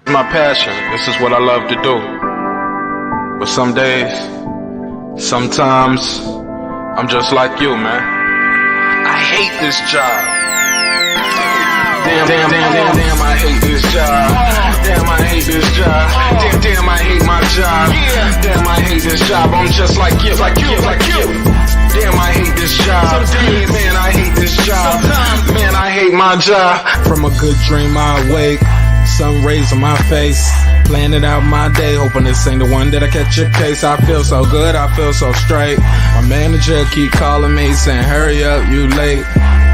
My passion, this is what I love to do. But some days, sometimes, I'm just like you, man. I hate this job. Damn, I hate this job. Damn, I hate this job. Damn, I hate my job. Damn, I hate this job. I'm just like you. Damn, I hate this job. Man, I hate this job. Man, I hate my job. From a good dream I awake, sun rays on my face, planning out my day, hoping this ain't the one that I catch a case. I feel so good, I feel so straight. My manager keep calling me saying, hurry up, you late.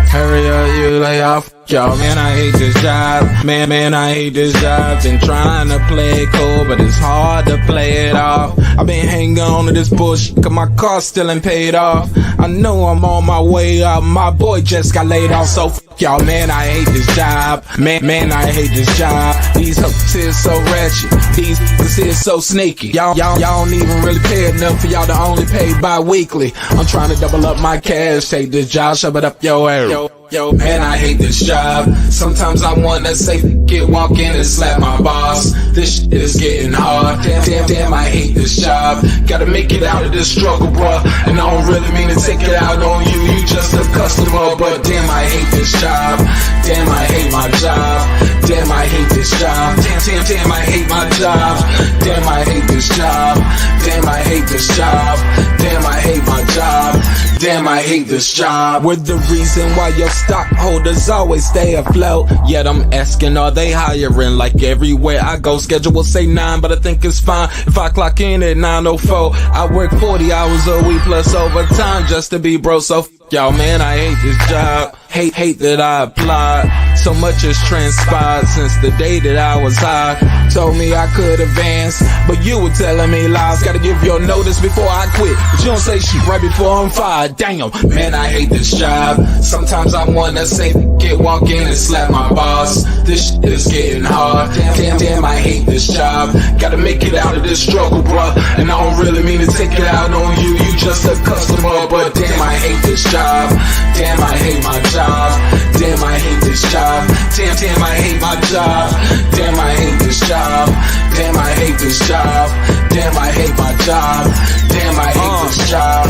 Hurry up, you late. Off. Y'all, man, I hate this job. Man, I hate this job. Been trying to play it cool, but it's hard to play it off. I've been hanging on to this bullshit, cause my car still ain't paid off. I know I'm on my way up, my boy just got laid off, so y'all, man, I hate this job. Man, I hate this job. These hoes is so ratchet, these niggas is so sneaky. Y'all don't even really pay enough for y'all to only pay bi-weekly. I'm trying to double up my cash, take this job, shove it up your ass. Yo, man, I hate this job. Sometimes I wanna say, walk in and slap my boss. This shit is getting hard. Damn, I hate this job. Gotta make it out of this struggle, bruh. And I don't really mean to take it out on you. You just a customer, but damn, I hate this job. Damn, I hate my job. Damn, I hate this job. Damn, I hate my job. Damn, I hate this job. Damn, I hate this job. Damn, I hate my job. Damn, I hate this job. We're the reason why your stockholders always stay afloat. Yet I'm asking, are they hiring? Like everywhere I go, schedule will say 9, but I think it's fine if I clock in at 9:04. I work 40 hours a week plus overtime just to be bro. So y'all, man, I hate this job. Hate that I applied. So much has transpired since the day that I was high. Told me I could advance, but you were telling me lies. Gotta give your notice before I quit, but you don't say shit right before I'm fired. Damn, man, I hate this job. Sometimes I wanna say, walk in and slap my boss. This shit is getting hard. Damn, I hate this job. Gotta make it out of this struggle, bruh. And I don't really mean to take it out on you. You just a customer, but damn, I hate this job. Damn, I hate my job. Damn, I hate this job. Damn, I hate my job. Damn, I hate this job. Damn, I hate this job. Damn, I hate my job. Damn, I hate this job.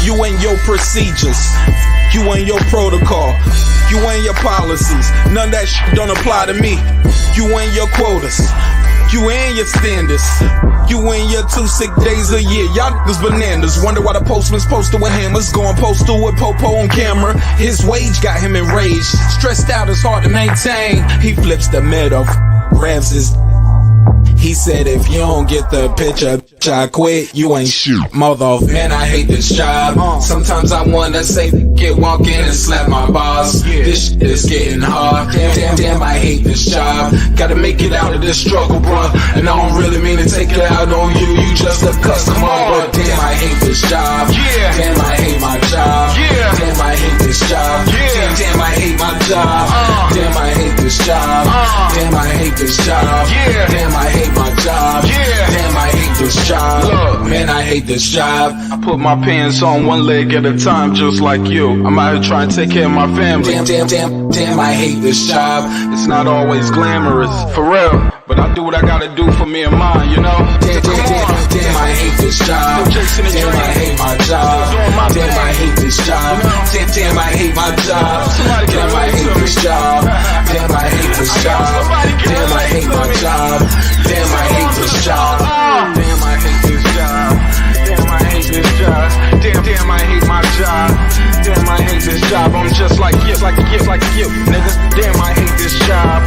You and your procedures, you and your protocol, you and your policies, none of that shit don't apply to me. You and your quotas, you and your standards, you and your 2 sick days a year. Y'all niggas bananas. Wonder why the postman's posted with hammers, going postal with Popo on camera. His wage got him enraged, stressed out, it's hard to maintain. He flips the middle, grabs his. He said, if you don't get the picture, I quit, you ain't shoot. Mother, man, I hate this job. Sometimes I wanna say, walk in and slap my boss. This shit is getting hard. Damn, I hate this job. Gotta make it out of this struggle, bruh. And I don't really mean to take it out on you. You just a customer, but damn, I hate this job. Damn, I hate my job. Damn, I hate this job. Damn, I hate my job. Damn, I hate this job. Damn, I hate this job. Damn, I hate my job. Damn, I hate this job. Look, man, I hate this job. I put my pants on one leg at a time, just like you. I'm out here trying to take care of my family. Damn, I hate this job. It's not always glamorous, for real, but I do what I gotta do for me and mine, you know? Damn, I hate this job. Damn, I hate my job. Damn, I hate this job. Damn, I hate my job. Damn, I hate this job. Damn, I hate this job. Damn, I hate my job. Damn, I hate this job. Damn, I hate this job. Damn, I hate this job. Damn, I hate my job. Damn, I hate this job. I'm just like you, nigga. Damn, I hate this job.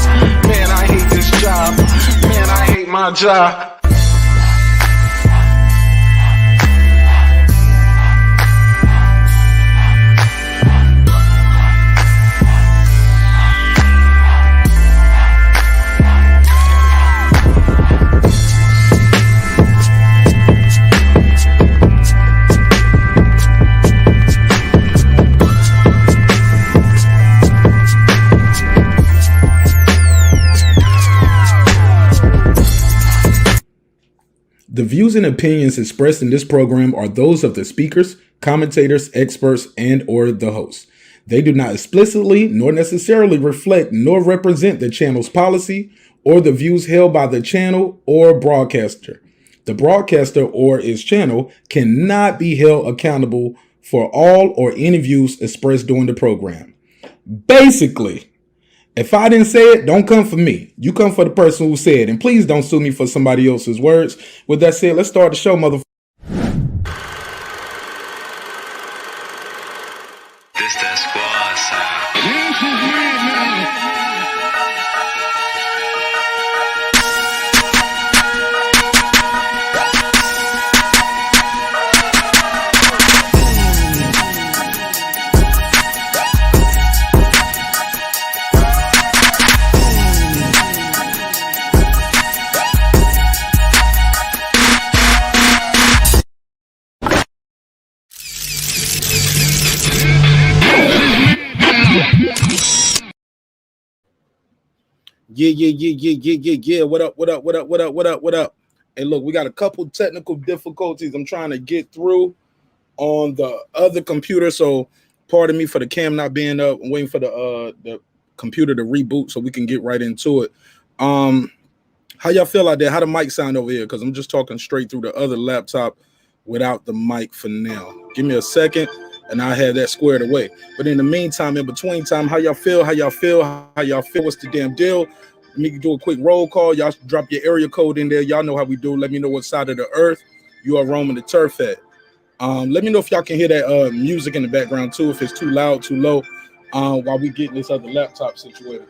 Man, I hate this job. Man, I hate my job. The views and opinions expressed in this program are those of the speakers, commentators, experts, and or the host. They do not explicitly nor necessarily reflect nor represent the channel's policy or the views held by the channel or broadcaster. The broadcaster or its channel cannot be held accountable for all or any views expressed during the program. Basically, if I didn't say it, don't come for me. You come for the person who said it. And please don't sue me for somebody else's words. With that said, let's start the show, motherfucker. This that squad sound. Yeah. What up? Hey, look, we got a couple technical difficulties I'm trying to get through on the other computer. So pardon me for the cam not being up. I'm waiting for the computer to reboot so we can get right into it. How y'all feel out there? How the mic sound over here? Because I'm just talking straight through the other laptop without the mic for now. Give me a second and I have that squared away. But in the meantime, in between time, how y'all feel? What's the damn deal? Let me do a quick roll call. Y'all drop your area code in there. Y'all know how we do. Let me know what side of the earth you are roaming the turf at. Let me know if y'all can hear that music in the background too, if it's too loud, too low, while we getting this other laptop situated.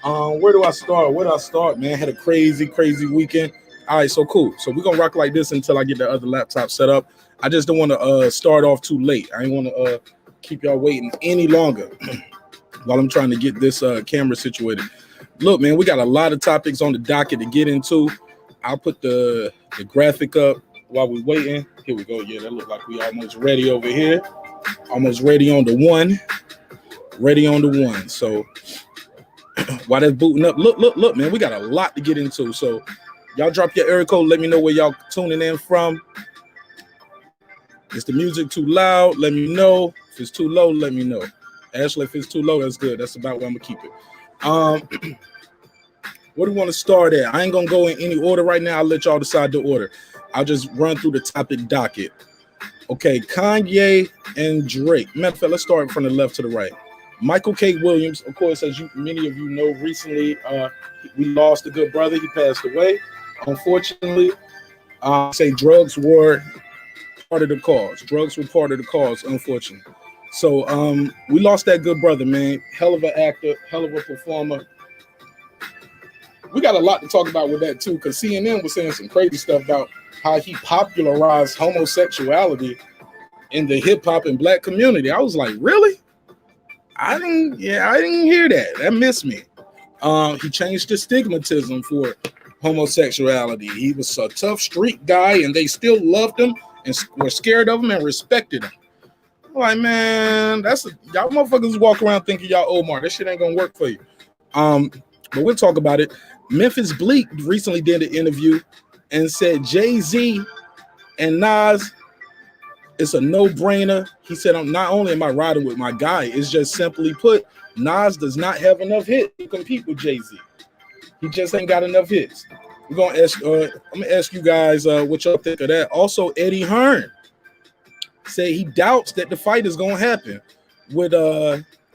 Where do I start? Man, had a crazy weekend. All right, so cool. So we're gonna rock like this until I get the other laptop set up. I just don't want to start off too late. I ain't want to keep y'all waiting any longer while I'm trying to get this camera situated. Look, man, we got a lot of topics on the docket to get into. I'll put the graphic up while we're waiting. Here we go. Yeah, that look like we almost ready over here. Almost ready on the one. So while that's booting up, look, man, we got a lot to get into. So y'all drop your area code. Let me know where y'all tuning in from. Is the music too loud? Let me know. If it's too low, let me know. Ashley, if it's too low, that's good. That's about where I'm gonna keep it. What do we want to start at? I ain't gonna go in any order right now. I'll let y'all decide the order. I'll just run through the topic docket. Okay, Kanye and Drake. Matter of fact, let's start from the left to the right. Michael K. Williams, of course, as many of you know, recently we lost a good brother. He passed away. Unfortunately, say drugs were part of the cause. Unfortunately. So we lost that good brother, man. Hell of an actor, hell of a performer. We got a lot to talk about with that too, because CNN was saying some crazy stuff about how he popularized homosexuality in the hip hop and black community. I was like, really? I didn't hear that. That missed me. He changed the stigmatism for homosexuality. He was a tough street guy, and they still loved him and were scared of him and respected him. I'm like, man, y'all motherfuckers walk around thinking y'all Omar. That shit ain't gonna work for you. But we'll talk about it. Memphis Bleek recently did an interview and said Jay-Z and Nas, it's a no-brainer. He said, not only am I riding with my guy, it's just simply put, Nas does not have enough hits to compete with Jay-Z. He just ain't got enough hits. I'm gonna ask you guys what y'all think of that. Also, Eddie Hearn said he doubts that the fight is gonna happen with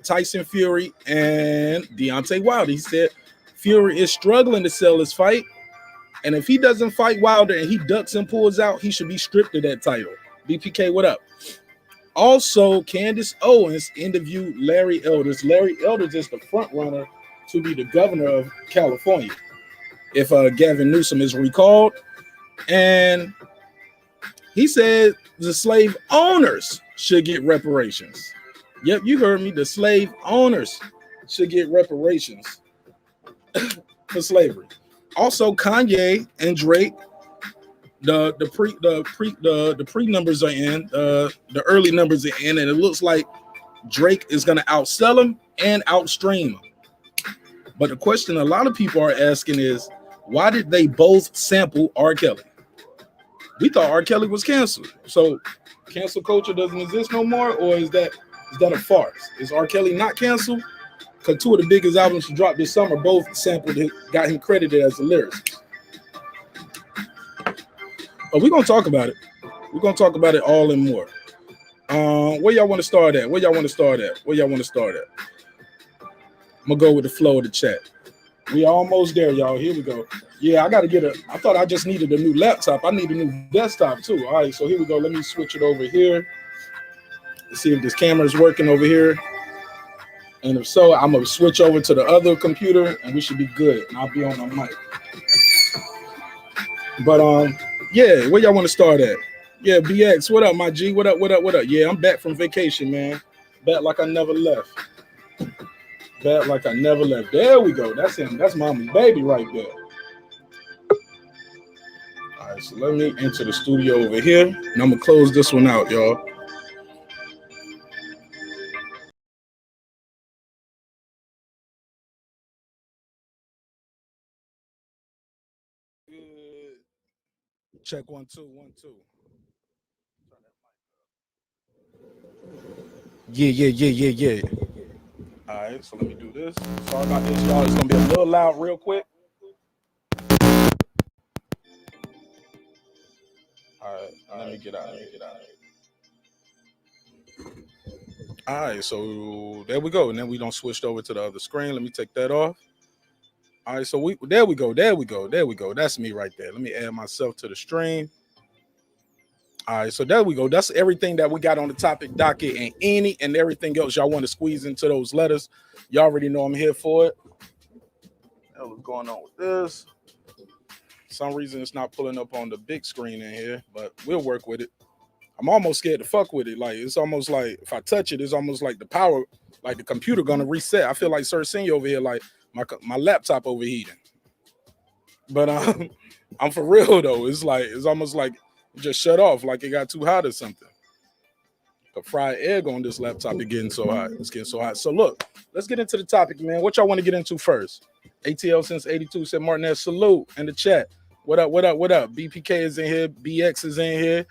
Tyson Fury and Deontay Wilder. He said Fury is struggling to sell his fight, and if he doesn't fight Wilder and he ducks and pulls out, he should be stripped of that title. BPK, what up? Also, Candace Owens interviewed Larry Elders. Larry Elders is the front runner to be the governor of California, if Gavin Newsom is recalled. And he said the slave owners should get reparations. Yep, you heard me. The slave owners should get reparations for slavery. Also, Kanye and Drake, the pre numbers are in, the early numbers are in, and it looks like Drake is going to outsell him and outstream him. But the question a lot of people are asking is, why did they both sample R.Kelly? We thought R.Kelly was canceled. So cancel culture doesn't exist no more, or is that a farce? Is R.Kelly not canceled? because two of the biggest albums he dropped this summer both sampled it, got him credited as the lyricist. But we're gonna talk about it. We're gonna talk about it all and more. Where y'all want to start at? Where y'all want to start at? I'm gonna go with the flow of the chat. We almost there, y'all. Here we go. Yeah, I gotta get I thought I just needed a new laptop. I need a new desktop too. All right, so here we go. Let me switch it over here. Let's see if this camera is working over here. And if so, I'm gonna switch over to the other computer and we should be good. And I'll be on my mic. But yeah, where y'all want to start at? Yeah, BX, what up, my G? What up? Yeah, I'm back from vacation, man. Back like I never left. There we go. That's him. That's mama's baby right there. All right, so let me enter the studio over here, and I'm gonna close this one out, y'all. Check 1 2 1 2. Yeah. All right, so let me do this. Sorry about this, y'all. It's gonna be a little loud real quick. All right, let me get out. All right, so there we go. And then we don't switched over to the other screen. Let me take that off. All right, so there we go. That's me right there. Let me add myself to the stream. All right, so there we go. That's everything that we got on the topic docket, and any and everything else y'all want to squeeze into those letters. Y'all already know I'm here for it. What's going on with this? For some reason it's not pulling up on the big screen in here, but we'll work with it. I'm almost scared to fuck with it. Like, it's almost like if I touch it, it's almost like the power, like the computer gonna reset. I feel like Sir Senior over here, like my laptop overheating. But I'm for real though. It's almost like it just shut off, like it got too hot or something. A fried egg on this laptop is getting so hot. It's getting so hot. So look, let's get into the topic, man. What y'all want to get into first? ATL since 82 said Marq Nash, salute in the chat. What up? BPK is in here. BX is in here.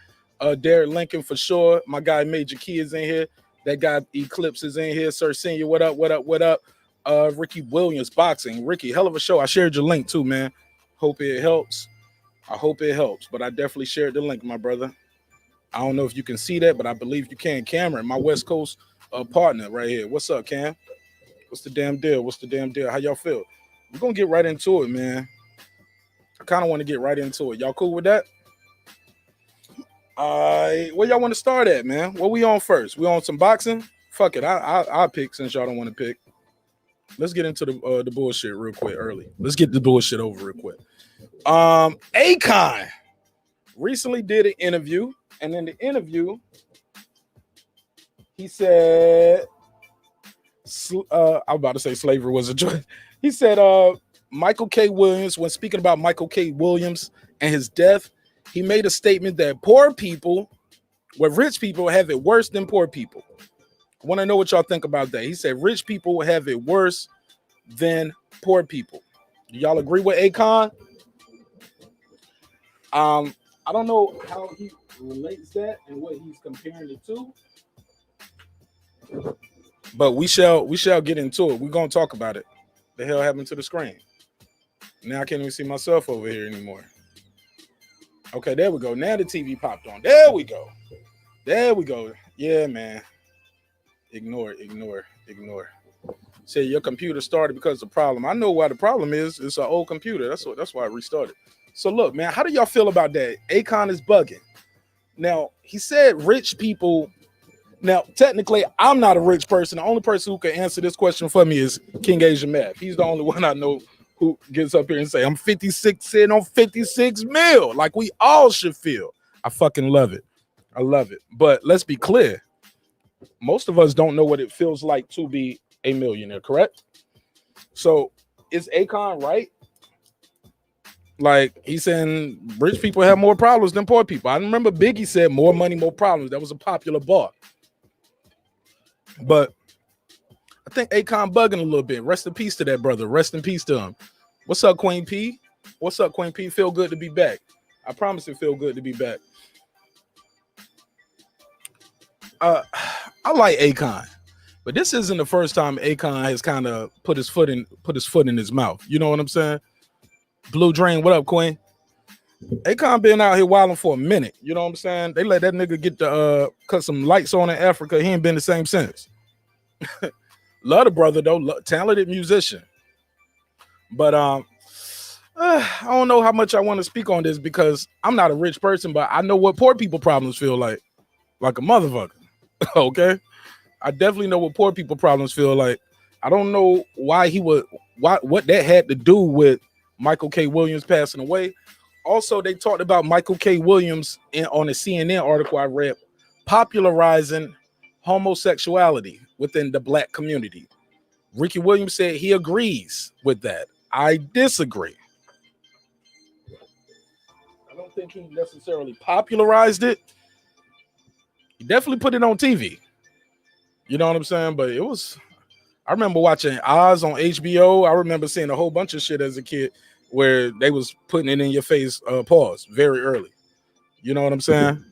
Derek Lincoln for sure. My guy Major Key is in here. That guy Eclipse is in here. Sir Senior, what up? Ricky Williams, boxing. Ricky, hell of a show. I shared your link too, man. Hope it helps. But I definitely shared the link, my brother. I don't know if you can see that, but I believe you can. Cameron, my West Coast partner right here. What's up, Cam? What's the damn deal? How y'all feel? We're going to get right into it, man. I kind of want to get right into it. Y'all cool with that? Where y'all want to start at, man? What we on first? We on some boxing? Fuck it. I'll pick since y'all don't want to pick. Let's get into the bullshit real quick early. Let's get the bullshit over real quick. Akon recently did an interview, and in the interview, he said, I'm about to say slavery was a choice. He said, Michael K. Williams, when speaking about Michael K. Williams and his death, he made a statement that rich people have it worse than poor people. I want to know what y'all think about that. He said rich people have it worse than poor people. Do y'all agree with Akon? I don't know how he relates that and what he's comparing it to, but we shall get into it. We're gonna talk about it. The hell happened to the screen? Now I can't even see myself over here anymore. Okay, there we go. Now the TV popped on. There we go. Yeah, man. Ignore. Say your computer started because of the problem. I know why the problem is. It's an old computer. That's why I restarted. So look, man, how do y'all feel about that? Akon is bugging. Now, he said rich people. Now, technically, I'm not a rich person. The only person who can answer this question for me is King Asia Math. He's the only one I know who gets up here and say, I'm 56 sitting on 56 mil. Like we all should feel. I fucking love it. I love it. But let's be clear. Most of us don't know what it feels like to be a millionaire, correct? So is Akon right? Like he's saying rich people have more problems than poor people. I remember Biggie said more money, more problems. That was a popular bar. But I think Akon bugging a little bit. Rest in peace to that brother. Rest in peace to him. What's up, Queen P? Feel good to be back. I promise it feel good to be back. I like Akon, But this isn't the first time Akon has kind of put his foot in his mouth. You know what I'm saying? Blue Drain, what up, Queen? Akon been out here wilding for a minute. You know what I'm saying? They let that nigga get the cut some lights on in Africa. He ain't been the same since. Love the brother though, talented musician. But I don't know how much I want to speak on this because I'm not a rich person, but I know what poor people problems feel like a motherfucker. Okay, I definitely know what poor people problems feel like. I don't know why what that had to do with Michael K. Williams passing away. Also, they talked about Michael K. Williams on a CNN article I read, popularizing homosexuality within the black community. Ricky Williams said he agrees with that. I disagree. I don't think he necessarily popularized it. He definitely put it on TV. You know what I'm saying? But I remember watching Oz on HBO. I remember seeing a whole bunch of shit as a kid where they was putting it in your face, pause, very early. You know what I'm saying?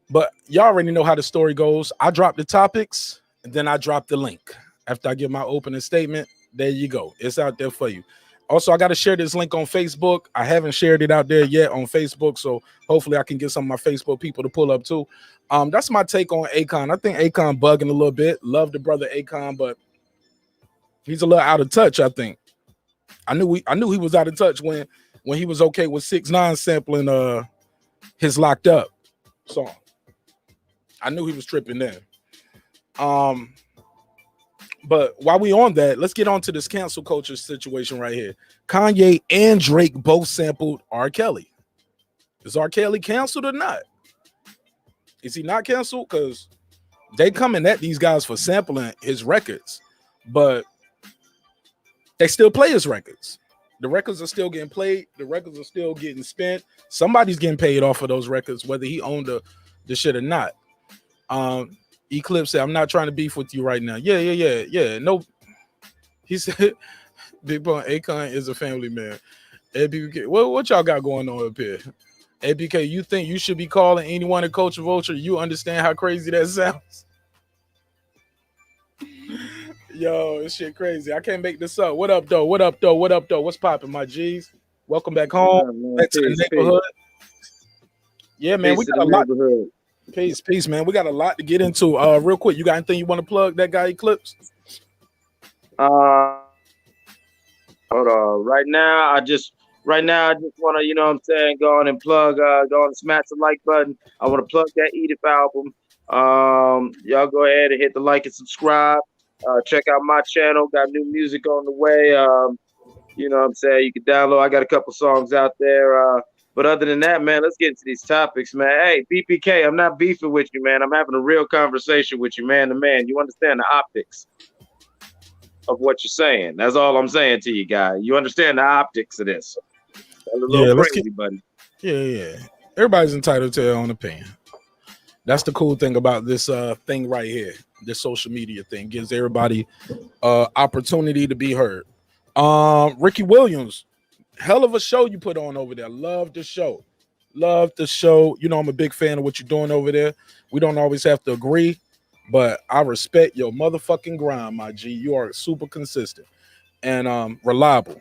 But y'all already know how the story goes. I drop the topics, and then I drop the link. After I give my opening statement, there you go. It's out there for you. Also, I got to share this link on Facebook. I haven't shared it out there yet on Facebook, so hopefully I can get some of my Facebook people to pull up too. That's my take on Akon. I think Akon bugging a little bit. Love the brother Akon, but he's a little out of touch, I think. I knew he was out of touch when he was okay with 6ix9ine sampling his Locked Up song. I knew he was tripping then. But while we on that, let's get on to this cancel culture situation right here. Kanye and Drake both sampled R.Kelly. Is R.Kelly canceled or not? Is he not canceled? Because they coming at these guys for sampling his records, but they still play his records. The records are still getting played. The records are still getting spent. Somebody's getting paid off of those records, whether he owned the shit or not. Eclipse said, I'm not trying to beef with you right now. Yeah. No, he said, Big Pun, Akon is a family man. ABK, what y'all got going on up here? ABK, you think you should be calling anyone a culture vulture? You understand how crazy that sounds? Yo, this shit crazy. I can't make this up. What up, though? What's popping, my G's? Welcome back home. Back to the neighborhood. Yeah, man, we got a lot. Peace, man. We got a lot to get into. Real quick, you got anything you want to plug? That guy Eclipse? Hold on. Right now, I just want to, you know what I'm saying, go on and plug, go on and smash the like button. I want to plug that Edith album. Y'all go ahead and hit the like and subscribe. Check out my channel. Got new music on the way. You know what I'm saying? You can download. I got a couple songs out there. But other than that, man, let's get into these topics, man. Hey, BPK, I'm not beefing with you, man. I'm having a real conversation with you, man to man. You understand the optics of what you're saying. That's all I'm saying to you, guy. You understand the optics of this. That's a little crazy, buddy. Yeah. Everybody's entitled to their own opinion. That's the cool thing about this thing right here. This social media thing gives everybody opportunity to be heard. Ricky Williams, hell of a show you put on over there. Love the show. You know, I'm a big fan of what you're doing over there. We don't always have to agree, but I respect your motherfucking grind, my G. You are super consistent and reliable.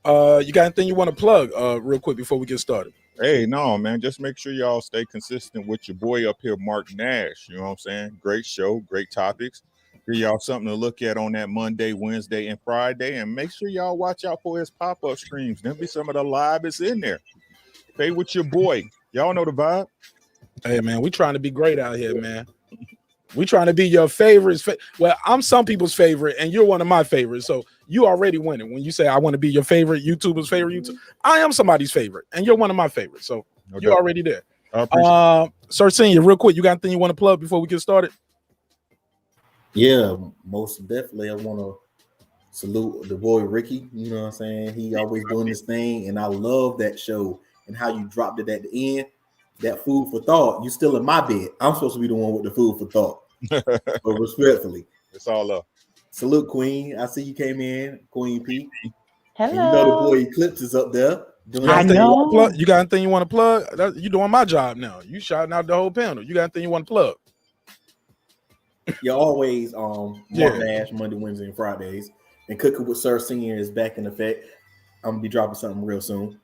You got anything you want to plug real quick before we get started? Hey, no, man. Just make sure y'all stay consistent with your boy up here, Marq Nash. You know what I'm saying? Great show, great topics. Give y'all something to look at on that Monday, Wednesday, and Friday. And make sure y'all watch out for his pop-up streams. There'll be some of the live is in there. Stay with your boy. Y'all know the vibe. Hey, man, we trying to be great out here, man. We trying to be your favorites. Well, I'm some people's favorite, and you're one of my favorites. So you already winning. When you say I want to be your favorite YouTuber's favorite YouTuber, I am somebody's favorite, and you're one of my favorites. So you're already there. Sir Senior, real quick, you got anything you want to plug before we get started? Yeah, most definitely. I want to salute the boy Ricky. You know what I'm saying? He always doing this thing, and I love that show and how you dropped it at the end. That food for thought. You still in my bed. I'm supposed to be the one with the food for thought. But respectfully, it's all up. Salute, Queen. I see you came in, Queen P. Hello. And you know the boy Eclipse is up there. I know. You got anything you want to plug? You doing my job now. You shouting out the whole panel. You got anything you want to plug? You're always Marq Yeah. Nash Monday, Wednesday, and Fridays. And Cooking with Sir Senior is back in effect. I'm gonna be dropping something real soon.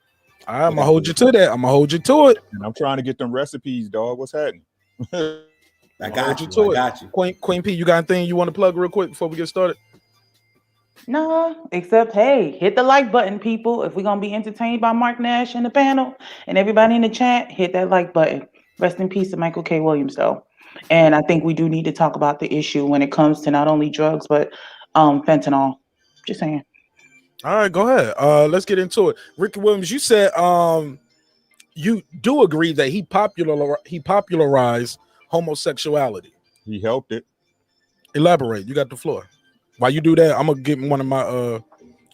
I'm gonna hold you to that. I'm gonna hold you to it. And I'm trying to get them recipes, dog. What's happening? I got you. To I it. got you. Queen P, you got anything you want to plug real quick before we get started? No, except hey, hit the like button, people. If we're gonna be entertained by Marq Nash in the panel and everybody in the chat, hit that like button. Rest in peace to Michael K. Williams, though. And I think we do need to talk about the issue when it comes to not only drugs but fentanyl. Just saying. All right, go ahead. Let's get into it. Ricky Williams, you said you do agree that he popularized homosexuality. He helped it. Elaborate. You got the floor. While you do that, I'm gonna get one of my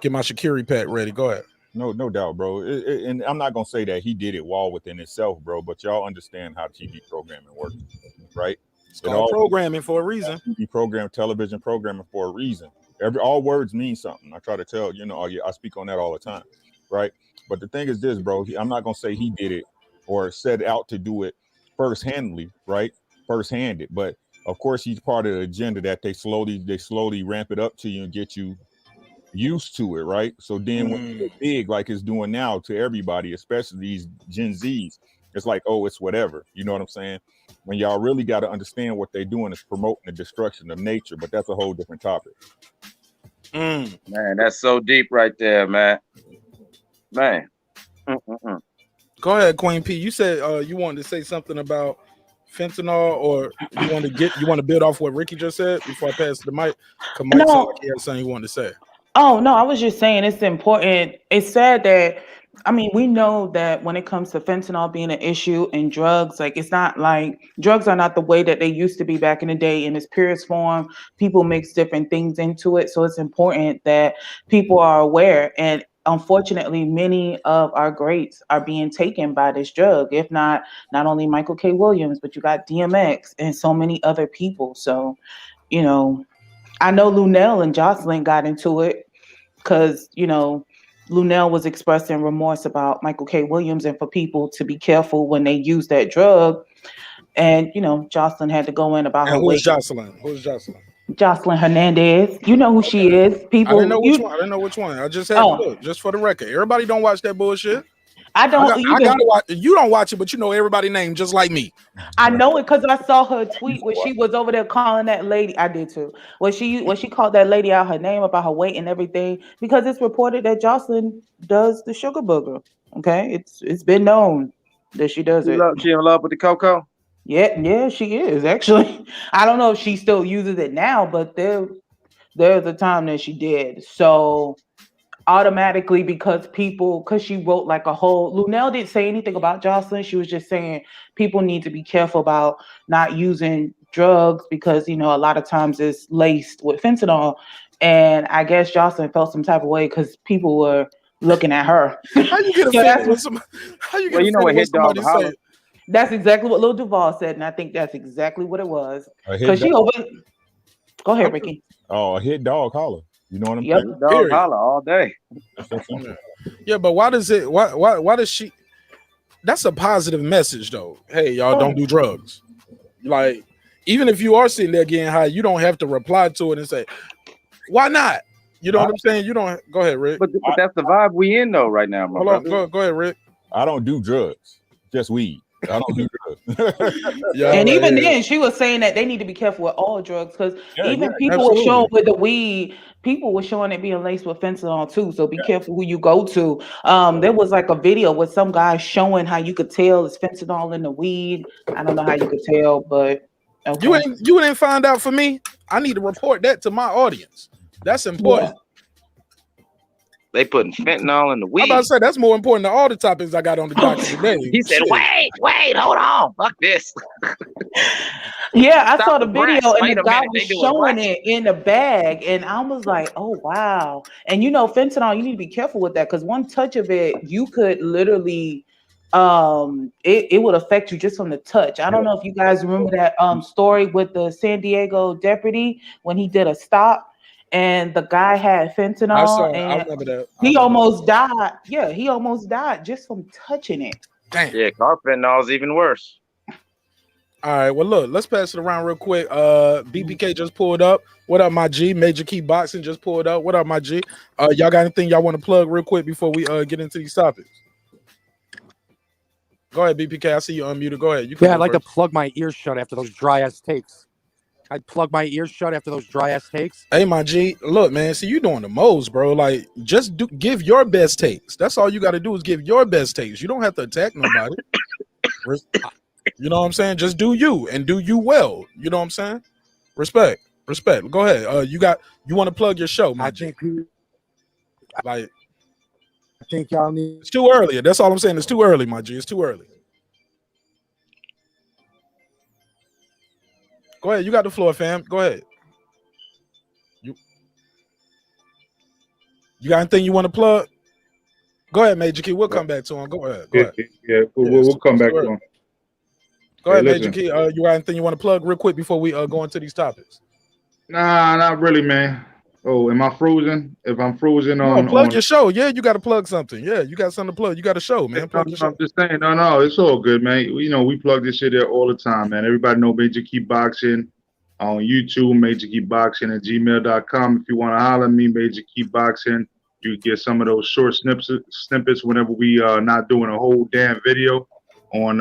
get my security pack ready. Go ahead. No doubt, bro. And I'm not gonna say that he did it well within itself, bro. But y'all understand how TV programming works, right? It's called programming for a reason. TV program, television programming for a reason. All words mean something. I try to tell I speak on that all the time, right? But the thing is this, bro. I'm not gonna say he did it or set out to do it first-handedly, right? First-handed, but of course he's part of the agenda that they slowly ramp it up to you and get you used to it, right? So then when it's big like it's doing now to everybody, especially these Gen Zs, it's like, oh, it's whatever. You know what I'm saying? When y'all really got to understand what they're doing is promoting the destruction of nature, but that's a whole different topic. Man, that's so deep right there, man. Man. Go ahead, Queen P. You said you wanted to say something about fentanyl, or you want to build off what Ricky just said before I pass the mic? Because Mike sounded like he had something he wanted to say. Oh, no, I was just saying it's important. It's sad that, I mean, we know that when it comes to fentanyl being an issue and drugs, like it's not like drugs are not the way that they used to be back in the day in its purest form. People mix different things into it. So it's important that people are aware. And unfortunately, many of our greats are being taken by this drug. If not only Michael K. Williams, but you got DMX and so many other people. So, I know Lunel and Jocelyn got into it because, Lunel was expressing remorse about Michael K. Williams and for people to be careful when they use that drug. And, Jocelyn had to go in about her weight. Who's Jocelyn? Jocelyn Hernandez. You know who she is. People. I didn't know which one. I just had to look, just for the record. Everybody don't watch that bullshit. I don't. I gotta watch. You don't watch it, but you know everybody name just like me. I know it because I saw her tweet when she was over there calling that lady. I did too. When she called that lady out her name about her weight and everything, because it's reported that Jocelyn does the sugar booger. Okay, it's been known that she does it. She in love with the cocoa? Yeah, she is actually. I don't know if she still uses it now, but there's a time that she did. So automatically, because she wrote like a whole, Lunel didn't say anything about Jocelyn. She was just saying people need to be careful about not using drugs because, a lot of times it's laced with fentanyl. And I guess Jocelyn felt some type of way because people were looking at her. How you get offended with somebody? What hit dog holler? That's exactly what Lil Duval said, and I think that's exactly what it was. Because Go ahead, Ricky. Oh, a hit dog holler. You know what I'm saying? Dog holler all day. Yeah, but why does she? That's a positive message, though. Hey, y'all don't do drugs. Like, even if you are sitting there getting high, you don't have to reply to it and say, "Why not?" You know what I'm saying? You don't. Go ahead, Rick. But that's the vibe we in though right now, my brother. Go ahead, Rick. I don't do drugs, just weed. I don't do drugs. And even then, she was saying that they need to be careful with all drugs because people were showing with the weed, people were showing it being laced with fentanyl too. So be careful who you go to. There was like a video with some guy showing how you could tell it's fentanyl in the weed. I don't know how you could tell, but okay. You didn't find out for me. I need to report that to my audience. That's important. Yeah. They putting fentanyl in the weed. I'm about to say that's more important than all the topics I got on the docket today. He said, wait, hold on. Fuck this. Yeah, I saw the video and the guy was showing it in a bag, and I was like, oh wow. And fentanyl, you need to be careful with that because one touch of it, you could literally it would affect you just from the touch. I don't know if you guys remember that story with the San Diego deputy when he did a stop. And the guy had fentanyl. I remember that. He almost died. Yeah, he almost died just from touching it. Damn. Yeah, car fentanyl is even worse. All right, well, look, let's pass it around real quick. BPK just pulled up. What up, my G? Major Key Boxing just pulled up. What up, my G? Y'all got anything y'all want to plug real quick before we get into these topics? Go ahead, BPK. I see you unmuted. Go ahead. You can Yeah, go I'd like to first. plug my ears shut after those dry ass takes. I'd plug my ears shut after those dry ass takes. Hey, my G, look, man. See, you doing the most, bro. Like, just give your best takes. That's all you got to do is give your best takes. You don't have to attack nobody. You know what I'm saying? Just do you and do you well. You know what I'm saying? Respect. Go ahead. You want to plug your show, my G. I think y'all need. It's too early. That's all I'm saying. It's too early, my G. It's too early. Go ahead. You got the floor, fam. Go ahead. You got anything you want to plug? Go ahead, Major Key. We'll come back to him. Go ahead. Yeah, we'll come back to him. Go ahead, Major Key. You got anything you want to plug real quick before we go into these topics? Nah, not really, man. Oh, am I frozen? If I'm frozen plug your show. Yeah, you got to plug something. Yeah, you got something to plug. You got a show, man. I'm just saying, no, it's all good, man. You know, we plug this shit there all the time, man. Everybody know Major Key Boxing on YouTube, MajorKeyBoxing@gmail.com. If you want to holler at me, Major Key Boxing, you get some of those short snippets whenever we not doing a whole damn video on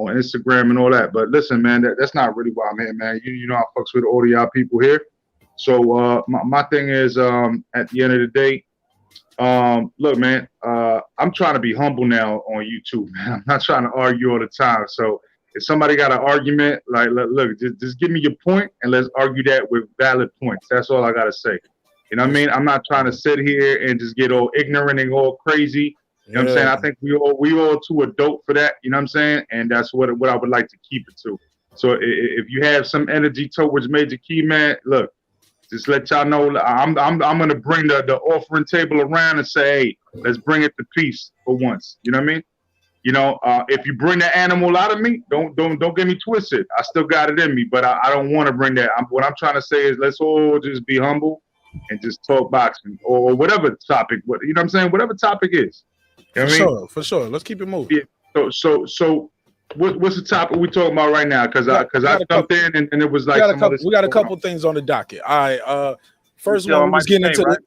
Instagram and all that. But listen, man, that's not really why I'm here, man. You know I fucks with all of y'all people here. So my thing is, at the end of the day, look, man, I'm trying to be humble now on YouTube, man. I'm not trying to argue all the time. So if somebody got an argument, like, look, just give me your point and let's argue that with valid points. That's all I got to say. You know what I mean? I'm not trying to sit here and just get all ignorant and all crazy. You know what I'm saying? I think we all too adult for that. You know what I'm saying? And that's what I would like to keep it to. So if you have some energy towards Major Key, man, look, just let y'all know I'm gonna bring the offering table around and say, hey, let's bring it to peace for once. You know what I mean? You know, if you bring the animal out of me, don't get me twisted. I still got it in me, but I don't want to bring that. What I'm trying to say is let's all just be humble and just talk boxing or whatever topic. You know what I'm saying? Whatever topic is. You know For sure. Let's keep it moving. Yeah. So what's the topic we talking about right now? Because I jumped in and it was like we got a couple things on the docket. All right. First one we was getting into. Right?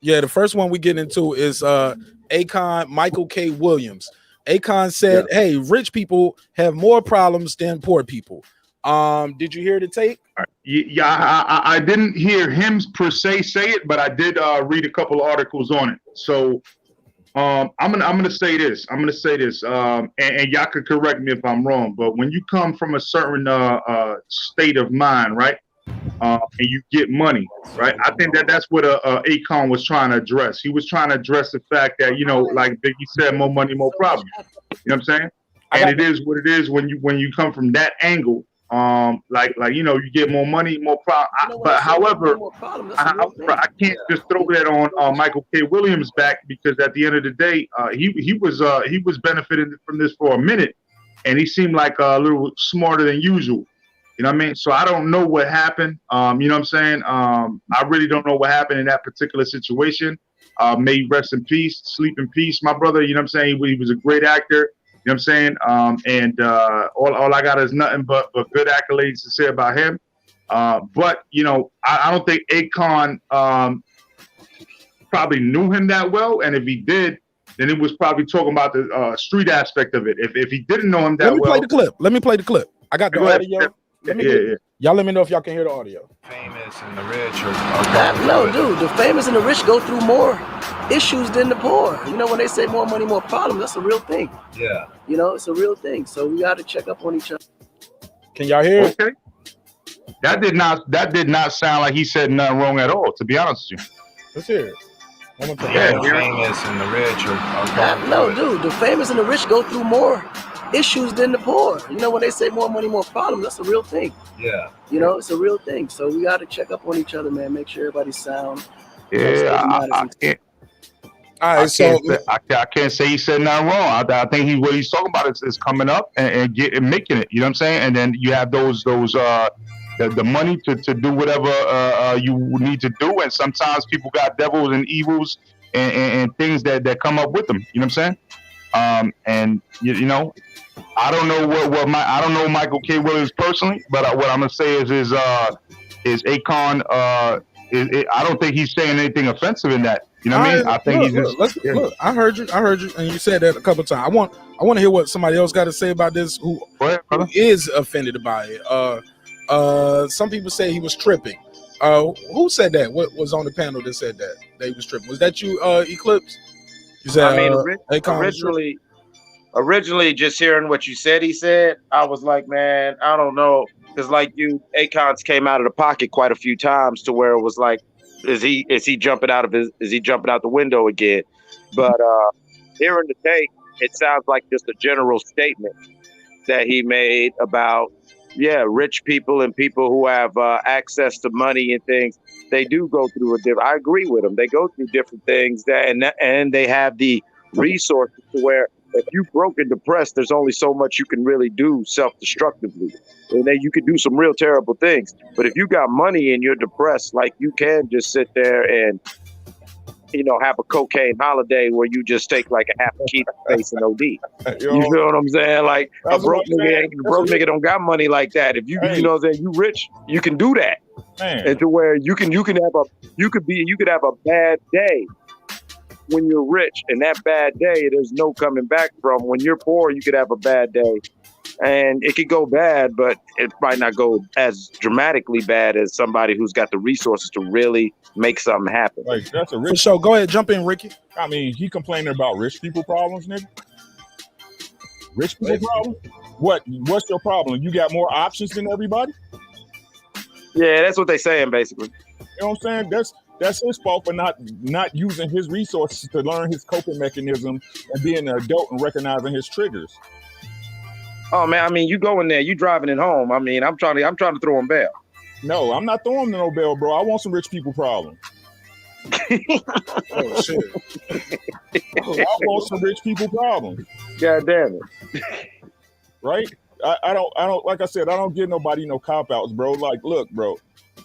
The first one we get into is Akon Michael K. Williams. Akon said, "Hey, rich people have more problems than poor people." Did you hear the take? Yeah, I didn't hear him per se say it, but I did read a couple of articles on it. So I'm gonna say this. And y'all can correct me if I'm wrong. But when you come from a certain state of mind, right, and you get money, right, I think that's what Akon was trying to address. He was trying to address the fact that, you know, like Biggie said, more money, more problems. You know what I'm saying? And it is what it is when you come from that angle. Like you know, you get more money, more problem. But however, I can't just throw that on Michael K. Williams' back, because at the end of the day, he was benefiting from this for a minute, and he seemed like a little smarter than usual. You know what I mean? So I don't know what happened. You know what I'm saying? I really don't know what happened in that particular situation. May he rest in peace, sleep in peace, my brother. You know what I'm saying? He was a great actor. You know what I'm saying? All I got is nothing but good accolades to say about him. But, you know, I don't think Akon probably knew him that well. And if he did, then it was probably talking about the street aspect of it. If he didn't know him that well. Let me play the clip. I got the audio. Y'all let me know if y'all can hear the audio. Famous and the rich no, dude, the famous and the rich go through more issues than the poor. You know, when they say more money, more problems, that's a real thing. Yeah. You know, it's a real thing. So we got to check up on each other. Can y'all hear it? Okay. That did not sound like he said nothing wrong at all, to be honest with you. Let's hear it. The famous and the rich no, dude, the famous and the rich go through more issues than the poor. You know, when they say more money, more problems, that's a real thing. Yeah. You know, it's a real thing. So we got to check up on each other, man. Make sure everybody's sound. Yeah, I can't. All right, I can't say he said nothing wrong. I think what he's talking about is coming up and making it. You know what I'm saying? And then you have those the money to do whatever you need to do. And sometimes people got devils and evils and things that come up with them. You know what I'm saying? And you know, I don't know I don't know Michael K. Williams personally, but what I'm gonna say is Akon. I don't think he's saying anything offensive in that. You know what I mean? I think he's just look. I heard you, and you said that a couple times. I want to hear what somebody else got to say about this. Who is offended by it? Some people say he was tripping. Who said that? What was on the panel that said that he was tripping? Was that you, Eclipse? You said, I mean, originally, just hearing what you said, he said, I was like, man, I don't know, because like you, Akon's came out of the pocket quite a few times to where it was like, is he jumping out the window again? But hearing the tape, it sounds like just a general statement that he made about, rich people and people who have access to money and things. They do go through I agree with him. They go through different things and they have the resources to where if you broke and depressed, there's only so much you can really do self-destructively. And then you can do some real terrible things. But if you got money and you're depressed, like you can just sit there and, have a cocaine holiday where you just take like a half a key face and OD. You feel what I'm saying? Like a broke nigga don't got money like that. If you, you know what I'm saying, you rich, you can do that. Man. And to where you could have a bad day when you're rich, and that bad day there's no coming back from. When you're poor, you could have a bad day, and it could go bad, but it might not go as dramatically bad as somebody who's got the resources to really make something happen. Like that's a rich. For sure. Go ahead, jump in, Ricky. I mean, he complaining about rich people problems, nigga. Rich people problems? What's your problem? You got more options than everybody? Yeah, that's what they saying basically. You know what I'm saying? That's his fault for not using his resources to learn his coping mechanism and being an adult and recognizing his triggers. Oh man, I mean, you go in there, you driving it home. I mean, I'm trying to throw him bail. No, I'm not throwing him no bail, bro. I want some rich people problems. Oh shit! I want some rich people problems. God damn it! Right? I don't. Like I said, I don't give nobody no cop outs, bro. Like, look, bro.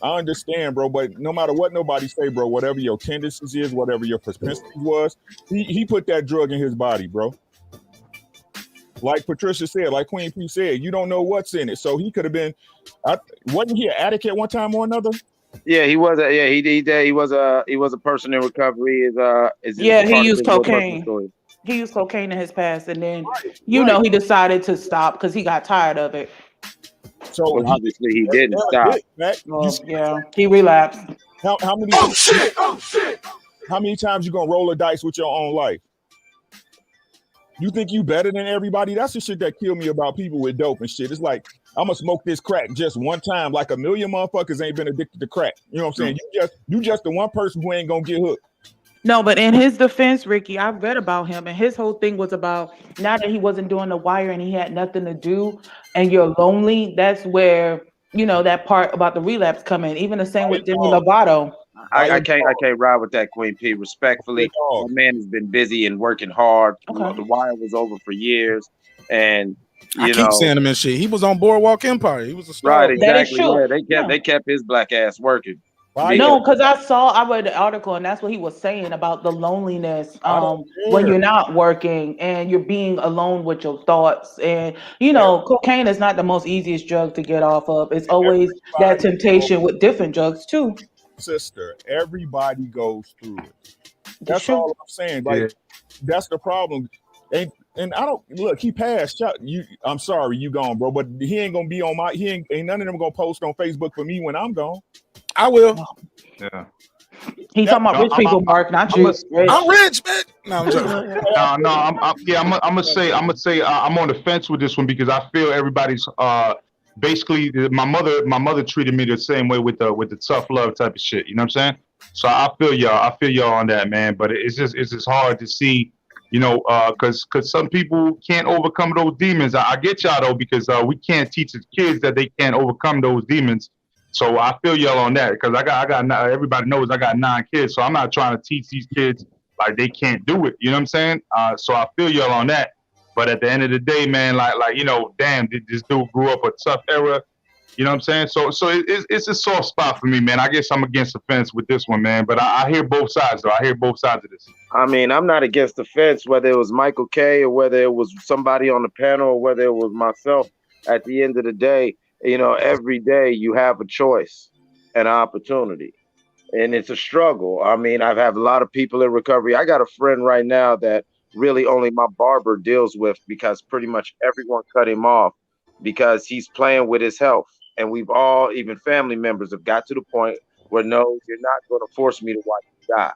I understand, bro, but no matter what nobody say, bro, whatever your tendencies is, whatever your propensity was, he put that drug in his body, bro. Like Patricia said, like Queen P said, you don't know what's in it. So he could have been, wasn't he an addict at one time or another? Yeah, he was. He was a person in recovery. He used cocaine. He used cocaine in his past, and then he decided to stop because he got tired of it. So obviously he didn't stop. He relapsed. How many? Oh shit! How many times you gonna roll a dice with your own life? You think you better than everybody? That's the shit that kill me about people with dope and shit. It's like, I'm gonna smoke this crack just one time. Like a million motherfuckers ain't been addicted to crack. You know what I'm saying? You just the one person who ain't gonna get hooked. No, but in his defense, Ricky, I read about him, and his whole thing was about now that he wasn't doing the wire and he had nothing to do, and you're lonely. That's where that part about the relapse come in. Even the same with Demi Lovato. I can't ride with that, Queen P. Respectfully, my man has been busy and working hard. Okay. The wire was over for years, and I keep saying him and shit. He was on Boardwalk Empire. He was a star. Right, exactly. Yeah, they kept his black ass working. No, because I read the article, and that's what he was saying about the loneliness when you're not working and you're being alone with your thoughts. And cocaine is not the most easiest drug to get off of. It's always that temptation with different drugs too. Sister, everybody goes through it. That's all I'm saying. Like that's the problem. And I don't look. He passed. I'm sorry, you gone, bro. But he ain't gonna be on my. Ain't none of them gonna post on Facebook for me when I'm gone. I will. Yeah. He's talking about rich people, Mark, not you. I'm rich, man. No, I'm joking. I'm gonna say I'm on the fence with this one because I feel everybody's basically my mother treated me the same way with the tough love type of shit. You know what I'm saying? So I feel y'all on that, man. But it's just hard to see, because some people can't overcome those demons. I get y'all though, because we can't teach the kids that they can't overcome those demons. So I feel y'all on that because I got everybody knows I got 9 kids, so I'm not trying to teach these kids like they can't do it. You know what I'm saying? So I feel y'all on that. But at the end of the day, man, like damn, this dude grew up a tough era. You know what I'm saying? So it's a soft spot for me, man. I guess I'm against the fence with this one, man. But I hear both sides, though. I hear both sides of this. I mean, I'm not against the fence, whether it was Michael K or whether it was somebody on the panel or whether it was myself. At the end of the day, you know, every day you have a choice, an opportunity, and it's a struggle. I mean, I've had a lot of people in recovery. I got a friend right now that really only my barber deals with because pretty much everyone cut him off because he's playing with his health. And we've all, even family members, have got to the point where no, you're not going to force me to watch you die.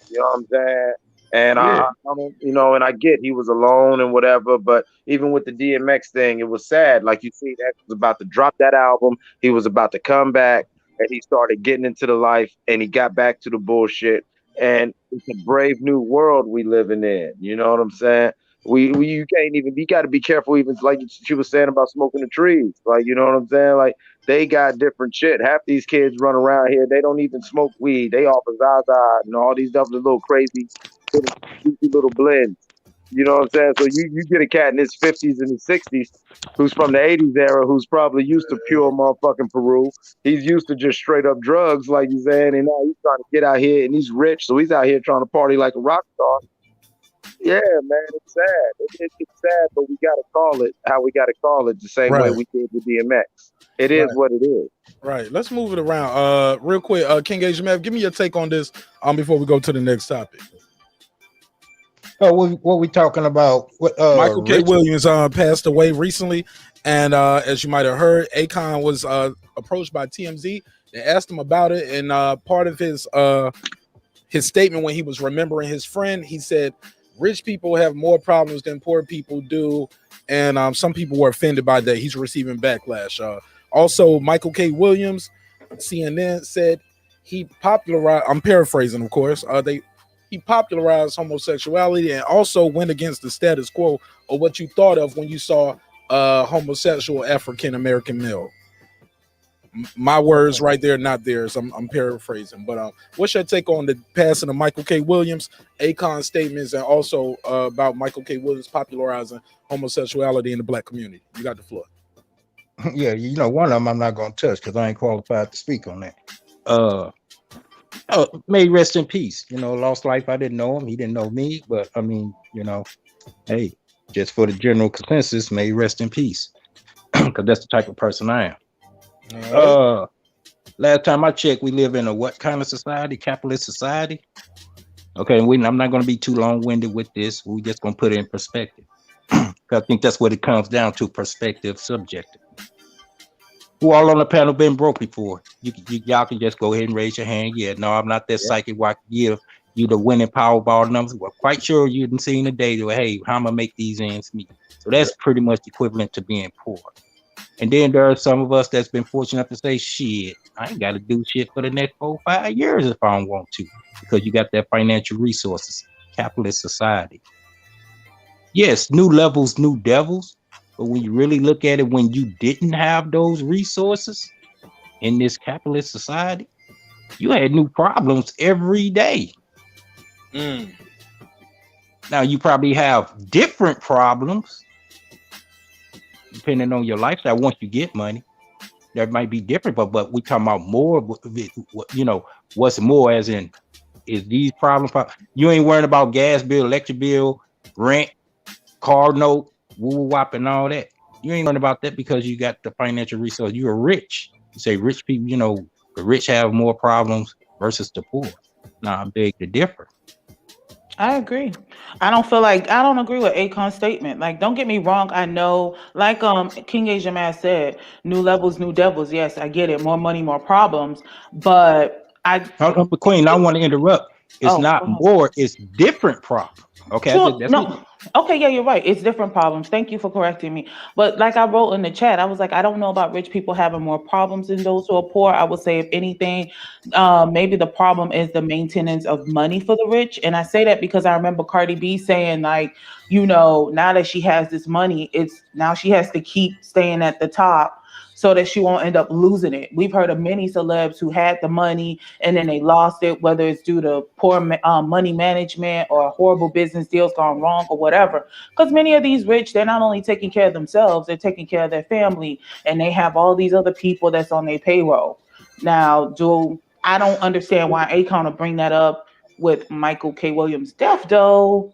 You know what I'm saying? And Yeah. I don't, you know, and I get he was alone and whatever, but even with the DMX thing, it was sad. Like you see, X was about to drop that album, he was about to come back, and he started getting into the life, and he got back to the bullshit. And it's a brave new world we living in. You know what I'm saying? We you can't even. You got to be careful. Even like she was saying about smoking the trees. Like you know what I'm saying? Like they got different shit. Half these kids run around here, they don't even smoke weed. They offer Zaza and all these other little crazy little blends. You know what I'm saying? So you get a cat in his 50s and his 60s who's from the 80s era, who's probably used to pure motherfucking Peru. He's used to just straight up drugs, like you're saying, and now he's trying to get out here and he's rich, so he's out here trying to party like a rock star. Yeah, man, it's sad. It's sad, but we got to call it how we got to call it, the same way we did with DMX. It is what it is. Right. Let's move it around. Real quick, King Asia, give me your take on this before we go to the next topic. Oh, what we talking about? Michael K. Williams passed away recently, and as you might have heard, Akon was approached by TMZ. They asked him about it, and part of his statement when he was remembering his friend, he said, "Rich people have more problems than poor people do," and some people were offended by that. He's receiving backlash. Also, Michael K. Williams, CNN said he popularized. I'm paraphrasing, of course. He popularized homosexuality and also went against the status quo of what you thought of when you saw a homosexual African American male. My words right there, not theirs. I'm paraphrasing, but what's your take on the passing of Michael K. Williams, Akon statements, and also about Michael K. Williams popularizing homosexuality in the black community? You got the floor. Yeah, you know, one of them I'm not going to touch because I ain't qualified to speak on that. May rest in peace. You know, lost life. I didn't know him. He didn't know me. But I mean, you know, hey, just for the general consensus, may rest in peace. Because that's the type of person I am. Last time I checked, we live in a what kind of society? Capitalist society. Okay, I'm not going to be too long-winded with this. We're just going to put it in perspective. I think that's what it comes down to: perspective, subjective. Who all on the panel been broke before? Y'all can just go ahead and raise your hand. Yeah, no, I'm not that psychic. Why give you the winning Powerball numbers? Well, quite sure you didn't see in the day. Hey, how am I make these ends meet? So that's pretty much equivalent to being poor. And then there are some of us that's been fortunate enough to say, shit, I ain't got to do shit for the next 4 or 5 years if I don't want to, because you got that financial resources, capitalist society. Yes, new levels, new devils. But when you really look at it, when you didn't have those resources in this capitalist society, you had new problems every day. Now you probably have different problems depending on your lifestyle. Once you get money, that might be different, but we talking about more. You know, what's more as in is these problems. You ain't worrying about gas bill, electric bill, rent, car note, woo-wop and all that. You ain't learning about that because you got the financial resource. You're rich. You say rich people, you know, the rich have more problems versus the poor. Now I beg to differ. I agree. I don't agree with Akon's statement. Like, don't get me wrong. I know, like King Asia Man said, new levels, new devils. Yes, I get it. More money, more problems. But Queen, I want to interrupt. It's not more, it's different problems. Okay. Okay, yeah, you're right. It's different problems. Thank you for correcting me. But like I wrote in the chat, I was like, I don't know about rich people having more problems than those who are poor. I would say, if anything, maybe the problem is the maintenance of money for the rich. And I say that because I remember Cardi B saying, like, you know, now that she has this money, it's now she has to keep staying at the top. so that she won't end up losing it. We've heard of many celebs who had the money and then they lost it, whether it's due to poor money management or horrible business deals gone wrong or whatever. Because many of these rich, they're not only taking care of themselves, they're taking care of their family, and they have all these other people that's on their payroll. Now, I don't understand why Akon will bring that up with Michael K. Williams' death, though.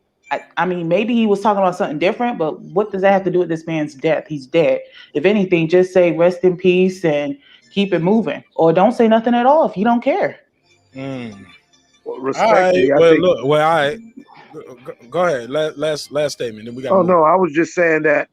I mean, maybe he was talking about something different, but what does that have to do with this man's death? He's dead. If anything, just say rest in peace and keep it moving, or don't say nothing at all if you don't care. Well, All right. respectfully, I Well, think. look. Well, all right. Go ahead. Last statement. Then we got. Oh no, I was just saying that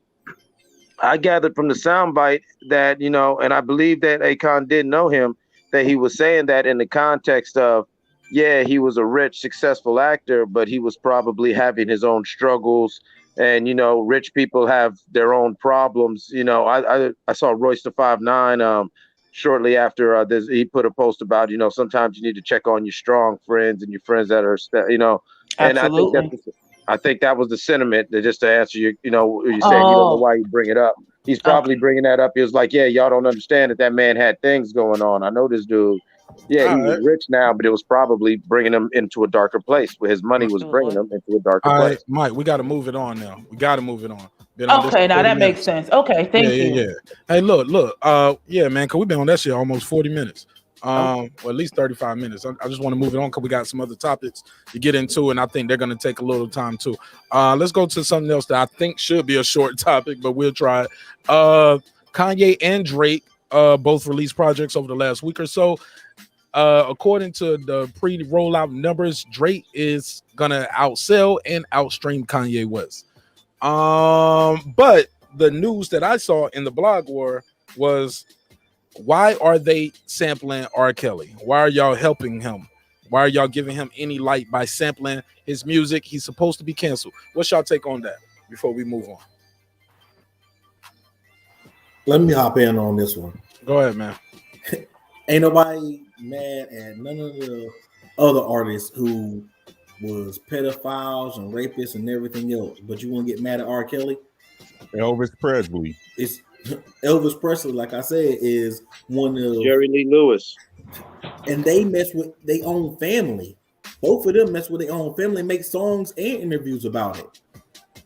I gathered from the soundbite that, and I believe that Akon did know him, that he was saying that in the context of, yeah, he was a rich, successful actor, but he was probably having his own struggles. And, rich people have their own problems. I saw Royce the 5'9" shortly after this, he put a post about, sometimes you need to check on your strong friends and your friends that are, and Absolutely. I think that was the sentiment. That just to answer you, you said you don't know Oh, why you bring it up. He's probably okay. bringing that up. He was like, yeah, y'all don't understand that man had things going on. I know this dude. Yeah, All he was right. rich now, but it was probably bringing him into a darker place. Where his money was bringing Absolutely. him into a darker All right, place. Mike. We got to move it on now. We got to move it on. Been on this Okay, for now 40 that makes minutes. sense. Okay, Yeah, thank you. yeah. Hey, look. Yeah, man. Cause we've been on that shit almost 40 minutes. Or at least 35 minutes. I just want to move it on because we got some other topics to get into, and I think they're gonna take a little time too. Let's go to something else that I think should be a short topic, but we'll try it. Kanye and Drake both released projects over the last week or so. According to the pre-rollout numbers, Drake is gonna outsell and outstream Kanye West. But the news that I saw in the blog was why are they sampling R.Kelly? Why are y'all helping him? Why are y'all giving him any light by sampling his music? He's supposed to be canceled. What's y'all take on that before we move on? Let me hop in on this one. Go ahead, man. Ain't nobody mad at none of the other artists who was pedophiles and rapists and everything else, but you want to get mad at R. Kelly? Elvis Presley. It's Elvis Presley, like I said, is one of Jerry Lee Lewis, and they mess with their own family. Both of them mess with their own family, make songs and interviews about it.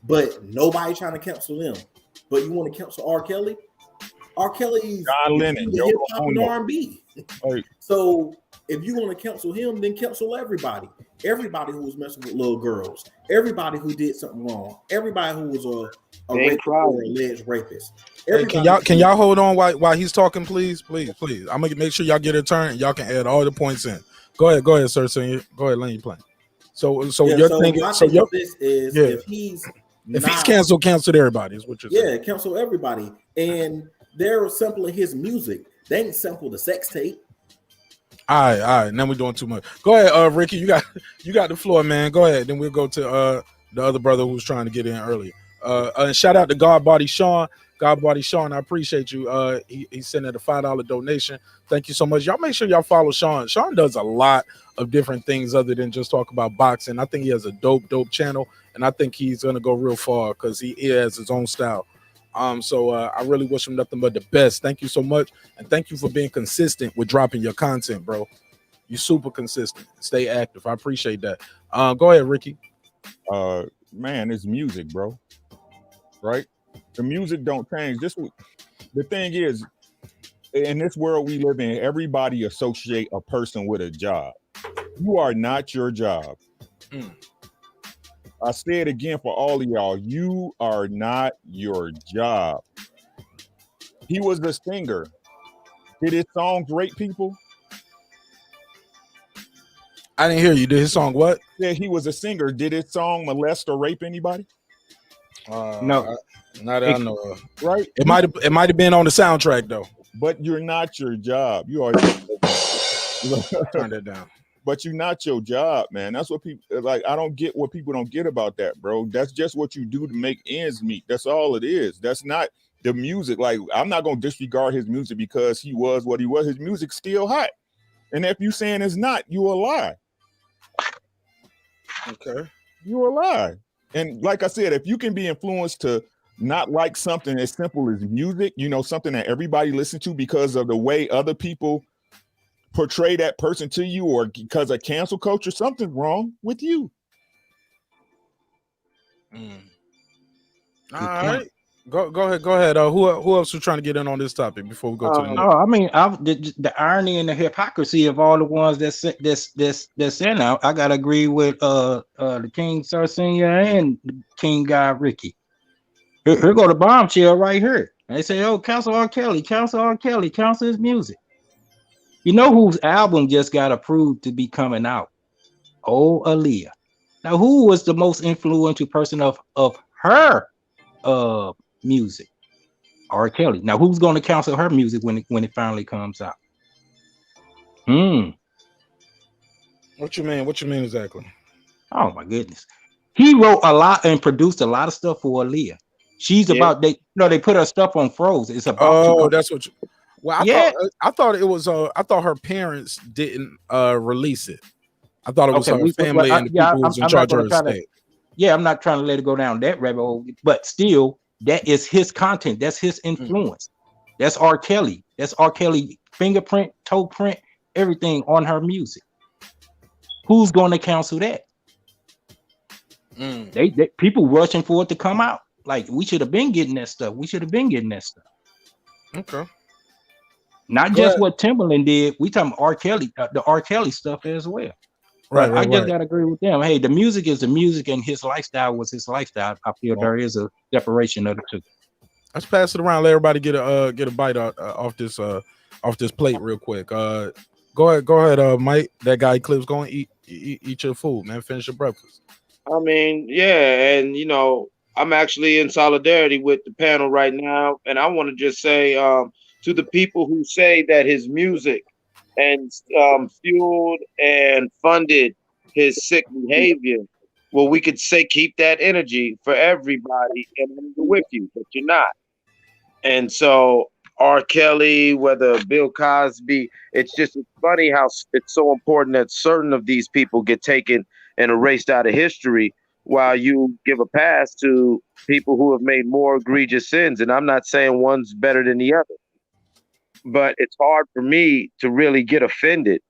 But nobody trying to cancel them. But you want to cancel R. Kelly? R. Kelly's John Lennon, hip hop and R&B. Right. So if you want to cancel him, then cancel everybody. Everybody who was messing with little girls, everybody who did something wrong, everybody who was a rapist or alleged rapist. Hey, can y'all hold on while he's talking, please? I'm gonna make sure y'all get a turn and y'all can add all the points in. Go ahead, sir. Go ahead, land your plane. So your thing. So your this is if he's canceled, canceled everybody is what you're saying. Yeah, cancel everybody. And they're sampling his music. They ain't sampled the sex tape. All right. Now we're doing too much. Go ahead, Ricky. You got the floor, man. Go ahead. Then we'll go to the other brother who was trying to get in earlier. And shout out to Godbody Sean. Godbody Sean, I appreciate you. He sent a $5 donation. Thank you so much. Y'all make sure y'all follow Sean. Sean does a lot of different things other than just talk about boxing. I think he has a dope channel, and I think he's gonna go real far because he has his own style. So I really wish him nothing but the best. Thank you so much, and thank you for being consistent with dropping your content, bro. You super consistent. Stay active. I appreciate that. Go ahead, Ricky. Man, it's music, bro. Right? The music don't change. The thing is, in this world we live in, everybody associate a person with a job. You are not your job. I say it again for all of y'all. You are not your job. He was a singer. Did his songs rape people? I didn't hear you. Did his song what? Yeah, he was a singer. Did his song molest or rape anybody? No. Not that I know of. Right? It might have been on the soundtrack though. But you're not your job. You are turn that down. But you're not your job, man. That's what people like. I don't get what people don't get about that, bro. That's just what you do to make ends meet. That's all it is. That's not the music. Like, I'm not gonna disregard his music because he was what he was. His music's still hot. And if you saying it's not, you a lie. Okay. You a lie. And like I said, if you can be influenced to not like something as simple as music, you know, something that everybody listens to because of the way other people portray that person to you, or because of cancel culture, something's wrong with you. All right. Go ahead. Who else was trying to get in on this topic before we go to the next? I mean, the irony and the hypocrisy of all the ones that's in out. I gotta agree with the King Sir Senior and the King Guy Ricky. Here go the bombshell right here. And they say, "Oh, cancel R. Kelly, cancel R. Kelly, cancel his music." You know whose album just got approved to be coming out? Oh, Aaliyah. Now, who was the most influential person of her music? R. Kelly. Now, who's going to cancel her music when it finally comes out? What you mean? What you mean exactly? Oh my goodness. He wrote a lot and produced a lot of stuff for Aaliyah. She's about they put her stuff on Froze. It's about that's what you. Well, I thought it was. I thought her parents didn't release it. I thought it was her family and the people who was in charge of her estate. I'm not trying to let it go down that rabbit hole, but still, that is his content. That's his influence. That's R. Kelly. That's R. Kelly fingerprint, toe print, everything on her music. Who's going to cancel that? They people rushing for it to come out. Like, we should have been getting that stuff. Okay. Not just what Timberland did. We talking R. Kelly, the R. Kelly stuff as well. Right. I just gotta agree with them. Hey, the music is the music, and his lifestyle was his lifestyle. I feel there is a separation of the two. Let's pass it around. Let everybody get a bite off this plate real quick. Go ahead, Mike. That guy Clips, go and eat your food, man. Finish your breakfast. I mean, yeah, and you know, I'm actually in solidarity with the panel right now, and I want to just say to the people who say that his music and fueled and funded his sick behavior, well, we could say keep that energy for everybody and I'm with you, but you're not. And so R. Kelly, whether Bill Cosby, it's funny how it's so important that certain of these people get taken and erased out of history, while you give a pass to people who have made more egregious sins. And I'm not saying one's better than the other, but it's hard for me to really get offended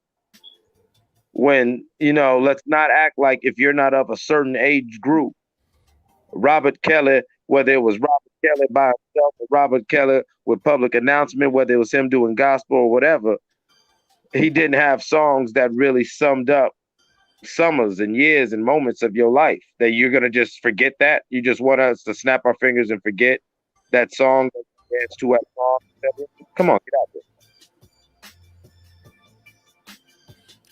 when, you know, let's not act like if you're not of a certain age group. Robert Kelly, whether it was Robert Kelly by himself or Robert Kelly with public announcement, whether it was him doing gospel or whatever, he didn't have songs that really summed up summers and years and moments of your life that you're going to just forget that. You just want us to snap our fingers and forget that song that you dance to at song. Come on, get out there.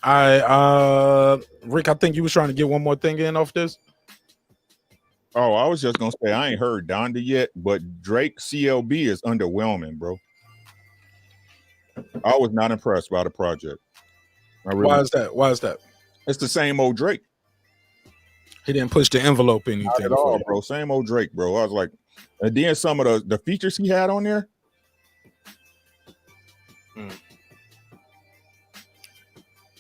All right, Rick, I think you was trying to get one more thing in off this. Oh, I was just gonna say I ain't heard Donda yet, but Drake CLB is underwhelming, bro. I was not impressed by the project. Why is that? It's the same old Drake. He didn't push the envelope anything at all, bro. Same old Drake, bro. I was like, and then some of the features he had on there.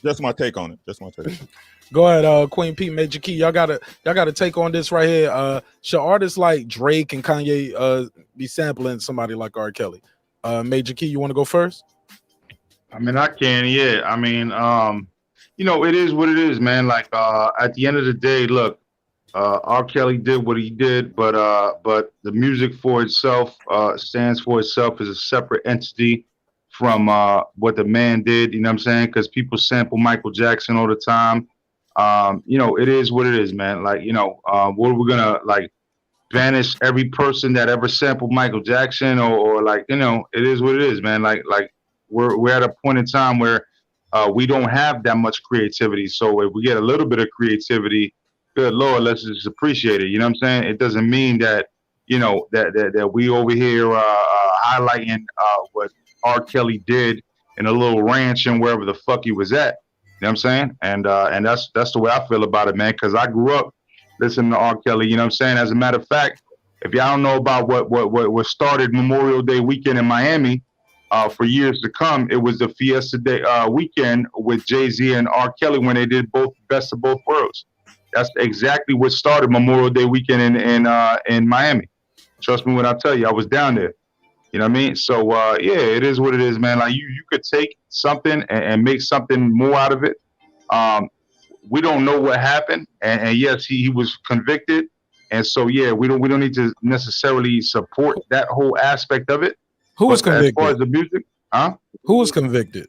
Just my take on it. Go ahead, Queen P, Major Key. Y'all gotta take on this right here. Should artists like Drake and Kanye be sampling somebody like R. Kelly? Major Key, you want to go first? I mean, I can, yeah. I mean, you know, it is what it is, man. Like, at the end of the day, look, R. Kelly did what he did, but the music for itself stands for itself as a separate entity from what the man did. You know what I'm saying? Because people sample Michael Jackson all the time. You know, it is what it is, man. Like, you know, what are we gonna like banish every person that ever sampled Michael Jackson or like, you know, it is what it is, man. Like we're at a point in time where we don't have that much creativity. So if we get a little bit of creativity, good Lord, let's just appreciate it. You know what I'm saying? It doesn't mean that, you know, that we over here highlighting what R. Kelly did in a little ranch and wherever the fuck he was at. You know what I'm saying? And that's the way I feel about it, man, because I grew up listening to R. Kelly, you know what I'm saying? As a matter of fact, if y'all don't know about what started Memorial Day weekend in Miami for years to come, it was the Fiesta Day weekend with Jay-Z and R. Kelly when they did both Best of Both Worlds. That's exactly what started Memorial Day weekend in Miami. Trust me when I tell you, I was down there. You know what I mean? So yeah, it is what it is, man. Like you could take something and make something more out of it. We don't know what happened, and yes, he was convicted, and so yeah, we don't need to necessarily support that whole aspect of it. Who was convicted? As far as the music, Who was convicted?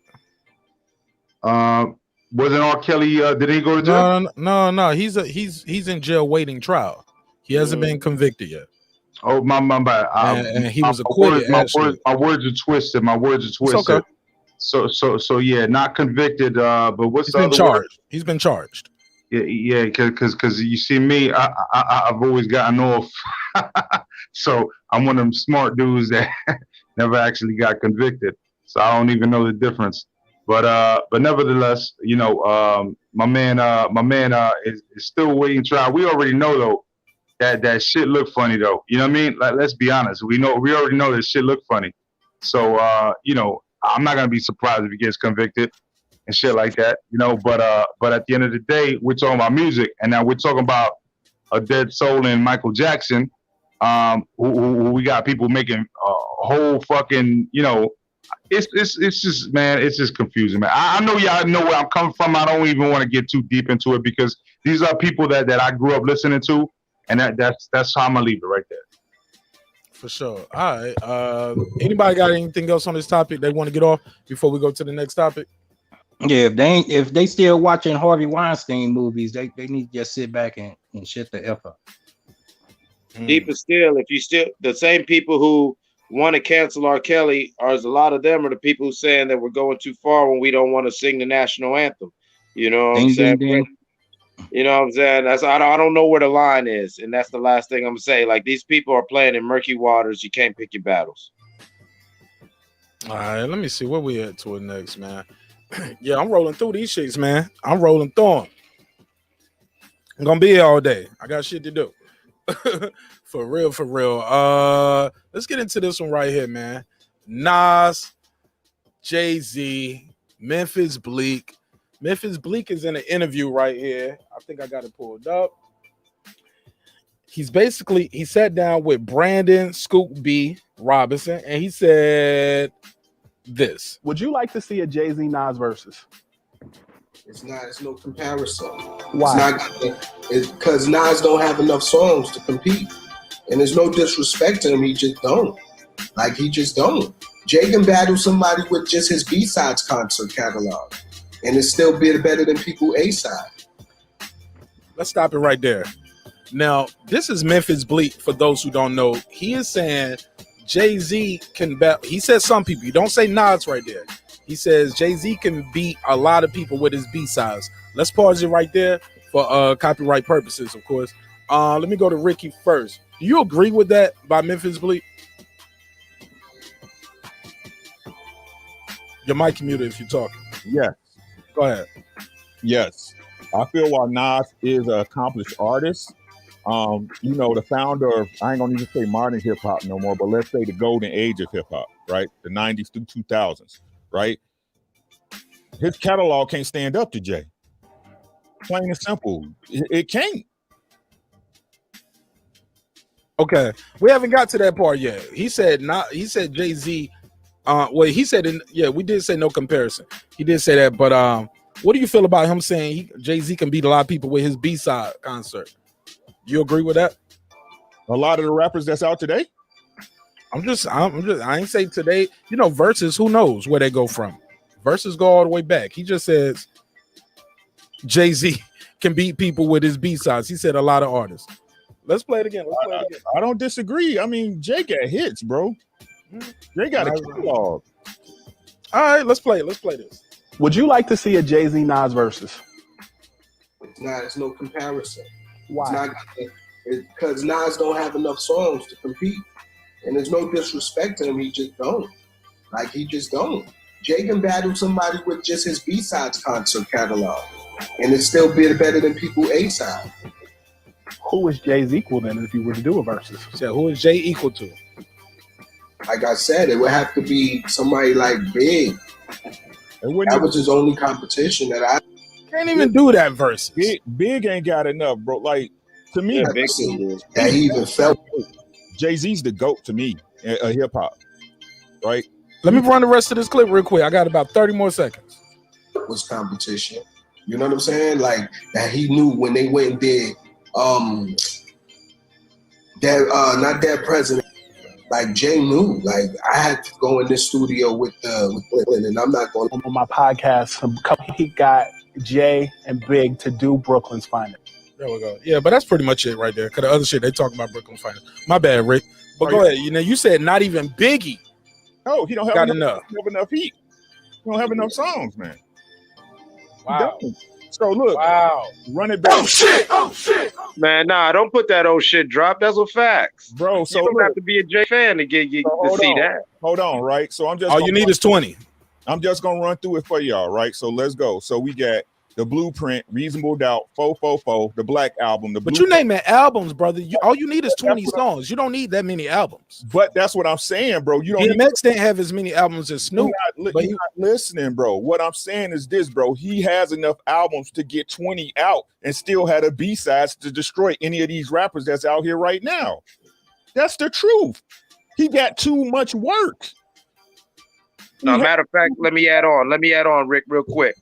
Wasn't R.Kelly? Did he go to jail? No. He's in jail waiting trial. He hasn't been convicted yet. Oh my bad. And he was acquitted. My words are twisted. My words are twisted. Okay. So yeah, not convicted. But what's the other charged? word? He's been charged. Yeah, because you see me, I've always gotten off. So I'm one of them smart dudes that never actually got convicted. So I don't even know the difference. But nevertheless, you know, my man is still waiting trial. We already know though that shit look funny though. You know what I mean? Like, let's be honest. We already know that shit look funny. So you know, I'm not gonna be surprised if he gets convicted and shit like that. You know, but at the end of the day, we're talking about music, and now we're talking about a dead soul in Michael Jackson. Who we got people making whole fucking, you know. It's just, man, it's just confusing, man. I know y'all know where I'm coming from. I don't even want to get too deep into it because these are people that I grew up listening to, and that's how I'm gonna leave it right there. For sure. All right. Anybody got anything else on this topic they want to get off before we go to the next topic? Yeah, if they still watching Harvey Weinstein movies, they need to just sit back and shut the F up. Deeper still, if you still the same people who want to cancel R. Kelly, or a lot of them are the people who saying that we're going too far when we don't want to sing the national anthem. You know what I'm saying? You know what I'm saying? I don't know where the line is, and that's the last thing I'm gonna say. Like, these people are playing in murky waters. You can't pick your battles. All right, let me see where we at to it next, man. Yeah, I'm rolling through these shits, man. I'm rolling through them. I'm gonna be here all day. I got shit to do. For real. Let's get into this one right here, man. Nas, Jay-Z, Memphis Bleek. Memphis Bleek is in an interview right here. I think I got it pulled up. He sat down with Brandon Scoop B Robinson, and he said this. Would you like to see a Jay-Z Nas versus? It's no comparison. Why? It's because Nas don't have enough songs to compete. And there's no disrespect to him, he just don't. Like, he just don't. Jay can battle somebody with just his B-sides concert catalog. And it's still better than people A-side. Let's stop it right there. Now, this is Memphis Bleek, for those who don't know. He is saying Jay-Z can battle. He says some people. You don't say Nas right there. He says Jay-Z can beat a lot of people with his B-sides. Let's pause it right there for copyright purposes, of course. Let me go to Ricky first. Do you agree with that by Memphis Bleek? Your mic muted if you're talking. Yes. Go ahead. Yes. I feel while Nas is an accomplished artist, you know, the founder of, I ain't gonna even say modern hip hop no more, but let's say the golden age of hip hop, right? The 90s through 2000s, right? His catalog can't stand up to Jay. Plain and simple. It can't. Okay, we haven't got to that part yet. He said Jay-Z. He said we did say no comparison. He did say that, but what do you feel about him saying Jay-Z can beat a lot of people with his B-side concert? You agree with that? A lot of the rappers that's out today. I ain't say today. You know, versus, who knows where they go from? Versus go all the way back. He just says Jay-Z can beat people with his B-sides. He said a lot of artists. Let's play it again. I don't disagree. I mean, Jay got hits, bro. Jay got a catalog. All right, let's play this. Would you like to see a Jay-Z Nas versus? It's no comparison. Why? Because Nas don't have enough songs to compete. And there's no disrespect to him, he just don't. Like, he just don't. Jay can battle somebody with just his B-sides concert catalog. And it's still better than people A-side. Who is Jay's equal then if you were to do a versus? Yeah, who is Jay equal to? Like I said, it would have to be somebody like Big. That was his only competition that I can't even do that versus. Big ain't got enough, bro. Like, to me, that he even felt. Jay-Z's the GOAT to me, hip hop, right? Let me run the rest of this clip real quick. I got about 30 more seconds. Was competition. You know what I'm saying? Like that he knew when they went and did not that president. Like Jay knew. Like I had to go in this studio with Brooklyn, and I'm not going on my podcast. He got Jay and Big to do Brooklyn's Finest. There we go. Yeah, but that's pretty much it right there. Cause the other shit they talk about Brooklyn's Finest. My bad, Rick. But go ahead. You know, you said not even Biggie. Oh, he don't have enough heat. He don't have enough songs, man. Wow. So look, run it back. Oh shit! Man, nah, don't put that old shit drop. That's what facts, bro. So you don't have to be a Jay fan to get to see that. Hold on, right? So I'm just all you need is 20. I'm just gonna run through it for y'all, right? So let's go. So we got The Blueprint, Reasonable Doubt, 444, the Black Album. But you naming albums, brother. All you need is 20 songs. You don't need that many albums. But that's what I'm saying, bro. You don't. DMX didn't have as many albums as Snoop. You're not listening, bro. What I'm saying is this, bro. He has enough albums to get 20 out and still had a B-sides to destroy any of these rappers that's out here right now. That's the truth. He got too much work. No, matter of fact, let me add on, Rick, real quick.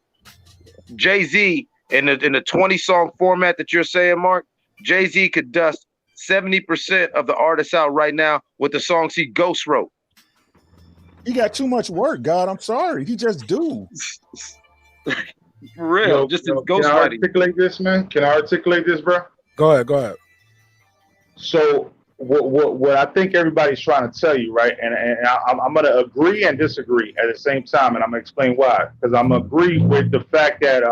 Jay-Z in the 20-song format that you're saying, Mark, Jay-Z could dust 70% of the artists out right now with the songs he ghost wrote. He got too much work, God. I'm sorry. He just do. For real, just his ghost Can I writing. articulate this, man? Can I articulate this, bro? Go ahead. So what I think everybody's trying to tell you, right? And I'm going to agree and disagree at the same time, and I'm going to explain why. Because I'm going to agree with the fact that,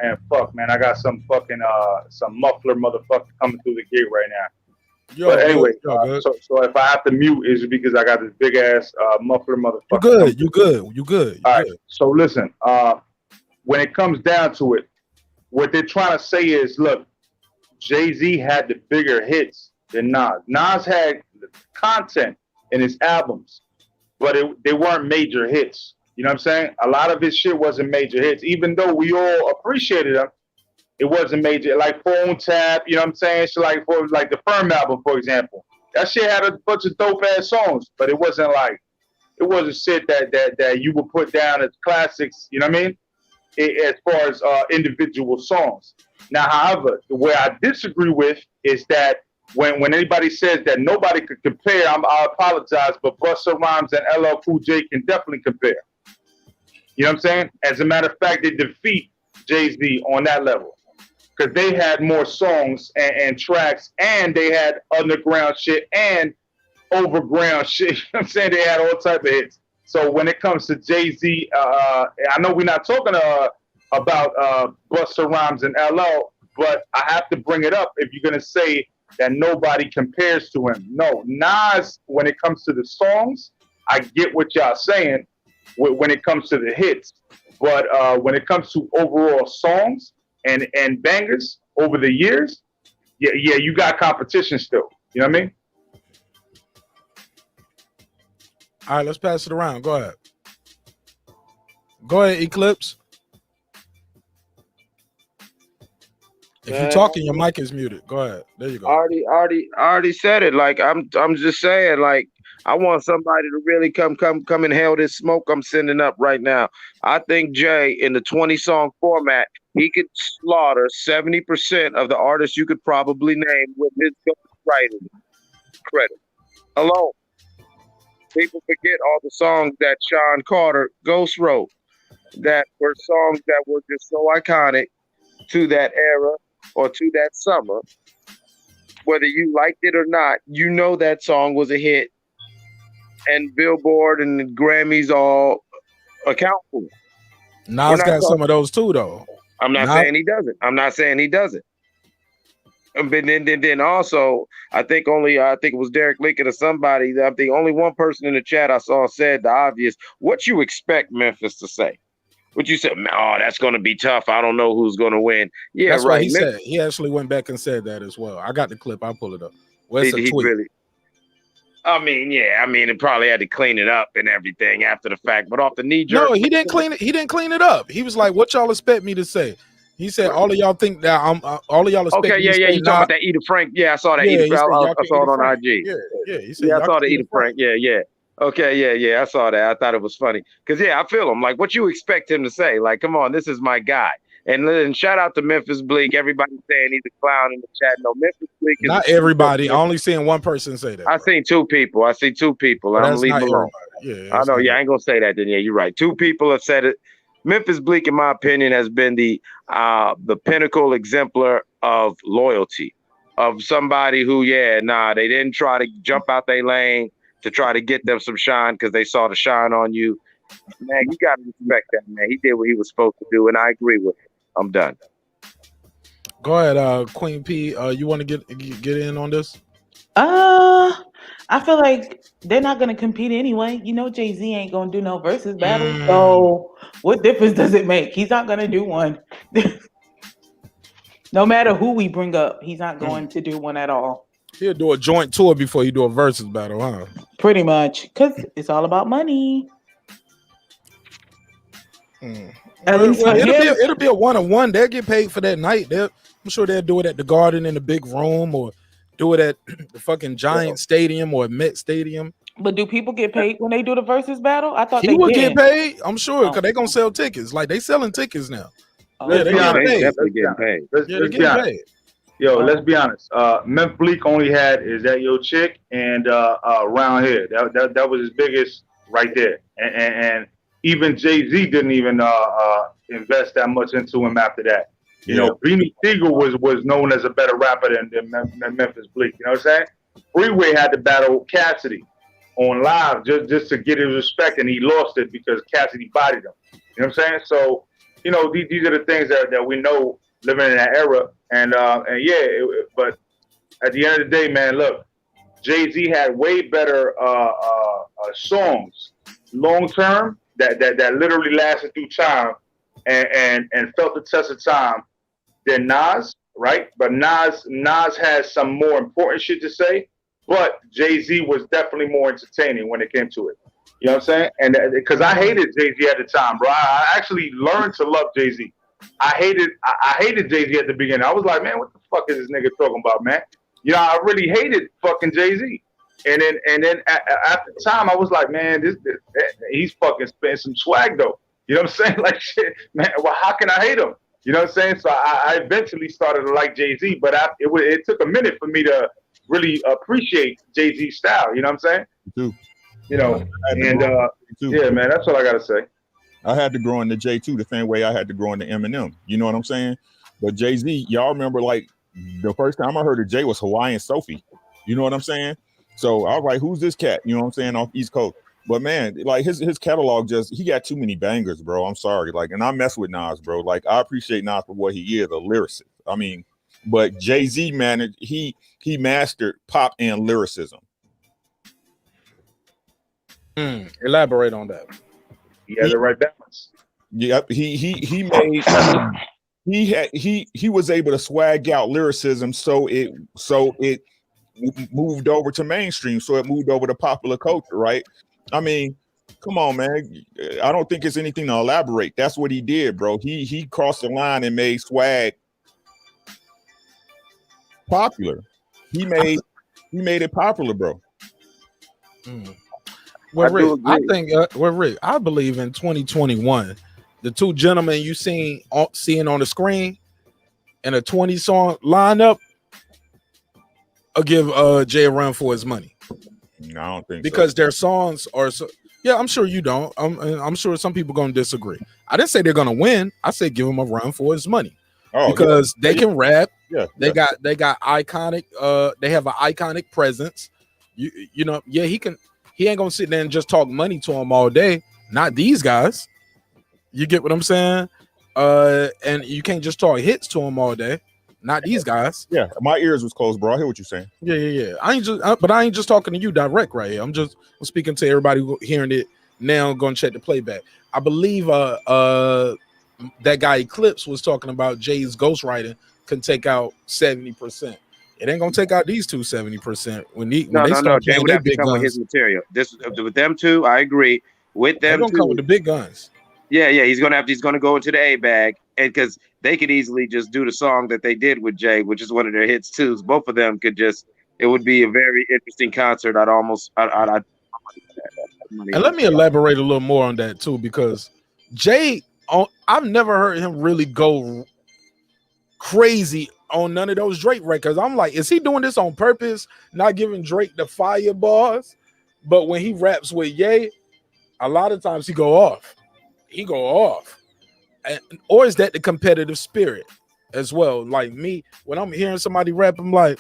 and fuck, man, I got some fucking, some muffler motherfucker coming through the gate right now. But anyway, so if I have to mute, it's because I got this big ass muffler motherfucker. You good. All right. So listen, when it comes down to it, what they're trying to say is, look, Jay-Z had the bigger hits than Nas. Nas had content in his albums, but they weren't major hits. You know what I'm saying? A lot of his shit wasn't major hits, even though we all appreciated him. It wasn't major, like Phone Tap. You know what I'm saying? So like for like the Firm album, for example, that shit had a bunch of dope ass songs, but it wasn't shit that you would put down as classics. You know what I mean? As far as individual songs. Now, however, where I disagree with is that when anybody says that nobody could compare, I apologize, but Busta Rhymes and LL Cool J can definitely compare. You know what I'm saying? As a matter of fact, they defeat Jay-Z on that level because they had more songs and tracks, and they had underground shit and overground shit. You know what I'm saying? They had all type of hits. So when it comes to Jay-Z, I know we're not talking about Busta Rhymes and LL, but I have to bring it up if you're going to say that nobody compares to him. No, Nas, when it comes to the songs, I get what y'all saying when it comes to the hits. But when it comes to overall songs and bangers over the years, yeah, you got competition still. You know what I mean? All right, let's pass it around. Go ahead, Eclipse. If you're talking, your mic is muted. Go ahead. There you go. I already said it. Like I'm just saying. Like I want somebody to really come and hail this smoke I'm sending up right now. I think Jay in the 20-song format, he could slaughter 70% of the artists you could probably name with his writing credit alone. People forget all the songs that Sean Carter ghost wrote, that were songs that were just so iconic to that era or to that summer. Whether you liked it or not, you know that song was a hit, and Billboard and the Grammys all account for it. Nas got some of those too, though. I'm not saying he doesn't. But then also, I think it was Derek Lincoln or somebody. I think only one person in the chat I saw said the obvious. What you expect Memphis to say? What you said? Oh, that's going to be tough. I don't know who's going to win. Yeah, that's right. What he said. He actually went back and said that as well. I got the clip. I'll pull it up. Where's the tweet? Really, it probably had to clean it up and everything after the fact. But off the knee jerk. No, he didn't clean it. He didn't clean it up. He was like, "What y'all expect me to say?" He said all of y'all think that all of y'all expect Okay, me yeah, to yeah. say You talking nah. about that Edith Frank? Yeah, I saw that Yeah, Edith. he said y'all I can saw eat it a on Frank. IG. Yeah. He said Yeah, I y'all saw can the eat a Edith Frank. Yeah. Okay, yeah. I saw that. I thought it was funny because I feel him. Like, what you expect him to say? Like, come on, this is my guy. And then shout out to Memphis Bleek. Everybody saying he's a clown in the chat. No, Memphis Bleek is Not everybody. I only seen one person say that. I seen two people. I'm gonna That's leave not them alone. everybody. Yeah, I know. Yeah, I ain't gonna say that. Then yeah, you're right. Two people have said it. Memphis Bleek, in my opinion, has been the pinnacle exemplar of loyalty, of somebody who, they didn't try to jump out their lane to try to get them some shine because they saw the shine on you. Man, you gotta respect that, man. He did what he was supposed to do, and I agree with him. I'm done. Go ahead, Queen P. You want to get in on this? I feel like they're not gonna compete anyway. You know, Jay-Z ain't gonna do no versus battle. So what difference does it make? He's not gonna do one. No matter who we bring up, he's not going to do one at all. He'll do a joint tour before he do a versus battle, huh? Pretty much, because it's all about money. At least for him. It'll be a one-on-one. They'll get paid for that night. I'm sure they'll do it at the Garden in the big room, or do it at the fucking Giant Stadium or Met Stadium. But do people get paid when they do the versus battle? I thought he would get paid. I'm sure, because they're gonna sell tickets. Like they selling tickets now. Let's be honest. Yo, let's be honest. Memphis Bleek only had "Is That Your Chick" and "Round Here." That was his biggest right there. And even Jay-Z didn't even invest that much into him after that. You know, Beanie Siegel was known as a better rapper than Memphis Bleek. You know what I'm saying? Freeway had to battle Cassidy on live just to get his respect, and he lost it because Cassidy bodied him. You know what I'm saying? So, you know, these are the things that we know living in that era. But at the end of the day, man, look, Jay-Z had way better songs long term that literally lasted through time and felt the test of time than Nas, right? But Nas has some more important shit to say, but Jay-Z was definitely more entertaining when it came to it. You know what I'm saying? And because I hated Jay-Z at the time, bro. I actually learned to love Jay-Z. I hated Jay-Z at the beginning. I was like, man, what the fuck is this nigga talking about, man? You know, I really hated fucking Jay-Z. And then after time, I was like, man, he's fucking spitting some swag though. You know what I'm saying? Like, shit, man. Well, how can I hate him? You know what I'm saying? So I eventually started to like Jay-Z, but it took a minute for me to really appreciate Jay-Z's style. You know what I'm saying? Too. You know, yeah, man, that's what I gotta say. I had to grow into Jay too, the same way I had to grow into Eminem. You know what I'm saying? But Jay-Z, y'all remember like the first time I heard of Jay was Hawaiian Sophie. You know what I'm saying? So I was like, who's this cat? You know what I'm saying? Off East Coast. But man, like his catalog he got too many bangers, bro. I'm sorry. Like, and I mess with Nas, bro. Like, I appreciate Nas for what he is, a lyricist. I mean, but Jay-Z, man, he mastered pop and lyricism. Elaborate on that. He had the right balance. Yep, he made he was able to swag out lyricism, so it moved over to mainstream, so it moved over to popular culture, right? I mean, come on, man. I don't think it's anything to elaborate. That's what he did, bro. He crossed the line and made swag popular. He made it popular, bro. Well, Rick, Rick, I believe in 2021, the two gentlemen you seeing on the screen and a 20 song lineup, I'll give Jay a run for his money. No, I don't think because so. Their songs are so. Yeah, I'm sure you don't. I'm sure some people gonna disagree. I didn't say they're gonna win. I said give him a run for his money because they can rap. Yeah, they got iconic. They have an iconic presence. You know. Yeah, he can. He ain't gonna sit there and just talk money to him all day. Not these guys. You get what I'm saying? And you can't just talk hits to him all day. Not these guys. Yeah, my ears was closed, bro. I hear what you're saying. Yeah. But I ain't just talking to you direct right here. I'm speaking to everybody who hearing it now. Going to check the playback. I believe that guy Eclipse was talking about Jay's ghostwriting can take out 70%. It ain't gonna take out these two 70% when they start Jay playing would their have to big come guns. with his material. This with them two, I agree. With them They're gonna come with the big guns. Yeah, he's gonna go into the A bag, and because they could easily just do the song that they did with Jay, which is one of their hits too. So both of them could just. It would be a very interesting concert. I'd And let me elaborate a little more on that too, because Jay, I've never heard him really go crazy on none of those Drake records. I'm like, is he doing this on purpose, not giving Drake the fire bars? But when he raps with Ye, a lot of times he go off. Or is that the competitive spirit as well? Like me, when I'm hearing somebody rap, I'm like,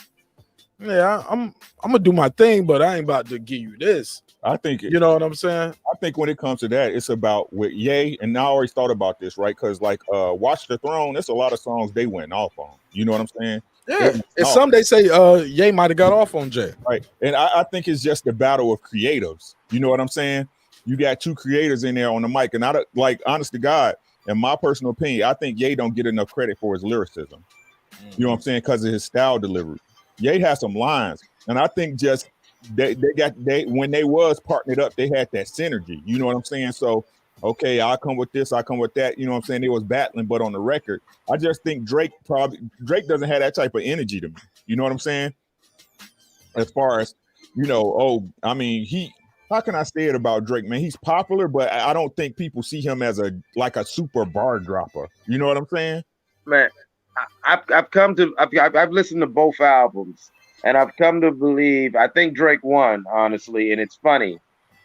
yeah, I'm gonna do my thing, but I ain't about to give you this. I think you know what I'm saying. I think when it comes to that, it's about with Ye, and I always thought about this, right? Because like Watch the Throne, there's a lot of songs they went off on. You know what I'm saying? Yeah, and some they say Ye might have got off on Jay. Right. And I think it's just the battle of creatives. You know what I'm saying? You got two creators in there on the mic, and I like, honest to God, in my personal opinion, I think Ye don't get enough credit for his lyricism. You know what I'm saying? Because of his style delivery. Ye has some lines, and I think just they when they was partnered up, they had that synergy. You know what I'm saying? So okay, I'll come with this, I'll come with that. You know what I'm saying? They was battling, but on the record, I just think Drake doesn't have that type of energy to me. You know what I'm saying? As far as, you know, how can I say it about Drake, man? He's popular, but I don't think people see him as a super bar dropper. You know what I'm saying? Man, I've listened to both albums, and I've come to believe I think Drake won, honestly, and it's funny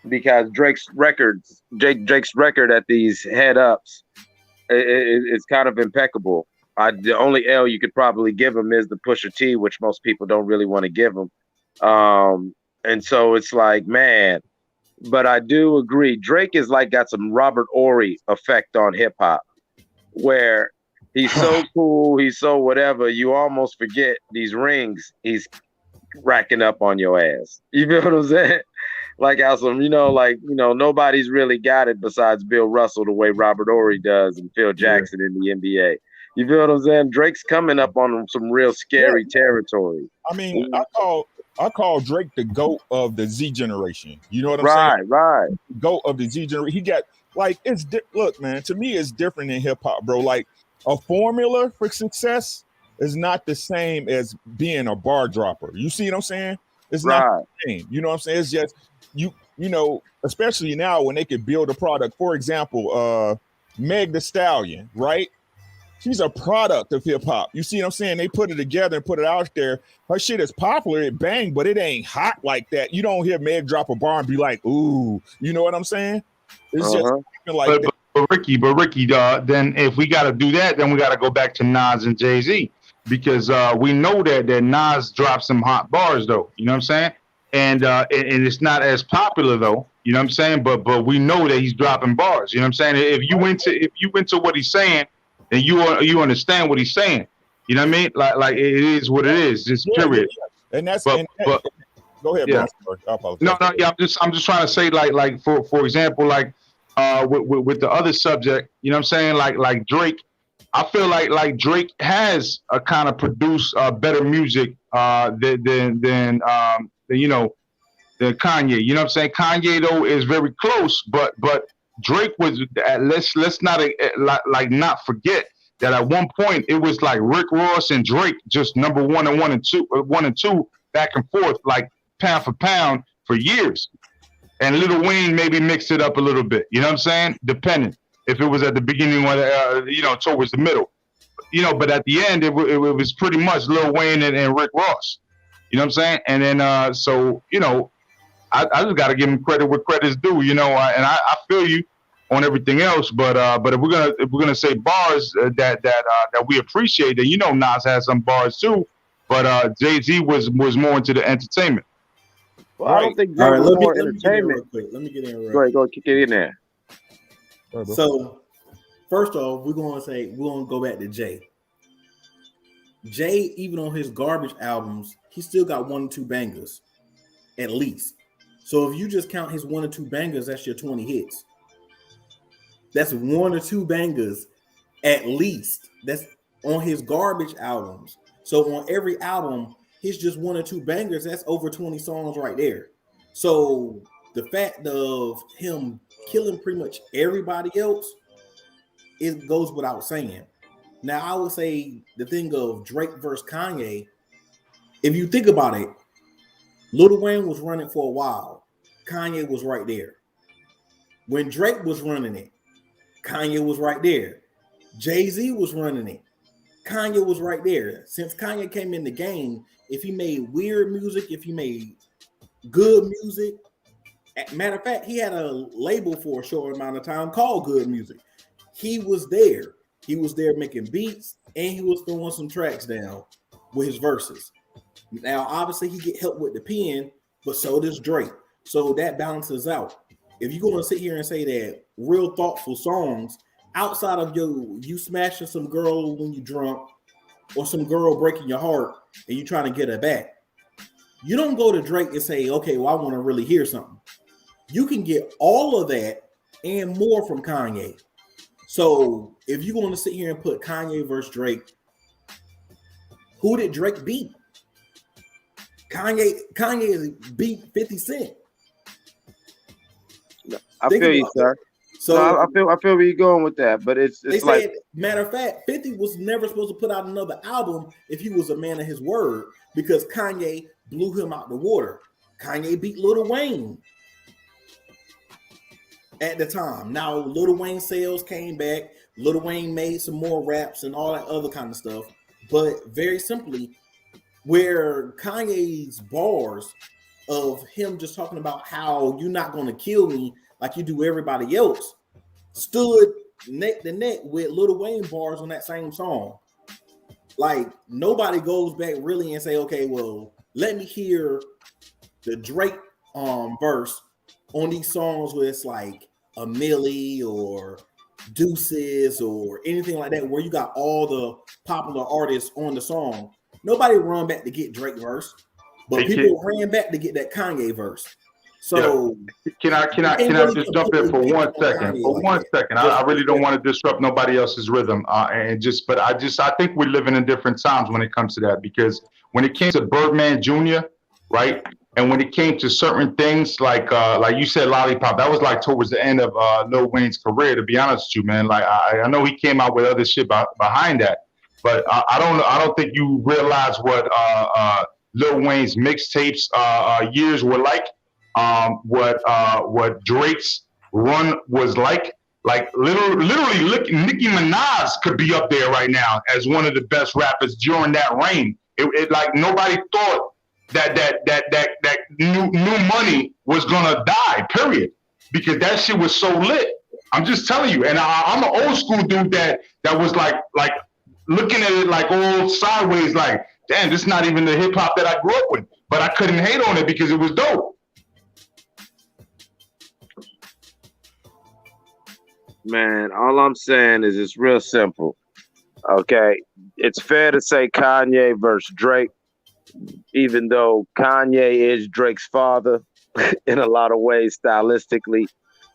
because Drake's record at these head ups is kind of impeccable. The only L you could probably give him is the Pusha T, which most people don't really want to give him. And so it's like, man, but I do agree. Drake is like got some Robert Horry effect on hip hop, where he's so cool, he's so whatever, you almost forget these rings he's racking up on your ass. You feel what I'm saying? Like how some, nobody's really got it besides Bill Russell the way Robert Horry does and Phil Jackson in the NBA. You feel what I'm saying? Drake's coming up on some real scary territory. I mean, I call Drake the GOAT of the Z generation. You know what I'm saying? Right. GOAT of the Z generation. He got look, man, to me it's different in hip hop, bro. Like a formula for success is not the same as being a bar dropper. You see what I'm saying? It's not the same. You know what I'm saying? It's just you know, especially now when they could build a product. For example, Meg Thee Stallion, right? She's a product of hip hop. You see what I'm saying? They put it together and put it out there. Her shit is popular, it bang, but it ain't hot like that. You don't hear Meg drop a bar and be like, ooh, you know what I'm saying? It's just like that. But Ricky, then if we got to do that, then we got to go back to Nas and Jay-Z, because we know that Nas drops some hot bars, though. You know what I'm saying? And it's not as popular, though. You know what I'm saying? But we know that he's dropping bars. You know what I'm saying? If you went to what he's saying, and you understand what he's saying. You know what I mean? Like it is what it is. Just period. Yeah. And that's but go ahead, yeah. bro. I apologize. No, yeah. I'm just trying to say like for example, like with the other subject, you know what I'm saying? Like Drake, I feel like Drake has a kind of produced better music than Kanye. You know what I'm saying? Kanye though is very close, but Drake was let's not not forget that at one point it was like Rick Ross and Drake just number one and two back and forth like pound for pound for years, and Lil Wayne maybe mixed it up a little bit. You know what I'm saying? Depending if it was at the beginning or towards the middle, But at the end it was pretty much Lil Wayne and Rick Ross. You know what I'm saying? And then I just got to give him credit where credit's due, and I feel you on everything else. But if we're gonna say bars that we appreciate, then Nas has some bars too. But Jay-Z was more into the entertainment. Well, I don't think Jay was more entertainment. Let me get in real quick. Go ahead, go kick it in there. So first off, we're gonna go back to Jay. Jay, even on his garbage albums, he still got 1 or 2 bangers, at least. So if you just count his 1 or 2 bangers, that's your 20 hits. That's 1 or 2 bangers, at least. That's on his garbage albums. So on every album, his just 1 or 2 bangers, that's over 20 songs right there. So the fact of him killing pretty much everybody else, it goes without saying. Now, I would say the thing of Drake versus Kanye, if you think about it, Lil Wayne was running for a while. Kanye was right there. When Drake was running it, Kanye was right there. Jay-Z was running it. Kanye was right there. Since Kanye came in the game, if he made weird music, if he made good music, matter of fact, he had a label for a short amount of time called Good Music. He was there. He was there making beats, and he was throwing some tracks down with his verses. Now, obviously, he get help with the pen, but so does Drake. So that balances out. If you're going to sit here and say that real thoughtful songs outside of you smashing some girl when you drunk or some girl breaking your heart and you trying to get her back, you don't go to Drake and say, okay, well, I want to really hear something. You can get all of that and more from Kanye. So if you're going to sit here and put Kanye versus Drake, who did Drake beat? Kanye beat 50 Cent. I feel you, sir. So no, I feel where you're going with that, but it's they like said, matter of fact, 50 was never supposed to put out another album if he was a man of his word, because Kanye blew him out the water. Kanye beat Lil Wayne at the time. Now Lil Wayne sales came back. Lil Wayne made some more raps and all that other kind of stuff. But very simply, where Kanye's bars of him just talking about how you're not going to kill me like you do everybody else stood neck to neck with Lil Wayne bars on that same song. Like, nobody goes back really and say, okay, well, let me hear the Drake verse on these songs where it's like a Millie or Deuces or anything like that, where you got all the popular artists on the song. Nobody run back to get Drake verse, but people ran back to get that Kanye verse. So can I just jump in for 1 second? For 1 second, I really don't want to disrupt nobody else's rhythm, I think we live in different times when it comes to that, because when it came to Birdman Jr., right, and when it came to certain things like you said, Lollipop, that was like towards the end of Lil Wayne's career. To be honest with you, man, like I know he came out with other shit behind that, but I don't think you realize what Lil Wayne's mixtapes years were like. What Drake's run was like literally Nicki Minaj could be up there right now as one of the best rappers during that reign. It like nobody thought that new money was gonna die, period, because that shit was so lit. I'm just telling you, and I'm an old school dude that was like looking at it like all sideways, like, damn, this is not even the hip hop that I grew up with, but I couldn't hate on it because it was dope. Man, all I'm saying is it's real simple. Okay, it's fair to say Kanye versus Drake, even though Kanye is Drake's father in a lot of ways stylistically.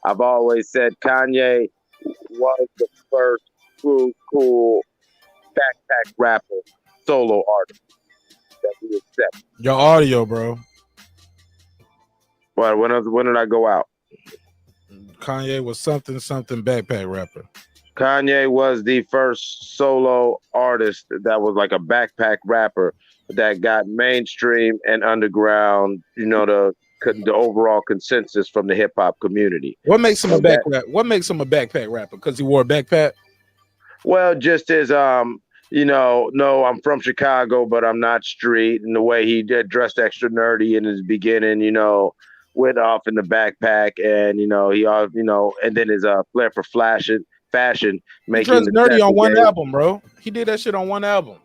I've always said Kanye was the first cool backpack rapper solo artist that we accept. Your audio, bro. But when did I go out? Kanye was something backpack rapper. Kanye was the first solo artist that was like a backpack rapper that got mainstream and underground, you know, the overall consensus from the hip hop community. What makes him a backpack rapper? Because he wore a backpack? Well, just as you know, no, I'm from Chicago, but I'm not street, and the way he dressed extra nerdy in his beginning, you know, went off in the backpack, and you know, and then his flair for fashion, making he dressed nerdy on one album, bro. He did that shit on one album.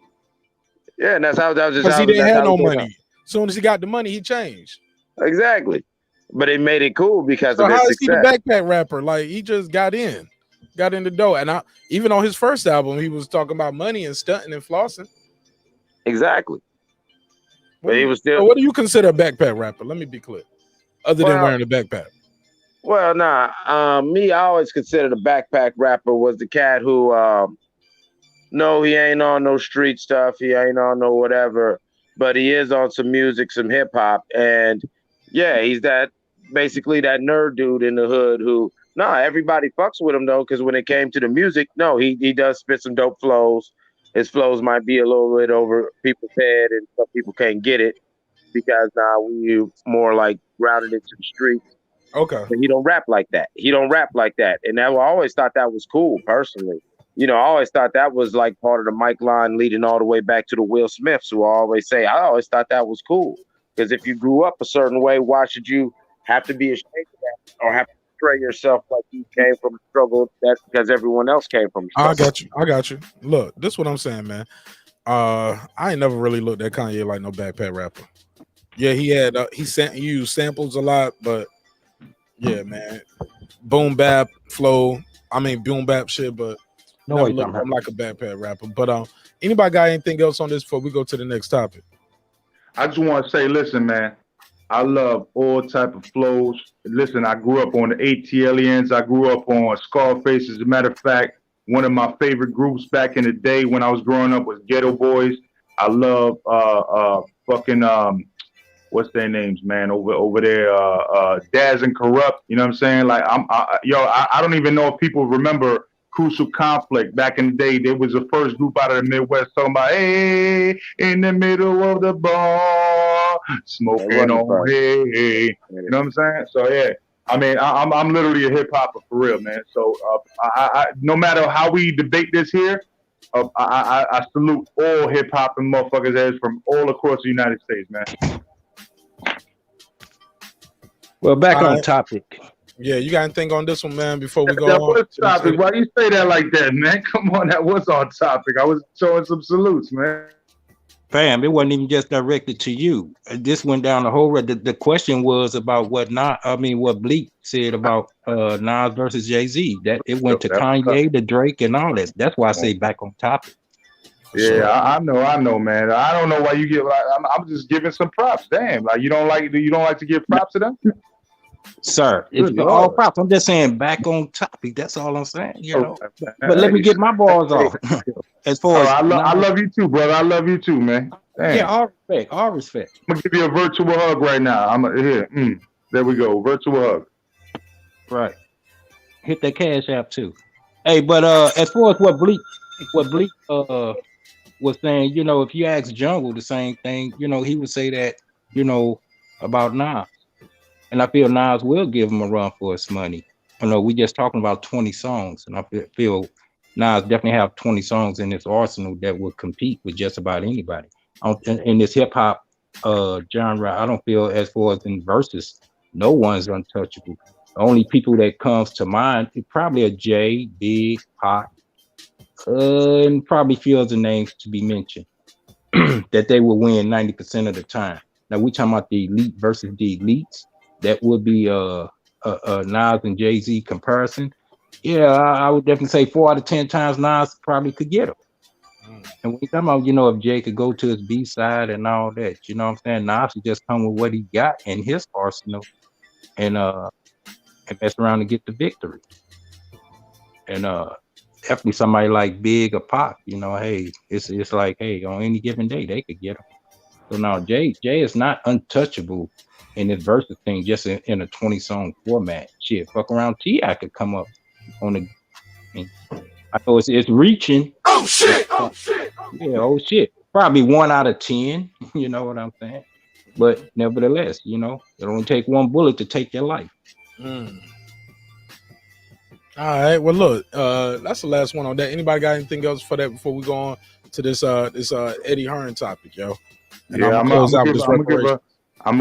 Yeah, and that's how that was just because he didn't have no money. As soon as he got the money, he changed. Exactly, but it made it cool because of his how success. Is he the backpack rapper? Like, he just got in the door, and even on his first album, he was talking about money and stunting and flossing. Exactly, but he was still. So what do you consider a backpack rapper? Let me be clear. Other than wearing a backpack. Well, me, I always considered a backpack rapper was the cat who, no, he ain't on no street stuff. He ain't on no whatever, but he is on some music, some hip hop. And yeah, he's basically that nerd dude in the hood who No, everybody fucks with him though, because when it came to the music, no, he does spit some dope flows. His flows might be a little bit over people's head, and some people can't get it because now we more like grounded into the streets. Okay. But he don't rap like that. He don't rap like that, and I always thought that was cool personally. I always thought that was like part of the mic line leading all the way back to the Will Smiths, who always say, I always thought that was cool. Because if you grew up a certain way, why should you have to be ashamed of that or have to portray yourself like you came from a struggle that because everyone else came from a struggle? I got you. Look, this is what I'm saying, man. I ain't never really looked at Kanye like no backpack rapper. Yeah, he used samples a lot, but yeah, man, boom bap flow. I mean boom bap shit, but never looked at him like a backpack rapper. But anybody got anything else on this before we go to the next topic? I just want to say, listen, man, I love all type of flows. Listen, I grew up on the ATLians. I grew up on Scarface. As a matter of fact, one of my favorite groups back in the day when I was growing up was Ghetto Boys. I love what's their names, man, over there, Daz and Corrupt. You know what I'm saying? Like I don't even know if people remember Crucial Conflict. Back in the day, there was the first group out of the Midwest talking about, hey, in the middle of the bar, smoking on, hey. You know what I'm saying? So yeah, I mean, I'm literally a hip hopper for real, man. So I no matter how we debate this here, I salute all hip hop and motherfuckers heads from all across the United States, man. Well, back on topic. Yeah, you got anything on this one, man, before we go that on? Was topic. Why you say that like that, man? Come on, that was on topic. I was showing some salutes, man. Fam, it wasn't even just directed to you. This went down the whole road. The question was about what Bleek said about Nas versus Jay-Z. That it went to Kanye, to Drake, and all that. That's why I say back on topic. Yeah, sure. I know, man. I don't know why you get. Like, I'm just giving some props. Damn, like you don't like to give props to them, sir. It's all props. I'm just saying back on topic. That's all I'm saying. You know. But let me get my balls off. As far as I love you too, brother. I love you too, man. Damn. Yeah, all respect. I'm gonna give you a virtual hug right now. Here. There we go. Virtual hug. Right. Hit that Cash App too. Hey, but as far as what Bleek was saying, you know, if you ask Jungle the same thing, you know, he would say that, you know, about Nas. And I feel Nas will give him a run for his money. You know, we just talking about 20 songs, and I feel Nas definitely have 20 songs in his arsenal that will compete with just about anybody. In this hip hop genre, I don't feel as far as in verses, no one's untouchable. The only people that comes to mind is probably a Jay, Big, Pac, and probably few other names to be mentioned that they will win 90% of the time. Now we talking about the elite versus the elites. That would be Nas and Jay-Z comparison. Yeah, I would definitely say 4 out of 10 times Nas probably could get him. And when you talking about, you know, if Jay could go to his B side and all that, you know what I'm saying? Nas would just come with what he got in his arsenal and mess around and get the victory. And definitely somebody like Big or Pac, you know, hey, it's like, hey, on any given day they could get him. So now Jay is not untouchable in this versus thing, just in a 20-song format. Shit, fuck around, T.I. could come up on the. I know it's reaching. Oh shit! Yeah, oh shit. Probably 1 out of 10. You know what I'm saying? But nevertheless, you know, it only take one bullet to take your life. All right. Well, look, that's the last one on that. Anybody got anything else for that before we go on to this Eddie Hearn topic, yo? And yeah, I'm gonna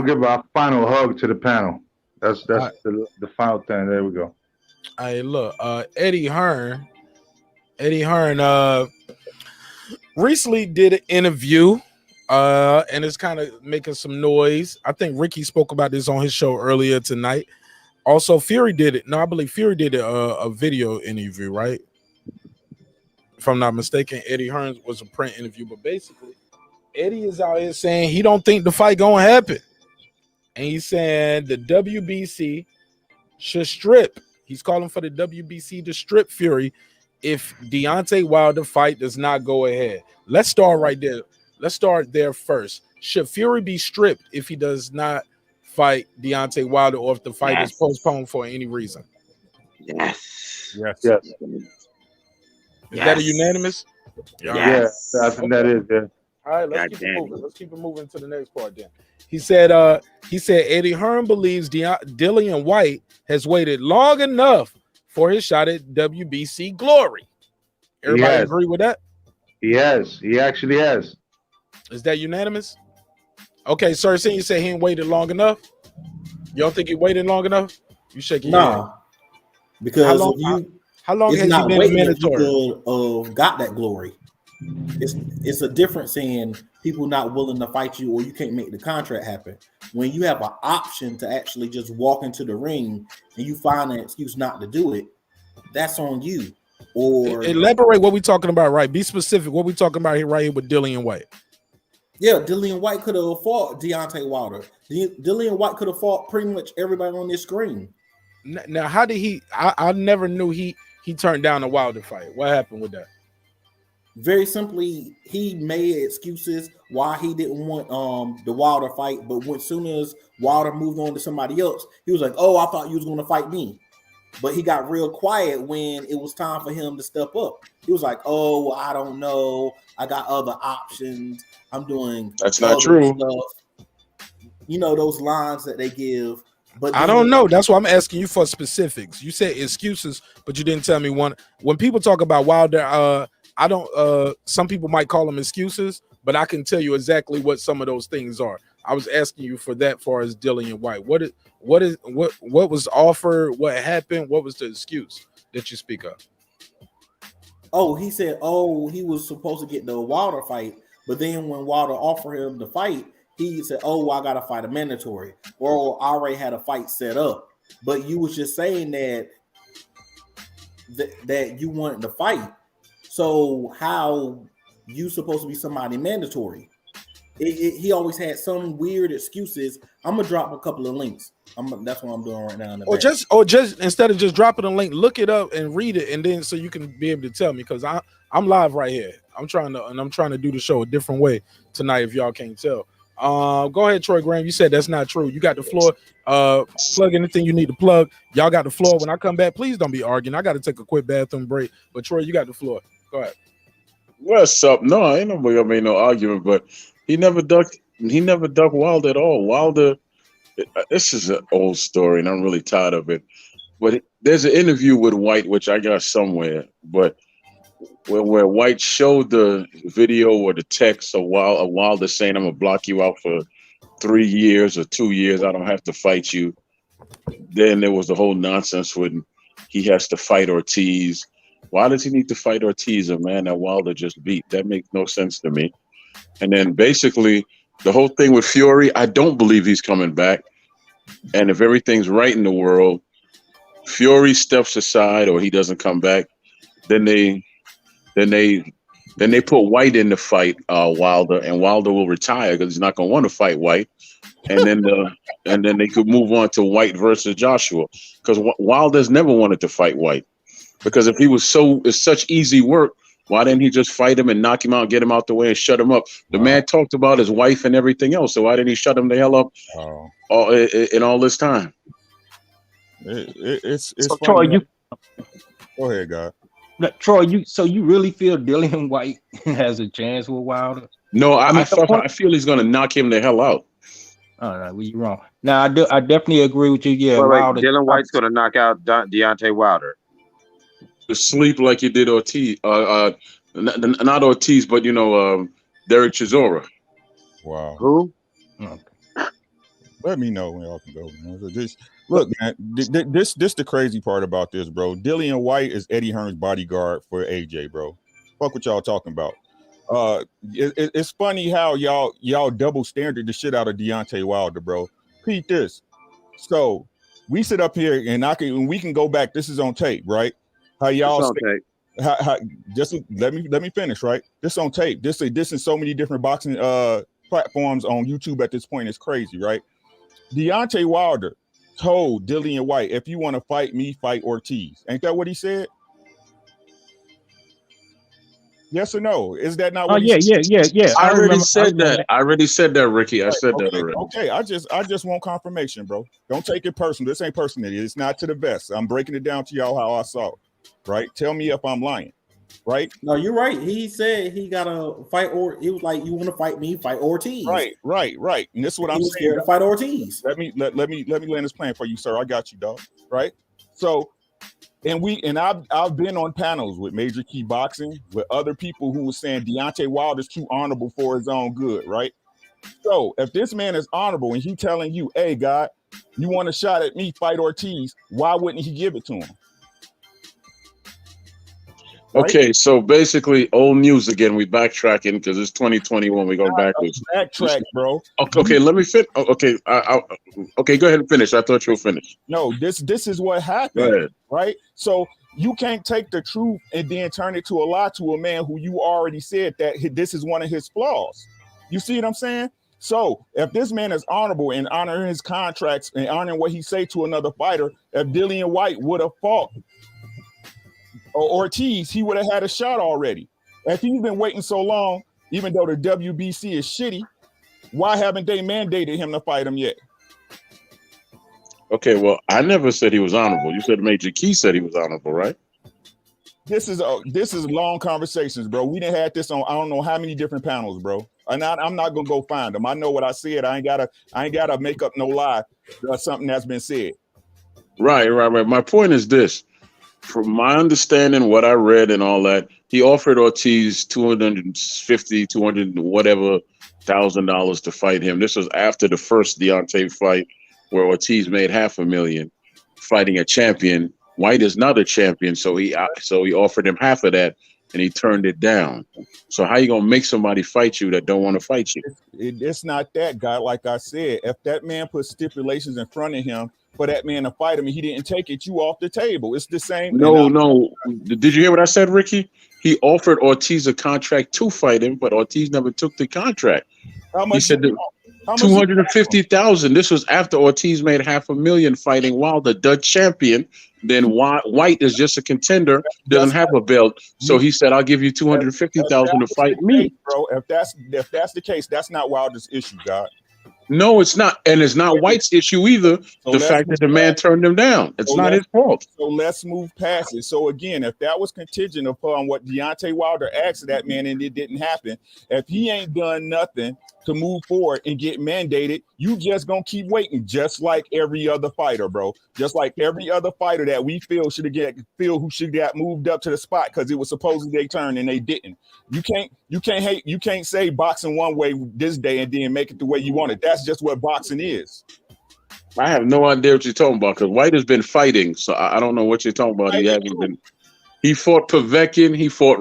give a final hug to the panel. That's the final thing. There we go. Hey, look, Eddie Hearn recently did an interview, and it's kind of making some noise. I think Ricky spoke about this on his show earlier tonight. Also, Fury did it. No, I believe Fury did a video interview, right? If I'm not mistaken, Eddie Hearn was a print interview, but basically, Eddie is out here saying he don't think the fight gonna happen, and he's saying the WBC should strip. He's calling for the WBC to strip Fury if Deontay Wilder fight does not go ahead. Let's start right there. Let's start there first. Should Fury be stripped if he does not fight Deontay Wilder, or if the fight is postponed for any reason? Yes. Yes. Yes. Is that a unanimous? Yeah, I think that is. Yeah. All right, let's God keep damn it moving. Let's keep it moving to the next part then. He said Eddie Hearn believes Dillian White has waited long enough for his shot at WBC glory. Everybody Yes. agree with that? Yes, he actually has. Is that unanimous? Okay, sir, since you say he ain't waited long enough, you don't think he waited long enough? You shaking your head. Nah, because how long it's has he not been waiting if mandatory? you could got that glory. It's a difference in people not willing to fight you or you can't make the contract happen. When you have an option to actually just walk into the ring and you find an excuse not to do it, that's on you. Or Elaborate what we talking about, right? Be specific. What we talking about here, right here with Dillian White. yeah, Dillian White could have fought Deontay Wilder. Dillian White could have fought pretty much everybody on this screen. Now, how did he? I never knew he turned down a Wilder fight. What happened with that? Very simply, he made excuses why he didn't want the Wilder fight, but as soon as Wilder moved on to somebody else, he was like, "Oh, I thought you was going to fight me." But he got real quiet when it was time for him to step up. He was like, "Oh, I don't know. I got other options. I'm doing That's not true. stuff." You know those lines that they give. But I don't know. That's why I'm asking you for specifics. You said excuses, but you didn't tell me one. When people talk about Wilder, I don't. Some people might call them excuses, but I can tell you exactly what some of those things are. I was asking you for that, far as Dillian White. What was offered? What happened? What was the excuse that you speak of? Oh, he said, "Oh, he was supposed to get the Wilder fight, but then when Wilder offered him the fight, he said, "Oh, I got to fight a mandatory," or I already had a fight set up." But you was just saying that you wanted to fight. So how you supposed to be somebody mandatory? He always had some weird excuses. I'm gonna drop a couple of links. That's what I'm doing right now. Or just instead of just dropping a link, look it up and read it, and then so you can be able to tell me, because I'm live right here. I'm trying to do the show a different way tonight. If y'all can't tell, go ahead, Troy Graham. You said that's not true. You got the floor. Plug anything you need to plug. Y'all got the floor. When I come back, please don't be arguing. I got to take a quick bathroom break. But Troy, you got the floor. Go ahead. What's up? No, ain't nobody gonna make no argument, but he never ducked Wilder at all. Wilder, this is an old story, and I'm really tired of it. But there's an interview with White, which I got somewhere, but where White showed the video or the text of Wilder saying, "I'm gonna block you out for 3 years or 2 years. I don't have to fight you." Then there was the whole nonsense when he has to fight Ortiz. Why does he need to fight Ortiz, a man that Wilder just beat? That makes no sense to me. And then basically the whole thing with Fury, I don't believe he's coming back. And if everything's right in the world, Fury steps aside or he doesn't come back, then they put White in the fight Wilder, and Wilder will retire because he's not going to want to fight White. And then they could move on to White versus Joshua, because Wilder's never wanted to fight White. Because if he was it's such easy work, why didn't he just fight him and knock him out, get him out the way, and shut him up? The man talked about his wife and everything else, so why didn't he shut him the hell up in all this time? It's so funny. Troy, Go ahead, God. Troy, you really feel Dillian White has a chance with Wilder? No, I feel he's going to knock him the hell out. All right, well, you're wrong. Now, I definitely agree with you. Yeah, Wilder. Dillian White's going to knock out Deontay Wilder. To sleep like you did Ortiz, not Ortiz, but Derek Chisora. Wow. Who? Okay. Let me know when y'all can go, man. Look, man, this the crazy part about this, bro. Dillian White is Eddie Hearn's bodyguard for AJ, bro. Fuck what y'all talking about. It's funny how y'all double standard the shit out of Deontay Wilder, bro. Pete this. So we sit up here and we can go back. This is on tape, right? How y'all just let me finish, right? This on tape. This is so many different boxing platforms on YouTube at this point. It's crazy, right? Deontay Wilder told Dillian White, "If you want to fight me, fight Ortiz." Ain't that what he said? Yes or no? Is that not Oh what he yeah, said? yeah. I already remember said that. that. I already said that, Ricky. I said that Okay, already. okay. I just want confirmation, bro. Don't take it personal. This ain't personal. It's not to the best. I'm breaking it down to y'all how I saw it. Right? Tell me if I'm lying. Right? No, you're right. He said he got to fight, or he was like, "You want to fight me? Fight Ortiz." Right. And this is what he I'm was saying. scared to fight Ortiz. Let me land this plan for you, sir. I got you, dog. Right? So, and I've been on panels with Major Key Boxing with other people who were saying Deontay Wilder's too honorable for his own good, right? So if this man is honorable and he telling you, "Hey, God, you want a shot at me? Fight Ortiz." Why wouldn't he give it to him? Right? Okay, so basically, old news again. We backtracking because it's 2021. We go backwards. Backtrack, bro. Okay, let me fit. Okay, okay, go ahead and finish. I thought you were finished. No, this is what happened, right? So you can't take the truth and then turn it to a lie to a man who you already said that this is one of his flaws. You see what I'm saying? So if this man is honorable and honoring his contracts and honoring what he say to another fighter, if Dillian White would have fought or Ortiz, he would have had a shot already. If he's been waiting so long, even though the WBC is shitty, why haven't they mandated him to fight him yet? Okay, well, I never said he was honorable. You said Major Key said he was honorable, right? This is long conversations, bro. We done had this on I don't know how many different panels, bro. And I'm not gonna go find them. I know what I said. I ain't gotta make up no lie. Something that's been said. Right. My point is this: from my understanding, what I read and all that, he offered Ortiz $250, $200 whatever $1,000 to fight him. This was after the first Deontay fight, where Ortiz made $500,000 fighting a champion. White is not a champion, so he offered him half of that, and he turned it down. So how you gonna make somebody fight you that don't want to fight you? It's not that, guy. Like I said, if that man put stipulations in front of him for that man to fight him and he didn't take it, you off the table. It's the same. No. Did you hear what I said, Ricky? He offered Ortiz a contract to fight him, but Ortiz never took the contract. How much? He said $250,000. This was after Ortiz made $500,000 fighting Wilder, the champion. Then White is just a contender, doesn't have a belt. So he said, "I'll give you $250,000 to fight me." Bro, if that's the case, that's not Wilder's issue, God. No, it's not, and it's not White's issue either. So the fact that the man turned him down, it's not his fault. So let's move past it. So again, if that was contingent upon what Deontay Wilder asked that man and it didn't happen, if he ain't done nothing to move forward and get mandated, you just gonna keep waiting, just like every other fighter, bro. Just like every other fighter that we feel who should get moved up to the spot because it was supposedly they turned and they didn't. You can't say boxing one way this day and then make it the way you want it. That's just what boxing is. I have no idea what you're talking about because White has been fighting, so I don't know what you're talking about. He hasn't been. He fought Povetkin, he fought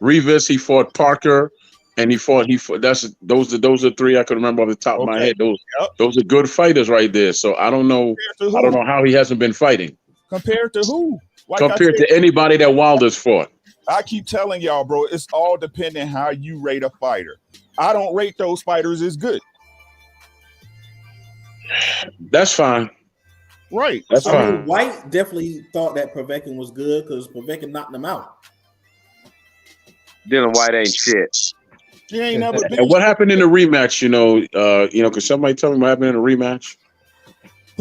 Rivas, he fought Parker, and he fought. Those are three I can remember off the top of my head. Those are good fighters right there. So I don't know. I don't know how he hasn't been fighting. Compared to who? Compared to anybody that Wilder's fought. I keep telling y'all, bro, it's all depending how you rate a fighter. I don't rate those fighters as good. That's fine. Right. That's fine. White definitely thought that Povetkin was good because Povetkin knocked him out. Dylan White ain't shit. He ain't never been. And what happened in the rematch? Could somebody tell me what happened in the rematch?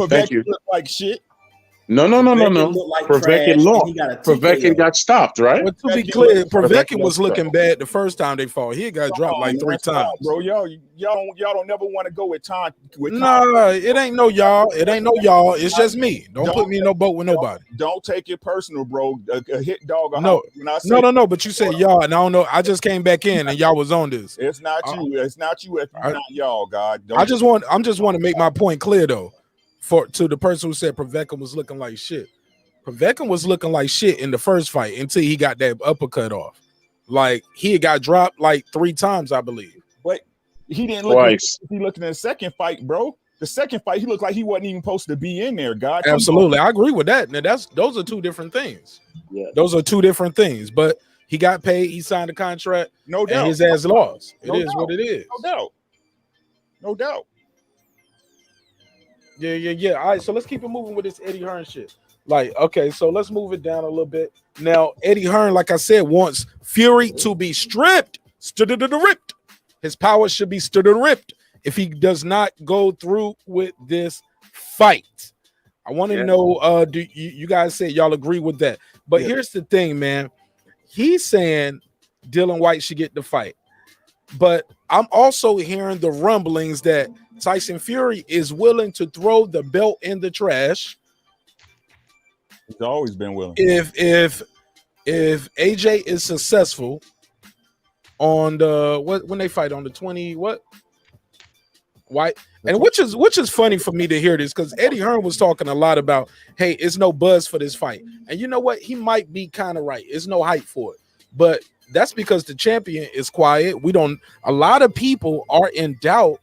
Thank you. Looked like shit. No. Povetkin lost. Povetkin got stopped, right? Well, to be clear, Povetkin was looking bad the first time they fought. He got dropped like 3 times. Bro, y'all don't never want to go with time. No, it ain't no y'all. It ain't no y'all. It's just me. Don't put me in no boat with nobody. Don't take it personal, bro. A hit dog. No. But you said y'all, and I don't know. I just came back in, and y'all was on this. It's not you. It's not you. If you're not y'all, God. I just want to make my point clear though. To the person who said Povetkin was looking like shit. Povetkin was looking like shit in the first fight until he got that uppercut off. Like he got dropped like 3 times, I believe. But he didn't look twice. He looked in the second fight, bro. The second fight, he looked like he wasn't even supposed to be in there, God. Absolutely. I agree with that. Now those are 2 different things. Yeah. Those are 2 different things. But he got paid, he signed a contract, no doubt. And his ass lost. It is what it is. No doubt. Yeah. All right, so let's keep it moving with this Eddie Hearn shit. Like, okay, so let's move it down a little bit. Now, Eddie Hearn, like I said, wants Fury to be stripped. Ripped. His power should be ripped if he does not go through with this fight. I want to know, do you guys say y'all agree with that? But here's the thing, man. He's saying Dylan White should get the fight. But I'm also hearing the rumblings that Tyson Fury is willing to throw the belt in the trash. He's always been willing. If AJ is successful on the when they fight on the 20 White, and which is funny for me to hear this because Eddie Hearn was talking a lot about, hey, it's no buzz for this fight, and you know what, he might be kind of right. It's no hype for it, but that's because the champion is quiet. A lot of people are in doubt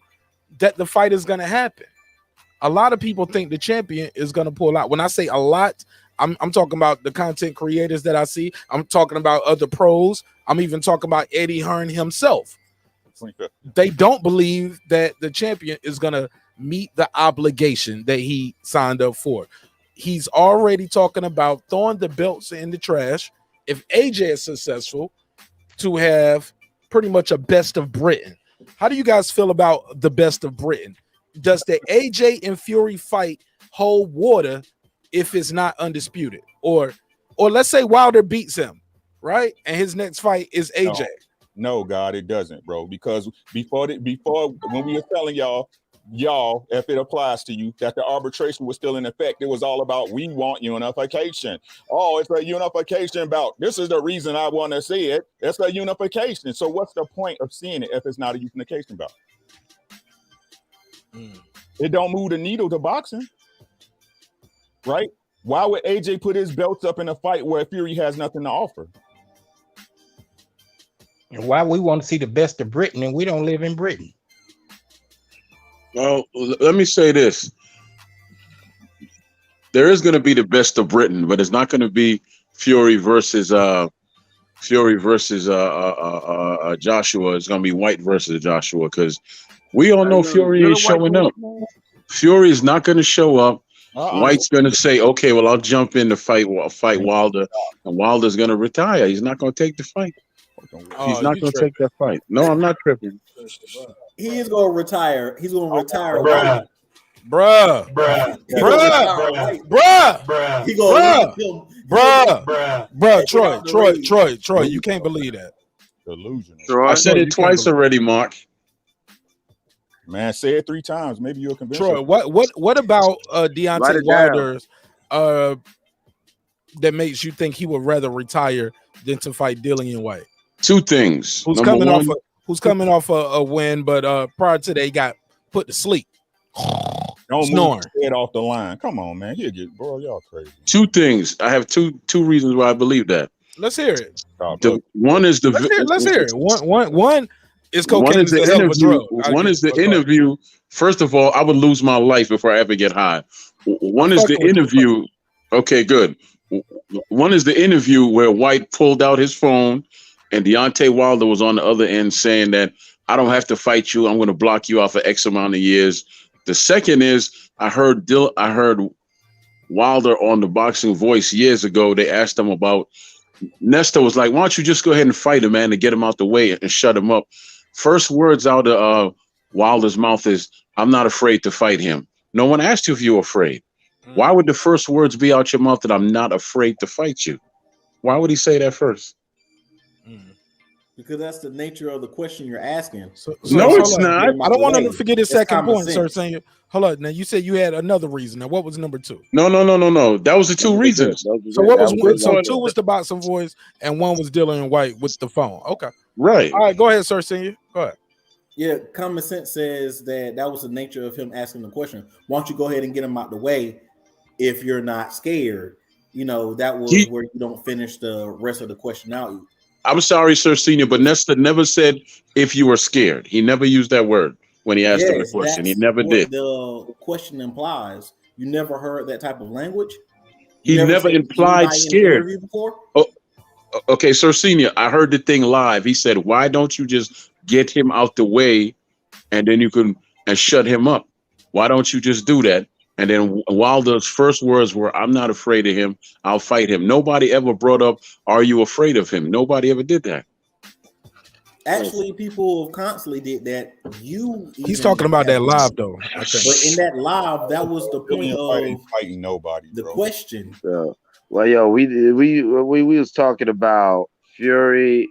that the fight is going to happen. A lot of people think the champion is going to pull out. When I say a lot, I'm talking about the content creators that I see. I'm talking about other pros. I'm even talking about Eddie Hearn himself. They don't believe that the champion is going to meet the obligation that he signed up for. He's already talking about throwing the belts in the trash. If AJ is successful, to have pretty much a best of Britain. How do you guys feel about the best of Britain? Does the AJ and Fury fight hold water if it's not undisputed? Or let's say Wilder beats him, right? And his next fight is AJ. No, God, it doesn't, bro. Because before when we were telling y'all, if it applies to you, that the arbitration was still in effect, it was all about we want unification. Oh, it's a unification bout. This is the reason I want to see it. It's a unification. So what's the point of seeing it if it's not a unification bout? It don't move the needle to boxing, right? Why would AJ put his belts up in a fight where Fury has nothing to offer? And why we want to see the best of Britain and we don't live in Britain? Well, let me say this. There is going to be the best of Britain, but it's not going to be Fury versus Joshua. It's going to be White versus Joshua because we all know Fury ain't showing up. Fury is not going to show up. White's going to say, okay, well, I'll jump in to fight Wilder, and Wilder's going to retire. He's not going to take the fight. He's not going to take that fight. No, I'm not tripping. He is going to retire. He's going to retire. Bruh. Troy, you can't believe that. Delusional. I said it twice already, Mark. Man, say it 3 times. Maybe you'll convince Troy, him. what about Deontay Wilder that makes you think he would rather retire than to fight Dillian White? 2 things. Who's coming off a win, but prior to that, he got put to sleep. Don't move his head off the line. Come on, man. Bro, y'all crazy. 2 things. I have two reasons why I believe that. Let's hear it. One is the let's hear it. One is cocaine. One is the interview. One is the interview. First of all, I would lose my life before I ever get high. One is the interview. Okay, good. One is the interview where White pulled out his phone and Deontay Wilder was on the other end saying that I don't have to fight you. I'm going to block you off for X amount of years. The second is I heard Wilder on the Boxing Voice years ago. They asked him about Nestor was like, why don't you just go ahead and fight him, man, to get him out the way and shut him up. First words out of Wilder's mouth is, I'm not afraid to fight him. No one asked you if you were afraid. Why would the first words be out your mouth that I'm not afraid to fight you? Why would he say that first? Because that's the nature of the question you're asking. No, it's not. I don't want to forget his second point, sir. Saying, hold on. Now you said you had another reason. Now what was number 2? No. That was the 2 reasons. So what was one? So 2 was the Boxing Voice, and 1 was Dylan White with the phone. Okay. Right. All right. Go ahead, sir. Senior. Go ahead. Yeah, common sense says that was the nature of him asking the question. Why don't you go ahead and get him out the way if you're not scared? That was where you don't finish the rest of the question out. I'm sorry, sir, Senior, but Nestor never said if you were scared. He never used that word when he asked him the question. He never did. The question implies you never heard that type of language. He never implied scared. Oh, okay, sir, Senior, I heard the thing live. He said, why don't you just get him out the way and then you can shut him up? Why don't you just do that? And then Wilder's first words were, "I'm not afraid of him. I'll fight him." Nobody ever brought up, "Are you afraid of him?" Nobody ever did that. Actually, people constantly did that. He's talking about that live though. I think. But in that live, that was the point of fighting nobody. The question. Well, yo, we was talking about Fury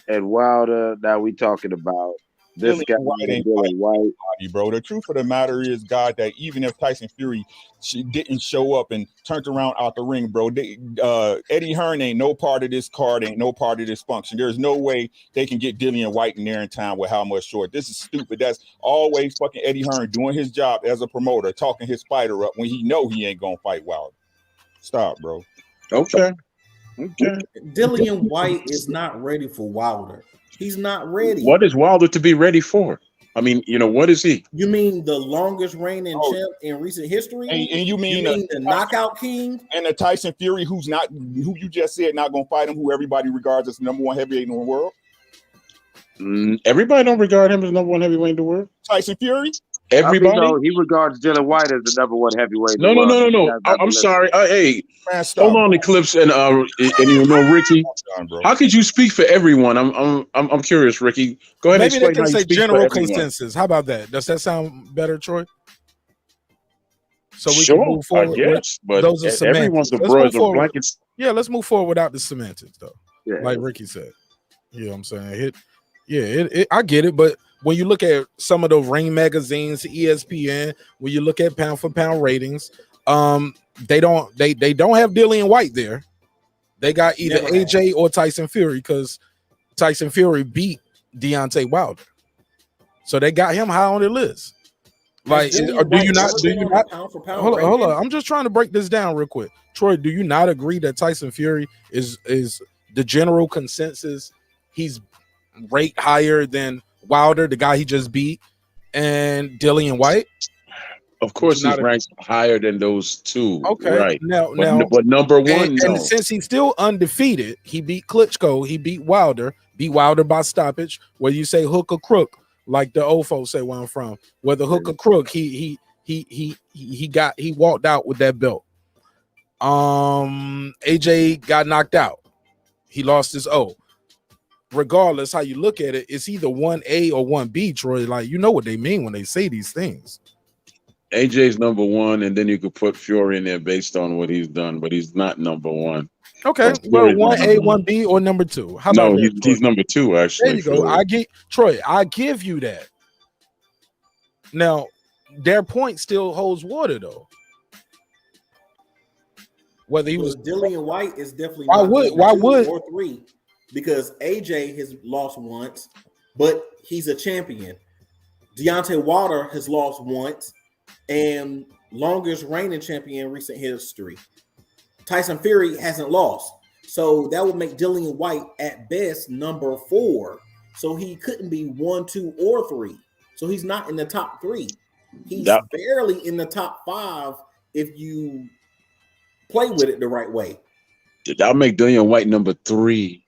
and Wilder. Now we talking about this guy, Dillian White. Bro, the truth of the matter is, God, that even if Tyson Fury didn't show up and turned around out the ring, bro, Eddie Hearn ain't no part of this card, ain't no part of this function. There's no way they can get Dillian White in there in time with how much short. This is stupid. That's always fucking Eddie Hearn doing his job as a promoter, talking his fighter up when he know he ain't gonna fight Wilder. Stop, bro. Okay. Dillian White is not ready for Wilder. He's not ready. What is Wilder to be ready for? I mean, what is he? You mean the longest reigning champ in recent history? And you mean the knockout king? And the Tyson Fury who you just said not gonna fight him, who everybody regards as the number one heavyweight in the world? Everybody don't regard him as number one heavyweight in the world. Tyson Fury? Everybody? No, he regards Dillian White as the number one heavyweight. No. I'm sorry. Hey, hold on, Eclipse and Ricky. How could you speak for everyone? I'm curious, Ricky. Go ahead. Maybe and they can say general consensus. How about that? Does that sound better, Troy? So we can move forward. Yes, but those are semantics. Everyone's a broad of blankets. Yeah, let's move forward without the semantics, though. Yeah. Like Ricky said. You know what I'm saying? I get it, but when you look at some of the Ring magazines, ESPN, when you look at pound for pound ratings, they don't have Dillian White there. They got either AJ or Tyson Fury because Tyson Fury beat Deontay Wilder, so they got him high on the list. Like, do you not? Hold on. I'm just trying to break this down real quick. Troy, do you not agree that Tyson Fury is the general consensus? He's rate higher than Wilder, the guy he just beat, and Dillian White? Of course, he's ranked higher than those two. Okay, right. But number one, and since he's still undefeated, he beat Klitschko, he beat Wilder by stoppage. Whether you say hook or crook, like the old folks say where I'm from, whether hook or crook, he walked out with that belt. AJ got knocked out. He lost his O. Regardless how you look at it, it's either 1A or 1B, Troy. Like, you know what they mean when they say these things. AJ's number one, and then you could put Fury in there based on what he's done, but he's not number one. Okay, well, 1A, 1B, or number two. How about that, he's number two, actually. There you go. I give you that. Now, their point still holds water, though. Whether he was Dillian White is definitely why would or three. Because AJ has lost once, but he's a champion. Deontay Wilder has lost once and longest reigning champion in recent history. Tyson Fury hasn't lost. So that would make Dillian White at best number 4. So he couldn't be 1, 2, or 3. So he's not in the top 3. He's barely in the top 5 if you play with it the right way. I'll make Dillian White number 3.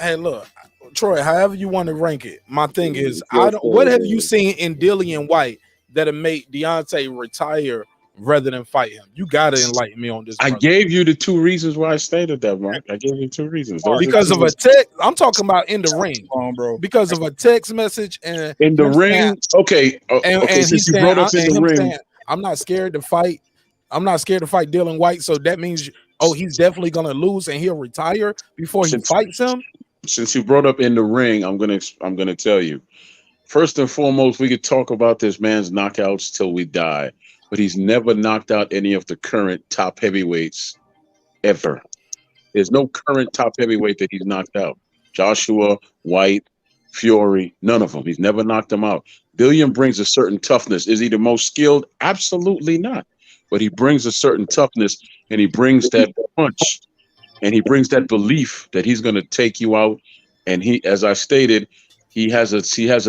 Hey, look, Troy, however you want to rank it. My thing is, what have you seen in Dillian White that'll make Deontay retire rather than fight him? You gotta enlighten me on this. I gave you the 2 reasons why I stated that, Mark. I gave you 2 reasons. Because of a text. I'm talking about in the ring, bro. Because of a text message and in the ring. Okay. Okay. Since you brought up in the ring, I'm not scared to fight. I'm not scared to fight Dillian White. So that means, he's definitely gonna lose and he'll retire before he fights him. Since you brought up in the ring, I'm gonna tell you. First and foremost, we could talk about this man's knockouts till we die, but he's never knocked out any of the current top heavyweights ever. There's no current top heavyweight that he's knocked out. Joshua, White, Fury, none of them. He's never knocked them out. Dillian brings a certain toughness. Is he the most skilled? Absolutely not. But he brings a certain toughness, and he brings that punch. And he brings that belief that he's going to take you out. And he, as I stated, he has a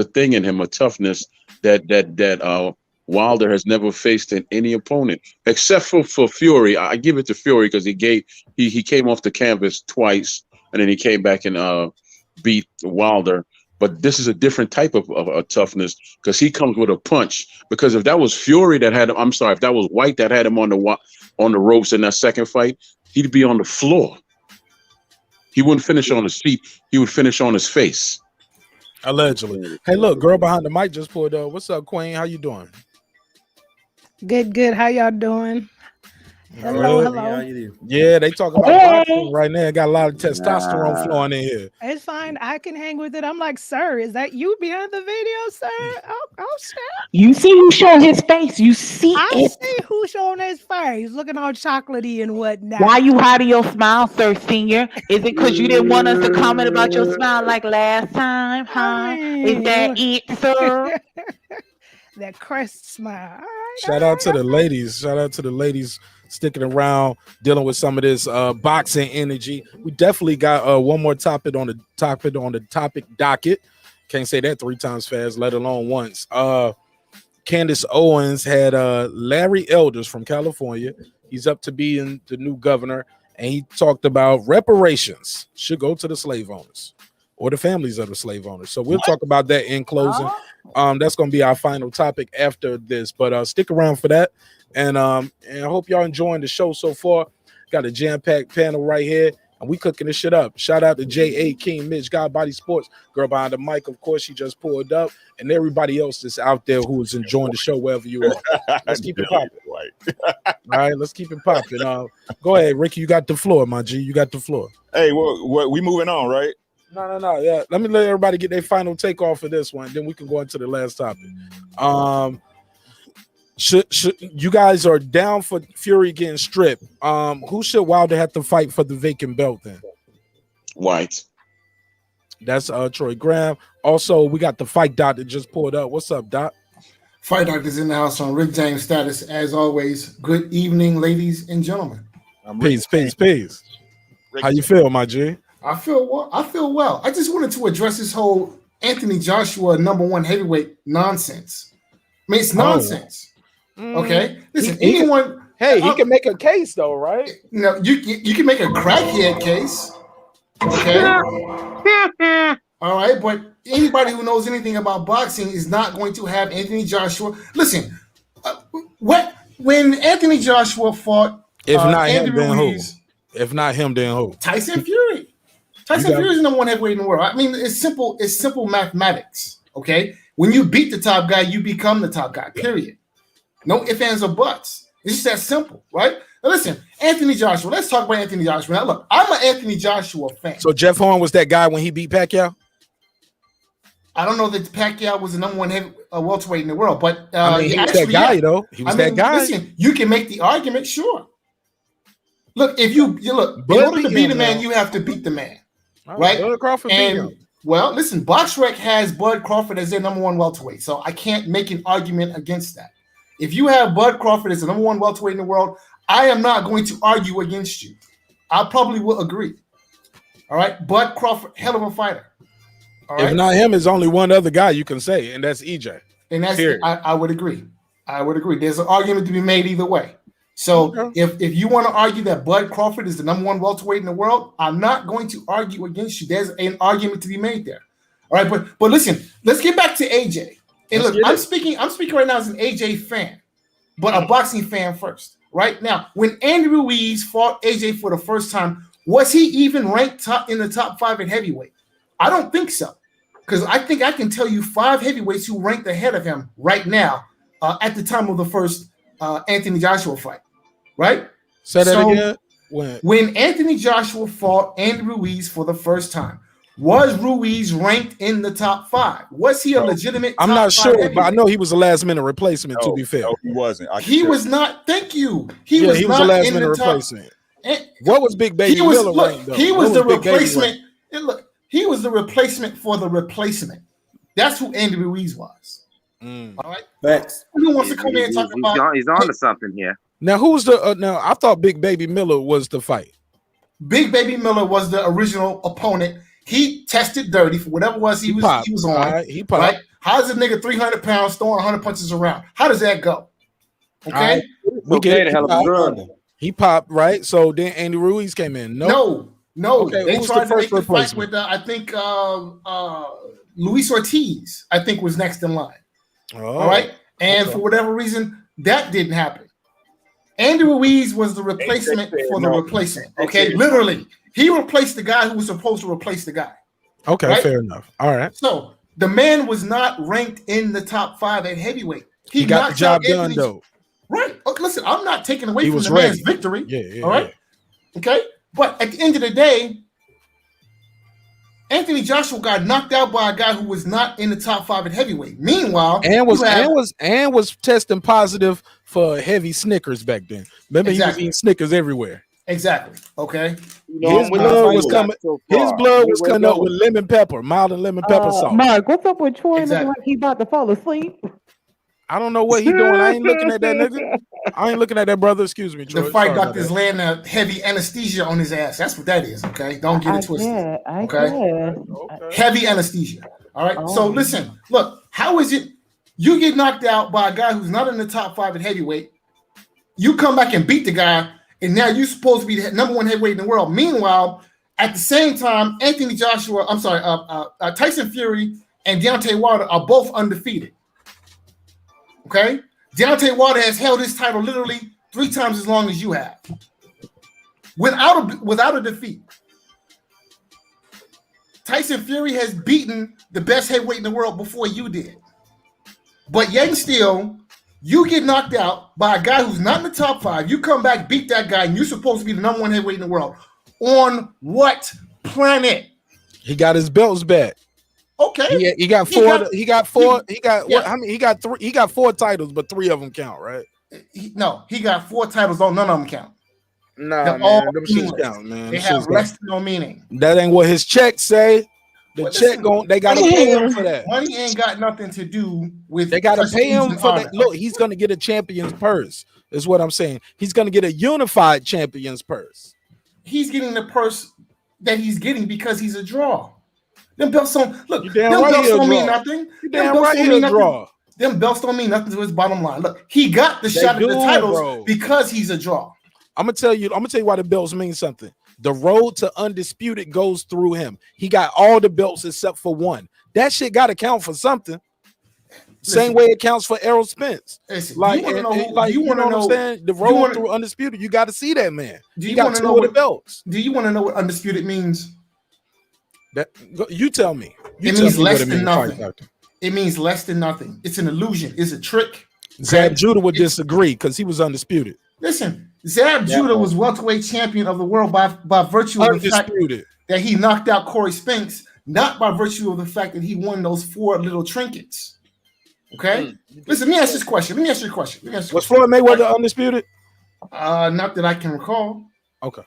thing in him, a toughness that Wilder has never faced in any opponent, except for Fury. I give it to Fury because he came off the canvas twice, and then he came back and beat Wilder. But this is a different type of toughness because he comes with a punch. Because if that was Fury that had him, I'm sorry, if that was White that had him on the ropes in that second fight, he'd be on the floor. He wouldn't finish on his feet. He would finish on his face. Allegedly. Hey, look, girl behind the mic just pulled up. What's up, Queen? How you doing? Good. How y'all doing? Hello. Yeah, they talking about boxing right now. Got a lot of testosterone flowing in here. It's fine. I can hang with it. I'm like, sir, is that you behind the video, sir? Oh snap. You see who showing his face. You see I it. see who showing his face, looking all chocolatey and whatnot. Why you hiding your smile, sir, senior? Is it because you didn't want us to comment about your smile like last time, huh? Is that it, sir? That crest smile. All right, Shout out to the ladies. Shout out to the ladies sticking around, dealing with some of this boxing energy. We definitely got one more topic on the topic docket. Can't say that 3 times fast, let alone once. Candace Owens had Larry Elders from California. He's up to being the new governor, and he talked about reparations should go to the slave owners or the families of the slave owners. So we'll talk about that in closing. That's going to be our final topic after this, but stick around for that. And I hope y'all enjoying the show so far. Got a jam-packed panel right here, and we cooking this shit up. Shout out to J.A. King, Mitch, God Body Sports, girl behind the mic, of course, she just pulled up, and everybody else that's out there who is enjoying the show wherever you are. Let's keep it popping. All right, let's keep it popping. Go ahead, Ricky, you got the floor, my G. You got the floor. Hey, what we moving on, right? No. Yeah, let everybody get their final take off of this one, then we can go into the last topic. Should you guys are down for Fury getting stripped? Who should Wilder have to fight for the vacant belt then? White. That's Troy Graham. Also, we got the fight doc that just pulled up. What's up, Doc? Fight doctor's in the house on Rick James status as always. Good evening, ladies and gentlemen. Peace. How you feel, my G? I feel well. I just wanted to address this whole Anthony Joshua #1 heavyweight nonsense. I mean, it's nonsense. Okay, listen. He he can make a case though, right? No, you can make a crackhead case. Okay. All right, but anybody who knows anything about boxing is not going to have Anthony Joshua. Listen, when Anthony Joshua fought, if not him, Andy then Ruiz, who? If not him, then who? Tyson Fury. Tyson Fury is #1 heavyweight in the world. I mean, it's simple. It's simple mathematics. Okay, when you beat the top guy, you become the top guy. Period. No ifs, ands, or buts. It's just that simple, right? Now listen, Anthony Joshua. Let's talk about Anthony Joshua. Now look, I'm an Anthony Joshua fan. So Jeff Horn was that guy when he beat Pacquiao? I don't know that Pacquiao was the #1 heavy welterweight in the world, but he was that guy, though. He was that guy. Listen, you can make the argument, sure. Look, if you look, in order to beat a man, you have to beat the man, right? Bud Crawford beat him. Well, listen, BoxRec has Bud Crawford as their #1 welterweight, so I can't make an argument against that. If you have Bud Crawford as the #1 welterweight in the world, I am not going to argue against you. I probably will agree. All right, Bud Crawford, hell of a fighter. All right? If not him, there's only one other guy you can say, and that's EJ. And that's I would agree. I would agree. There's an argument to be made either way. So if you want to argue that Bud Crawford is the #1 welterweight in the world, I'm not going to argue against you. There's an argument to be made there. All right, but listen, let's get back to AJ. And look, I'm speaking right now as an AJ fan, but a boxing fan first. Right now, when Andy Ruiz fought AJ for the first time, was he even ranked in the top 5 at heavyweight? I don't think so, because I think I can tell you 5 heavyweights who ranked ahead of him right now at the time of the first Anthony Joshua fight. Right? Say that again. When Anthony Joshua fought Andy Ruiz for the first time, was Ruiz ranked in the top 5? Was he a legitimate? I'm not sure, but I know he was a last-minute replacement. To be fair, no, he wasn't. He was not. Thank you. He was a last-minute replacement. What was Big Baby Miller ranked? Though? He was the replacement. Look, he was the replacement for the replacement. That's who Andy Ruiz was. All right. Facts. Who wants to come in and talk about? He's on to something here. Now, who's the? Now, I thought Big Baby Miller was the fight. Big Baby Miller was the original opponent. He tested dirty for whatever it was he was on. Right, he popped. Right? How's a nigga 300 pounds throwing 100 punches around? How does that go? Okay. We get it. He popped, right? So then Andy Ruiz came in. No. Okay, They who's tried the to make first the fight replacement? with I think Luis Ortiz, I think, was next in line. Oh, all right. And for whatever reason, that didn't happen. Andy Ruiz was the replacement for the replacement. Okay. Literally, he replaced the guy who was supposed to replace the guy. Okay, right? fair enough. All right. So the man was not ranked in the top 5 at heavyweight. He got the knocked job out done, Anthony- though. Right. Oh, listen, I'm not taking away He from was the man's ready. victory. Yeah. All right. Okay. But at the end of the day, Anthony Joshua got knocked out by a guy who was not in the top 5 at heavyweight. Meanwhile, And you have- was testing positive for heavy Snickers back then. Remember, he was eating Snickers everywhere. Exactly. Okay. His blood was coming. His blood was coming up with lemon pepper, mild and lemon pepper sauce. Mark, what's up with Troy looking like he about to fall asleep? I don't know what he doing. I ain't looking at that nigga. I ain't looking at that brother. Excuse me, Troy. The fight Sorry about doctor's that. laying a heavy anesthesia on his ass. That's what that is. Okay. Don't get it twisted. Okay. Heavy anesthesia. All right. So listen, look, how is it you get knocked out by a guy who's not in the top 5 at heavyweight? You come back and beat the guy, and now you're supposed to be the number 1 heavyweight in the world. Meanwhile, at the same time, Tyson Fury and Deontay Wilder are both undefeated. Okay, Deontay Wilder has held his title literally 3 times as long as you have, without a defeat. Tyson Fury has beaten the best heavyweight in the world before you did, but yet and still, you get knocked out by a guy who's not in the top 5. You come back, beat that guy, and you're supposed to be the number 1 heavyweight in the world. On what planet? He got his belts back. Okay. He got 4. He got 4 titles, but 3 of them count, right? He got 4 titles. None of them count. Nah, They're man, all them shits meaningless. count, man. They Them have shits less count. than no meaning. That ain't what his check say. The check they gotta pay him for that. Money ain't got nothing to do with. They gotta pay him prestige for and that. honor. Look, he's gonna get a champion's purse. Is what I'm saying. He's gonna get a unified champion's purse. He's getting the purse that he's getting because he's a draw. Them belts don't look. You Them damn right belts he a don't mean draw. nothing. You Them damn belts right don't he mean a nothing. draw. Them belts don't mean nothing to his bottom line. Look, he got the They shot at the do, titles bro. because he's a draw. I'm gonna tell you why the belts mean something. The road to undisputed goes through him. He got all the belts except for 1. That shit gotta count for something. Same way it counts for Errol Spence. Listen, Like, you want to know and- who? like, You you want know to what I'm know? saying? The you road wanna- through undisputed, you got to see that man. Do He you got want to 2 know of the what belts. Do you want to know what undisputed means? You tell me. It means less than nothing. It means less than nothing. It's an illusion. It's a trick. Zab Judah would disagree because he was undisputed. Listen, Zab Judah was welterweight champion of the world by virtue of the fact Undisputed. that he knocked out Corey Spinks, not by virtue of the fact that he won those 4 little trinkets. Okay? Listen, let me ask you a question. Was Floyd Mayweather undisputed? Not that I can recall. Okay.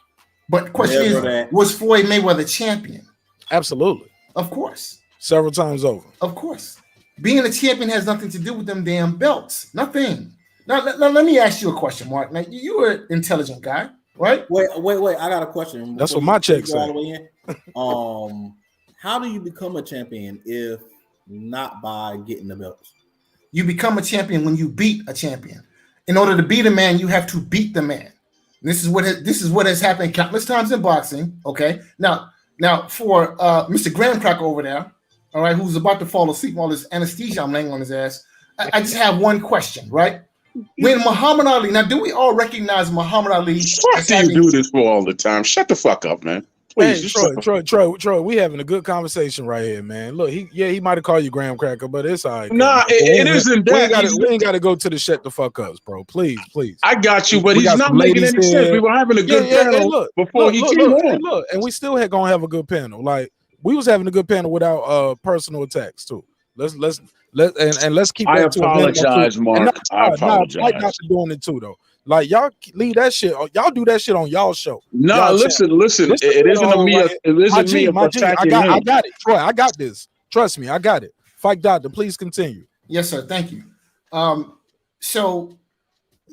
But the question is, was Floyd Mayweather champion? Absolutely. Of course. Several times over. Of course. Being a champion has nothing to do with them damn belts. Nothing. Now, let me ask you a question, Mark. Now, you're an intelligent guy, right? Wait. I got a question. That's what my check said. How do you become a champion if not by getting the belts? You become a champion when you beat a champion. In order to beat a man, you have to beat the man. This is what has happened countless times in boxing. Okay. Now for Mr. Graham Cracker over there, all right, who's about to fall asleep, all this anesthesia I'm laying on his ass. I just have one question, right? When Muhammad Ali, now do we all recognize Muhammad Ali? What do you do this for all the time? Shut the fuck up, man. Please, Hey, just shut the Troy, we having a good conversation right here, man. Look, he might have called you Graham Cracker, but it's all right. Nah, it isn't that. We ain't got to go to the shut the fuck ups, bro. Please. I got you, but We he's got not some making ladies any sense. here. We were having a good panel before he came on. Look, and we still had gonna have a good panel. Like we was having a good panel without personal attacks too. Let's keep I that to a minimum, too. apologize, Mark. And I apologize. Mike got to doing it too, though. Like y'all leave that shit. Y'all do that shit on y'all show. No, Y'all listen. This It isn't all me. right. It isn't me My G, attacking I him. got it, Troy. I got this. Trust me, I got it. Fight doctor, please continue. Yes, sir. Thank you. So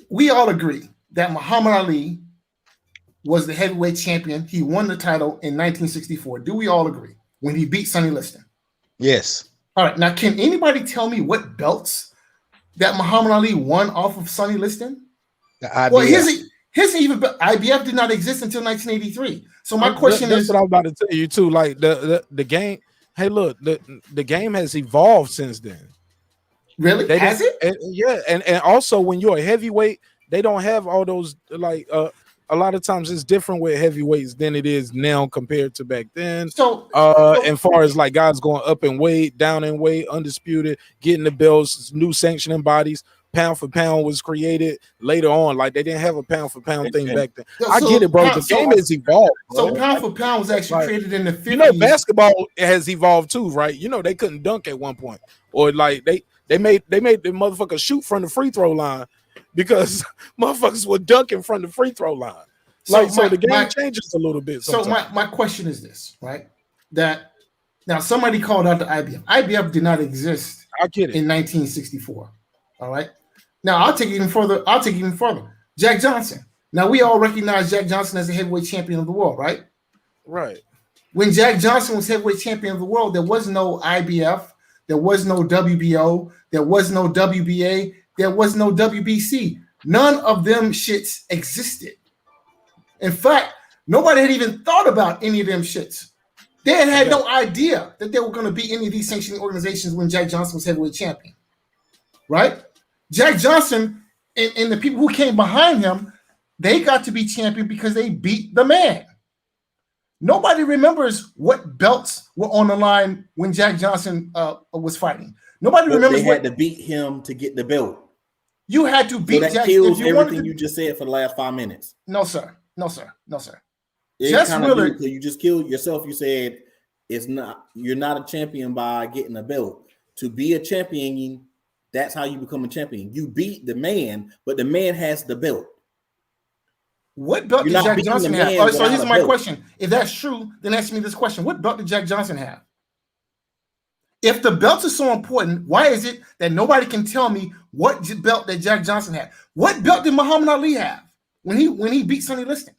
we all agree that Muhammad Ali was the heavyweight champion. He won the title in 1964. Do we all agree? When he beat Sonny Liston. Yes. All right. Now, can anybody tell me what belts that Muhammad Ali won off of Sonny Liston? The IBF. Well, his even IBF did not exist until 1983. So my question that's is, what I was about to tell you too. Like the game, Hey, look, the game has evolved since then. Really? Has it? Yeah, and also when you're a heavyweight, they don't have all those like a lot of times it's different with heavyweights than it is now compared to back then. So as far as like guys going up in weight, down in weight, undisputed, getting the belts, new sanctioning bodies, pound for pound was created later on. Like they didn't have a pound for pound thing back then. I get it, bro. The game has evolved. Bro. So pound for pound was actually created in the 50s. You know, basketball has evolved too, right? You know, they couldn't dunk at one point, or like they made the motherfucker shoot from the free throw line because motherfuckers were dunking from the free throw line. So the game changes a little bit. So my question is this, right? That now somebody called out the IBF. IBF did not exist in 1964. All right. Now I'll take it even further. Jack Johnson. Now we all recognize Jack Johnson as the heavyweight champion of the world, right? Right. When Jack Johnson was heavyweight champion of the world, there was no IBF, there was no WBO, there was no WBA, there was no WBC. None of them shits existed. In fact, nobody had even thought about any of them shits. They had no idea that there were going to be any of these sanctioning organizations when Jack Johnson was heavyweight champion, right? Jack Johnson and the people who came behind him, they got to be champion because they beat the man. Nobody remembers what belts were on the line when Jack Johnson was fighting. Nobody remembers they had to beat him to get the belt. You had to beat Jack. Kills everything you just said for the last 5 minutes. No, sir. No, sir. No, sir. Just really, you just killed yourself. You said you're not a champion by getting a belt. To be a champion, that's how you become a champion. You beat the man, but the man has the belt. What belt did Jack Johnson have? So here's my question. If that's true, then ask me this question. What belt did Jack Johnson have? If the belts are so important, why is it that nobody can tell me what belt that Jack Johnson had? What belt did Muhammad Ali have when he beat Sonny Liston?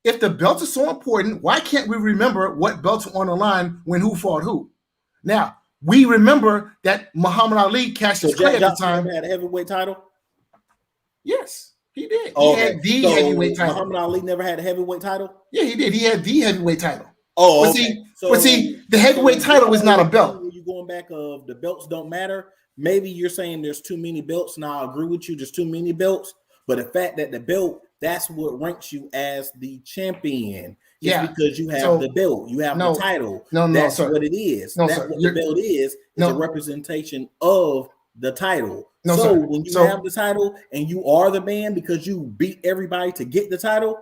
If the belts are so important, why can't we remember what belts were on the line when who fought who? Now, we remember that Muhammad Ali cashed his clay at the time. Had a heavyweight title? Yes, he did. Oh, he had the heavyweight title. Muhammad Ali never had a heavyweight title? Yeah, he did. He had the heavyweight title. Oh, but see, the heavyweight title is not a belt. When you're going back of the belts don't matter, maybe you're saying there's too many belts. Now I agree with you, there's too many belts. But the fact that the belt, that's what ranks you as the champion. It's because you have the belt, you have the title. That's what it is. That's what the belt is. It's a representation of the title. When you have the title and you are the man because you beat everybody to get the title,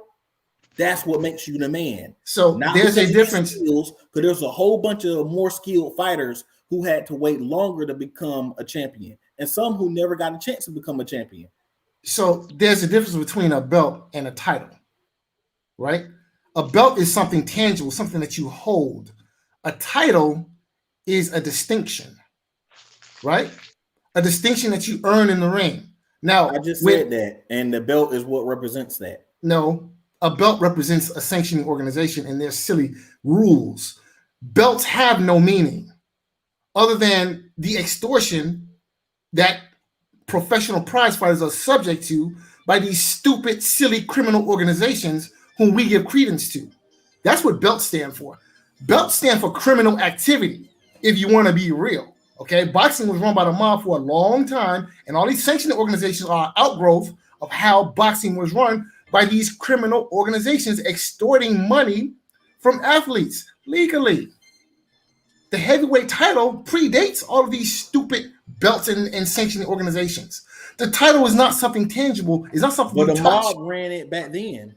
that's what makes you the man. So there's a difference. Because there's a whole bunch of more skilled fighters who had to wait longer to become a champion, and some who never got a chance to become a champion. So there's a difference between a belt and a title, right? A belt is something tangible, something that you hold. A title is a distinction, right? A distinction that you earn in the ring. Now, I just said that, and the belt is what represents that. No, a belt represents a sanctioning organization, and there's silly rules. Belts have no meaning other than the extortion that professional prize fighters are subject to by these stupid, silly criminal organizations whom we give credence to. That's what belts stand for. Belts stand for criminal activity, if you want to be real. Okay, boxing was run by the mob for a long time, and all these sanctioning organizations are an outgrowth of how boxing was run by these criminal organizations extorting money from athletes legally. The heavyweight title predates all of these stupid belts and sanctioning organizations. The title is not something tangible. It's not something. But the mob ran it back then.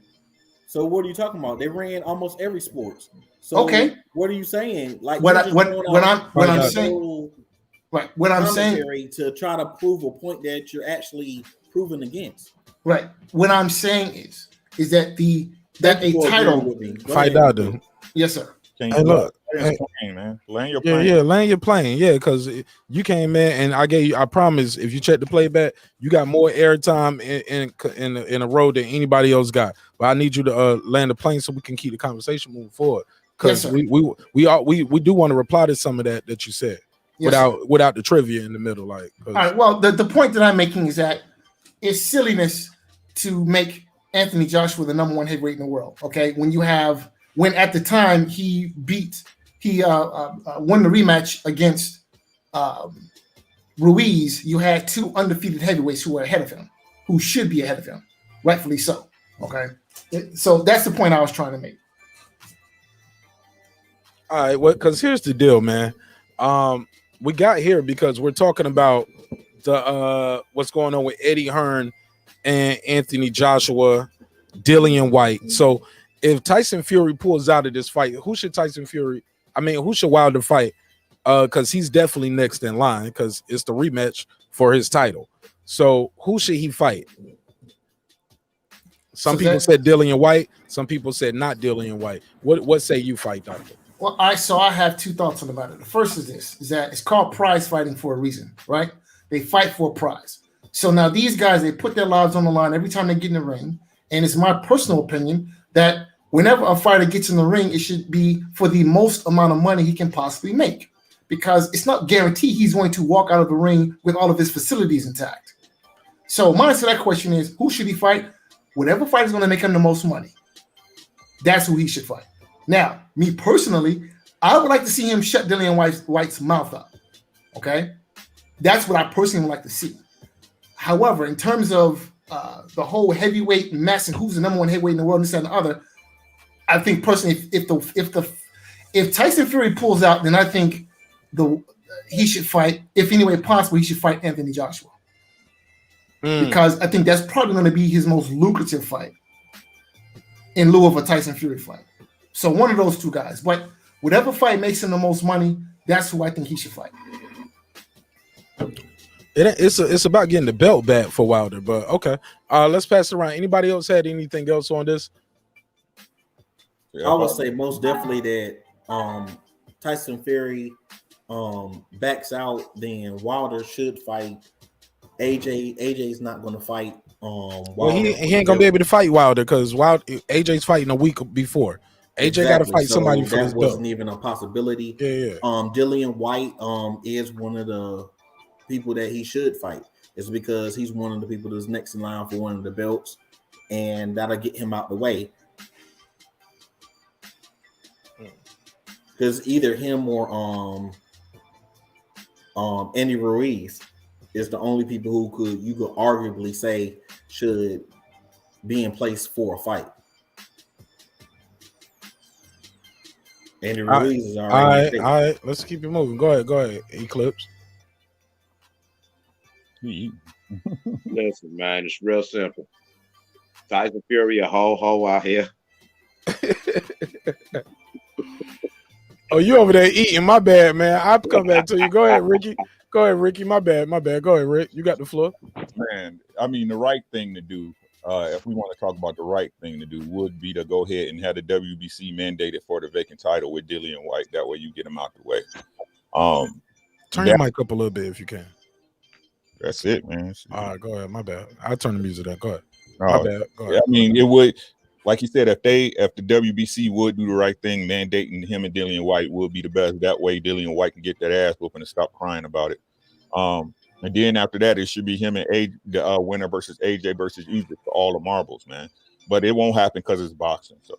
So what are you talking about? They ran almost every sport. So what are you saying? Like what I'm saying, right? What I'm saying to try to prove a point that you're actually proving against. Right. What I'm saying is that a title. Fight out, dude. Yes, sir. Hey, look. Man. Land your plane. Yeah, land your plane. Yeah, because you came in and I promise, if you check the playback, you got more airtime in a row than anybody else got. But I need you to land the plane so we can keep the conversation moving forward. Because we do want to reply to some of that you said without the trivia in the middle. Like, all right. Well, the point that I'm making is that it's silliness to make Anthony Joshua the #1 heavyweight in the world. Okay, when at the time he beat won the rematch against Ruiz, you had two undefeated heavyweights who were ahead of him, who should be ahead of him, rightfully so. Okay, so that's the point I was trying to make. All right, well, because here's the deal, man. We got here because we're talking about the what's going on with Eddie Hearn and Anthony Joshua, Dillian White. So if Tyson Fury pulls out of this fight, who should Wilder fight? Because he's definitely next in line because it's the rematch for his title. So who should he fight? Some people said Dillian White. Some people said not Dillian White. What say you fight, doctor? Well, I have two thoughts on about it. The first is that it's called prize fighting for a reason, right? They fight for a prize. So now these guys, they put their lives on the line every time they get in the ring. And it's my personal opinion that whenever a fighter gets in the ring, it should be for the most amount of money he can possibly make, because it's not guaranteed he's going to walk out of the ring with all of his facilities intact. So my answer to that question is, who should he fight? Whatever fight is going to make him the most money, that's who he should fight. Now, me personally, I would like to see him shut Dillian White's mouth up. Okay? That's what I personally would like to see. However, in terms of the whole heavyweight mess and who's the number one heavyweight in the world, and this and the other, I think personally, if Tyson Fury pulls out, then I think he should fight, if any way possible, he should fight Anthony Joshua. Because I think that's probably going to be his most lucrative fight in lieu of a Tyson Fury fight. So one of those two guys. But whatever fight makes him the most money, that's who I think he should fight. It's about getting the belt back for Wilder, but okay. Let's pass it around. Anybody else had anything else on this? I would say most definitely that Tyson Fury backs out, then Wilder should fight AJ. AJ's not going to fight. Wilder. Well, he ain't gonna be able to fight Wilder because AJ's fighting a week before. AJ got to fight somebody for his belt. That wasn't even a possibility. Yeah. Dillian White is one of the people that he should fight. It's because he's one of the people that's next in line for one of the belts, and that'll get him out the way. Because either him or Andy Ruiz is the only people who you could arguably say should be in place for a fight. Andy Ruiz is already. All right. Let's keep it moving. Go ahead. Eclipse. Listen, man, it's real simple. Tyson Fury a ho out here. Oh, you over there eating? My bad, man. I'll come back to you. Go ahead, Ricky. My bad. Go ahead, Rick. You got the floor. Man, I mean, the right thing to do, if we want to talk about the right thing to do, would be to go ahead and have the WBC mandated for the vacant title with Dillian White. That way you get him out the way. Turn your mic up a little bit if you can. That's it, man. All right, go ahead. My bad. I'll turn the music down. Go ahead. My bad. Go ahead. I mean, it would, like you said, if the WBC would do the right thing, mandating him and Dillian White would be the best. That way Dillian White can get that ass whooping and stop crying about it. And then after that, it should be him and the winner versus AJ versus Egypt for all the marbles, man. But it won't happen because it's boxing. So,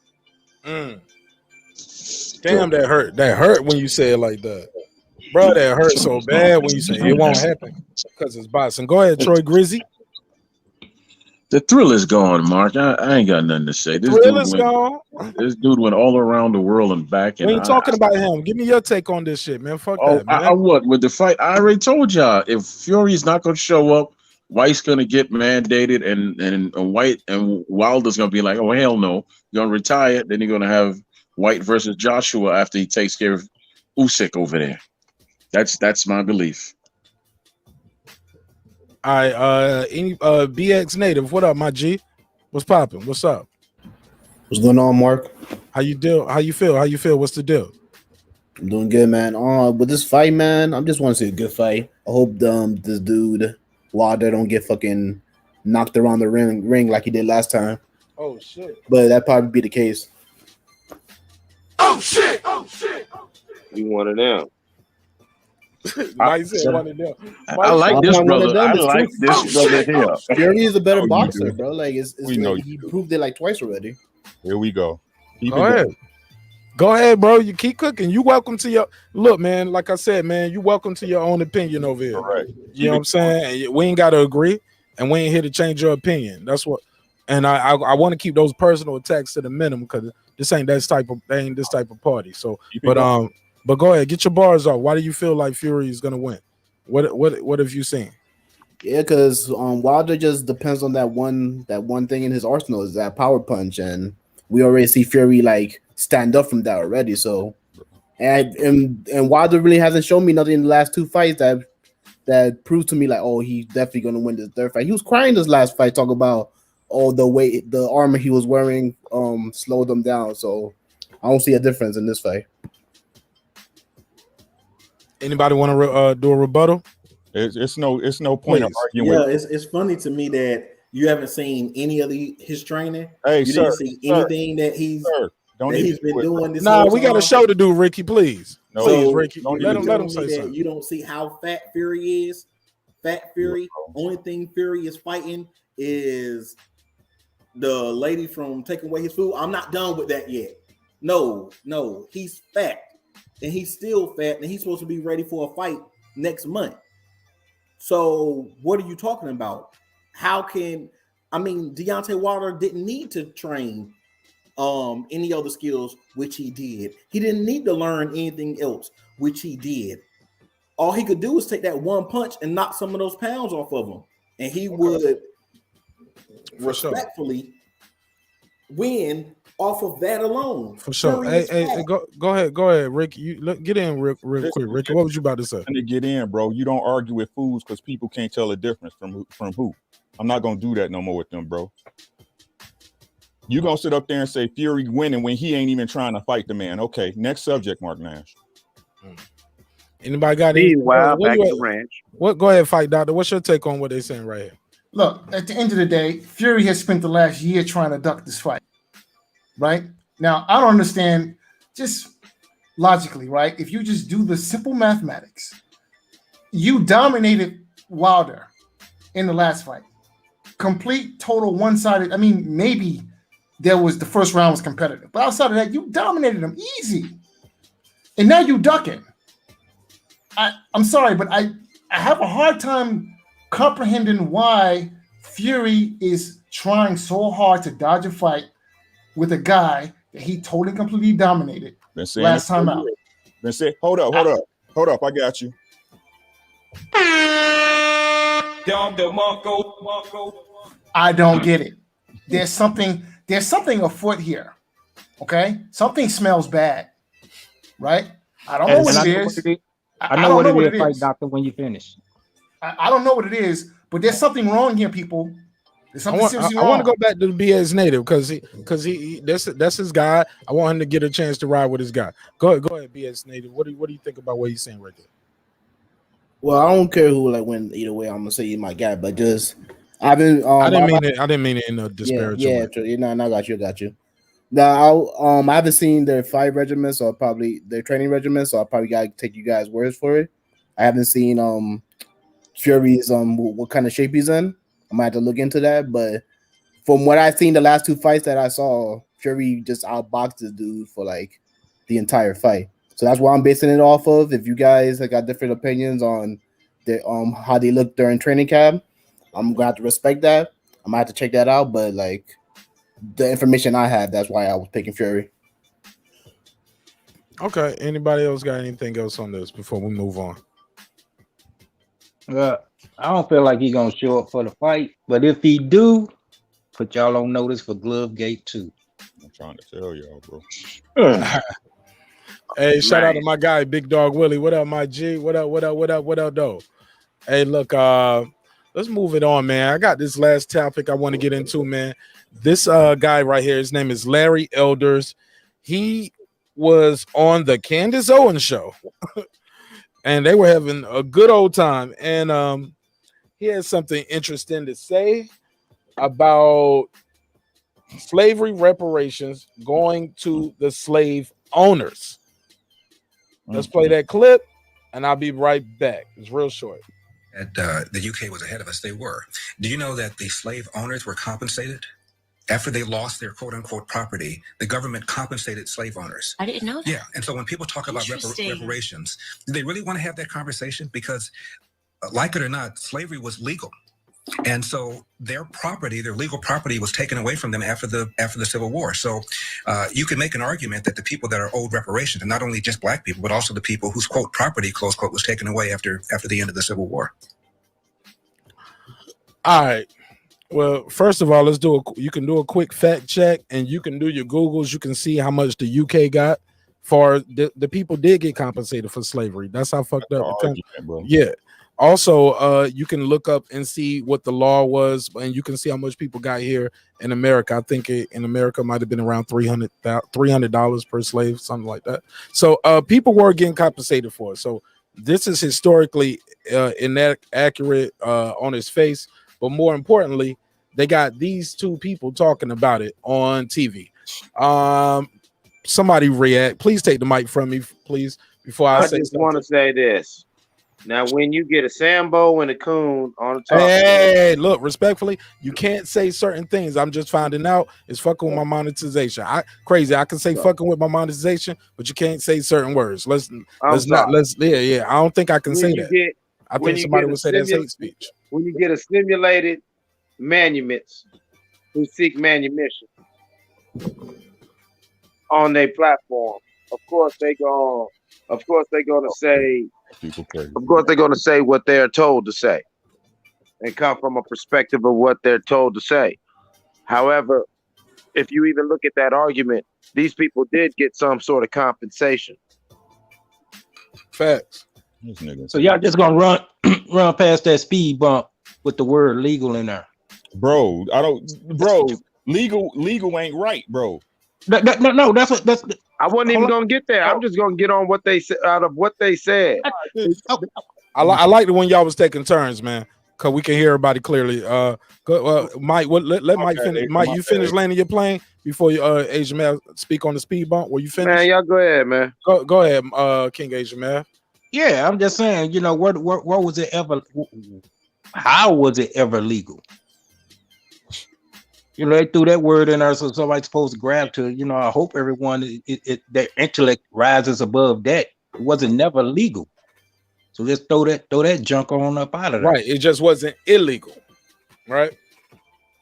damn, that hurt. That hurt when you say it like that, bro. That hurt so bad when you say it won't happen because it's boxing. Go ahead, Troy Grizzy. The thrill is gone, Mark. I ain't got nothing to say. This dude went all around the world and back. And we ain't talking about him. Give me your take on this shit, man. Fuck that, man. I what with the fight? I already told y'all. If Fury's not gonna show up, White's gonna get mandated, and White and Wilder's gonna be like, oh hell no, you're gonna retire. Then you're gonna have White versus Joshua after he takes care of Usyk over there. That's my belief. All right, BX Native, what up, my G? What's popping? What's up? What's going on, Mark? How you feel? How you feel? What's the deal? I'm doing good, man. With this fight, man, I just want to see a good fight. I hope this dude Wilder don't get fucking knocked around the ring like he did last time. Oh shit! But that probably be the case. Oh shit! You one of them. I like this brother. I like this brother here. Fury is a better boxer, bro. Like he proved it like twice already. Here we go. Go ahead. Go ahead, bro. You keep cooking. You welcome to your look, man. Like I said, man, you welcome to your own opinion over here. Correct. You know what I'm saying? We ain't got to agree, and we ain't here to change your opinion. That's what. And I want to keep those personal attacks to the minimum because this ain't this type of party. So, but go ahead, get your bars off. Why do you feel like Fury is gonna win? What have you seen? Yeah, because Wilder just depends on that one thing in his arsenal is that power punch, and we already see Fury like stand up from that already. So, and Wilder really hasn't shown me nothing in the last 2 fights that proves to me like, oh, he's definitely gonna win this third fight. He was crying this last fight, talk about the armor he was wearing slowed him down. So I don't see a difference in this fight. Anybody want to do a rebuttal? It's no point of arguing. Yeah, it's funny to me that you haven't seen any of his training. Hey, you didn't see anything that he's been doing this. Nah, we got a show to do, Ricky. Please, No, please, Ricky. let him say something. You don't see how fat Fury is. Fat Fury. Only thing Fury is fighting is the lady from taking away his food. I'm not done with that yet. No, he's fat, and he's still fat, and he's supposed to be ready for a fight next month. So what are you talking about? Deontay Wilder didn't need to train any other skills, which he did. He didn't need to learn anything else, which he did. All he could do was take that one punch and knock some of those pounds off of him, and he would respectfully win off of that alone. For sure. Hey, go ahead, Rick. Get in real quick, Rick. What was you about to say? To get in, bro. You don't argue with fools because people can't tell the difference from who. I'm not gonna do that no more with them, bro. You gonna sit up there and say Fury winning when he ain't even trying to fight the man? Okay, next subject, Marq Nash. Anybody got any? Meanwhile, back to the ranch. Go ahead, Fight Doctor. What's your take on what they're saying right here? Look, at the end of the day, Fury has spent the last year trying to duck this fight. Right? Now, I don't understand just logically, right? If you just do the simple mathematics, you dominated Wilder in the last fight. Complete, total, one-sided. I mean, maybe there was the first round was competitive, but outside of that, you dominated him easy. And now you ducking. I'm sorry, but I have a hard time comprehending why Fury is trying so hard to dodge a fight with a guy that he totally completely dominated last time out. Hold up. I got you. I don't get it. There's something afoot here. Okay? Something smells bad. Right? I don't know what it is. I know what it is, Fight Doctor, when you finish. I don't know what it is, but there's something wrong here, people. There's something seriously wrong. I want to go back to the BS native because that's his guy. I want him to get a chance to ride with his guy. Go ahead, BS native. What do you think about what he's saying right there? Well, I don't care who win either way. I'm gonna say he's my guy, but just I didn't mean it in a disparaging way. True. I got you. Now, I haven't seen their fight regiments or probably their training regiments, so I probably gotta take you guys' words for it. I haven't seen Fury's what kind of shape he's in. I might have to look into that, but from what I've seen the last 2 fights that I saw, Fury just outboxed this dude for like the entire fight. So that's what I'm basing it off of. If you guys have got different opinions on the how they look during training camp, I'm gonna have to respect that. I might have to check that out, but like the information I have, that's why I was picking Fury. Okay. Anybody else got anything else on this before we move on? I don't feel like he's gonna show up for the fight, but if he do, put y'all on notice for Glove Gate 2. I'm trying to tell y'all, bro. Hey, shout out to my guy, Big Dog Willie. What up, my G? What up, though? Hey, look, let's move it on, man. I got this last topic I want to get into, man. This guy right here, his name is Larry Elders. He was on the Candace Owens show, and they were having a good old time. And he had something interesting to say about slavery reparations going to the slave owners. Let's play that clip, and I'll be right back. It's real short. The UK was ahead of us. They were. Do you know that the slave owners were compensated After they lost their quote-unquote property, the government compensated slave owners. I didn't know that. Yeah, and so when people talk about reparations, do they really want to have that conversation? Because, like it or not, slavery was legal. And so their property, their legal property, was taken away from them after the Civil War. So you can make an argument that the people that are owed reparations, and not only just black people, but also the people whose quote property, close quote, was taken away after the end of the Civil War. All right. Well, first of all, you can do a quick fact check, and you can do your Googles. You can see how much the UK got for the people did get compensated for slavery. That's how fucked up. Yeah. Also, you can look up and see what the law was, and you can see how much people got here in America. I think in America might have been around $300 per slave, something like that. So people were getting compensated for it. So this is historically inaccurate on its face. But more importantly, they got these two people talking about it on TV. Somebody react. Please take the mic from me, please, before I say just want to say this. Now, when you get a Sambo and a Coon on the top, hey, look, respectfully, you can't say certain things. I'm just finding out it's fucking with my monetization. I can say fucking with my monetization, but you can't say certain words. I don't think I can say that. I think somebody would say that's hate speech. When you get a simulated manumits who seek manumission on their platform, of course they're gonna say what they're told to say and come from a perspective of what they're told to say. However, if you even look at that argument, these people did get some sort of compensation. Facts. So y'all just gonna run past that speed bump with the word legal in there, bro? Legal ain't right, bro. No, that's I wasn't even gonna get there. I'm just gonna get on what they said out of what they said. I liked it when y'all was taking turns, man, because we can hear everybody clearly. Mike, let Mike finish. Mike, you finish landing your plane before you Asian man speak on the speed bump. Were you finished? Man, y'all go ahead, man. Go ahead, King Asian man. Yeah, I'm just saying, where was it ever? How was it ever legal? They threw that word in there, so somebody's supposed to grab to. I hope everyone their intellect rises above that. It wasn't never legal, so just throw that junk on up out of there. Right, it just wasn't illegal, right?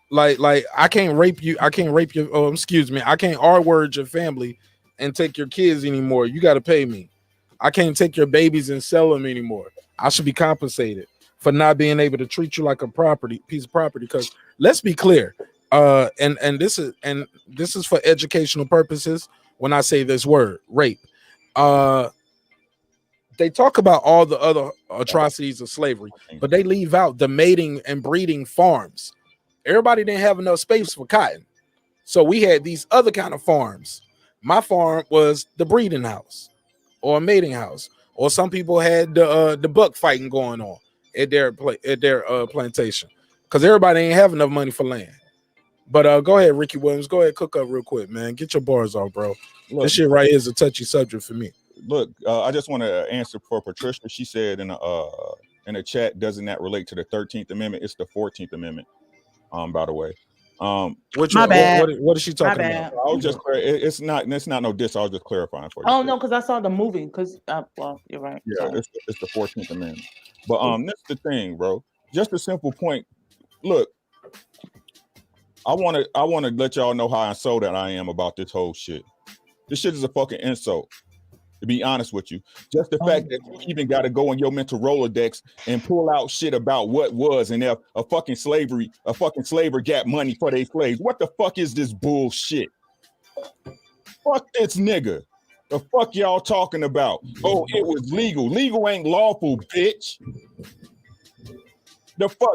Like I can't rape you. I can't rape your. Oh, excuse me. I can't R-word your family and take your kids anymore. You got to pay me. I can't take your babies and sell them anymore. I should be compensated for not being able to treat you like a piece of property. Because let's be clear, and this is for educational purposes. When I say this word, rape, they talk about all the other atrocities of slavery, but they leave out the mating and breeding farms. Everybody didn't have enough space for cotton, so we had these other kind of farms. My farm was the breeding house, or a mating house, or some people had the buck fighting going on at their plantation, because everybody ain't have enough money for land. But go ahead, Ricky Williams. Go ahead, cook up real quick, man. Get your bars off, bro. Look, this shit right here is a touchy subject for me. Look, I just want to answer for Patricia. She said in the chat, doesn't that relate to the 13th Amendment? It's the 14th Amendment. By the way. What is she talking about? I was just it's not no diss. I was just clarifying for you. Oh no, because I saw the movie. Because well, you're right. Yeah, it's the 14th Amendment. But that's the thing, bro. Just a simple point. Look, I want to let y'all know how insulted I am about this whole shit. This shit is a fucking insult. To be honest with you, just the fact that you even got to go in your mental Rolodex and pull out shit about what was and if a fucking slaver got money for their slaves. What the fuck is this bullshit? Fuck this nigga. The fuck y'all talking about? Oh, it was legal. Legal ain't lawful, bitch.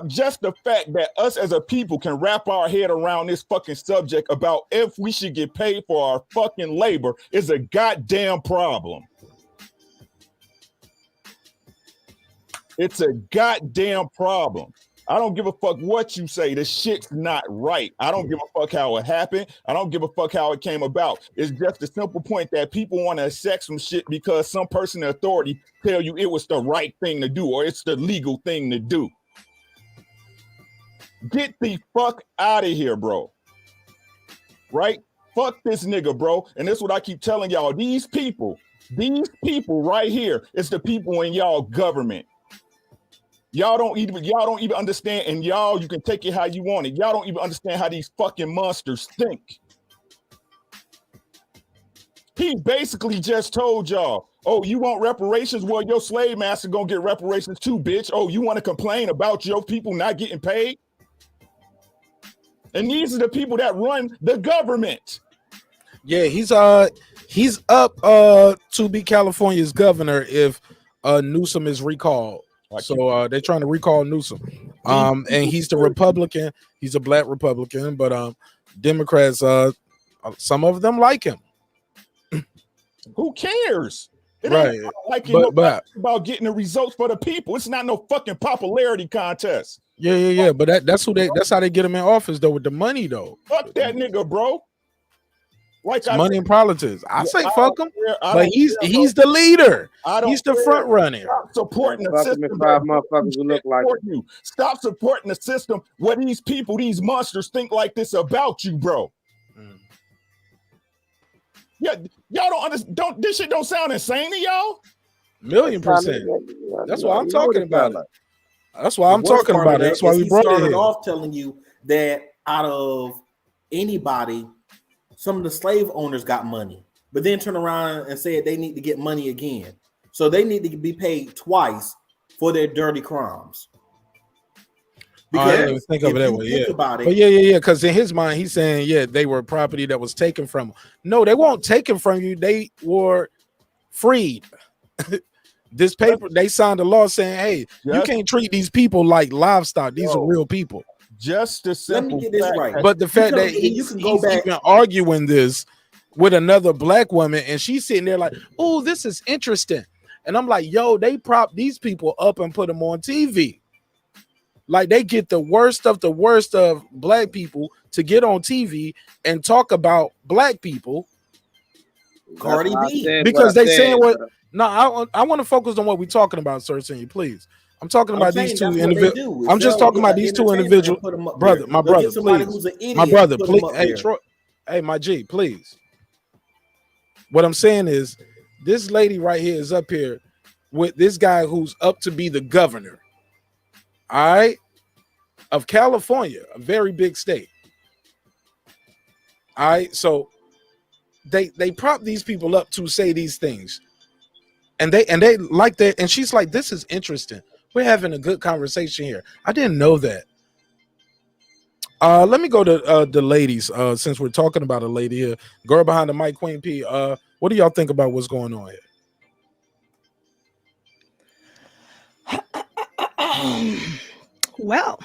Just the fact that us as a people can wrap our head around this fucking subject about if we should get paid for our fucking labor is a goddamn problem. It's a goddamn problem. I don't give a fuck what you say. This shit's not right. I don't give a fuck how it happened. I don't give a fuck how it came about. It's just a simple point that people want to accept some shit because some person in authority tell you it was the right thing to do or it's the legal thing to do. Get the fuck out of here, bro. right? Fuck this nigga, bro. And this is what I keep telling y'all. These people right here, it's the people in y'all government. Y'all don't even understand, and you can take it how you want it. Y'all don't even understand how these fucking monsters think. He basically just told y'all, oh, you want reparations? Well, your slave master gonna get reparations too, bitch. Oh, you want to complain about your people not getting paid? And these are the people that run the government. Yeah, he's up to be California's governor if Newsom is recalled. So they're trying to recall Newsom. And he's the Republican. He's a black Republican, but Democrats, some of them like him. Who cares? It Right. ain't like about getting the results for the people. It's not no fucking popularity contest. Yeah. But that's how they get him in office though, with the money though. Fuck that nigga, bro. Like money in politics. I say fuck him, but he's the leader. He's the front runner. Stop supporting the system. Motherfuckers who look like you. Stop supporting the system where these people, these monsters, think like this about you, bro. Yeah, y'all don't understand. This shit don't sound insane to y'all. 1,000,000%. That's why I'm talking about it. That's why I'm talking about it. That's why we brought it started here. off telling you that out of anybody, some of the slave owners got money, but then turn around and said they need to get money again. So they need to be paid twice for their dirty crimes. I didn't even think of it that way. Yeah, about it, but yeah. Because in his mind, he's saying, they were property that was taken from him. No, they weren't taken from you. They were freed. This paper, they signed a law saying, "Hey, you can't treat these people like livestock. These are real people." Just the simple. Let me get this right. But the fact that he's even arguing this with another black woman, and she's sitting there like, "Oh, this is interesting," and I'm like, "Yo, they prop these people up and put them on TV." Like they get the worst of black people to get on TV and talk about black people. Cardi B. Because they saying what? No, I want to focus on what we're talking about, Sir Senior, please. I'm talking about these two individuals. I'm just talking about these two individuals. Brother, my brother, please. My brother, please. Hey, Troy. Hey, my G, please. What I'm saying is this lady right here is up here with this guy who's up to be the governor. All right, of California, a very big state. All right, so they prop these people up to say these things, and they like that, and she's like, "This is interesting. We're having a good conversation here. I didn't know that." Let me go to the ladies, since we're talking about a lady here. Girl behind the mic, Queen P. What do y'all think about what's going on here? Well,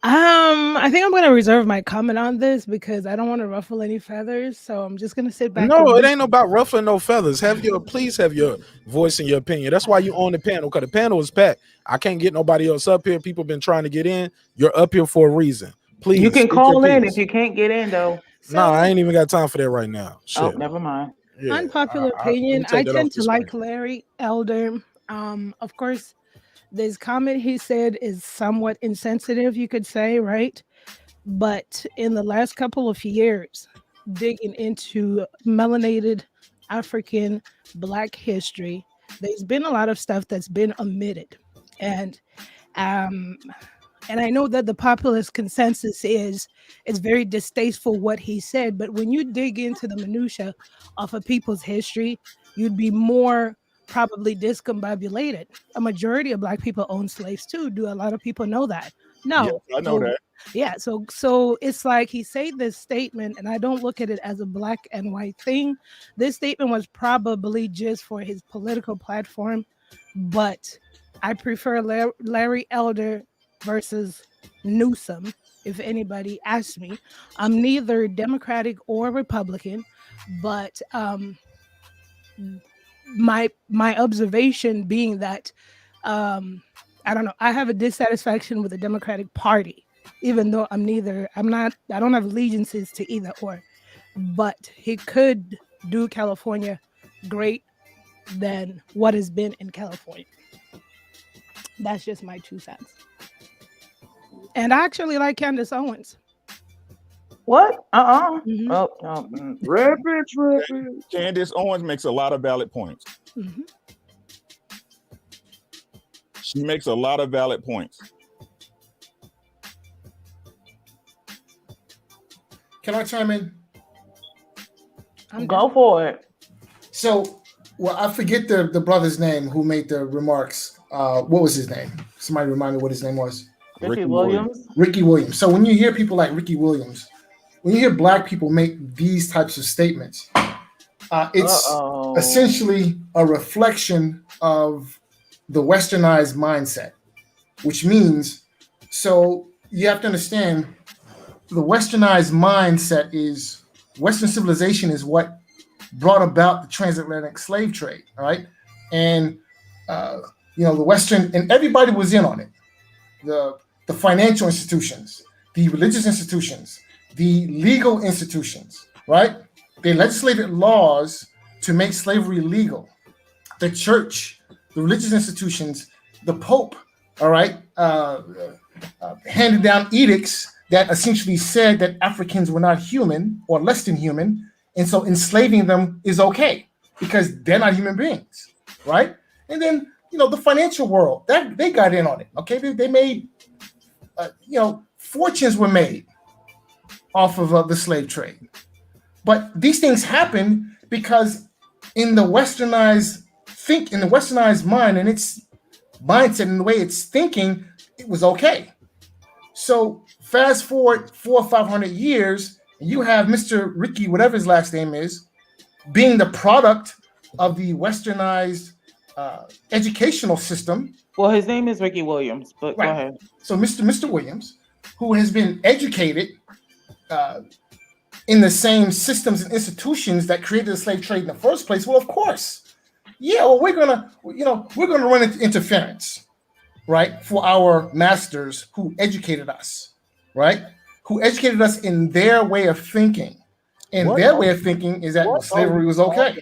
I think I'm going to reserve my comment on this because I don't want to ruffle any feathers. So I'm just going to sit back. No, it ain't about ruffling no feathers. Please have your voice and your opinion. That's why you on the panel, because the panel is packed. I can't get nobody else up here. People been trying to get in. You're up here for a reason. Please. You can call in if you can't get in, though. No, I ain't even got time for that right now. Shit. Oh, never mind. Yeah, unpopular opinion. I tend to like Larry Elder. Of course, this comment he said is somewhat insensitive, you could say, right? But in the last couple of years, digging into melanated African Black history, there's been a lot of stuff that's been omitted. And I know that the populist consensus is it's very distasteful what he said, but when you dig into the minutia of a people's history, you'd be more probably discombobulated. A majority of Black people own slaves too. Do a lot of people know that? No. Yes, I know that. Yeah, so it's like he said this statement, and I don't look at it as a black and white thing. This statement was probably just for his political platform, but I prefer Larry Elder versus Newsom, if anybody asks me. I'm neither Democratic or Republican, but my observation being that I don't know, I have a dissatisfaction with the Democratic Party, even though I don't have allegiances to either or, but he could do California great than what has been in California. That's just my 2 cents. And I actually like Candace Owens. What? Mhm. Oh, no. Reparations. Candace Owens makes a lot of valid points. Mhm. She makes a lot of valid points. Can I chime in? Go for it. So, well, I forget the brother's name who made the remarks. What was his name? Somebody remind me what his name was. Ricky Williams. Ricky Williams. So when you hear people like Ricky Williams, when you hear black people make these types of statements, it's essentially a reflection of the westernized mindset, which means, so you have to understand the westernized mindset is Western civilization is what brought about the transatlantic slave trade, all right? And, the Western, and everybody was in on it. The financial institutions, the religious institutions, the legal institutions, right? They legislated laws to make slavery legal. The church, the religious institutions, the Pope, all right, handed down edicts that essentially said that Africans were not human or less than human, and so enslaving them is okay because they're not human beings, right? And then, the financial world, that they got in on it, okay? They made, fortunes were made off of the slave trade. But these things happen because in the westernized mind and its mindset and the way it's thinking, it was okay. So fast forward 400 or 500 years, you have Mr. Ricky, whatever his last name is, being the product of the westernized educational system. Well, his name is Ricky Williams, but right. Go ahead. So Mr. Williams, who has been educated in the same systems and institutions that created the slave trade in the first place. Well, of course, yeah. Well, we're gonna run into interference, right, for our masters who educated us, right, who educated us in their way of thinking. And their way of thinking is that slavery was okay.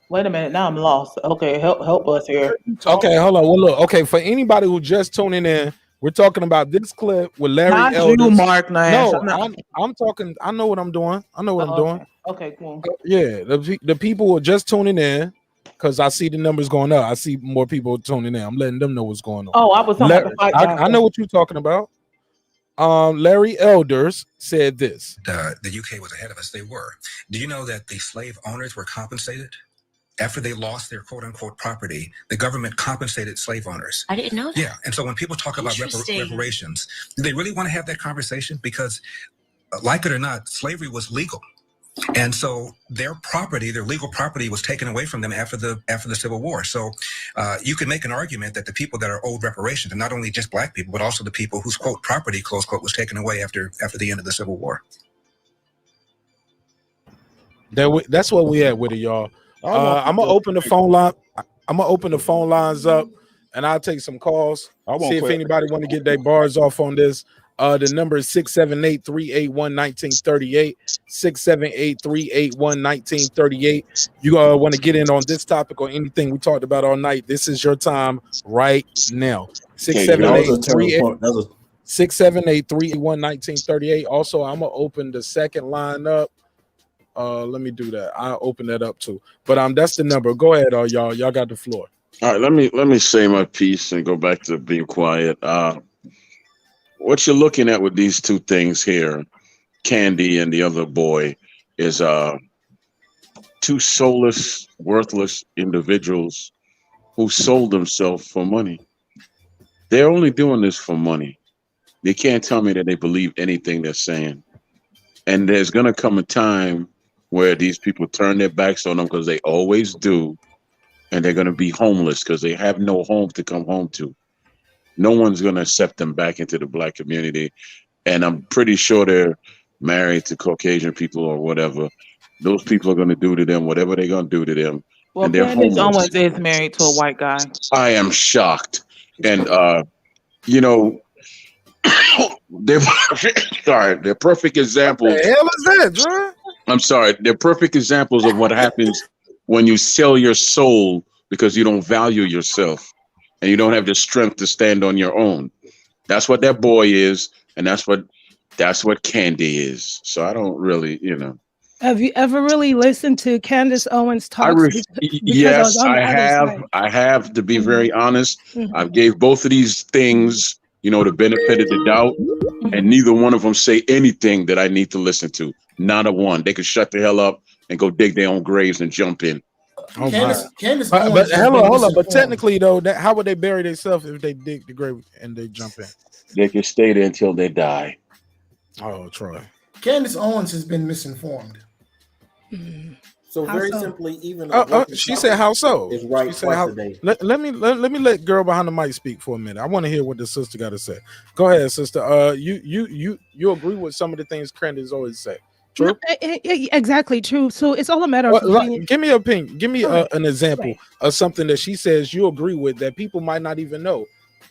Wait a minute, now I'm lost. Okay, help us here. Okay, hold on. Well, look. Okay, for anybody who just tuning in, we're talking about this clip with Larry Not Elders. you, Marq Nash. No, I'm talking. I know what I'm doing. I'm doing. Okay, cool. Yeah, the people who are just tuning in, because I see the numbers going up. I see more people tuning in. I'm letting them know what's going on. Oh, I was talking about the fight. I know what you're talking about. Larry Elders said this. The UK was ahead of us. They were. Do you know that the slave owners were compensated? After they lost their quote-unquote property, the government compensated slave owners. I didn't know that. Yeah, and so when people talk about reparations, do they really want to have that conversation? Because, like it or not, slavery was legal. And so their property, their legal property, was taken away from them after the Civil War. So you can make an argument that the people that are owed reparations, and not only just black people, but also the people whose quote property, close quote, was taken away after the end of the Civil War. That's what we at with it, y'all. I'm gonna open the phone line. I'm gonna open the phone lines up, and I'll take some calls. See if anybody want to get their bars off on this. The number is 678-381-1938. 678-381-1938. You want to get in on this topic or anything we talked about all night? This is your time right now. 678-381-1938. Also, I'm gonna open the second line up. Let me do that. I'll open that up too. But that's the number. Go ahead, y'all. Y'all got the floor. All right, let me say my piece and go back to being quiet. What you're looking at with these two things here, Candy and the other boy, is two soulless, worthless individuals who sold themselves for money. They're only doing this for money. They can't tell me that they believe anything they're saying. And there's gonna come a time where these people turn their backs on them, because they always do, and they're gonna be homeless because they have no home to come home to. No one's gonna accept them back into the black community, and I'm pretty sure they're married to Caucasian people or whatever. Those people are gonna do to them whatever they're gonna do to them. Well, and they're Candace homeless. Owens is married to a white guy. I am shocked, and they're sorry. They're perfect examples. What the hell is that, Drew? I'm sorry. They're perfect examples of what happens when you sell your soul because you don't value yourself and you don't have the strength to stand on your own. That's what that boy is, and that's what That's what candy is. So I don't really, Have you ever really listened to Candace Owens talks? Because I was Yes, on the other side. I have to be very honest. Mhm. I've gave both of these things, the benefit of the doubt, and neither one of them say anything that I need to listen to. Not a one. They could shut the hell up and go dig their own graves and jump in. Oh Candace but Owens has hold been on. But misinformed. technically though, how would they bury themselves if they dig the grave and they jump in? They can stay there until they die. Oh, Troy. Candace Owens has been misinformed. So How very so? simply, even She said how so? is right She said twice how. a day. Let me let girl behind the mic speak for a minute. I want to hear what the sister got to say. Go ahead, sister. You agree with some of the things Candace always say? True. Exactly true. So it's all a matter of opinion. Give me an opinion. Give me Right. an example of something that she says you agree with that people might not even know.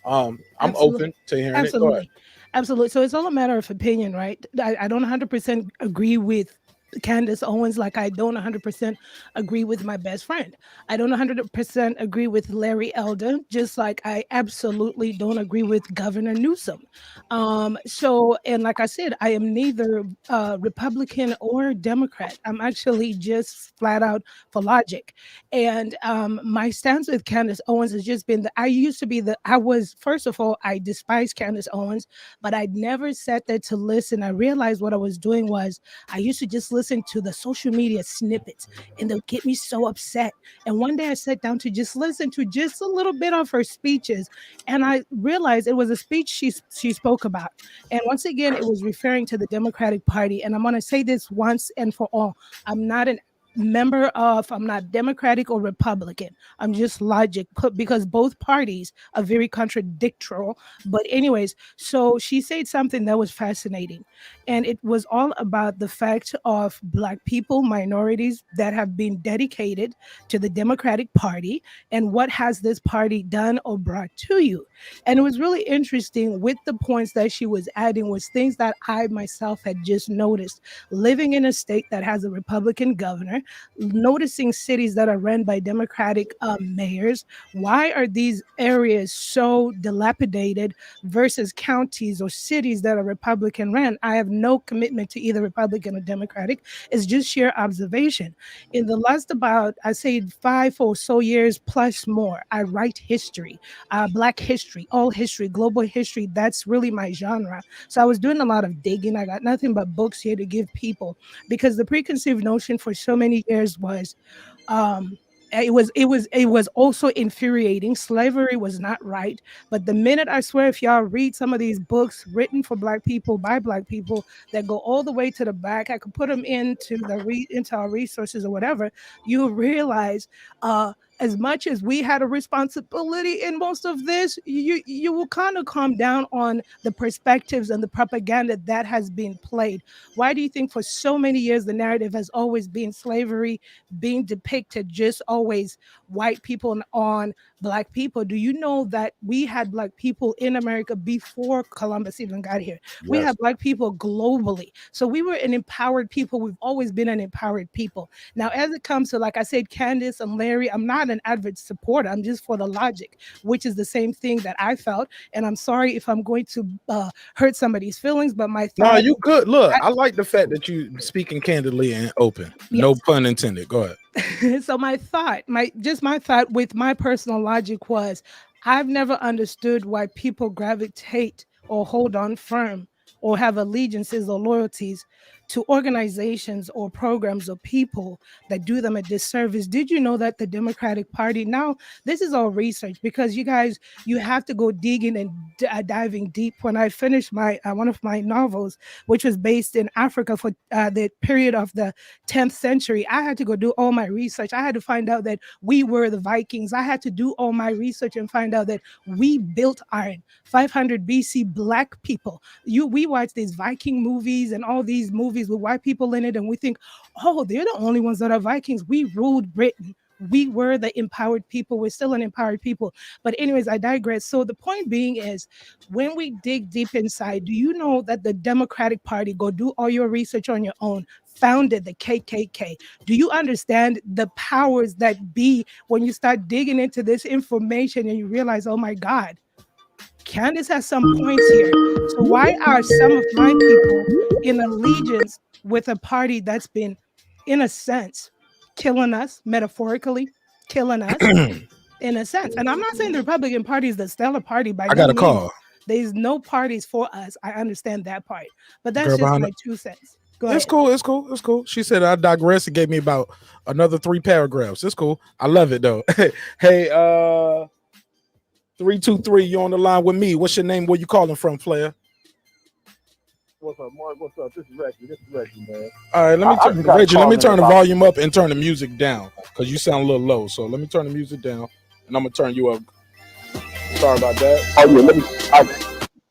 I'm open to hearing it. Go ahead. Absolutely. So it's all a matter of opinion, right? I don't 100% agree with Candace Owens like I don't 100% agree with my best friend. I don't 100% agree with Larry Elder, just like I absolutely don't agree with Governor Newsom. And like I said, I am neither Republican or Democrat. I'm actually just flat out for logic. And my stance with Candace Owens has just been that first of all, I despise Candace Owens, but I'd never sat there to listen. I realized what I was doing was I used to just listen to the social media snippets and they'll get me so upset. And one day I sat down to just listen to just a little bit of her speeches. And I realized it was a speech she spoke about. And once again, it was referring to the Democratic Party. And I'm going to say this once and for all. I'm not Democratic or Republican. I'm just logic because both parties are very contradictory. But anyways, so she said something that was fascinating. And it was all about the fact of Black people, minorities that have been dedicated to the Democratic Party and what has this party done or brought to you. And it was really interesting with the points that she was adding was things that I myself had just noticed. Living in a state that has a Republican governor, noticing cities that are run by Democratic mayors. Why are these areas so dilapidated versus counties or cities that are Republican ran? I have no commitment to either Republican or Democratic. It's just sheer observation. In the last about, I say 5 or so years plus more, I write history, Black history, all history, global history. That's really my genre. So I was doing a lot of digging. I got nothing but books here to give people because the preconceived notion for so many years was it was also infuriating. Slavery was not right. But the minute, I swear, if y'all read some of these books written for Black people by Black people that go all the way to the back, I could put them into our resources or whatever, you realize as much as we had a responsibility in most of this, you will kind of calm down on the perspectives and the propaganda that has been played. Why do you think for so many years the narrative has always been slavery being depicted just always white people on Black people? Do you know that we had Black people in America before Columbus even got here? We Yes. had Black people globally. So we were an empowered people. We've always been an empowered people. Now, as it comes to, like I said, Candace and Larry, I'm not an avid supporter. I'm just for the logic, which is the same thing that I felt. And I'm sorry if I'm going to hurt somebody's feelings, but my No, thought. you good. Look, I like the fact that you speaking candidly and open. No pun intended. Go ahead. So my thought with my personal logic was I've never understood why people gravitate or hold on firm or have allegiances or loyalties to organizations or programs or people that do them a disservice. Did you know that the Democratic Party, now this is all research because you guys, you have to go digging and diving deep. When I finished my one of my novels, which was based in Africa for the period of the 10th century, I had to go do all my research. I had to find out that we were the Vikings. I had to do all my research and find out that we built iron. 500 BC, Black people. We watch these Viking movies and all these movies with white people in it, and we think, oh, they're the only ones that are Vikings. We ruled Britain. We were the empowered people. We're still an empowered people. But anyways, I digress. So the point being is, when we dig deep inside, do you know that the Democratic Party, go do all your research on your own, founded the KKK? Do you understand the powers that be when you start digging into this information and you realize, oh my God, Candace has some points here. So why are some of my people in allegiance with a party that's been, in a sense, killing us, metaphorically killing us, in a sense? And I'm not saying the Republican Party is the stellar party by I no got a means. call. There's no parties for us. I understand that part, but that's Girl just behind my it. 2 cents. Go It's ahead. cool. It's cool. It's cool. She said I digress. It gave me about another 3 paragraphs. It's cool. I love it though. Hey, 323, you on the line with me. What's your name? Where you calling from, player? What's up, Mark? What's up? This is Reggie, man. All right, let me I just got Reggie, let me called in turn the about- volume up and turn the music down because you sound a little low. So let me turn the music down and I'm gonna turn you up. Sorry about that. Oh yeah, let me.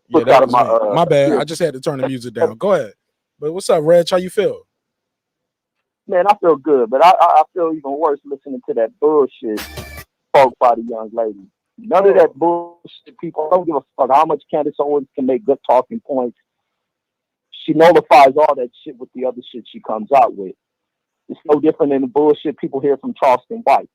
Yeah, that was my, my bad. yeah. I just had to turn the music down. Go ahead. But what's up, Reg? How you feel? Man, I feel good, but I feel even worse listening to that bullshit spoke by the young lady. None of that bullshit. People don't give a fuck how much Candace Owens can make good talking points. She nullifies all that shit with the other shit she comes out with. It's no different than the bullshit people hear from Charleston White.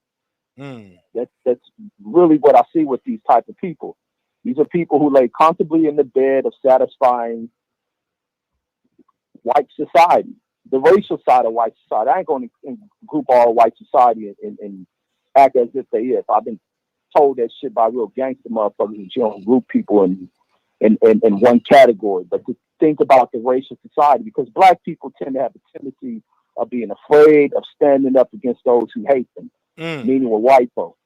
That's really what I see with these type of people. These are people who lay comfortably in the bed of satisfying white society, the racial side of white society. I ain't going to group all white society and act as if they is. I've been told that shit by real gangster motherfuckers that you don't group people in one category, but to think about the racial society, because black people tend to have a tendency of being afraid of standing up against those who hate them, meaning with white folks.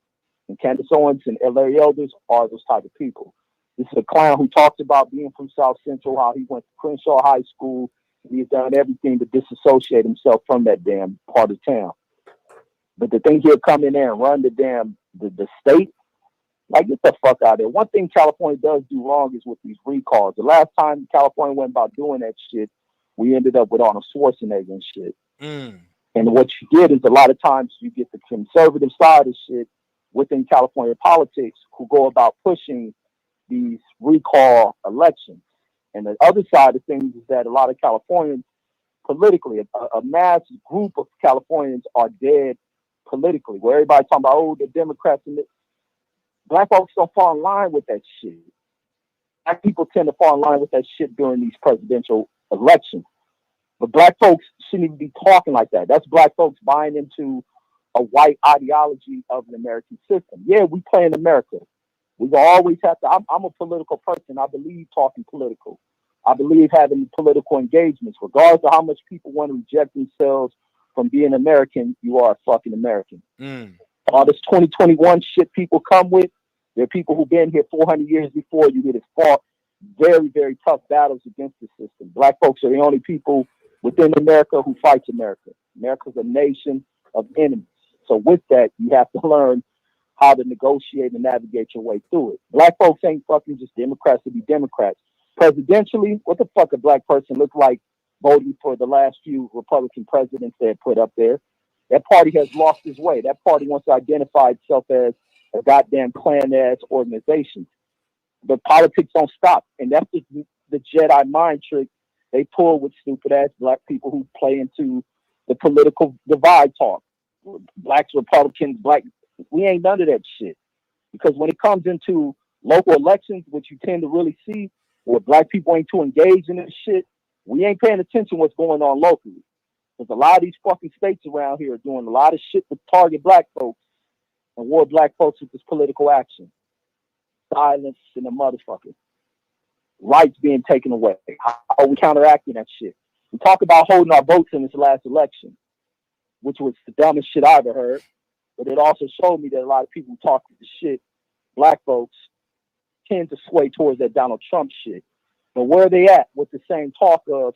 And Candace Owens and Larry Elders are those type of people. This is a clown who talks about being from South Central, how he went to Crenshaw High School, and he's done everything to disassociate himself from that damn part of town. But the thing he'll come in there and run the state, like, get the fuck out of there. One thing California does do wrong is with these recalls. The last time California went about doing that shit, we ended up with Arnold Schwarzenegger and shit. And what you get is a lot of times you get the conservative side of shit within California politics who go about pushing these recall elections. And the other side of things is that a lot of Californians politically, a mass group of Californians are dead politically, where everybody talking about, oh, the Democrats and black folks don't fall in line with that shit. Black people tend to fall in line with that shit during these presidential elections. But black folks shouldn't even be talking like that. That's black folks buying into a white ideology of an American system. Yeah, we play in America. We always have to. I'm a political person. I believe talking political. I believe having political engagements, regardless of how much people want to reject themselves from being American. You are a fucking American. All this 2021 shit people come with, there are people who've been here 400 years before you that have fought very, very tough battles against the system. Black folks are the only people within America who fights America. America's a nation of enemies. So with that, you have to learn how to negotiate and navigate your way through it. Black folks ain't fucking just Democrats to be Democrats. Presidentially, what the fuck a black person look like voting for the last few Republican presidents they had put up there? That party has lost its way. That party wants to identify itself as a goddamn Klan-ass organization. But politics don't stop. And that's the Jedi mind trick they pull with stupid-ass black people who play into the political divide talk. Blacks, Republicans, we ain't none of that shit. Because when it comes into local elections, which you tend to really see, where black people ain't too engaged in this shit, we ain't paying attention to what's going on locally. Because a lot of these fucking states around here are doing a lot of shit to target black folks and war black folks with this political action. Silence and the motherfucker. Rights being taken away. How are we counteracting that shit? We talk about holding our votes in this last election, which was the dumbest shit I ever heard. But it also showed me that a lot of people who talk this shit, black folks, tend to sway towards that Donald Trump shit. But where are they at with the same talk of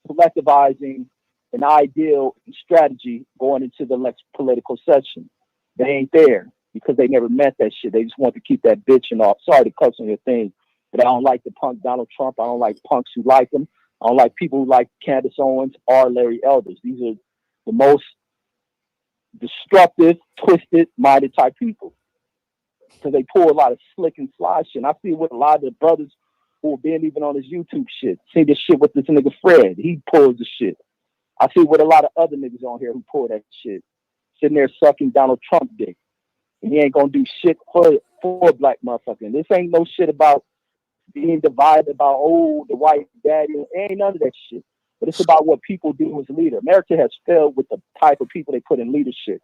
collectivizing an ideal and strategy going into the next political session? They ain't there because they never met that shit. They just want to keep that bitching off. Sorry to cuss on your thing, but I don't like the punk Donald Trump. I don't like punks who like him. I don't like people who like Candace Owens or Larry Elders. These are the most destructive, twisted minded type people. Because they pull a lot of slick and sly shit. And I see with a lot of the brothers who have been even on his YouTube shit. See this shit with this nigga Fred. He pulls the shit. I see with a lot of other niggas on here who pull that shit. Sitting there sucking Donald Trump dick. And he ain't gonna do shit for a black motherfucker. And this ain't no shit about being divided about the white daddy. It ain't none of that shit. But it's about what people do as a leader. America has failed with the type of people they put in leadership.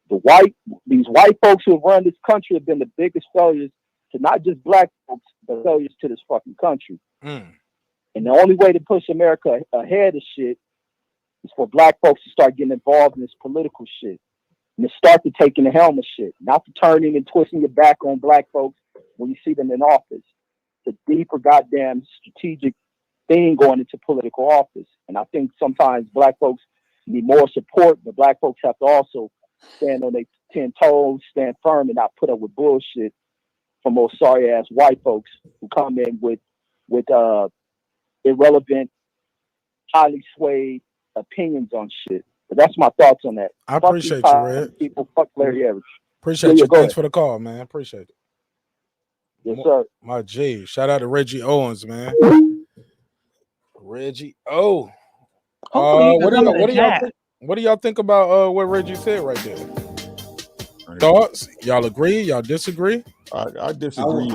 These white folks who have run this country have been the biggest failures to not just black folks, but failures to this fucking country. And the only way to push America ahead of shit is for black folks to start getting involved in this political shit and to start to taking the helm of shit, not to turning and twisting your back on black folks when you see them in office. It's a deeper goddamn strategic thing going into political office. And I think sometimes black folks need more support, but black folks have to also stand on their 10 toes, stand firm, and not put up with bullshit from those sorry ass white folks who come in with irrelevant, highly swayed opinions on shit. But that's my thoughts on that. I appreciate you, Red. People, fuck Larry Evans. Appreciate you. Thanks for the call, man. Appreciate it. Yes, sir. My G. Shout out to Reggie Owens, man. Reggie O. What do y'all think about what Reggie said right there? Thoughts? Y'all agree? Y'all disagree? I disagree.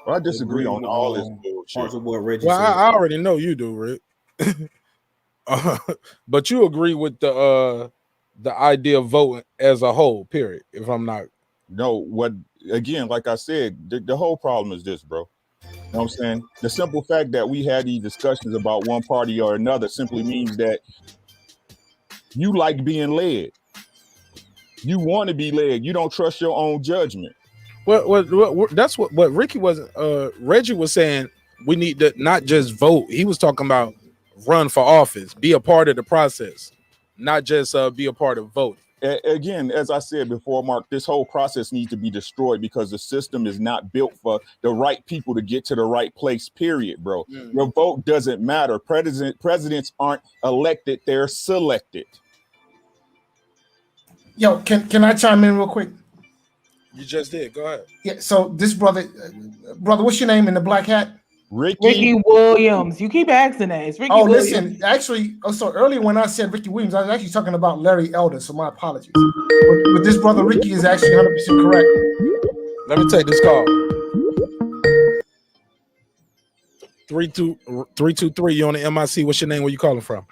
I disagree on all this bullshit. What Reggie well, said. I already know you do, Rick. But you agree with the idea of voting as a whole, period. If I'm not. No, again, like I said, the whole problem is this, bro. You know what I'm saying? The simple fact that we had these discussions about one party or another simply means that you like being led. You want to be led. You don't trust your own judgment. Well, that's what Ricky was. Reggie was saying we need to not just vote. He was talking about run for office, be a part of the process, not just be a part of voting. Again, as I said before, Mark, this whole process needs to be destroyed because the system is not built for the right people to get to the right place, period, bro. Your vote doesn't matter. Presidents aren't elected, they're selected. Yo, can I chime in real quick? You just did. Go ahead. Yeah, so this brother, what's your name in the black hat? Ricky Williams. You keep asking that. It's Ricky Williams. Listen, actually, so earlier when I said Ricky Williams, I was actually talking about Larry Elder, so my apologies. But this brother Ricky is actually 100% correct. Let me take this call. 323, you on the MIC. What's your name? Where you calling from?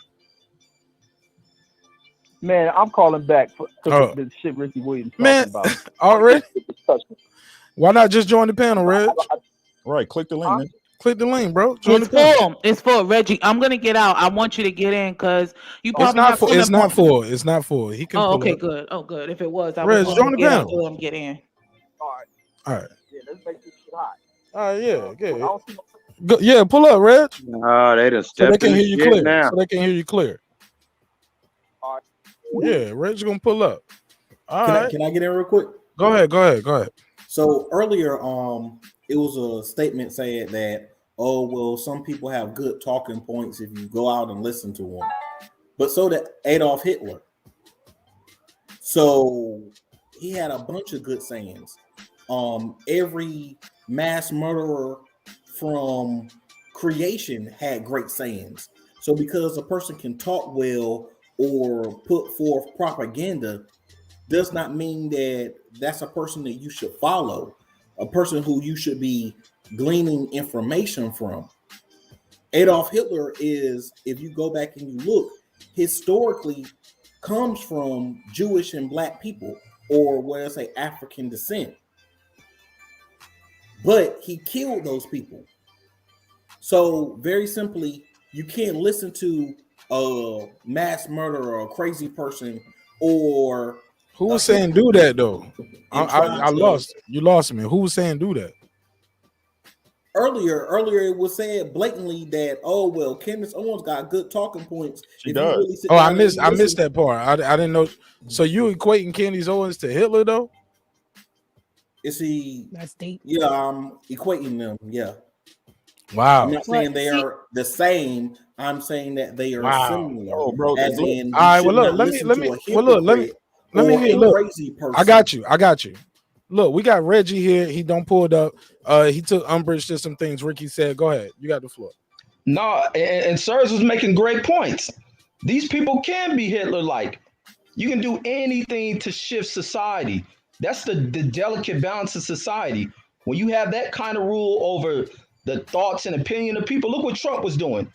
Man, I'm calling back for the shit Ricky Williams talking about. Already? Why not just join the panel, Reg? Right, click the link, man. Click the link, bro. It's for Reggie. I'm gonna get out. I want you to get in because you probably It's not for. He can. Okay, good. Oh, good. If it was, I Reg, was join the get panel. out, let him get in. All right. Yeah, let's make this shit hot. All right, yeah. Pull up, Reg. They done So stepped they can hear you clear. now. So they can hear you clear. All right. Yeah, Reg's gonna pull up. All right. Can I get in real quick? Go ahead. So earlier, it was a statement saying that, oh, well, some people have good talking points if you go out and listen to them. But so did Adolf Hitler. So he had a bunch of good sayings. Every mass murderer from creation had great sayings. So because a person can talk well or put forth propaganda does not mean that that's a person that you should follow, a person who you should be gleaning information from. Adolf Hitler is, if you go back and you look, historically comes from Jewish and black people, or what I say, African descent. But he killed those people. So very simply, you can't listen to a mass murderer or a crazy person or who was saying do that though? I lost. You lost me. Who was saying do that? Earlier it was said blatantly that, oh well, Candace Owens got good talking points. She does. Really I missed that part. I didn't know. So you equating Candace Owens to Hitler though? Is he? That's deep. Yeah, I'm equating them. Yeah. Wow. I'm not saying they are the same. I'm saying that they are similar. Oh, bro. As in, all right. Well, look. Let me crazy person. I got you. Look, we got Reggie here. He don't pulled up. He took umbrage to some things Ricky said. Go ahead. You got the floor. No, and Sirs was making great points. These people can be Hitler-like. You can do anything to shift society. That's the delicate balance of society. When you have that kind of rule over the thoughts and opinion of people, look what Trump was doing.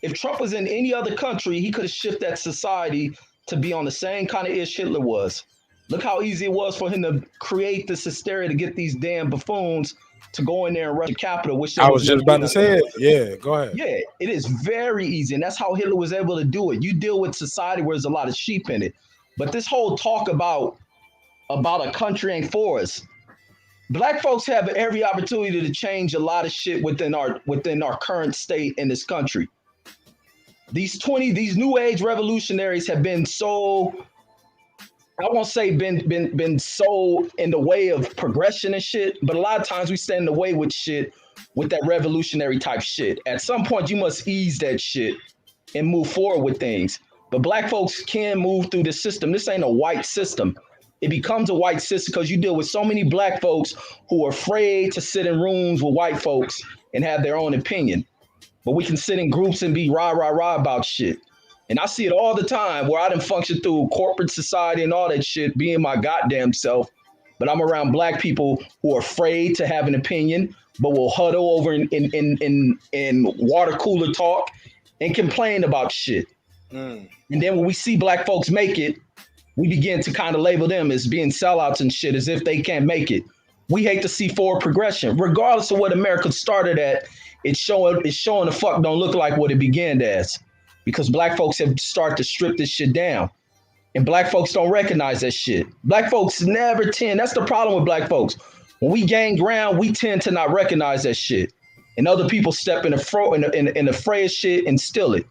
If Trump was in any other country, he could have shifted that society to be on the same kind of ish Hitler was. Look how easy it was for him to create this hysteria to get these damn buffoons to go in there and rush the Capitol, which they I was just about to say it. Yeah, go ahead. Yeah, it is very easy, and that's how Hitler was able to do it. You deal with society where there's a lot of sheep in it, but this whole talk about a country ain't for us. Black folks have every opportunity to change a lot of shit within our current state in this country. These new age revolutionaries have been so, I won't say been so in the way of progression and shit, but a lot of times we stand in the way with shit, with that revolutionary type shit. At some point, you must ease that shit and move forward with things. But black folks can move through the system. This ain't a white system. It becomes a white system because you deal with so many black folks who are afraid to sit in rooms with white folks and have their own opinion. But we can sit in groups and be rah, rah, rah about shit. And I see it all the time where I done function through corporate society and all that shit, being my goddamn self. But I'm around black people who are afraid to have an opinion, but will huddle over in water cooler talk and complain about shit. And then when we see black folks make it, we begin to kind of label them as being sellouts and shit, as if they can't make it. We hate to see forward progression. Regardless of what America started at, it's showing the fuck don't look like what it began as. Because black folks have started to strip this shit down. And black folks don't recognize that shit. Black folks never tend, that's the problem with black folks. When we gain ground, we tend to not recognize that shit. And other people step in the fray of shit and steal it.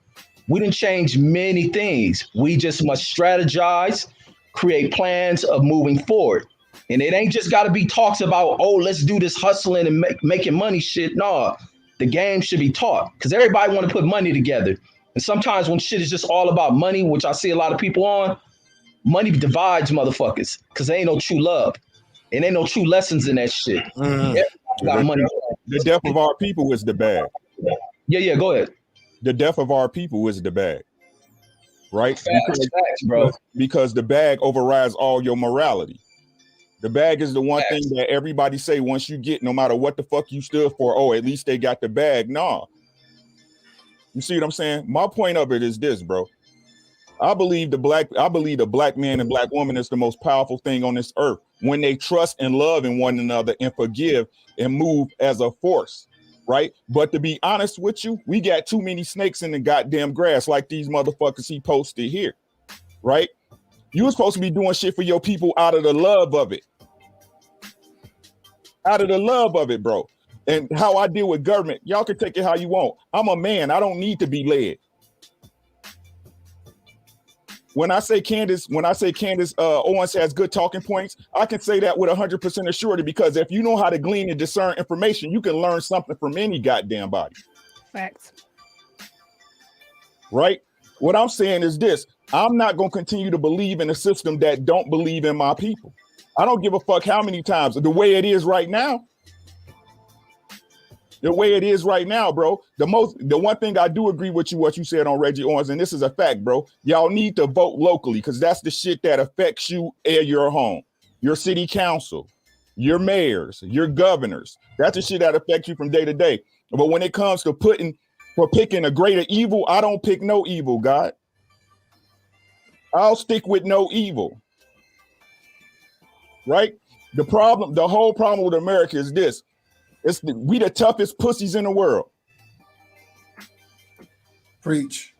We didn't change many things. We just must strategize, create plans of moving forward. And it ain't just got to be talks about, oh, let's do this hustling and making money shit. No, the game should be taught because everybody want to put money together. And sometimes when shit is just all about money, which I see a lot of people on, money divides motherfuckers because there ain't no true love. And ain't no true lessons in that shit. Got money. The death of our people is the bag. Yeah, go ahead. The death of our people is the bag, right? Facts, bro. Because the bag overrides all your morality. The bag is the one thing that everybody say once you get, no matter what the fuck you stood for, oh, at least they got the bag. Nah. You see what I'm saying? My point of it is this, bro. I believe the black man and black woman is the most powerful thing on this earth when they trust and love in one another and forgive and move as a force. Right. But to be honest with you, we got too many snakes in the goddamn grass like these motherfuckers he posted here. Right. You were supposed to be doing shit for your people out of the love of it. Out of the love of it, bro. And how I deal with government, y'all can take it how you want. I'm a man. I don't need to be led. When I say Candace Owens has good talking points, I can say that with 100% assurity because if you know how to glean and discern information, you can learn something from any goddamn body. Facts. Right? What I'm saying is this. I'm not going to continue to believe in a system that don't believe in my people. I don't give a fuck how many times. The way it is right now, bro. The one thing I do agree with you, what you said on Reggie Owens, and this is a fact, bro. Y'all need to vote locally because that's the shit that affects you at your home, your city council, your mayors, your governors. That's the shit that affects you from day to day. But when it comes to picking a greater evil, I don't pick no evil, God. I'll stick with no evil. Right? The whole problem with America is this. We the toughest pussies in the world. Preach.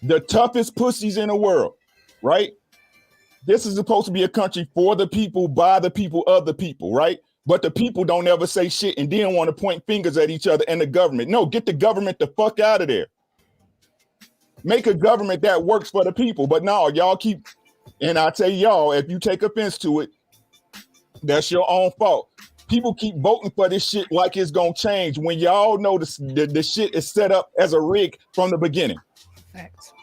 The toughest pussies in the world, right? This is supposed to be a country for the people, by the people, of the people, right? But the people don't ever say shit and then want to point fingers at each other and the government. No, get the government the fuck out of there. Make a government that works for the people. But no, y'all keep, and I tell y'all, if you take offense to it, that's your own fault. People keep voting for this shit like it's gonna change when y'all know the shit is set up as a rig from the beginning. Facts.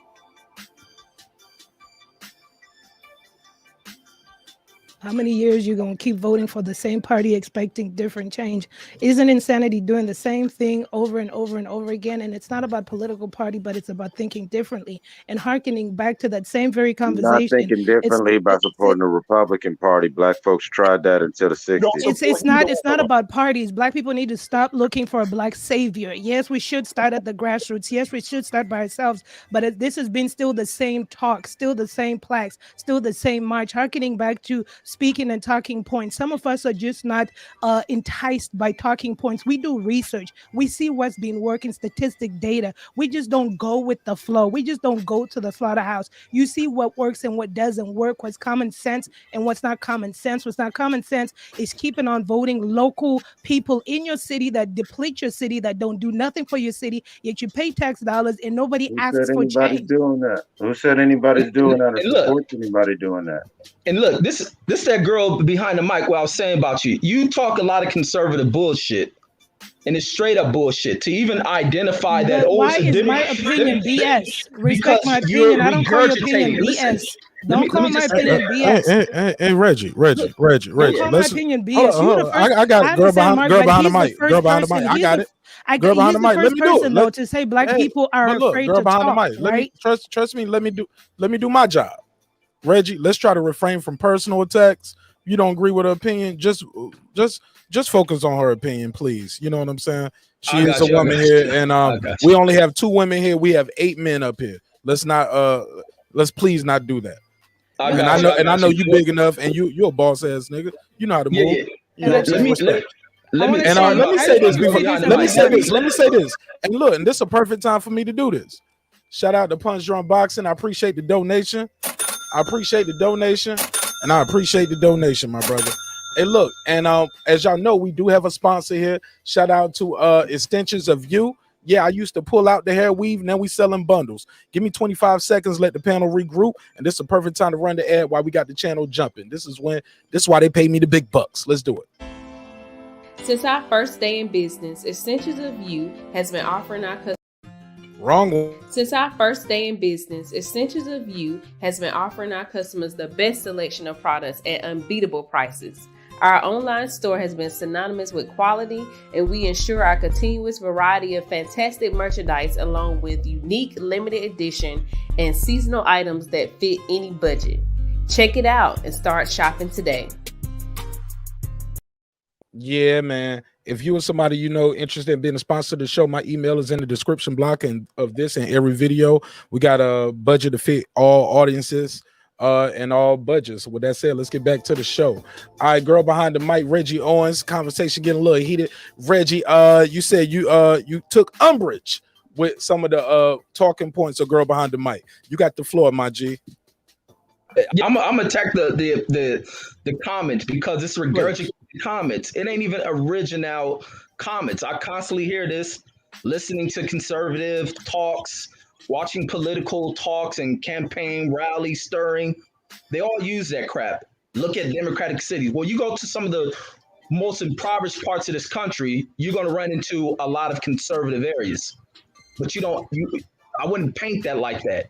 How many years you gonna keep voting for the same party expecting different change? Isn't insanity doing the same thing over and over and over again? And it's not about political party, but it's about thinking differently and hearkening back to that same very Not conversation. thinking differently by supporting the Republican Party. Black folks tried that until the 60s. It's not about parties. Black people need to stop looking for a black savior. Yes, we should start at the grassroots. Yes, we should start by ourselves. But this has been still the same talk, still the same plaques, still the same march, hearkening back to speaking and talking points. Some of us are just not enticed by talking points. We do research. We see what's been working, statistic data. We just don't go with the flow. We just don't go to the slaughterhouse. You see what works and what doesn't work, what's common sense and what's not common sense. What's not common sense is keeping on voting local people in your city that deplete your city, that don't do nothing for your city, yet you pay tax dollars and nobody asks for change. Doing that? Who said anybody's doing that or supports anybody doing that? And look, this that girl behind the mic. What I was saying about you. You talk a lot of conservative bullshit, and it's straight up bullshit. To even identify that. Why is my opinion BS? Respect my opinion. I don't call your opinion BS. Don't call my opinion BS. Hey, Reggie. Don't call my opinion BS. I got girl behind the mic. Girl behind the mic. I got it. Girl behind the mic. Let me do it. To say black people are afraid to talk, right? Trust me. Let me do my job. Reggie, let's try to refrain from personal attacks. You don't agree with her opinion, just focus on her opinion, please. You know what I'm saying? She is a woman here, and we only have 2 women here. We have 8 men up here. Let's please not do that. I know you big enough, and you're a boss ass nigga. You know how to move. You know, let me say this. And look, and this is a perfect time for me to do this. Shout out to Punch Drunk Boxing. I appreciate the donation. And I appreciate the donation, my brother. Hey, look, and as y'all know, we do have a sponsor here. Shout out to Extensions of You. Yeah, I used to pull out the hair weave. Now we selling bundles. Give me 25 seconds. Let the panel regroup, and this is a perfect time to run the ad while we got the channel jumping. This is why they pay me the big bucks. Let's do it. Since our first day in business, Extensions of You has been offering our customers. Wrong one. Since our first day in business, Extensions of You has been offering our customers the best selection of products at unbeatable prices. Our online store has been synonymous with quality, and we ensure our continuous variety of fantastic merchandise along with unique limited edition and seasonal items that fit any budget. Check it out and start shopping today. Yeah, man. If you or somebody you know interested in being a sponsor of the show, my email is in the description block and of this and every video. We got a budget to fit all audiences and all budgets. With that said, let's get back to the show. All right, girl behind the mic, Reggie Owens. Conversation getting a little heated. Reggie, you said you took umbrage with some of the talking points of girl behind the mic. You got the floor, my G. I'm gonna attack the comments because it's regurgitated comments. It ain't even original comments. I constantly hear this, listening to conservative talks, watching political talks and campaign rallies stirring. They all use that crap. Look at democratic cities. Well, you go to some of the most impoverished parts of this country, you're gonna run into a lot of conservative areas. But I wouldn't paint that like that.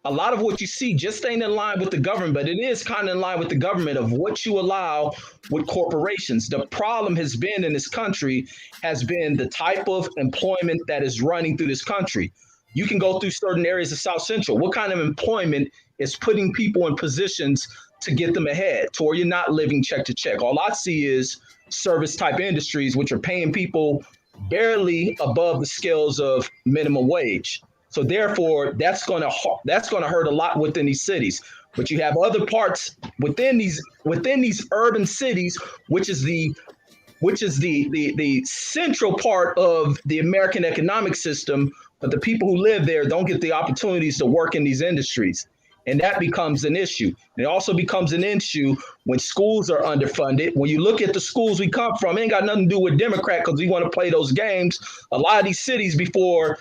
A lot of what you see just ain't in line with the government, but it is kind of in line with the government of what you allow with corporations. The problem has been in this country has been the type of employment that is running through this country. You can go through certain areas of South Central. What kind of employment is putting people in positions to get them ahead to where you're not living check to check? All I see is service type industries, which are paying people barely above the scales of minimum wage. So therefore, that's going to hurt a lot within these cities. But you have other parts within these urban cities, which is the central part of the American economic system. But the people who live there don't get the opportunities to work in these industries. And that becomes an issue. It also becomes an issue when schools are underfunded. When you look at the schools we come from, it ain't got nothing to do with Democrat because we want to play those games. A lot of these cities before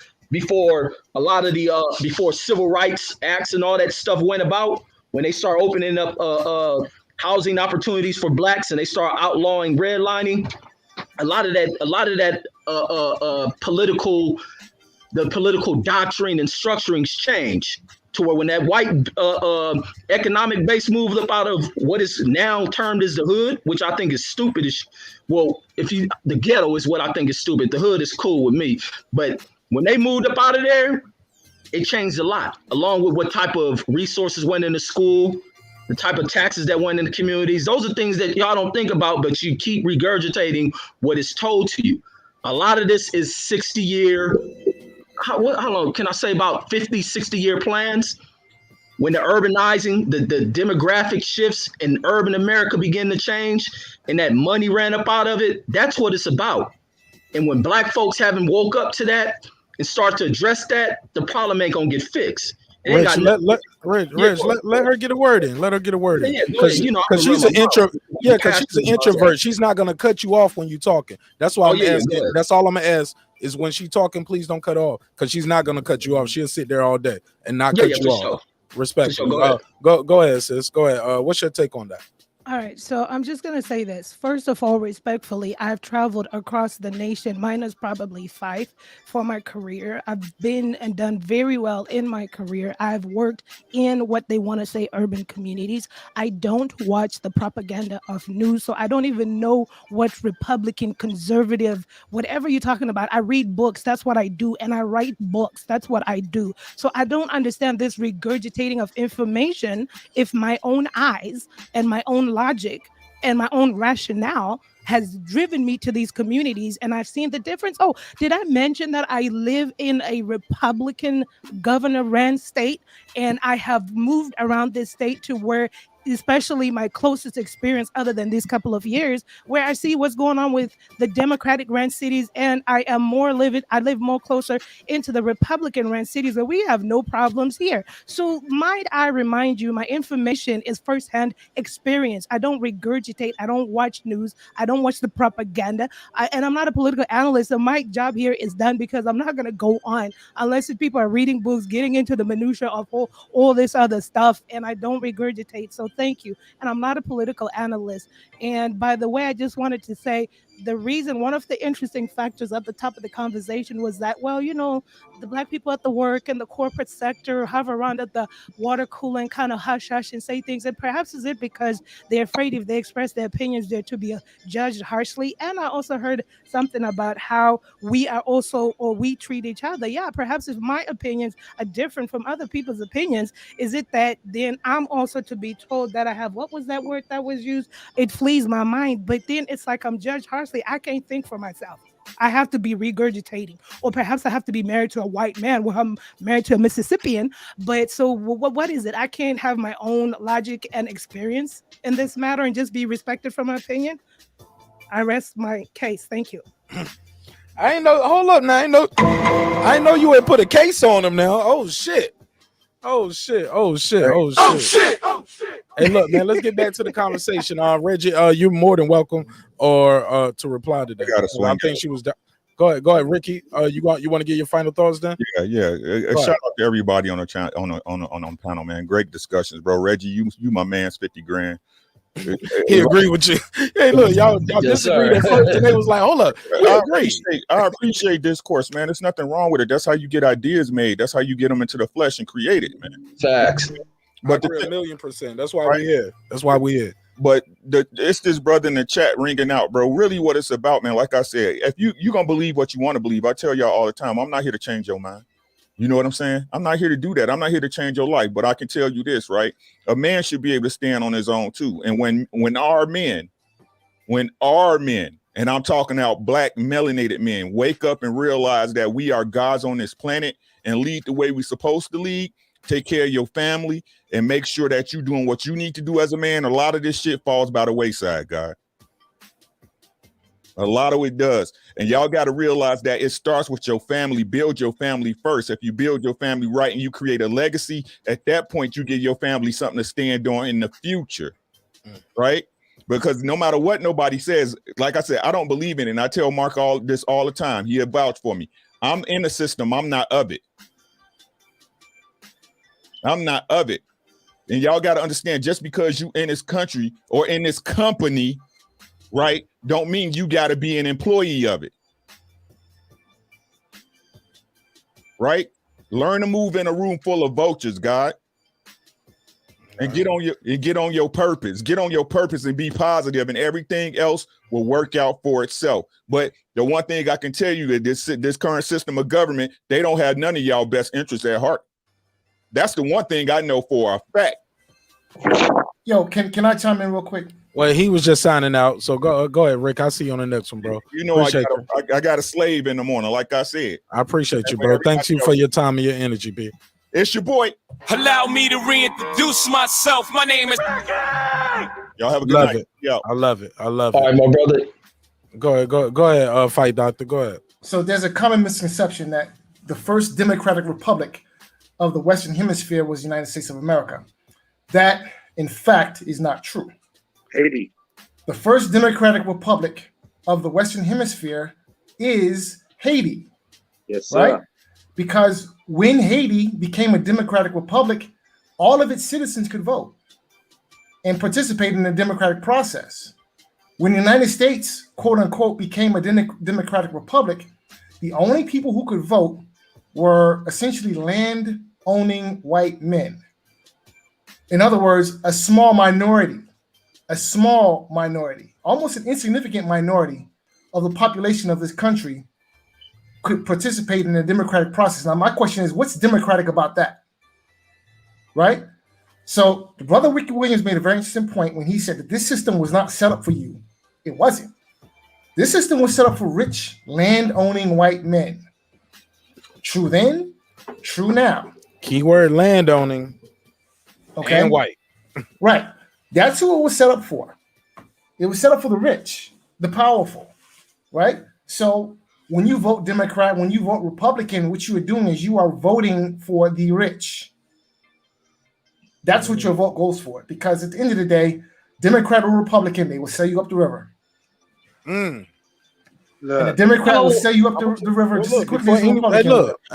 civil rights acts and all that stuff went about, when they start opening up housing opportunities for blacks and they start outlawing redlining, a lot of that political doctrine and structurings change to where when that white economic base moved up out of what is now termed as the hood, which I think is stupid. Well, the ghetto is what I think is stupid. The hood is cool with me. But when they moved up out of there, it changed a lot, along with what type of resources went into school, the type of taxes that went into communities. Those are things that y'all don't think about, but you keep regurgitating what is told to you. A lot of this is 60-year, how long can I say, about 50, 60-year plans. When the urbanizing, the demographic shifts in urban America begin to change and that money ran up out of it, that's what it's about. And when black folks haven't woke up to that and start to address that, the problem ain't gonna get fixed. Rich, let her get a word in. Let her get a word in. Because she's an introvert. She's not gonna cut you off when you're talking. That's why I'm asking. That's all I'm gonna ask is when she's talking, please don't cut off, because she's not gonna cut you off. She'll sit there all day and not cut you off. Respectfully. Go ahead, sis. Go ahead. What's your take on that? All right, so I'm just going to say this. First of all, respectfully, I've traveled across the nation, minus probably 5 for my career. I've been and done very well in my career. I've worked in what they want to say urban communities. I don't watch the propaganda of news, so I don't even know what Republican, conservative, whatever you're talking about. I read books. That's what I do. And I write books. That's what I do. So I don't understand this regurgitating of information if my own eyes and my own logic and my own rationale has driven me to these communities, and I've seen the difference. Oh, did I mention that I live in a Republican governor-ran state, and I have moved around this state to where, especially my closest experience other than these couple of years, where I see what's going on with the Democratic ran cities, and I live more closer into the Republican ran cities where we have no problems here. So might I remind you, my information is firsthand experience. I don't regurgitate. I don't watch news. I don't watch the propaganda. And I'm not a political analyst. So my job here is done because I'm not going to go on unless if people are reading books, getting into the minutia of all this other stuff, and I don't regurgitate. So thank you. And I'm not a political analyst. And by the way, I just wanted to say one of the interesting factors at the top of the conversation was that, well, you know, the black people at the work and the corporate sector hover around at the water cooler and kind of hush and say things. And perhaps is it because they're afraid if they express their opinions, they're to be judged harshly. And I also heard something about how we treat each other. Yeah, perhaps if my opinions are different from other people's opinions, is it that then I'm also to be told that I have, what was that word that was used? It flees my mind. But then it's like I'm judged harshly. I can't think for myself. I have to be regurgitating, or perhaps I have to be married to a white man where I'm married to a Mississippian. But so what is it? I can't have my own logic and experience in this matter and just be respected for my opinion. I rest my case. Thank you. I ain't know. Hold up now. I know you ain't put a case on him now. Oh shit. Hey, look, man, let's get back to the conversation. Reggie, you're more than welcome to reply to that. I think she was down. Go ahead, Ricky. You want to get your final thoughts then? Yeah. Shout out to everybody on the panel, man. Great discussions, bro. Reggie, you my man's 50 grand. He agreed with you. Hey, look, y'all disagreed at first, and they was like, "Hold up." I appreciate discourse, man. There's nothing wrong with it. That's how you get ideas made. That's how you get them into the flesh and create it, man. Facts. But 1,000,000%. That's why we're here. But it's this brother in the chat ringing out, bro. Really, what it's about, man. Like I said, if you gonna believe what you want to believe, I tell y'all all the time, I'm not here to change your mind. You know what I'm saying? I'm not here to do that. I'm not here to change your life, but I can tell you this, right? A man should be able to stand on his own too. And when our men, and I'm talking about black melanated men, wake up and realize that we are gods on this planet and lead the way we're supposed to lead, take care of your family, and make sure that you're doing what you need to do as a man, a lot of this shit falls by the wayside, God. A lot of it does. And y'all got to realize that it starts with your family. Build your family first. If you build your family right and you create a legacy, at that point, you give your family something to stand on in the future, right? Because no matter what nobody says, like I said, I don't believe in it. And I tell Mark all the time. He vouched for me. I'm in the system. I'm not of it. I'm not of it. And y'all got to understand, just because you in this country or in this company, right, don't mean you got to be an employee of it. Right? Learn to move in a room full of vultures, God. And get on your purpose. Get on your purpose and be positive, and everything else will work out for itself. But the one thing I can tell you that this current system of government, they don't have none of y'all best interests at heart. That's the one thing I know for a fact. Yo, can I chime in real quick? Well, he was just signing out, so go ahead, Rick. I'll see you on the next one, bro. You know, I got a slave in the morning, like I said. I appreciate you, bro. Thanks you for your time and your energy, B. It's your boy. Allow me to reintroduce myself. My name is Y'all have a good Love night. it. Yeah. I love it. I love All it. right, my brother. Go ahead, Fight Doctor. Go ahead. So there's a common misconception that the first democratic republic of the Western Hemisphere was the United States of America. That, in fact, is not true. Haiti. The first democratic republic of the Western Hemisphere is Haiti. Yes, sir. Right? Because when Haiti became a democratic republic, all of its citizens could vote and participate in the democratic process. When the United States, quote unquote, became a democratic republic, the only people who could vote were essentially land-owning white men. In other words, a small minority, almost an insignificant minority of the population of this country could participate in the democratic process. Now, my question is, what's democratic about that? Right? So the brother Ricky Williams made a very interesting point when he said that this system was not set up for you. It wasn't. This system was set up for rich, land-owning white men. True then, true now. Keyword land-owning. Okay. And white. Right. That's who it was set up for. It was set up for the rich, the powerful. Right? So when you vote Democrat, when you vote Republican, what you are doing is you are voting for the rich. That's what your vote goes for. Because at the end of the day, Democrat or Republican, they will sell you up the river. And a Democrat will sell you up the river just as quickly as a Republican.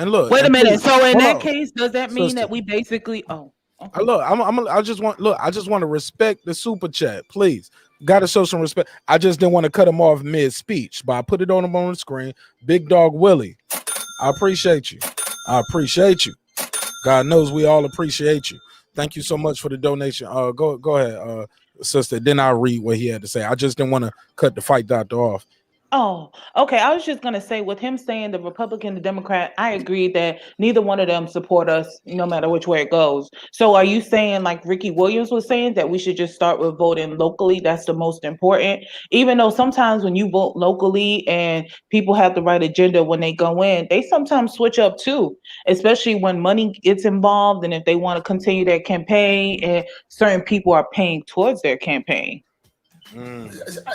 Look. Wait a minute. Please, So in that on. case, does that mean Sister. that we basically? Oh, okay. I just want to respect the super chat, please. Got to show some respect. I just didn't want to cut him off mid-speech, but I put it on him on the screen. Big Dog Willie, I appreciate you. God knows we all appreciate you. Thank you so much for the donation. Go ahead, sister. Then I'll read what he had to say. I just didn't want to cut the Fight Doctor off. Oh, okay. I was just gonna say, with him saying the Republican, the Democrat, I agree that neither one of them support us, no matter which way it goes. So, are you saying, like Ricky Williams was saying, that we should just start with voting locally? That's the most important. Even though sometimes when you vote locally and people have the right agenda when they go in, they sometimes switch up too, especially when money gets involved and if they want to continue their campaign and certain people are paying towards their campaign.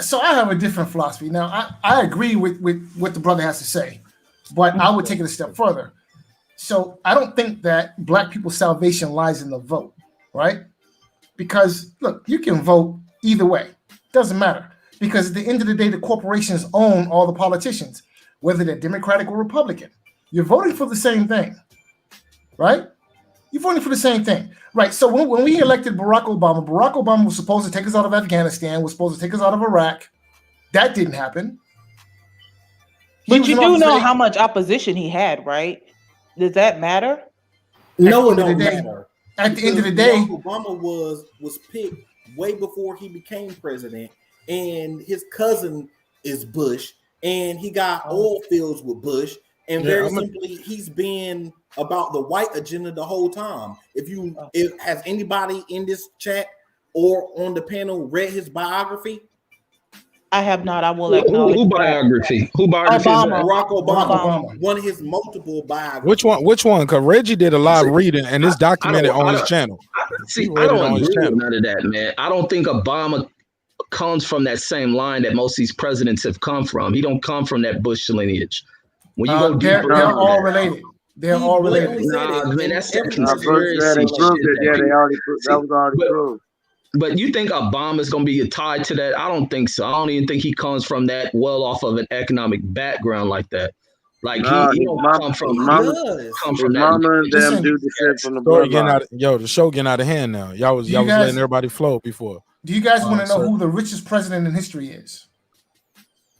So I have a different philosophy. Now, I agree with what the brother has to say, but I would take it a step further. So I don't think that Black people's salvation lies in the vote, right? Because, look, you can vote either way. Doesn't matter. Because at the end of the day, the corporations own all the politicians, whether they're Democratic or Republican. You're voting for the same thing, right? You're voting for the same thing. Right. So when we elected Barack Obama was supposed to take us out of Afghanistan, was supposed to take us out of Iraq. That didn't happen. But you do know how much opposition he had, right? Does that matter? No, it don't matter. At the end of the day, Obama was picked way before he became president, and his cousin is Bush, and he got oil fields with Bush, and very simply, he's been about the white agenda the whole time. If has anybody in this chat or on the panel read his biography? I have not. I will acknowledge. Who biography? Who biography? Obama. Barack Obama. One of his multiple biographies. Which one? Because Reggie did a live reading and it's documented on his channel. I don't agree with none of that, man. I don't think Obama comes from that same line that most of these presidents have come from. He don't come from that Bush lineage. When you go deeper, they're all related. They're all related. Nah, man, that's that conspiracy shit. Yeah, they already that was already proved. But you think Obama's going to be tied to that? I don't think so. I don't even think he comes from that well off of an economic background like that. Like he don't come from that. Mama and them do the shit from the bloodline. The show getting out of hand now. Y'all was letting everybody flow before. Do you guys want to know who the richest president in history is?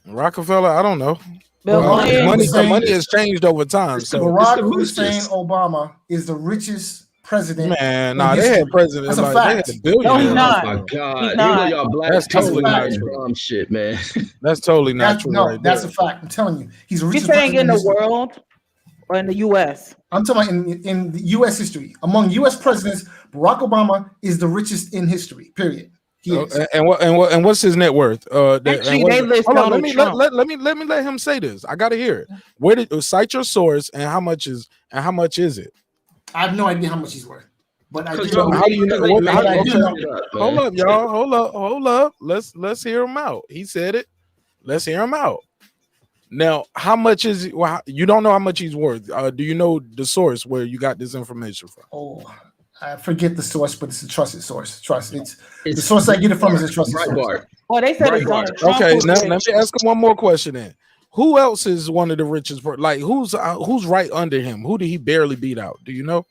Rockefeller? I don't know. Bill Clinton. Money has changed over time. So Barack Hussein Obama is the richest president. Man, in they history. had presidents That's a like they fact. had billionaires. No, he's not. Oh my God! He's Here go not. y'all black That's people totally with not this true. dumb shit, man. That's totally not true. No, right that's there. a fact. I'm telling you, he's the You richest saying president in the history. world or in the U.S.? I'm talking about in the U.S. history. Among U.S. presidents, Barack Obama is the richest in history. Period. He is. And what's his net worth? Actually, they list hold on, Donald Trump. let me let him say this. I gotta hear it. Where did cite your source and how much is it? I have no idea how much he's worth, but I do So know. how do you know? Hold up, man. y'all. Hold up. Let's hear him out. He said it. Let's hear him out. Now, how much is well, you don't know how much he's worth? Do you know the source where you got this information from? Oh, I forget the source, but it's a trusted source. It's the source I get it from is a trusted source. Well, they said it's Donald Trump. Okay, now let me ask him one more question then. Who else is one of the richest? Like who's right under him? Who did he barely beat out? Do you know?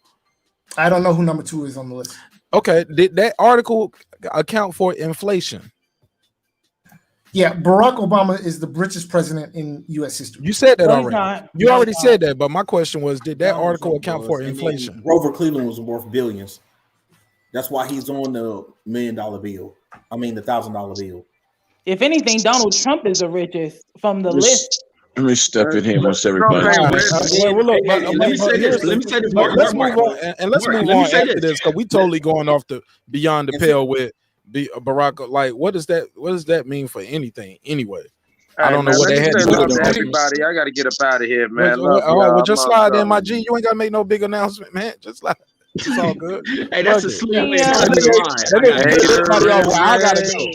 I don't know who number 2 is on the list. Okay, did that article account for inflation? Yeah, Barack Obama is the richest president in U.S. history. You said that No, he's already. not. You already said that, but my question was, did that article account for And then inflation? Grover Cleveland was worth billions. That's why he's on the $1 million bill. I mean, the $1,000 bill. If anything, Donald Trump is the richest from the list. Let me step in here once everybody. Let me say this. Let's move on and let's move on after this because we totally going off the beyond the pale with Barack. Like, what does that mean for anything anyway? I don't know what they had to do with everybody. I got to get up out of here, man. Well, just slide in, my G. You ain't got to make no big announcement, man. Just slide. It's all good. Hey, that's a sleep in. I gotta go.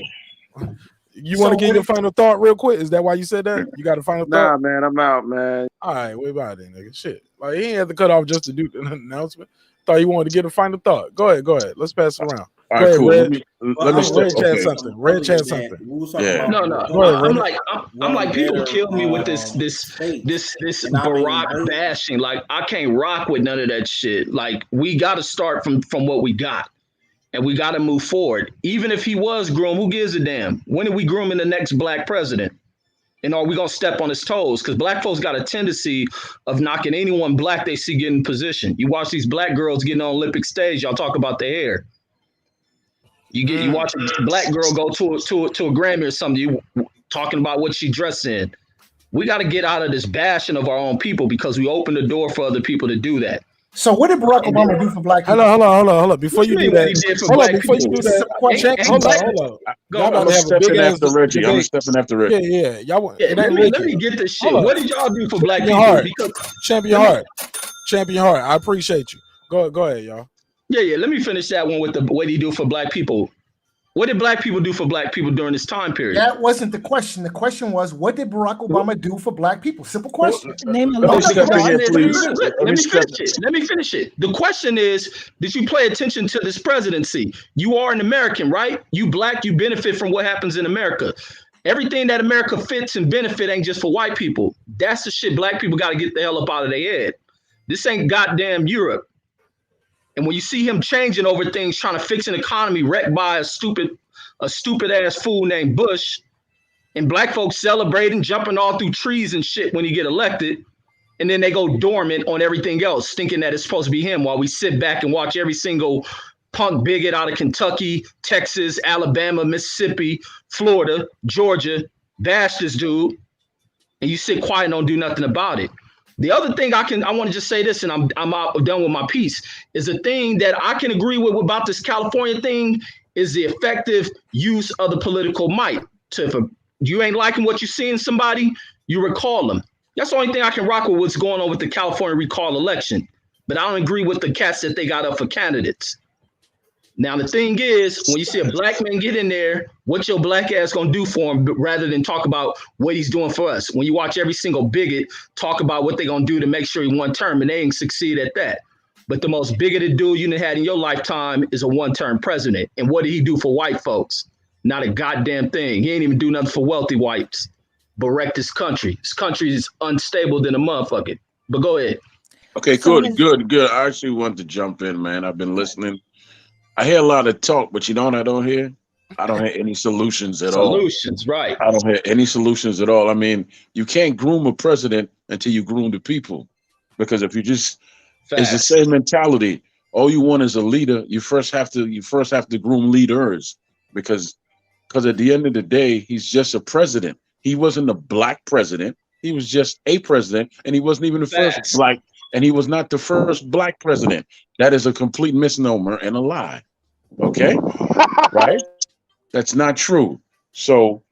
You want to give your final thought real quick? Is that why you said that? You got a final thought? Nah, man, I'm out, man. All right, wait about it, nigga. Shit. Like, he ain't had to cut off just to do an announcement. Thought you wanted to get a final thought. Go ahead. Let's pass it around. All right, cool. Let me Red Chad something. Red Chad something. Yeah. No. Ahead, I'm like people kill me with this Barack bashing. Like I can't rock with none of that shit. Like we got to start from what we got, and we got to move forward. Even if he was groomed, who gives a damn? When are we grooming the next black president? And are we gonna step on his toes? Because black folks got a tendency of knocking anyone black they see get in position. You watch these black girls getting on Olympic stage. Y'all talk about their hair. You watch a black girl go to a Grammy or something. You talking about what she dressed in. We got to get out of this bashing of our own people because we open the door for other people to do that. So what did Barack Obama do for black people? Hold on. Before you do that, hold on. I'm stepping after Reggie. I'm stepping after Reggie. Yeah. Y'all want? Let me get this shit. What did y'all do for black people? Champion Heart. I appreciate you. Go ahead, y'all. Yeah. Let me finish that one with the what did he do for black people? What did black people do for black people during this time period? That wasn't the question. The question was, what did Barack Obama do for black people? Simple question. Name a Let list. me finish it. The question is, did you pay attention to this presidency? You are an American, right? You black, you benefit from what happens in America. Everything that America fits and benefit ain't just for white people. That's the shit black people got to get the hell up out of their head. This ain't goddamn Europe. And when you see him changing over things, trying to fix an economy wrecked by a stupid ass fool named Bush, and black folks celebrating, jumping all through trees and shit when he get elected, and then they go dormant on everything else, thinking that it's supposed to be him while we sit back and watch every single punk bigot out of Kentucky, Texas, Alabama, Mississippi, Florida, Georgia, bash this dude, and you sit quiet and don't do nothing about it. The other thing I want to just say this, and I'm done with my piece, is the thing that I can agree with about this California thing is the effective use of the political might. So if you ain't liking what you see in somebody, you recall them. That's the only thing I can rock with what's going on with the California recall election. But I don't agree with the cats that they got up for candidates. Now, the thing is, when you see a black man get in there, what your black ass gonna do for him rather than talk about what he's doing for us? When you watch every single bigot talk about what they gonna do to make sure he one term, and they ain't succeed at that. But the most bigoted dude you had in your lifetime is a one-term president. And what did he do for white folks? Not a goddamn thing. He ain't even do nothing for wealthy whites, but wrecked this country. This country is unstable than a motherfucker. But go ahead. Okay, good. I actually want to jump in, man. I've been listening. I hear a lot of talk, but you know what I don't hear? I don't hear any solutions at all. Solutions, right? I don't hear any solutions at all. I mean, you can't groom a president until you groom the people, because if you just, it's the Facts. same mentality. All you want is a leader. You first have to groom leaders, because at the end of the day, he's just a president. He wasn't a black president. He was just a president, and he wasn't even the first Facts. black, and he was not the first black president. That is a complete misnomer and a lie. Okay, right? That's not true. So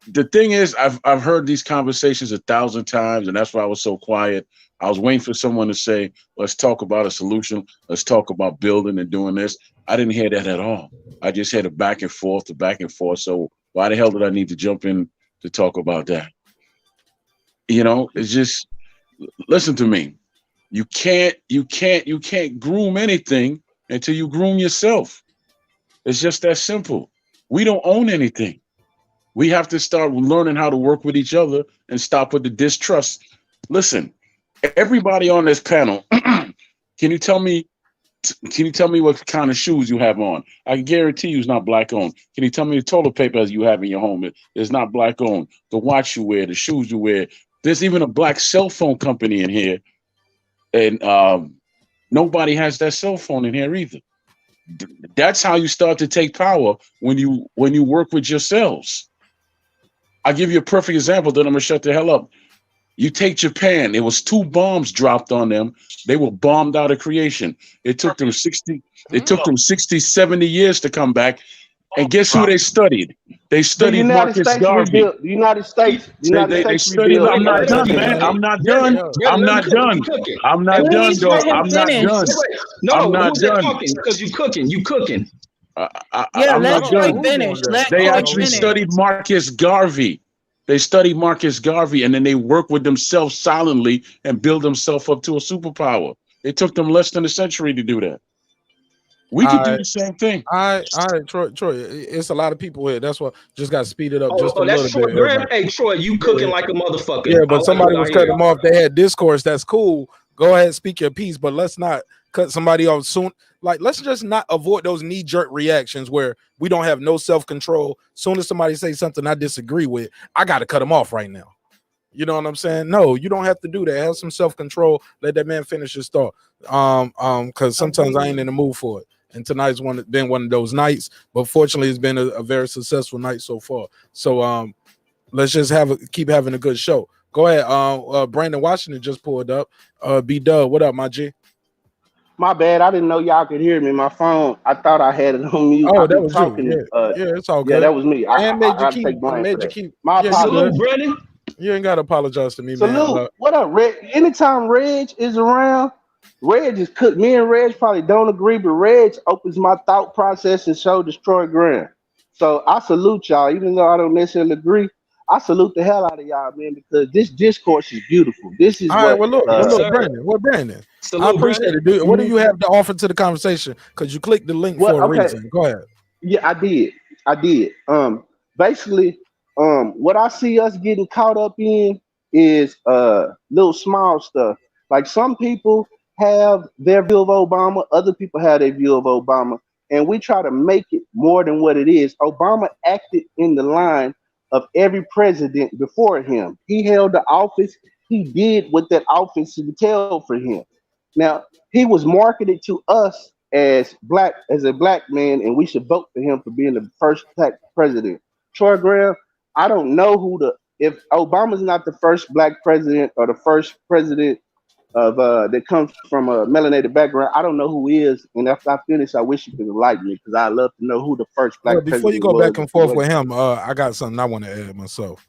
the thing is, I've heard these conversations 1,000 times, and that's why I was so quiet. I was waiting for someone to say, let's talk about a solution. Let's talk about building and doing this. I didn't hear that at all. I just had a back and forth. So why the hell did I need to jump in to talk about that? You know, it's just, listen to me. You can't groom anything until you groom yourself. It's just that simple. We don't own anything. We have to start learning how to work with each other and stop with the distrust. Listen, everybody on this panel, can you tell me what kind of shoes you have on? I can guarantee you it's not black owned. Can you tell me the toilet paper you have in your home is not black owned? The watch you wear, the shoes you wear. There's even a black cell phone company in here, and nobody has that cell phone in here either. That's how you start to take power, when you work with yourselves. I'll give you a perfect example, then I'm gonna shut the hell up. You take Japan, it was 2 bombs dropped on them. They were bombed out of creation. It took them 60, 70 years to come back. And guess who they studied? They studied Marcus Garvey. The United States. They studied. I'm not done, man. I'm not done. I'm not done. I'm not done, though. I'm not done. No, I'm not who's that done. talking? Because you cooking. I'm not done. They actually studied Marcus Garvey. They studied Marcus Garvey, and then they worked with themselves silently and build themselves up to a superpower. It took them less than a century to do that. We could do the same thing. All right, Troy. It's a lot of people here. That's why just got to speed it up just a that's little Troy bit. Graham. Hey, Troy, you cooking like a motherfucker. Yeah, but somebody was cutting them off. They had discourse. That's cool. Go ahead, speak your piece, but let's not cut somebody off soon. Like, let's just not avoid those knee-jerk reactions where we don't have no self-control. Soon as somebody says something I disagree with, I got to cut them off right now. You know what I'm saying? No, you don't have to do that. Have some self-control. Let that man finish his thought. Because sometimes I ain't in the mood for it. And tonight's been one of those nights, but fortunately, it's been a very successful night so far. So let's just keep having a good show. Go ahead. Brandon Washington just pulled up. B-Dub, what up, my G? My bad. I didn't know y'all could hear me. My phone, I thought I had it on mute. Oh, that was talking. You. Yeah, it's all good. Yeah, that was me. I take blame for that. My apologies. Brandon. You ain't got to apologize to me, Salute. man. What up, Reg? Anytime Reg is around, Reg is cooked. Me and Reg probably don't agree, but Reg opens my thought process and show Destroy Graham. So I salute y'all, even though I don't necessarily agree. I salute the hell out of y'all, man, because this discourse is beautiful. This is all right. Well, look, Brandon. What, Brandon? Salute, I appreciate Brandon. it, dude. What do you have to offer to the conversation? Because you clicked the link for a reason. Go ahead. Yeah, I did. Basically, what I see us getting caught up in is little small stuff. Like, some people have their view of Obama, other people have their view of Obama, and we try to make it more than what it is. Obama acted in the line of every president before him. He held the office. He did what that office entailed for him. Now, he was marketed to us as a black man, and we should vote for him for being the first black president. Troy Graham, I don't know if Obama's not the first black president or the first president of that comes from a melanated background, I don't know who is. And after I finish, I wish you could enlighten me, because I'd love to know who the first black president was. Before you go back and forth with him, I got something I want to add myself.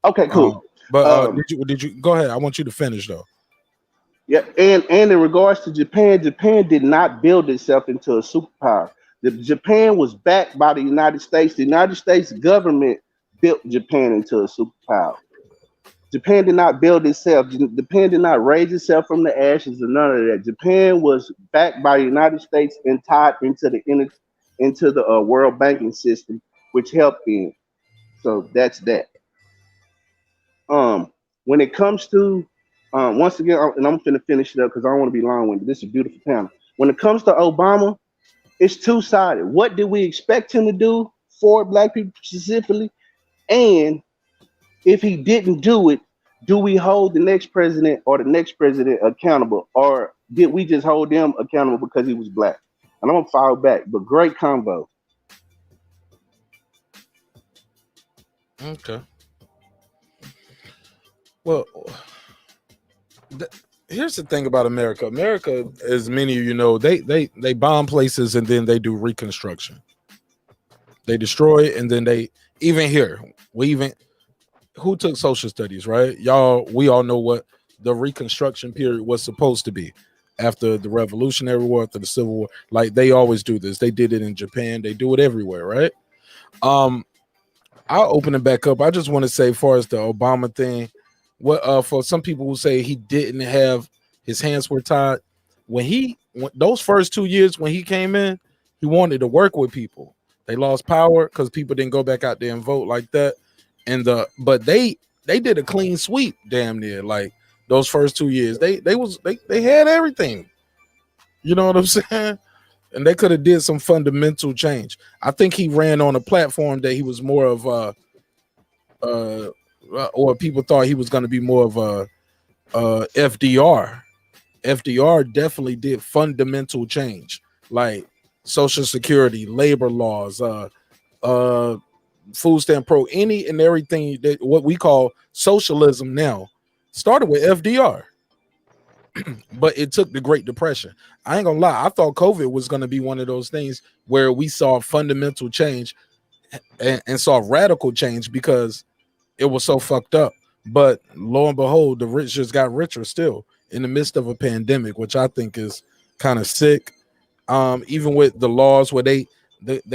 Okay, cool. Did you go ahead? I want you to finish though. Yeah, and in regards to Japan, Japan did not build itself into a superpower. Japan was backed by the United States. The United States government built Japan into a superpower. Japan did not build itself. Japan did not raise itself from the ashes or none of that. Japan was backed by the United States and tied into the world banking system, which helped them. So that's that. When it comes to once again, and I'm going to finish it up because I don't want to be long-winded. This is a beautiful panel. When it comes to Obama, it's two-sided. What did we expect him to do? for black people specifically? And if he didn't do it, do we hold the next president or the next president accountable, or did we just hold them accountable because he was black? And I'm gonna file back, but great convo. Okay. Well, here's the thing about America. America, as many of you know, they bomb places and then they do reconstruction. They destroy it and then they even here. Who took social studies, right? We all know what the Reconstruction period was supposed to be after the Revolutionary War, after the Civil War. Like they always do this. They did it in Japan. They do it everywhere, right? I'll open it back up. I just want to say, as far as the Obama thing, what for some people who say he didn't have his hands were tied, when those first 2 years when he came in, he wanted to work with people. They lost power because people didn't go back out there and vote like that. But they did a clean sweep, damn near, like those first 2 years. They had everything. You know what I'm saying? And they could have did some fundamental change. I think he ran on a platform that he was more of or people thought he was going to be more of a FDR. FDR definitely did fundamental change, like Social Security, labor laws, food stamp pro, any and everything that what we call socialism now started with FDR. But it took the Great Depression. I ain't gonna lie, I thought COVID was gonna be one of those things where we saw fundamental change and saw radical change because it was so fucked up. But lo and behold, the rich just got richer still in the midst of a pandemic, which I think is kind of sick. Even with the laws where they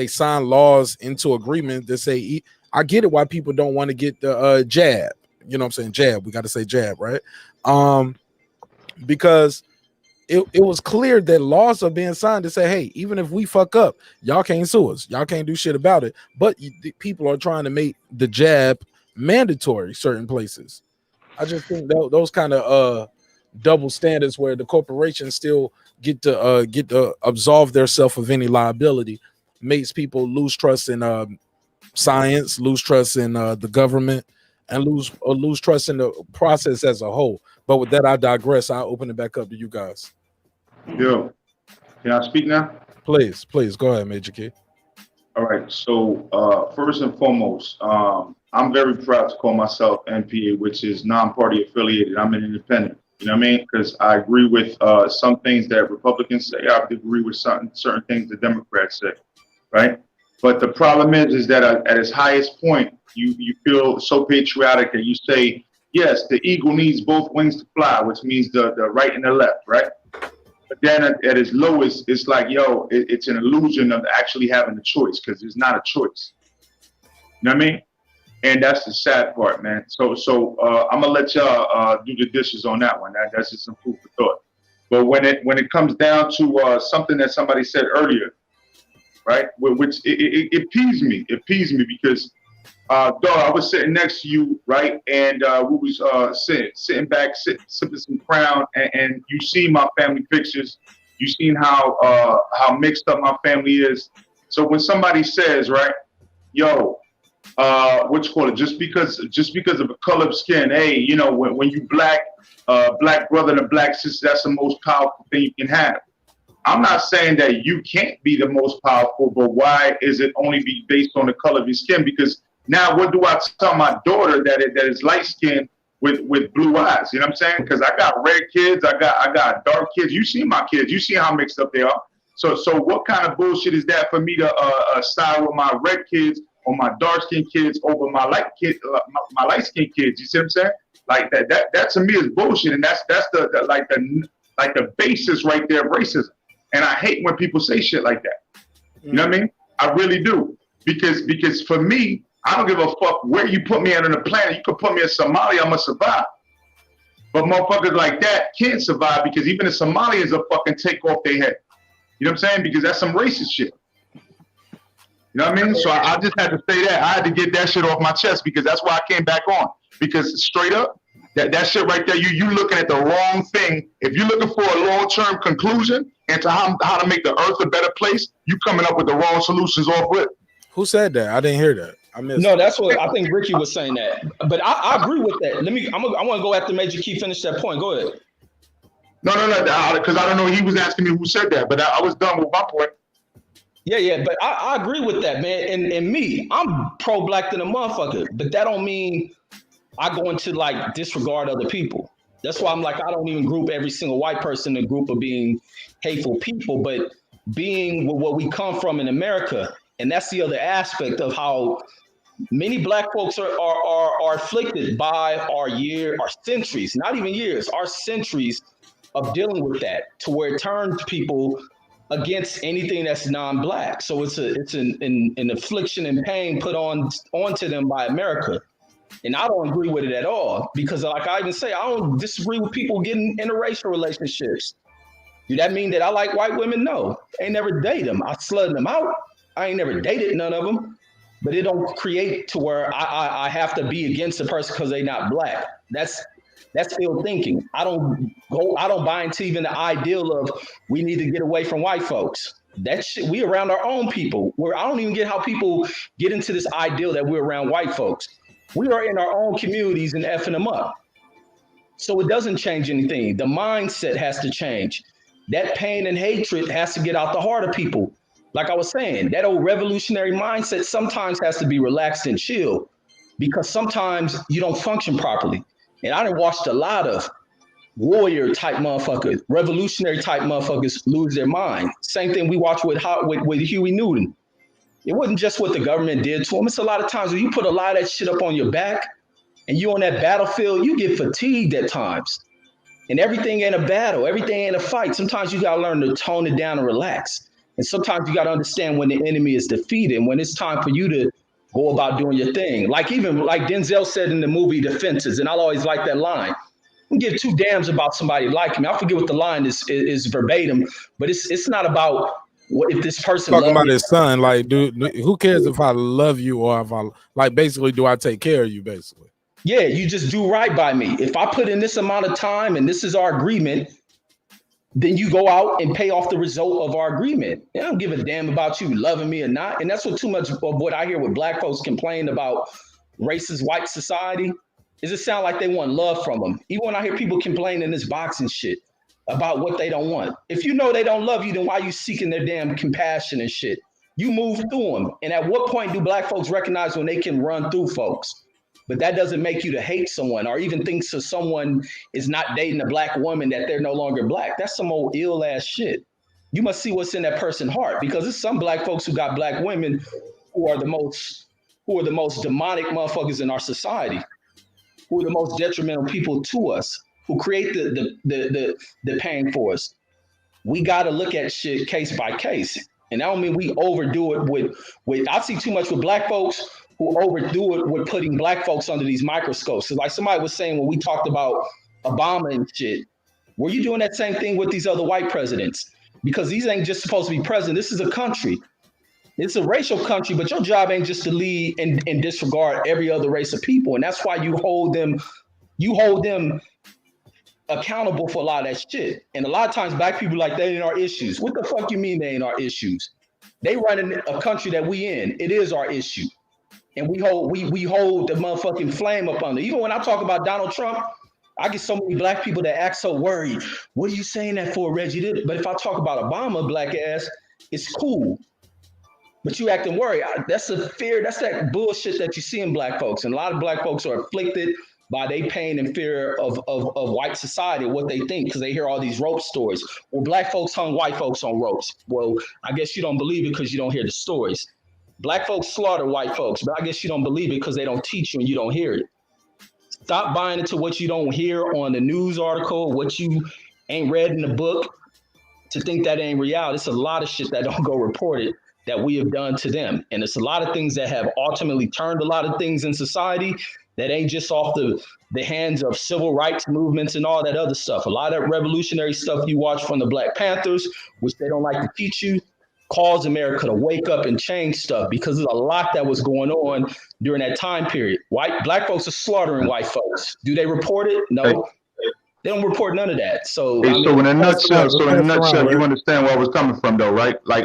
sign laws into agreement that say, I get it why people don't want to get the jab. You know what I'm saying? Jab. We got to say jab, right? Because it was clear that laws are being signed to say, hey, even if we fuck up, y'all can't sue us. Y'all can't do shit about it. But people are trying to make the jab mandatory certain places. I just think those kind of double standards where the corporations still get to absolve themselves of any liability makes people lose trust in science, lose trust in the government, and lose trust in the process as a whole. But with that, I digress. I'll open it back up to you guys. Yo, can I speak now? Please go ahead, Major Key. All right. So first and foremost, I'm very proud to call myself NPA, which is non-party affiliated. I'm an independent. You know what I mean? Because I agree with some things that Republicans say. I agree with certain things the Democrats say, right? But the problem is that at its highest point, you feel so patriotic that you say, yes, the eagle needs both wings to fly, which means the right and the left, right? But then at its lowest, it's like, yo, it's an illusion of actually having a choice because it's not a choice. You know what I mean? And that's the sad part, man. So I'm gonna let y'all do the dishes on that one. That's just some food for thought. But when it comes down to something that somebody said earlier, right? Which it peeves me. It peeves me because, dog, I was sitting next to you, right? And we was sitting back, sipping some Crown, and you see my family pictures. You seen how mixed up my family is. So when somebody says, right, yo, what you call it? Just because of the color of skin, hey, you know, when you black brother and a black sister, that's the most powerful thing you can have. I'm not saying that you can't be the most powerful, but why is it only be based on the color of your skin? Because now what do I tell my daughter that is light skinned with blue eyes? You know what I'm saying? Because I got red kids, I got dark kids. You see my kids, you see how mixed up they are. So what kind of bullshit is that for me to side with my red kids or my dark skinned kids over my light skinned kids? You see what I'm saying? Like that to me is bullshit, and that's the basis right there of racism. And I hate when people say shit like that. You know what I mean? I really do. Because for me, I don't give a fuck where you put me on the planet. You could put me in Somalia, I'm gonna survive. But motherfuckers like that can't survive because even the Somalians will fucking take off their head. You know what I'm saying? Because that's some racist shit. You know what I mean? So I just had to say that. I had to get that shit off my chest because that's why I came back on. Because straight up, that shit right there, you looking at the wrong thing. If you're looking for a long-term conclusion into how to make the earth a better place, you coming up with the wrong solutions off with. Who said that? I didn't hear that. I missed. No, that's what I think Ricky was saying that. But I agree with that. I want to go after Major Key finish that point. Go ahead. No, because I don't know. He was asking me who said that, but I was done with my point. Yeah, but I agree with that, man. And me, I'm pro-black than a motherfucker, but that don't mean I go into like disregard other people. That's why I'm like, I don't even group every single white person in a group of being hateful people, but being what we come from in America. And that's the other aspect of how many black folks are afflicted by our centuries, not even years, our centuries of dealing with that, to where it turns people against anything that's non-black. So it's an affliction and pain put onto them by America. And I don't agree with it at all, because like I even say, I don't disagree with people getting interracial relationships. Do that mean that I like white women? No, I ain't never dated them. I slutted them out. I ain't never dated none of them, but it don't create to where I have to be against a person because they not black. That's ill thinking. I don't buy into even the ideal of we need to get away from white folks. That shit, we around our own people. Where I don't even get how people get into this ideal that we're around white folks. We are in our own communities and effing them up. So it doesn't change anything. The mindset has to change. That pain and hatred has to get out the heart of people. Like I was saying, that old revolutionary mindset sometimes has to be relaxed and chill, because sometimes you don't function properly. And I done watched a lot of warrior type motherfuckers, revolutionary type motherfuckers lose their mind. Same thing we watch with Huey Newton. It wasn't just what the government did to him. It's a lot of times when you put a lot of that shit up on your back and you on that battlefield, you get fatigued at times. And everything ain't a battle. Everything ain't a fight. Sometimes you got to learn to tone it down and relax. And sometimes you got to understand when the enemy is defeated and when it's time for you to go about doing your thing. Like Denzel said in the movie The Fences, and I'll always like that line. I don't give two damns about somebody liking me. I forget what the line is verbatim, but it's not about what if this person talking about his son. Like, dude, who cares if I love you or if I like? Basically, do I take care of you? Basically, yeah, you just do right by me. If I put in this amount of time and this is our agreement, then you go out and pay off the result of our agreement. I don't give a damn about you loving me or not. And that's what too much of what I hear with black folks complain about racist white society is it sound like they want love from them. Even when I hear people complain in this boxing shit about what they don't want. If you know they don't love you, then why are you seeking their damn compassion and shit? You move through them. And at what point do black folks recognize when they can run through folks? But that doesn't make you to hate someone or even think so someone is not dating a black woman that they're no longer black. That's some old ill ass shit. You must see what's in that person's heart, because there's some black folks who got black women who are the most demonic motherfuckers in our society, who are the most detrimental people to us, who create the pain for us. We got to look at shit case by case. And I don't mean we overdo it with I see too much with black folks who overdo it with putting black folks under these microscopes. So like somebody was saying when we talked about Obama and shit, were you doing that same thing with these other white presidents? Because these ain't just supposed to be president. This is a country. It's a racial country, but your job ain't just to lead and disregard every other race of people. And that's why you hold them accountable for a lot of that shit. And a lot of times black people like, they ain't our issues. What the fuck you mean they ain't our issues? They run in a country that we in. It is our issue. And we hold the motherfucking flame up under. Even when I talk about Donald Trump, I get so many black people that act so worried. What are you saying that for, Reggie? But if I talk about Obama, black ass, it's cool. But you acting worried. That's a fear. That's that bullshit that you see in black folks. And a lot of black folks are afflicted by their pain and fear of white society, what they think, because they hear all these rope stories. Well, black folks hung white folks on ropes. Well, I guess you don't believe it because you don't hear the stories. Black folks slaughter white folks, but I guess you don't believe it because they don't teach you and you don't hear it. Stop buying into what you don't hear on the news article, what you ain't read in the book, to think that ain't reality. It's a lot of shit that don't go reported that we have done to them. And it's a lot of things that have ultimately turned a lot of things in society that ain't just off the hands of civil rights movements and all that other stuff. A lot of that revolutionary stuff you watch from the Black Panthers, which they don't like to teach you, caused America to wake up and change stuff, because there's a lot that was going on during that time period. Black folks are slaughtering white folks. Do they report it? No. They don't report none of that. So Hey, I so in mean, a nutshell, around, you understand where I was coming from, though, right? Like,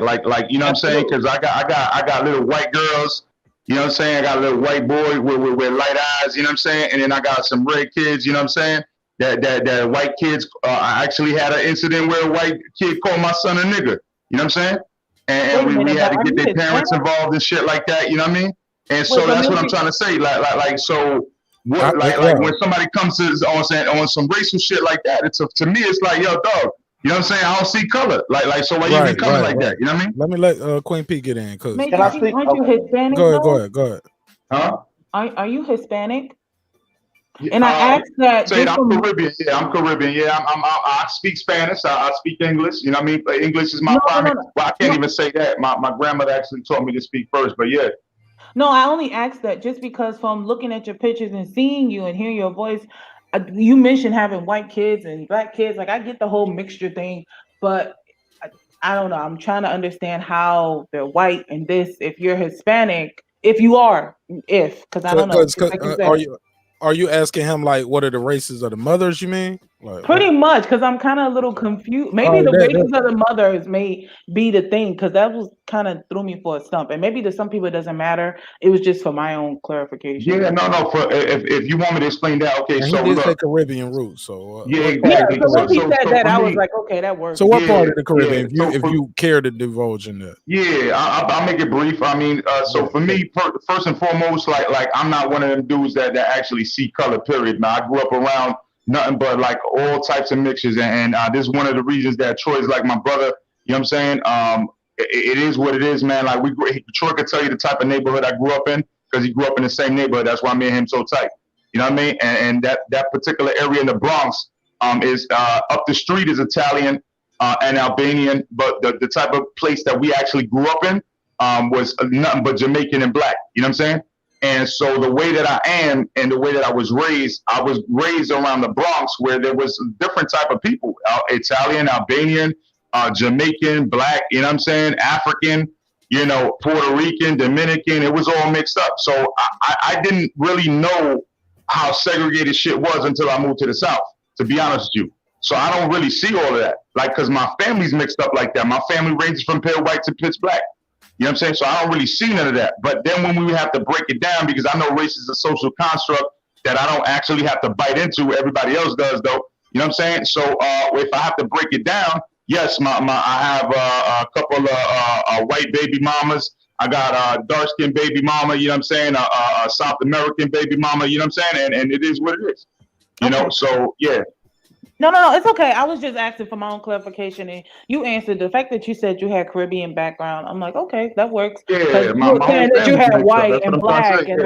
you know what I'm saying? Because I got little white girls. You know what I'm saying? I got a little white boy with light eyes. You know what I'm saying? And then I got some red kids. You know what I'm saying? That white kids. I actually had an incident where a white kid called my son a nigger. You know what I'm saying? And we had to get their parents involved and shit like that. You know what I mean? And so that's what I'm trying to say. So. What, when somebody comes to on some racial shit like that, to me it's like, yo, dog, you know what I'm saying? I don't see color. So why you even coming like that? You know what I mean? Let me let Queen P get in, cause Can I speak? Aren't you Hispanic? Go ahead. Huh? Are you Hispanic? And I asked that. I'm Caribbean. Yeah, I'm Caribbean. Yeah, I speak Spanish. I speak English. You know what I mean? But English is my primary. No. Well, I can't even say that. My grandmother actually taught me to speak first. But yeah. No, I only asked that just because from looking at your pictures and seeing you and hearing your voice, you mentioned having white kids and black kids. Like, I get the whole mixture thing, but I don't know. I'm trying to understand how they're white and this. If you're Hispanic, if you are, because I don't know. Are you asking him like what are the races of the mothers? You mean? Like, pretty much, because I'm kind of a little confused. Maybe the races of the mothers may be the thing, because that was kind of threw me for a stump. And maybe to some people it doesn't matter. It was just for my own clarification. Yeah, no. If you want me to explain that, okay. And so he did say Caribbean roots, so yeah, exactly. So once he said that, I was like, okay, that works. So what part of the Caribbean? If you care to divulge in that? Yeah, I'll make it brief. I mean, so for me, first and foremost, like I'm not one of them dudes that actually see color. Period. Man, I grew up around nothing but like all types of mixtures, and this is one of the reasons that Troy's like my brother. You know what I'm saying? It is what it is, man. Like Troy could tell you the type of neighborhood I grew up in because he grew up in the same neighborhood. That's why me and him so tight. You know what I mean? And that particular area in the Bronx is up the street is Italian and Albanian, but the type of place that we actually grew up in was nothing but Jamaican and black. You know what I'm saying? And so the way that I am and the way that I was raised around the Bronx where there was different type of people, Italian, Albanian, Jamaican, black, you know what I'm saying? African, you know, Puerto Rican, Dominican, it was all mixed up. So I didn't really know how segregated shit was until I moved to the South, to be honest with you. So I don't really see all of that, like, because my family's mixed up like that. My family ranges from pale white to pitch black. You know what I'm saying? So I don't really see none of that. But then when we have to break it down, because I know race is a social construct that I don't actually have to bite into, everybody else does, though. You know what I'm saying? So if I have to break it down, yes, I have a couple of white baby mamas. I got a dark-skinned baby mama, you know what I'm saying? A South American baby mama, you know what I'm saying? And it is what it is. You know, so yeah. No, it's okay. I was just asking for my own clarification, and you answered. The fact that you said you had Caribbean background, I'm like, okay, that works. Yeah, my whole saying that you had white and black, say, and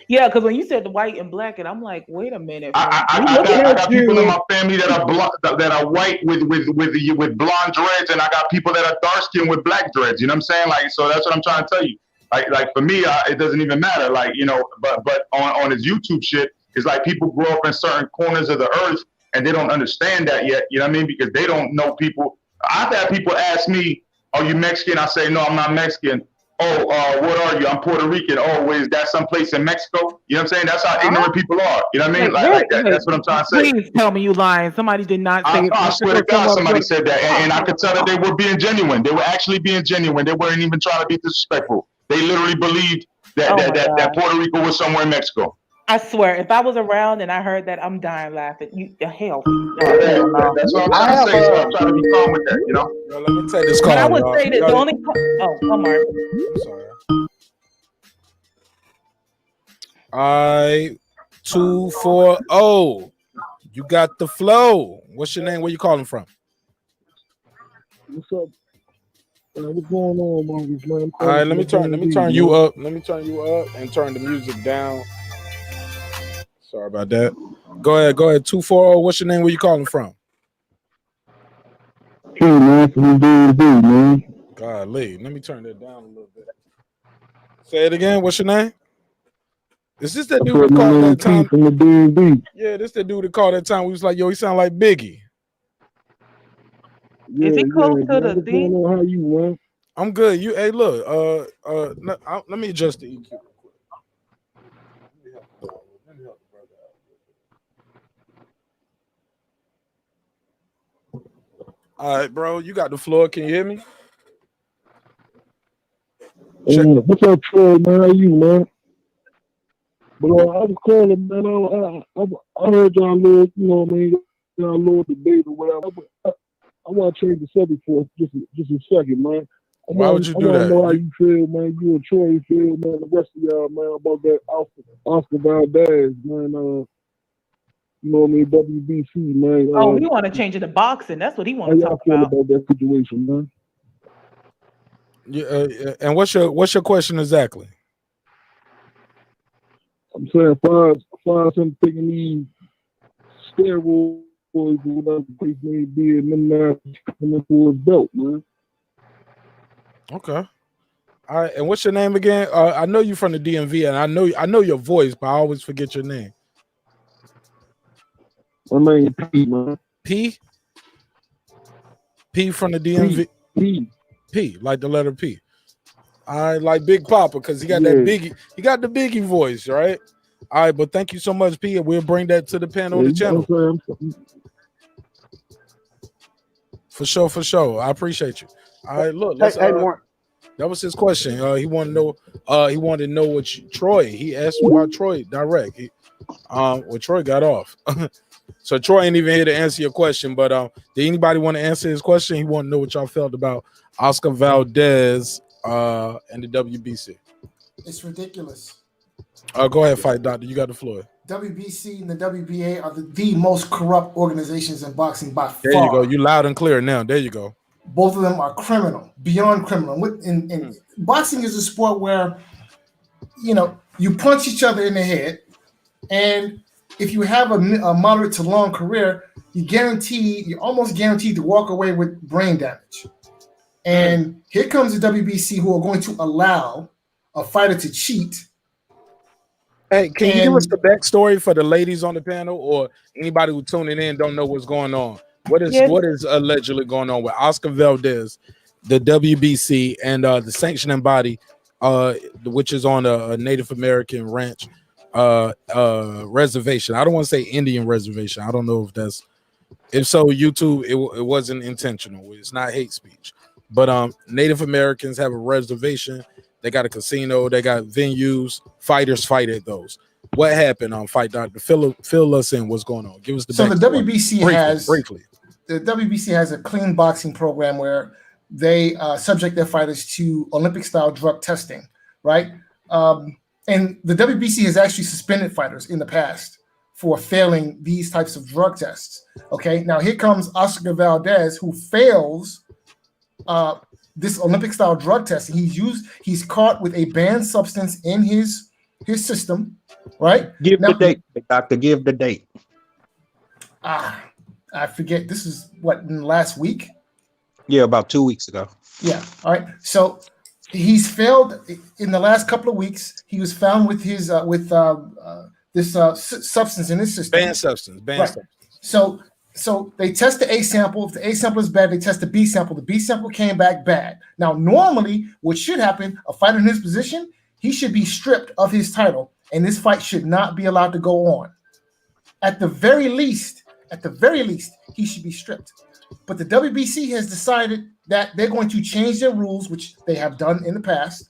yeah, because when you said the white and black, and I'm like, wait a minute. I got people in my family that are white with blonde dreads, and I got people that are dark skinned with black dreads. You know what I'm saying? Like, so that's what I'm trying to tell you. Like for me, it doesn't even matter. Like, you know, but on his YouTube shit, it's like people grow up in certain corners of the earth. And they don't understand that yet, you know what I mean? Because they don't know people. I've had people ask me, are you Mexican? I say, no, I'm not Mexican. Oh, what are you? I'm Puerto Rican. Oh, is that someplace in Mexico? You know what I'm saying? That's how ignorant people are. You know what I mean? Like that. That's what I'm trying to say. Please tell me you lying. Somebody did not say it. I swear to God, somebody said that. And I could tell that they were being genuine. They were actually being genuine. They weren't even trying to be disrespectful. They literally believed that Puerto Rico was somewhere in Mexico. I swear, if I was around and I heard that, I'm dying laughing. Hell. That's what I'm trying to say. So I'm trying to be calm with that, you know? Yo, let me take this call. But I would say that the only. Oh, come on. I'm sorry. All right, 240. You got the flow. What's your name? Where you calling from? What's up? What's going on, Marcus, man? All right, let me turn you up. Let me turn you up and turn the music down. Sorry about that. Go ahead. 240. What's your name? Where you calling from? Hey, man, from DMV, man. Golly, let me turn that down a little bit. Say it again. What's your name? Is this that dude that called that time? From the DMV. Yeah, this the dude that called that time. We was like, yo, he sound like Biggie. Yeah, is he close to the thing? How you, man? I'm good. You, hey, look, let me adjust the EQ. All right, bro. You got the floor. Can you hear me? What's up, Troy, man? How you, man? But I was calling, man. I heard y'all little, you know what I mean, y'all little debate or whatever. I want to change the subject for just a second, man. Why would you do I want to that? know how you feel, man. You and Troy feel, man. The rest of y'all, man, about that Oscar Valdez, man. You know what I mean? WBC, man. Oh, he want to change it to boxing. That's what he How want to y'all talk feel about. about that situation, man? Yeah, and what's your question exactly? I'm saying, far as him taking these steroids, whatever the case may be, and then coming for his belt, man. Okay. All right. And what's your name again? I know you from the DMV, and I know your voice, but I always forget your name. My name is P, man. P. P from the DMV. P, like the letter P. I like Big Papa because he got that biggie. He got the biggie voice, right? All right, but thank you so much, P. We'll bring that to the panel on the channel. For sure. I appreciate you. All right, look, let's. That was his question. He wanted to know what Troy. He asked about Troy direct. Well, Troy got off. So Troy ain't even here to answer your question. But did anybody want to answer his question? He wanted to know what y'all felt about Oscar Valdez and the WBC. It's ridiculous. Go ahead, Fight Doctor. You got the floor. WBC and the WBA are the most corrupt organizations in boxing by far. There you go. You loud and clear now. There you go. Both of them are criminal, beyond criminal. And boxing is a sport where, you punch each other in the head, and if you have a moderate to long career, you're almost guaranteed to walk away with brain damage. And here comes the WBC, who are going to allow a fighter to cheat. Hey, can you give us the backstory for the ladies on the panel, or anybody who tuning in don't know what's going on? What is allegedly going on with Oscar Valdez, the WBC, and the sanctioning body, which is on a Native American ranch reservation? I don't want to say Indian reservation. I don't know if so. YouTube, it wasn't intentional. It's not hate speech, but Native Americans have a reservation. They got a casino. They got venues. Fighters fight at those. What happened on Fight Doctor? Fill us in. What's going on? Give us the backstory. So the WBC briefly. The WBC has a clean boxing program where they subject their fighters to Olympic-style drug testing, right? And the WBC has actually suspended fighters in the past for failing these types of drug tests. Okay, now here comes Oscar Valdez, who fails this Olympic-style drug testing. He's caught with a banned substance in his system, right? Give the date, Doctor. Give the date. I forget. This is in the last week? Yeah, about 2 weeks ago. Yeah. All right. So he's failed in the last couple of weeks. He was found with his this substance in his system. Banned substance. So they test the A sample. If the A sample is bad, they test the B sample. The B sample came back bad. Now, normally, what should happen, a fighter in his position, he should be stripped of his title, and this fight should not be allowed to go on. At the very least, he should be stripped. But the WBC has decided that they're going to change their rules, which they have done in the past.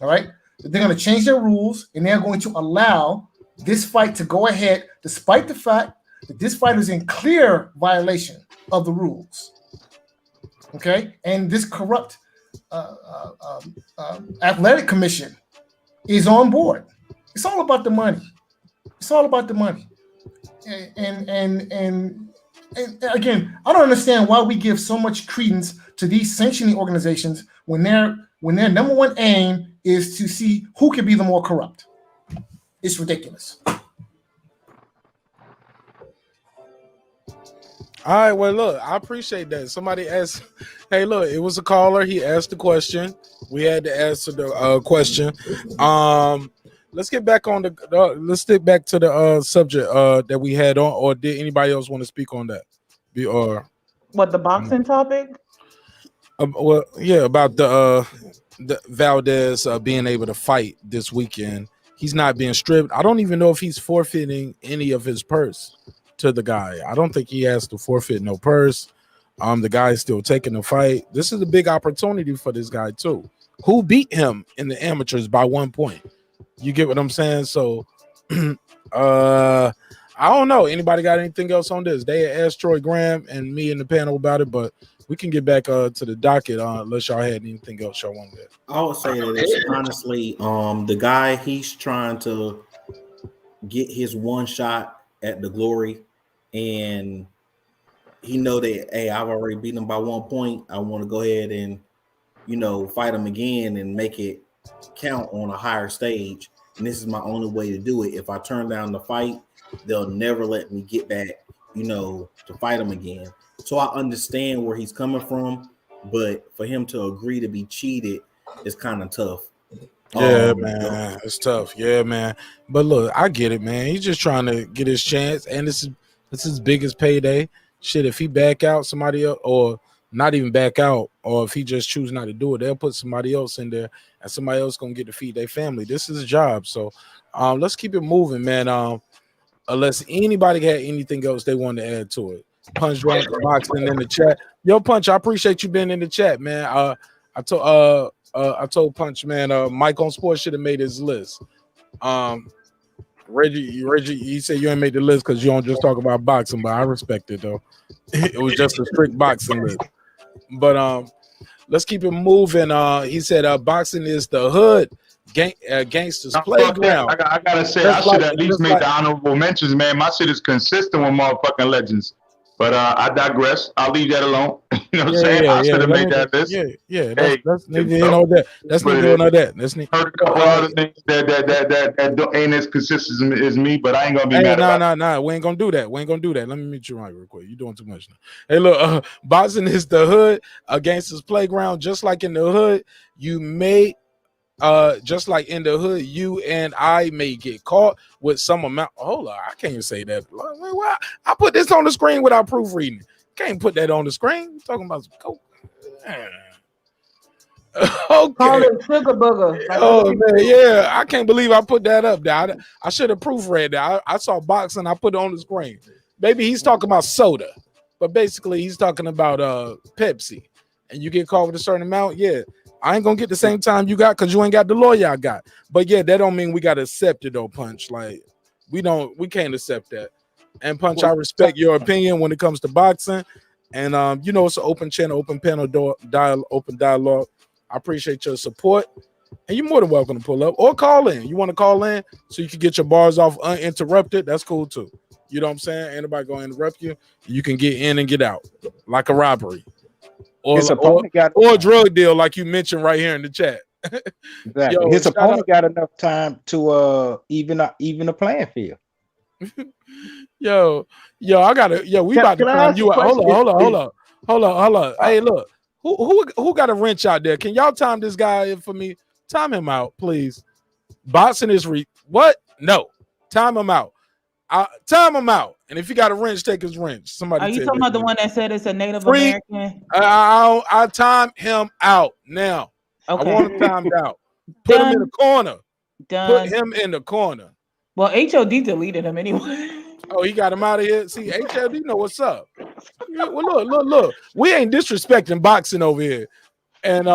All right? They're going to change their rules, and they're going to allow this fight to go ahead, despite the fact that this fight is in clear violation of the rules. Okay? And this corrupt athletic commission is on board. It's all about the money. And again, I don't understand why we give so much credence to these sanctioning organizations when their number one aim is to see who can be the more corrupt. It's ridiculous. All right, well, look, I appreciate that. Somebody asked, hey, look, it was a caller. He asked the question. We had to answer the question. Let's get back on let's stick back to the subject that we had on, or did anybody else want to speak on that? What, the boxing topic? Well, yeah, about the Valdez being able to fight this weekend. He's not being stripped. I don't even know if he's forfeiting any of his purse to the guy. I don't think he has to forfeit no purse. The guy is still taking the fight. This is a big opportunity for this guy too. Who beat him in the amateurs by 1 point? You get what I'm saying? So, I don't know. Anybody got anything else on this? They asked Troy Graham and me in the panel about it, but we can get back to the docket unless y'all had anything else y'all wanted to. I would say that it's honestly, the guy, he's trying to get his one shot at the glory, and he know that, hey, I've already beaten him by 1 point. I want to go ahead and, fight him again and make it count on a higher stage. And this is my only way to do it. If I turn down the fight, they'll never let me get back, to fight him again. So I understand where he's coming from, but for him to agree to be cheated is kind of tough. Yeah, man, it's tough. Yeah, man. But look, I get it, man. He's just trying to get his chance, and this is his biggest payday. Shit, if he back out somebody else, or not even back out, or if he just choose not to do it, they'll put somebody else in there, and somebody else gonna get to feed their family. This is a job, so let's keep it moving, man. Unless anybody had anything else they wanted to add to it. Punch Drunk Boxing in the chat. Yo, Punch, I appreciate you being in the chat, man. I told Punch, man, Mike on Sports should have made his list. Reggie, he said you ain't made the list because you don't just talk about boxing, but I respect it though. It was just a strict boxing list. But let's keep it moving. He said boxing is the hood. Gangsters playground. I gotta say, I should at least make the honorable mentions, man. My shit is consistent with motherfucking legends. But I digress. I'll leave that alone. You know what I'm saying? I should have made that list. That's neither here nor there. That's neither here nor there. That's neither. Heard a couple other things that ain't as consistent as me, but I ain't gonna be mad about it. Nah. We ain't gonna do that. Let me meet you right real quick. You're doing too much now. Hey, look, boxing is the hood, a gangster's playground. Just like in the hood, you may. Just like in the hood, you and I may get caught with some amount. Hold on, I can't even say that. I put this on the screen without proofreading. Can't put that on the screen. You're talking about some coke. Okay. Call it sugar booger. Oh man, yeah. I can't believe I put that up there. I should have proofread that. I saw boxing. I put it on the screen. Maybe he's talking about soda, but basically he's talking about Pepsi. And you get caught with a certain amount, yeah. I ain't gonna get the same time you got because you ain't got the lawyer I got. But yeah, that don't mean we gotta accept it though, Punch. Like we can't accept that. And Punch, I respect your opinion when it comes to boxing. And it's an open channel, open panel, open dialogue. I appreciate your support. And you're more than welcome to pull up or call in. You want to call in so you can get your bars off uninterrupted? That's cool too. You know what I'm saying? Anybody gonna interrupt you? You can get in and get out like a robbery. Or a drug deal, like you mentioned right here in the chat. Exactly. Yo, his opponent got enough time to even a playing field. Yo, I gotta. We about to time you out. Hold on. Hey, look, who got a wrench out there? Can y'all time this guy in for me? Time him out, please. Boxing is what? No, time him out. Time him out. And if you got a wrench, take his wrench. Somebody. Are you talking about the one that said it's a Native American? I time him out now. Okay. I want him timed out. Put him in the corner. Put him in the corner. Well, HOD deleted him anyway. Oh, he got him out of here. See, HOD know what's up. Well, look. We ain't disrespecting boxing over here, and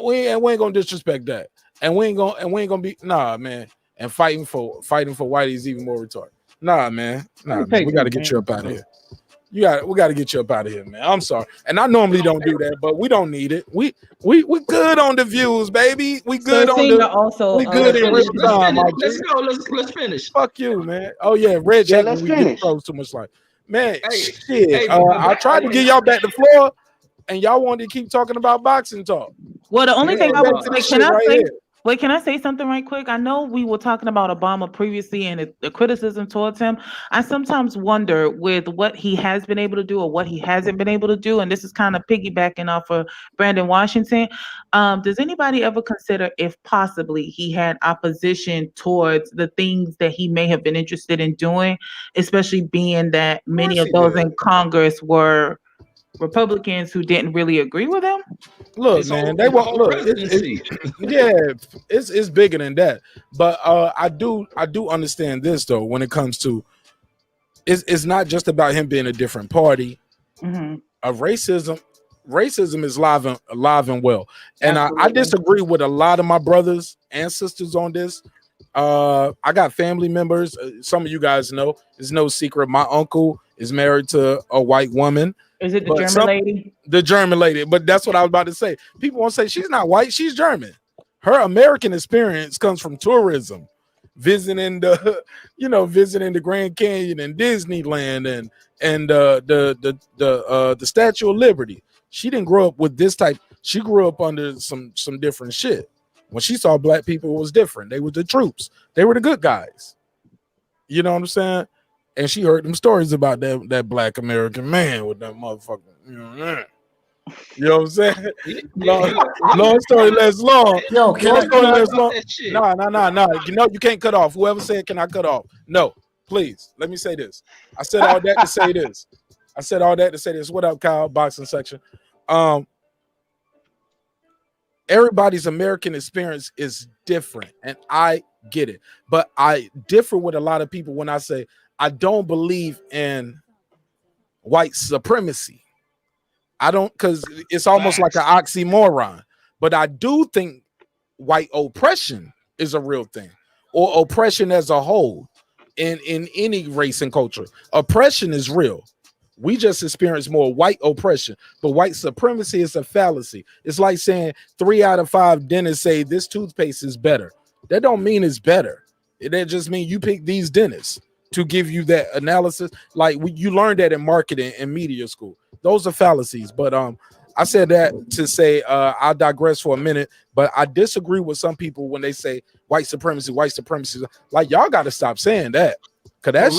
we ain't gonna disrespect that, and we ain't gonna be man. And fighting for white is even more retarded. Nah, man. We got to get you up out of here. We got to get you up out of here, man. I'm sorry. And I normally don't do that, but we don't need it. We good on the views, baby. We good on the. Also, we good in real time. Let's go. Let's finish. Fuck you, man. Oh yeah, Reg. Yeah, let's finish. Too much life, man. Shit. I tried to get y'all back the floor, and y'all wanted to keep talking about boxing talk. Well, the only thing I would say, can I say something right quick? I know we were talking about Obama previously and the criticism towards him. I sometimes wonder with what he has been able to do or what he hasn't been able to do, and this is kind of piggybacking off of Brandon Washington. Does anybody ever consider if possibly he had opposition towards the things that he may have been interested in doing, especially being that many of those in Congress were Republicans who didn't really agree with him? Look, man, they won't look. It's bigger than that. But I do understand this though. When it comes to, it's not just about him being a different party. Mm-hmm. Racism is alive and well, and I disagree with a lot of my brothers and sisters on this. I got family members. Some of you guys know. It's no secret. My uncle is married to a white woman. Is it the German lady? The German lady. But that's what I was about to say. People won't say she's not white. She's German. Her American experience comes from tourism, visiting the Grand Canyon and Disneyland and the Statue of Liberty. She didn't grow up with this type. She grew up under some different shit. When she saw black people, it was different. They were the troops. They were the good guys. You know what I'm saying? And she heard them stories about that black American man with that motherfucker. You know what I'm saying? Long story less long. Yo, long story less long. No. You know you can't cut off. Whoever said can I cut off? No, please. Let me say this. I said all that to say this. What up, Kyle? Boxing section. Everybody's American experience is different, and I get it. But I differ with a lot of people when I say I don't believe in white supremacy. I don't, because it's almost like an oxymoron. But I do think white oppression is a real thing, or oppression as a whole in any race and culture. Oppression is real. We just experience more white oppression, but white supremacy is a fallacy. It's like saying 3 out of 5 dentists say this toothpaste is better. That don't mean it's better. That just means you pick these dentists to give you that analysis. Like you learned that in marketing and media school. Those are fallacies. But I said that to say I'll digress for a minute, but I disagree with some people when they say white supremacy. Like y'all got to stop saying that, because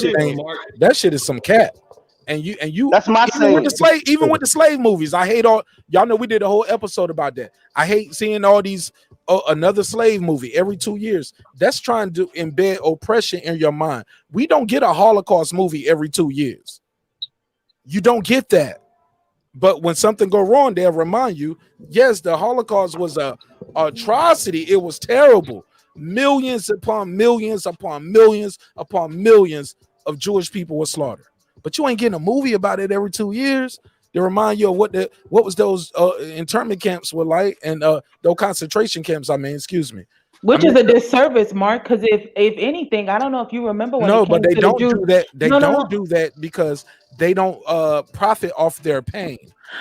that shit is some cat. And you that's my even with the slave movies. I hate all y'all know we did a whole episode about that. I hate seeing all these another slave movie every 2 years. That's trying to embed oppression in your mind. We don't get a Holocaust movie every 2 years. You don't get that. But when something go wrong, they'll remind you, yes, the Holocaust was a atrocity. It was terrible. Millions upon millions upon millions upon millions of Jewish people were slaughtered. But you ain't getting a movie about it every 2 years to remind you of what was those internment camps were like, and those concentration camps. Excuse me. Which is a disservice, Mark, because if anything, I don't know if you remember when but they don't do that. They don't do that because they don't profit off their pain.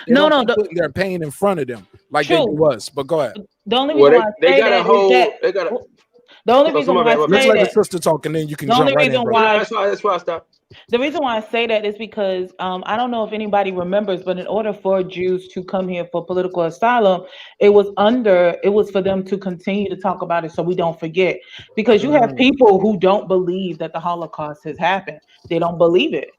They don't put their pain in front of them like they do us. But go ahead. The only reason why I say that is that the only reason why I say let's that, let the sister talk, and then you can jump right in. That's why I stopped. The reason why I say that is because I don't know if anybody remembers, but in order for Jews to come here for political asylum, it was for them to continue to talk about it so we don't forget. Because you have people who don't believe that the Holocaust has happened. They don't believe it.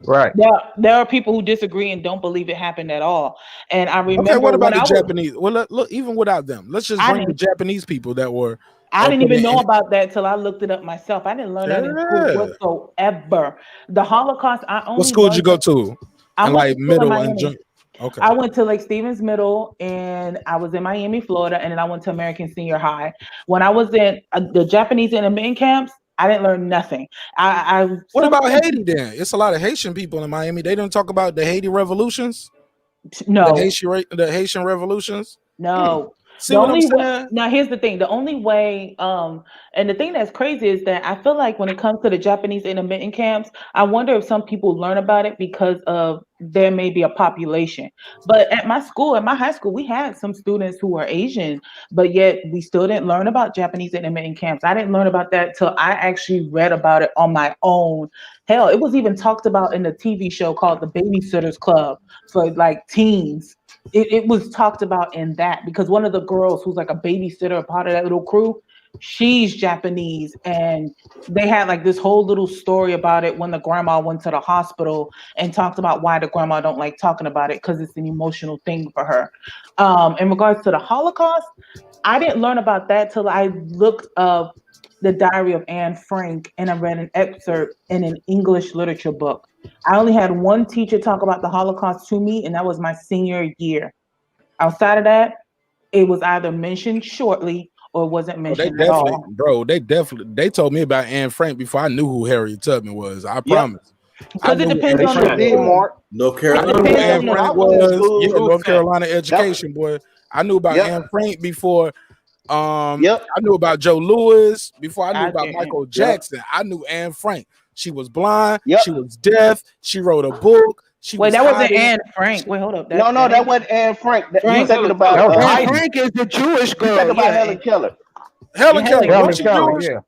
Right. There are people who disagree and don't believe it happened at all. And I remember. Okay, what about the Japanese? Well, look, even without them, let's just bring the Japanese people that were. I didn't even know about that till I looked it up myself. I didn't learn that in school whatsoever. The Holocaust, what school did you go to? I went middle and okay. I went to Lake Stevens Middle, and I was in Miami, Florida, and then I went to American Senior High. When I was in the Japanese intermittent camps, I didn't learn nothing. What about Haiti then? It's a lot of Haitian people in Miami. They don't talk about the Haiti revolutions. No, the Haitian revolutions. No. See what I'm saying? Now here's the thing. The only way, and the thing that's crazy is that I feel like when it comes to the Japanese intermittent camps, I wonder if some people learn about it because of there may be a population. But at my high school, we had some students who were Asian, but yet we still didn't learn about Japanese intermittent camps. I didn't learn about that till I actually read about it on my own. Hell, it was even talked about in a TV show called The Babysitters Club for like teens. It was talked about in that because one of the girls who's like a babysitter, a part of that little crew, she's Japanese, and they had like this whole little story about it when the grandma went to the hospital and talked about why the grandma don't like talking about it because it's an emotional thing for her. In regards to the Holocaust, I didn't learn about that till I looked up the Diary of Anne Frank and I read an excerpt in an English literature book. I only had one teacher talk about the Holocaust to me, and that was my senior year. Outside of that, it was either mentioned shortly or wasn't mentioned at all. Bro, they told me about Anne Frank before I knew who Harriet Tubman was. I promise. Because it depends on the did, school. Mark. North It Carolina. I knew depends Anne on the When I Frank was in was. school, Yeah, North Carolina that education, boy. I knew about yep, Anne Frank before. yep, I knew about Joe Louis before I knew I about didn't. Michael yep, Jackson. I knew Anne Frank. She was blind. yep. She was deaf. She wrote a book. She Wait, was that wasn't hiding. Anne Frank. Wait, hold up. No, no, That that ain't wasn't Anne Frank. You Frank. thinking That about was Anne Heidi. Frank is the Jewish you girl. thinking about Yeah, Helen Keller. Helen Helen Keller. Wasn't Helen she Keller. Keller, Jewish? yeah.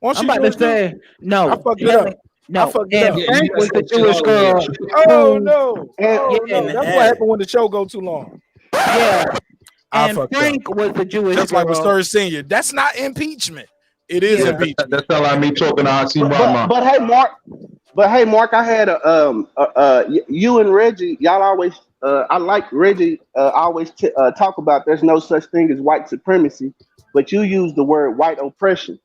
Wasn't I'm she about to Jewish too? say I no. fucked it Helen, up. I no. fucked it Anne up. Yeah, you Frank got was the that shit Jewish all the way girl up. Oh who, no. And Oh yeah, no. In the That's what attic. happened when the show go too long. yeah. I Anne fucked up. Frank was the Jewish Just like with girl. Sir Senior. That's not impeachment. It is Yeah, Yeah. impeachment. That sound like me talking to Auntie but Mama. hey, Mark, I had you and Reggie, y'all always I like Reggie always talk about there's no such thing as white supremacy, but you use the word white oppression.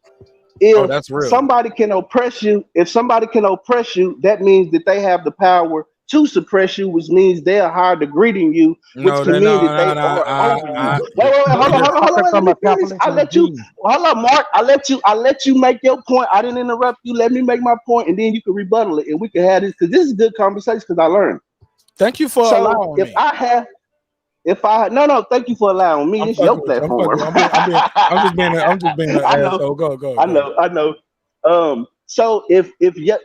Oh, If that's real. somebody can oppress you, that means that they have the power to suppress you, which means they are higher degree than you, which No, can mean that they are over you. Wait, those hold are on, coming wait, let from a me finish. capitalist regime. Hold on, Mark. I let you make your point. I didn't interrupt you. Let me make my point, and then you can rebuttal it, and we can have this because this is good conversation because I learned. Thank you for So allowing me. no, thank you for allowing me. I'm It's your fucking with you. platform. I'm just being an I know. asshole. Go. I know. So if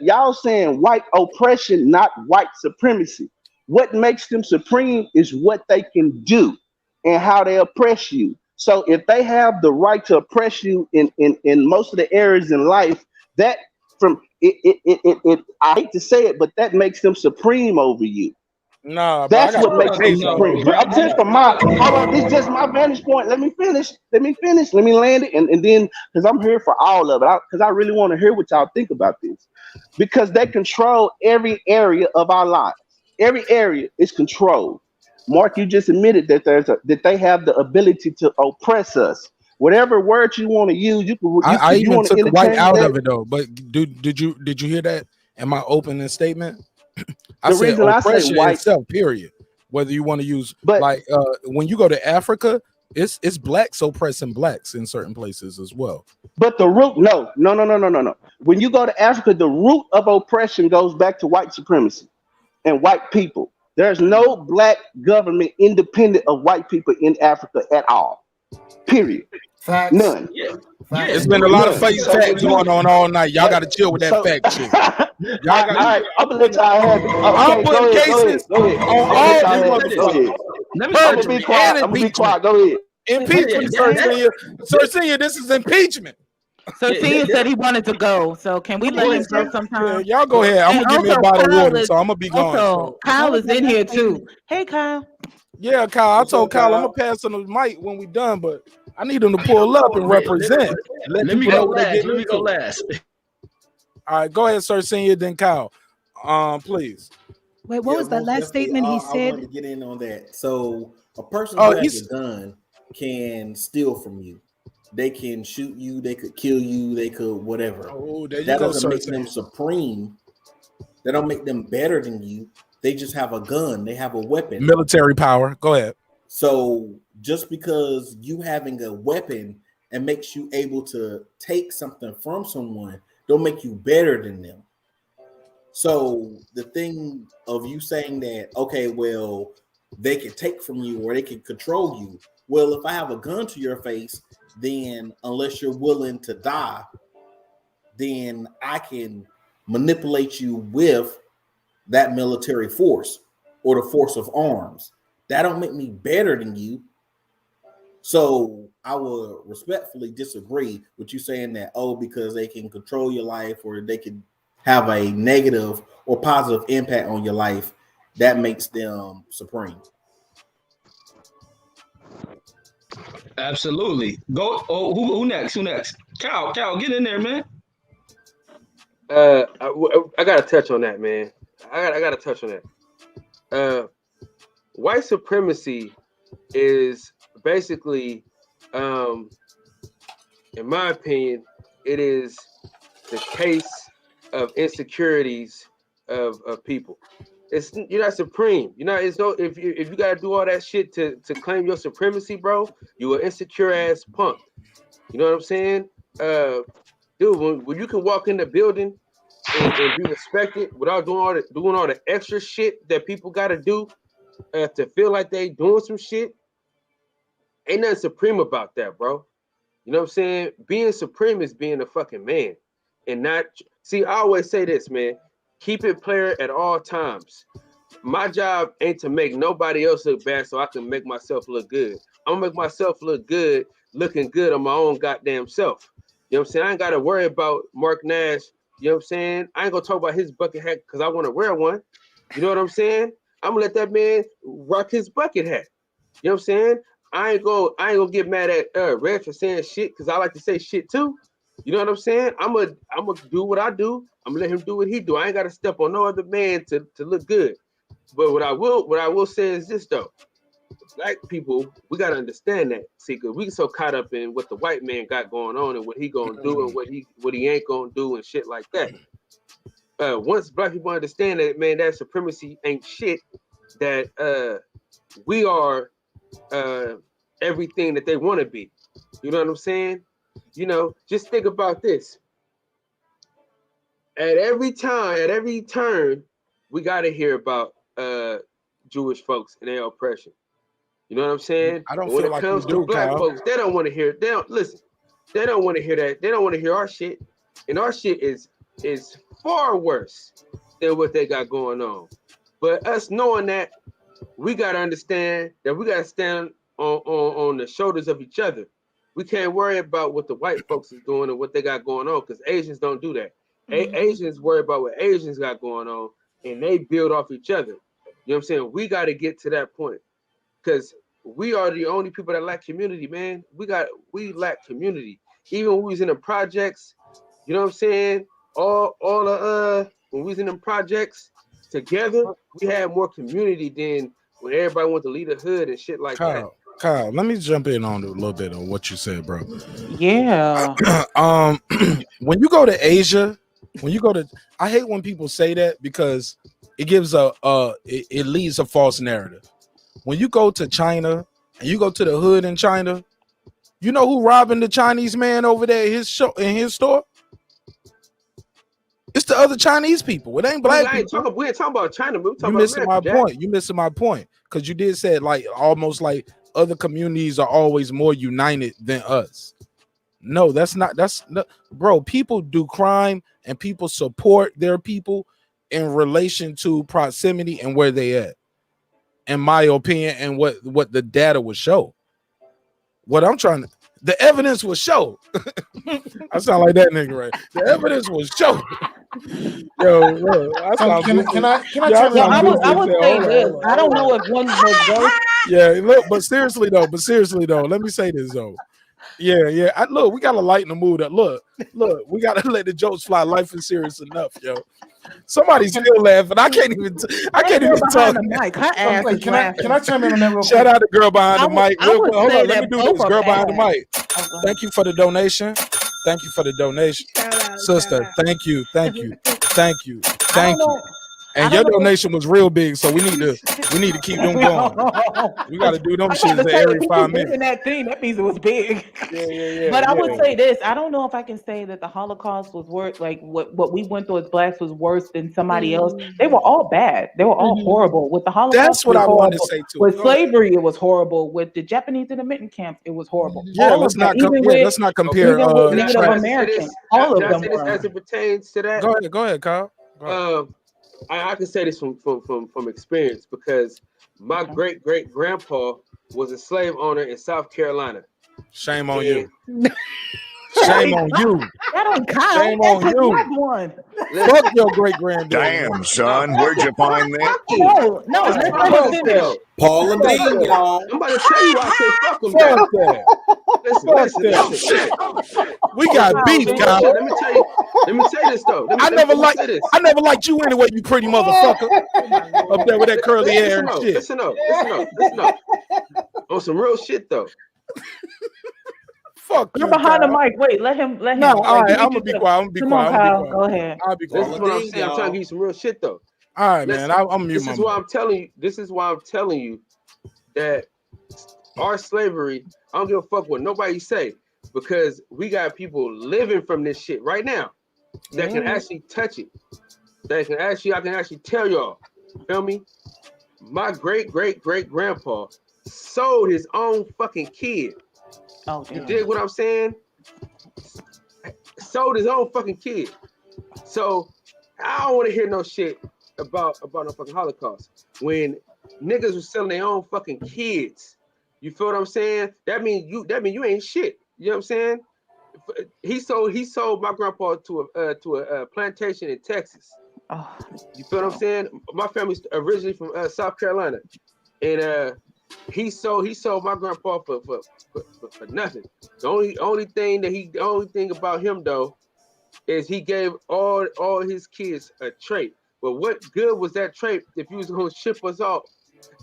y'all saying white oppression, not white supremacy, what makes them supreme is what they can do and how they oppress you. So if they have the right to oppress you in most of the areas in life, that from I hate to say it, but that makes them supreme over you. Nah, bro, I That's got what a makes them case on supreme. you. I'm just from hold on, this is just my vantage point. Let me finish. Let me land it. And then because I'm here for all of it. Because I really want to hear what y'all think about this. Because they control every area of our lives. Every area is controlled. Mark, you just admitted that that they have the ability to oppress us. Whatever word you want to use, I if you even want to took white interchange out that. of it though. But did you hear that in my opening statement? I The said reason I say oppression white, itself, period. Whether you want to use but like when you go to Africa, it's blacks oppressing blacks in certain places as well. But the root, no. When you go to Africa, the root of oppression goes back to white supremacy and white people. There's no black government independent of white people in Africa at all. Period. Facts. None. Yeah, It's been a lot of fake So facts going on all night. Y'all got to chill with that so fact shit. Y'all all got. right, I'm gonna let y'all have it. I'm Okay, putting go ahead. cases I'm on gonna let all y'all you have it. Go ahead. motherfuckers. let me I'm touch gonna be Perjury on quiet. and I'm gonna be impeachment. quiet. Go ahead. Impeachment, Sir Senior. Sir Senior, this is impeachment. So Senior said he wanted to go. So can we let him go Yeah, sometime? y'all go ahead. I'm And gonna give me a also bottle of Kyle water, is so I'm gonna be gone. So Kyle is in here too. Hey Kyle. yeah, Kyle. I What's told up, Kyle I'm Kyle? gonna pass on the mic when we done, but I need him to pull up and represent. Let let me people go know what they're last. getting Let me go into. last. All right, go ahead, Sir Senior, then Kyle. Please. Wait, what Yeah, was that most last definitely. statement he I wanted said? to get in on that. So, a person Oh, who has he's a gun can steal from you. They can shoot you. They could kill you. They could whatever. oh, there you That go, doesn't Sir make them Senior. supreme. That don't make them better than you. They just have a gun. They have a weapon. Military power. Go ahead. So just because you having a weapon and makes you able to take something from someone, don't make you better than them. So the thing of you saying that, okay, well, they can take from you or they can control you. Well, if I have a gun to your face, then unless you're willing to die, then I can manipulate you with that military force or the force of arms. That don't make me better than you. So I would respectfully disagree with you saying that, oh, because they can control your life or they can have a negative or positive impact on your life, that makes them supreme. Absolutely. Go. Oh, who next? Who next? Cal, get in there, man. I gotta touch on that, man. I gotta touch on that. White supremacy is basically, in my opinion, it is the case of insecurities of people. You're not supreme. You're not. It's no. If you gotta do all that shit to claim your supremacy, bro, you an insecure ass punk. You know what I'm saying? Dude, when you can walk in the building and be respected without doing all the extra shit that people got to do to feel like they doing some shit. Ain't nothing supreme about that, bro. You know what I'm saying? Being supreme is being a fucking man, and not. See, I always say this, man. Keep it player at all times. My job ain't to make nobody else look bad so I can make myself look good. I'm gonna make myself look good, looking good on my own goddamn self. You know what I'm saying? I ain't gotta worry about Marq Nash. You know what I'm saying? I ain't gonna talk about his bucket hat because I want to wear one. You know what I'm saying? I'm gonna let that man rock his bucket hat. You know what I'm saying? I ain't gonna get mad at Red for saying shit because I like to say shit too. You know what I'm saying? I'm gonna do what I do. I'm gonna let him do what he do. I ain't gotta step on no other man to look good. But what I will say is this though. Black people, we gotta understand that. See, because we so caught up in what the white man got going on and what he gonna do and what he ain't gonna do and shit like that. Once black people understand that, man, that supremacy ain't shit, that we are everything that they want to be. You know what I'm saying? You know, just think about this. At every turn, we got to hear about Jewish folks and their oppression. You know what I'm saying? I don't But when feel it like comes we to do, black Kyle. folks, they don't want to hear. They don't listen. They don't want to hear that. They don't want to hear our shit. And our shit is far worse than what they got going on. But us knowing that, we gotta understand that we gotta stand on the shoulders of each other. We can't worry about what the white folks is doing and what they got going on because Asians don't do that. Asians worry about what Asians got going on and they build off each other. You know what I'm saying? We got to get to that point because we are the only people that lack community, man. We lack community. Even when we was in the projects, you know what I'm saying? When we was in them projects together, we had more community than when everybody went to lead the hood and shit like that. Kyle, let me jump in on a little bit on what you said, bro. Yeah. When you go to Asia, I hate when people say that because it gives it leads a false narrative. When you go to China and you go to the hood in China, you know who robbing the Chinese man over there in his store? It's the other Chinese people. It ain't black people. We ain't talking about China, but we talking You about missing America, my point. You missing my point because you did say it like almost like other communities are always more united than us. No, that's not. Bro. People do crime and people support their people in relation to proximity and where they at. In my opinion, and what the data would show. The evidence will show. I sound like that nigga, right? The evidence will show. Yo, can I I would say this. I don't know if one was worse. Yeah, look, but seriously though, let me say this though. Yeah. Look, we gotta lighten the mood up. Look, we gotta let the jokes fly. Life is serious enough, yo. Somebody's still laughing. I can't even talk. The mic. Her ass is can I chime in on that real quick? Shout out to girl behind the mic. Hold on, let me do this. Girl behind the mic. Oh, thank you for the donation. Thank you for the donation, sister. Thank you. And your donation was real big, so we need to keep them going. We got to do them shit every 5 minutes. That thing, that means it was big. Yeah. But I would say this: I don't know if I can say that the Holocaust was worse. Like what we went through as blacks was worse than somebody else. They were all bad. They were all horrible. With the Holocaust, that's what I wanted to say too. With slavery, it was horrible. With the Japanese intermittent camps, it was horrible. Yeah, let's not compare. Native Americans, all of them were. As it pertains to that, go ahead, Kyle. I can say this from experience because my great grandpa was a slave owner in South Carolina. Shame on you. Shame on you. That don't count. Shame on you. One. Fuck your great granddaughter. Damn, son, where'd you find that? No, let's finish. Paul and Dean, y'all. I'm about to tell you why I say fuck them. Listen. We got beef, Kyle. Let me tell you this though. I never liked you anyway, you pretty motherfucker. Up there with that curly hair and shit. Listen up. On some real shit though. Fuck You're behind the mic. Wait, let him. No, all right, I'm gonna be quiet. Come on, Kyle. Go ahead. I'll be quiet. This is what I'm saying. I'm trying to give you some real shit though. All right, man. I'm mute. This is why I'm telling you that our slavery, I don't give a fuck what nobody say, because we got people living from this shit right now. that can actually touch it. I can actually tell y'all. Feel me? My great grandpa sold his own fucking kid. Oh, you dig what I'm saying? Sold his own fucking kid. So I don't want to hear no shit about no fucking Holocaust. When niggas was selling their own fucking kids, you feel what I'm saying? That mean you ain't shit. You know what I'm saying? He sold my grandpa to a plantation in Texas. Oh, you feel what I'm saying? My family's originally from South Carolina, and he sold my grandpa for nothing. The only thing about him though is he gave all his kids a trait. But what good was that trait if you was gonna ship us off?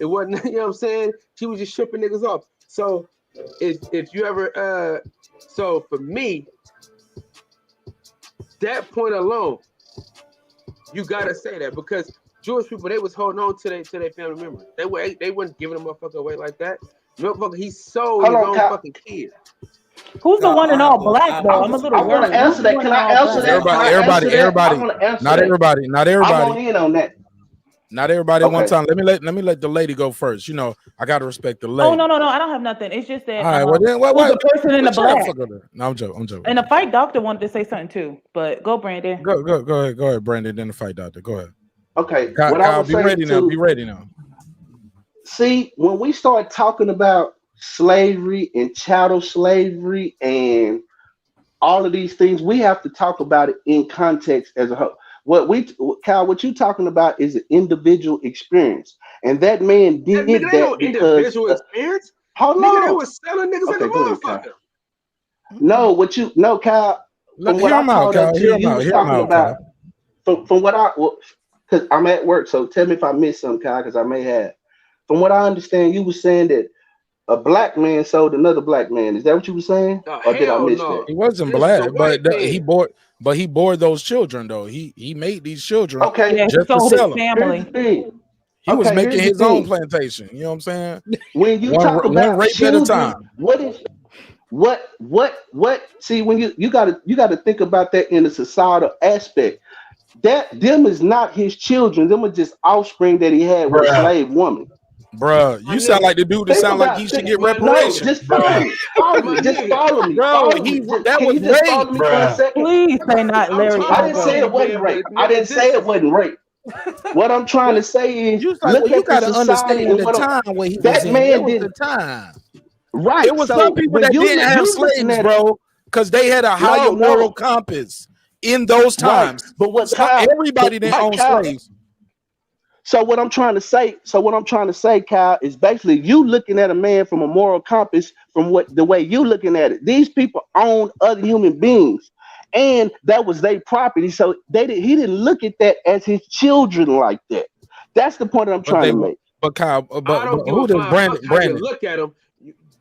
It wasn't. You know what I'm saying? He was just shipping niggas off. So if you ever so for me, that point alone, you gotta say that because Jewish people, they was holding on to their family members. They weren't giving a motherfucker away like that. Motherfucker, he sold his own fucking kid. Who's the one in all black though? I'm a little worried. I want to answer that. Can I answer that? Everybody. Not everybody. I want in on that. Not everybody at one Okay. time. Let me let the lady go first. You know, I gotta respect the lady. Oh no, I don't have nothing. It's just that All right, well then, who's the person in the black? No, I'm joking. And the fight doctor wanted to say something too, but go Brandon. Go ahead, Brandon. Then the fight doctor. Go ahead. Okay, Kyle, be ready now. Be ready now. See, when we start talking about slavery and chattel slavery and all of these things, we have to talk about it in context as a whole. Kyle, what you talking about is an individual experience, and that man did Nigga, that no because individual experience. Hold Nigga, they on. was selling niggas like a Go ahead, Kyle. motherfucker. No, Kyle. From what I called up to you, you was talking about. From what because I'm at work, so tell me if I missed something, Kyle, because I may have. From what I understand, you were saying that a black man sold another black man. Is that what you were saying, or did I miss that? He wasn't black, but he bore those children though. He made these children just to sell them. Family. He was making his own plantation. You know what I'm saying? When you one talk about rape children, at a time. What? See, when you gotta think about that in the societal aspect. That them is not his children. Them are just offspring that he had with a slave woman. Bruh, you sound like the dude that sound like he should get reparations. No, just follow me. Just follow me. Bro, that was follow me for a second? Please say not Larry. I didn't say it wasn't rape. I didn't say it wasn't rape. What I'm trying to say is, you look at gotta the society understand and the what time where he that was man in. It was did the time. Right. There was so some people when that you- didn't have you looking slaves, at it- bro, because they had a higher moral compass in those times. Right. But what Everybody didn't own slaves. So what I'm trying to say, Kyle, is basically you looking at a man from a moral compass from the way you looking at it. These people own other human beings, and that was their property. So he didn't look at that as his children like that. That's the point that I'm trying to make. But Kyle, I don't give who a does flying Brandon? fuck how you Brandon, look at them.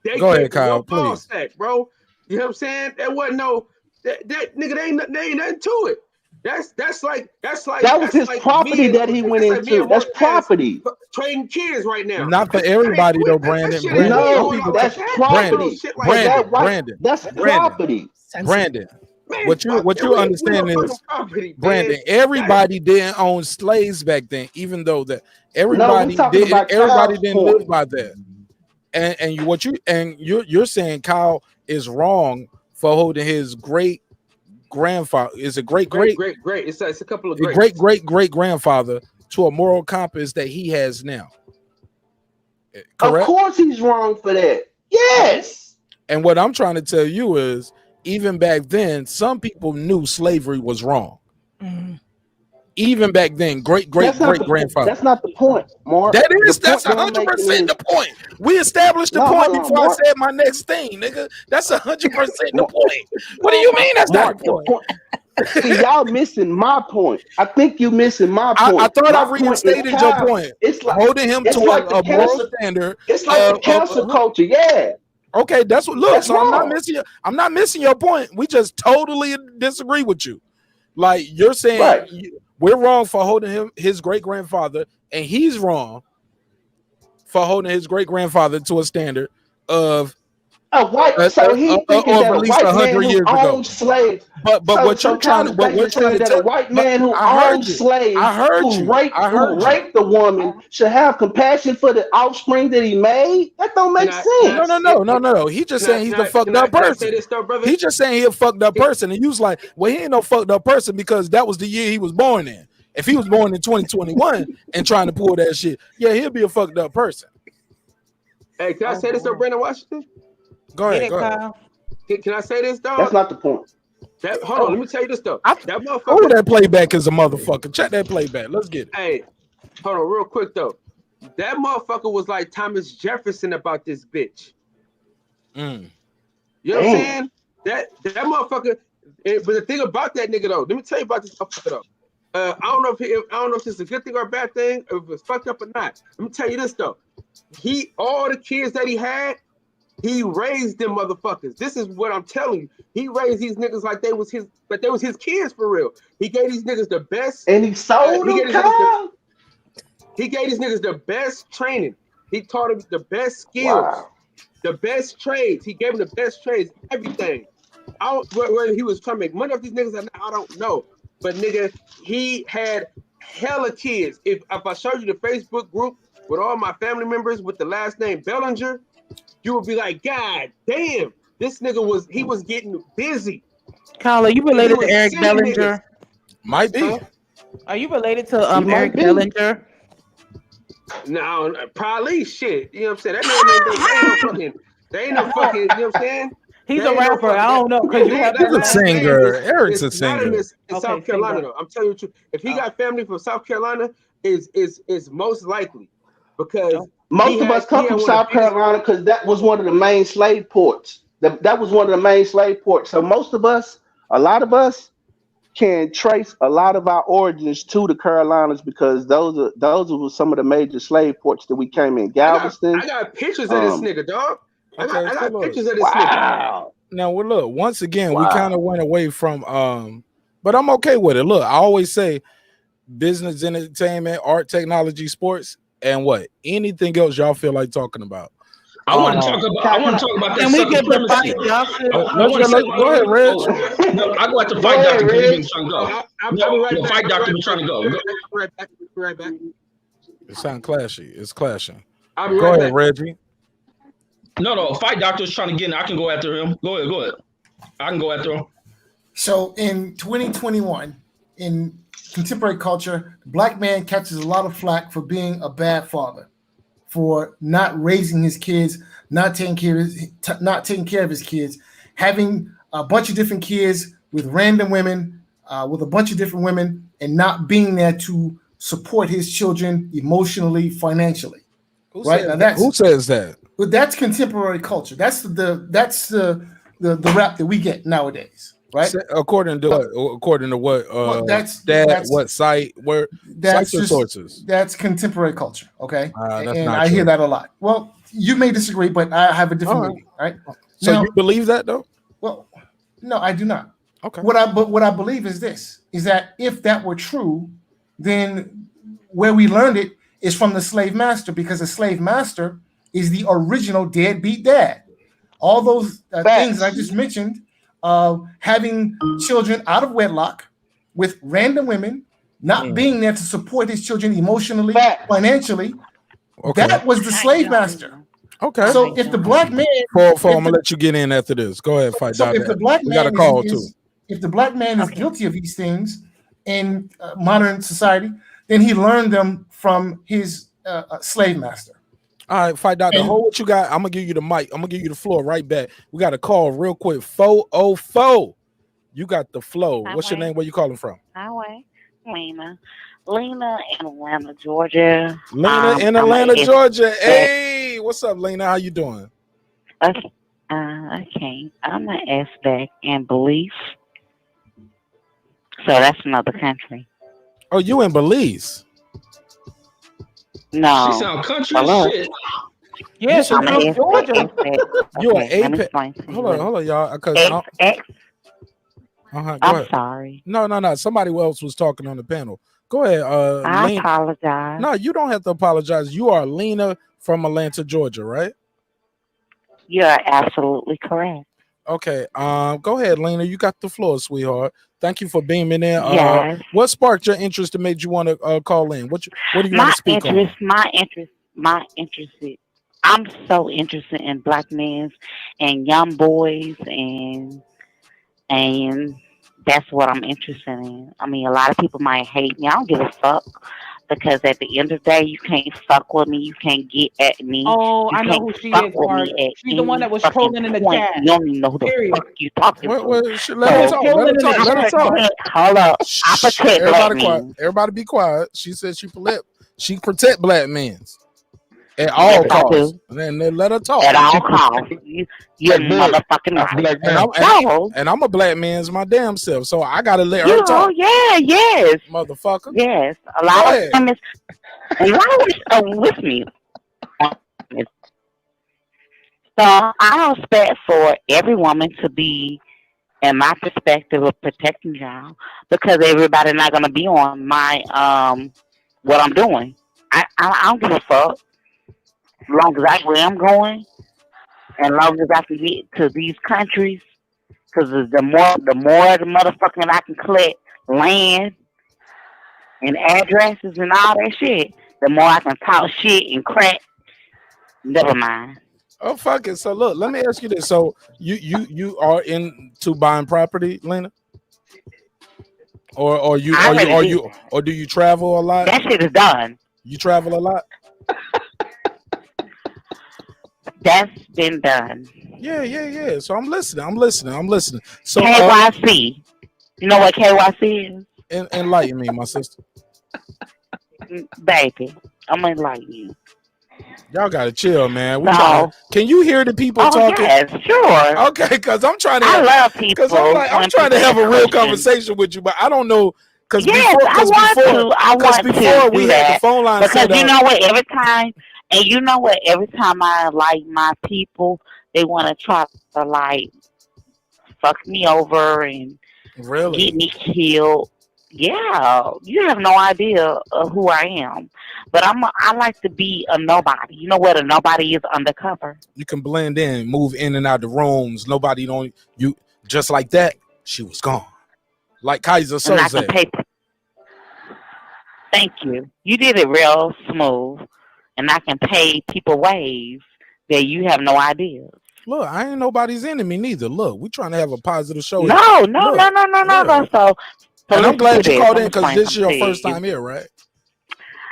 They go ahead, gave Kyle, one ball please. stack, bro. You know what I'm saying? That wasn't no that nigga. They ain't nothing to it. That's like That was his like property that he went into. That's property. Trading kids right now. Not for everybody though, Brandon. No, that's property. Brandon. That's property. Brandon. What you understand is, Brandon, everybody didn't own slaves back then, even though that everybody didn't live by that. And you're saying Kyle is wrong for holding his great grandfather. Is a great. It's a couple of great grandfather to a moral compass that he has now. Correct? Of course he's wrong for that. Yes. And what I'm trying to tell you is, even back then, some people knew slavery was wrong. Even back then, great grandfather. That's not the point, Mark. That's 100% the point. We established the point before I said my next thing, nigga. That's 100% the point. What do you mean that's not the point? See, y'all missing my point. I think you missing my point. I thought My I reinstated your point. It's like holding him to like a moral standard. It's like the cancel culture, yeah. Okay, that's what. Look, That's so wrong. I'm not missing your point. We just totally disagree with you. Like you're saying, we're wrong for holding his great grandfather, and he's wrong for holding his great grandfather to a standard of a white. So he thinking or that a released white man 100 who years ago. owns slaves. But what So you're trying to, Candace what we're basically trying saying to that a tell, white but man who I heard owns you. slaves, I heard who you. I heard you. raped the woman, should have compassion for the offspring that he made. That don't make sense. No. He just saying he's a fucked up Can I say person. this though, brother? He just saying he a fucked up person, and you was like, well, he ain't no fucked up person because that was the year he was born in. If he was born in 2021 and trying to pull that shit, yeah, he'll be a fucked up person. Hey, can I say this though, Brandon Washington? Go ahead. Go ahead. Can I say this, dog? That's not the point. Hold on, let me tell you this though. That Oh, motherfucker. that playback is a motherfucker. Check that playback. Let's get it. Hey, hold on, real quick though. That motherfucker was like Thomas Jefferson about this bitch. You know what I'm saying? That motherfucker. But the thing about that nigga though, let me tell you about this motherfucker though. I don't know if this is a good thing or a bad thing, or if it's fucked up or not. Let me tell you this though. All the kids that he had, he raised them motherfuckers. This is what I'm telling you. He raised these niggas like they was his kids for real. He gave these niggas the best, and he sold them. He gave these niggas the best training. He taught them the best skills, the best trades. He gave them the best trades, everything. Whether he was trying to make money off these niggas or not, I don't know. But nigga, he had hella kids. If I showed you the Facebook group with all my family members with the last name Bellinger, you would be like, God damn, this nigga was getting busy. Kyle, are you related to Eric Bellinger? Niggas. Might be. Huh? Are you related to Eric Bellinger? No, probably shit. You know what I'm saying? That man they ain't no fucking, you know what I'm saying? He's a rapper. I don't know because you have He's a singer. Eric's a singer. In South Carolina though. I'm telling you the truth. If he got family from South Carolina, is most likely because most of us come from South Carolina because that was one of the main slave ports. That was one of the main slave ports. So a lot of us can trace a lot of our origins to the Carolinas because those were some of the major slave ports that we came in. Galveston. I got pictures of this nigga, dog. I got pictures of this nigga. Now, well, look, once again, we kind of went away from, but I'm okay with it. Look, I always say business, entertainment, art, technology, sports, and what? Anything else y'all feel like talking about? I want to talk about that. Can we get the fight, Go ahead, Reg. No, I go at the fight doctor because you've been trying to go. The fight doctor been trying to go. Right back. It sounds clashy. It's clashing. Go ahead, Reggie. No, fight doctor is trying to get in. I can go after him. Go ahead. I can go after him. So in 2021, in contemporary culture, the black man catches a lot of flack for being a bad father, for not raising his kids, not taking care of his kids, having a bunch of different kids with random women, with a bunch of different women, and not being there to support his children emotionally, financially. Who says that? But that's contemporary culture. That's the rap that we get nowadays, right? According to what? What site? Where? Sites or sources? That's contemporary culture. Okay, and I hear that a lot. Well, you may disagree, but I have a different meaning, right? So now, you believe that though? Well, no, I do not. Okay. What I believe is this: is that if that were true, then where we learned it is from the slave master, because the slave master is the original deadbeat dad. All those things that I just mentioned, having children out of wedlock with random women, not being there to support his children emotionally, financially, that was the slave master. Okay. So if the black man, I'm gonna let you get in after this. Go ahead, fight. So if the black we man got a call too. If the black man is guilty of these things in modern society, then he learned them from his slave master. All right, fight doctor. Hold what you got. I'm gonna give you the mic. I'm gonna give you the floor right back. We got a call real quick. 404. You got the flow. What's your name? Where you calling from? Highway. Lena in Atlanta, Georgia. Lena in Atlanta, Georgia. Hey, what's up, Lena? How you doing? Okay. I'm an S-back in Belize. So that's another country. Oh, you in Belize? No. She sound country as shit. Yes, I'm in Georgia. You an APEC? Hold on, y'all. I'm sorry. No. Somebody else was talking on the panel. Go ahead. I apologize. No, you don't have to apologize. You are Lena from Atlanta, Georgia, right? You're absolutely correct. Okay. Go ahead, Lena. You got the floor, sweetheart. Thank you for beaming in. Yes. What sparked your interest and made you want to call in? What do you want to speak on? My interest is, I'm so interested in black men and young boys, and that's what I'm interested in. I mean, a lot of people might hate me. I don't give a fuck because at the end of the day, you can't fuck with me. You can't get at me. Oh, You I know can't who she fuck is, with Mark. me at She's the one any that was fucking trolling in the point. chat. You don't even know who the Period. fuck you talking to. Let her talk. Let her talk. Let her talk. Hold up. I protect black Everybody quiet. men. Everybody be quiet. She said she protect black men at all Yes, I costs. do. And then let her talk. At all costs. You're motherfucking right. And I'm a black man's my damn self, so I gotta let her You know, talk. yes. Motherfucker. Yes. A lot of women are with me. So I expect for every woman to be, in my perspective, of protecting y'all, because everybody not gonna be on my what I'm doing. I don't give a fuck. As long as I where I'm going, and as long as I can get to these countries, because the more the motherfucking I can collect land and addresses and all that shit, the more I can talk shit and crack. Never mind. Oh fuck it. So look, let me ask you this. So you are into buying property, Lena? Or do you travel a lot? That shit is done. You travel a lot? That's been done. Yeah. So I'm listening. So KYC. You know what KYC is? Enlighten me, my sister. Baby, I'm gonna enlighten you. Y'all gotta chill, man. No. Can you hear the people talking? Yes, sure. Okay, because I'm trying to. I love people. Because I'm trying to have a real conversation with you, but I don't know. Because yes, before we had the phone line because set you up, know what? Every time I like my people, they want to try to like fuck me over and really get me killed. Yeah, you have no idea of who I am, but I like to be a nobody. You know what a nobody is? Undercover. You can blend in, move in and out the rooms. Nobody don't you just like that. She was gone, like Kaiser Soze. Thank you. You did it real smooth, and I can pay people ways that you have no idea. Look, I ain't nobody's enemy neither. Look, we trying to have a positive show. No. So and I'm glad you called in because this is your to first time here, right?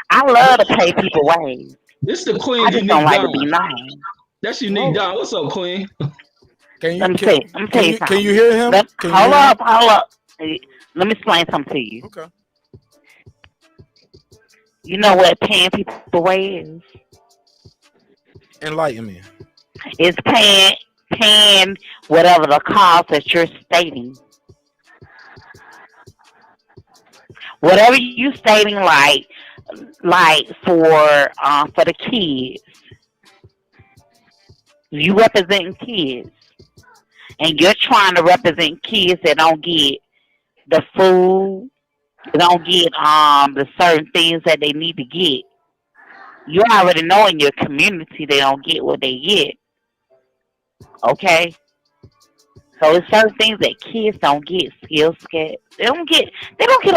I love to pay people ways. This is the Queen I just Unique don't like Don. to be known. That's Unique Don. What's up, Queen? Can Let me tell you something. Can you hear him? Hold up. Let me explain something to you. Okay. You know what paying people way is? Enlighten me. It's paying whatever the cost that you're stating. Whatever you stating, like for the kids, you representing kids, and you're trying to represent kids that don't get the food, they don't get the certain things that they need to get. You already know in your community they don't get what they get. Okay? So it's certain things that kids don't get, skill set. They don't get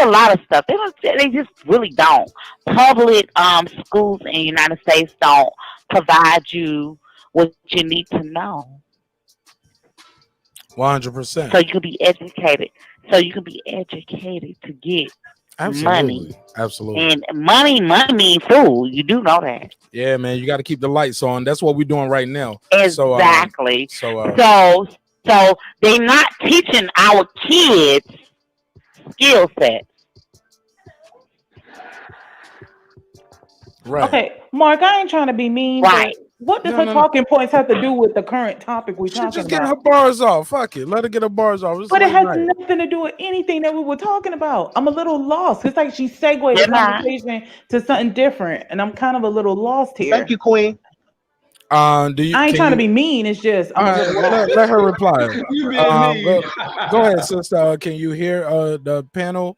a lot of stuff. They just really don't. Public schools in the United States don't provide you what you need to know. 100%. So you can be educated. To get money. Absolutely. And money means food. You do know that. Yeah, man. You got to keep the lights on. That's what we're doing right now. Exactly. So they're not teaching our kids skill sets. Right. Okay, Mark, I ain't trying to be mean. Right. What does her talking points have to do with the current topic we're talking about? Just getting her bars off. Fuck it. Let her get her bars off. But it has nothing to do with anything that we were talking about. I'm a little lost. It's like she segued the conversation to something different, and I'm kind of a little lost here. Thank you, Queen. I ain't trying to be mean. It's just let her reply. You being mean. Go ahead, sister. Can you hear the panel?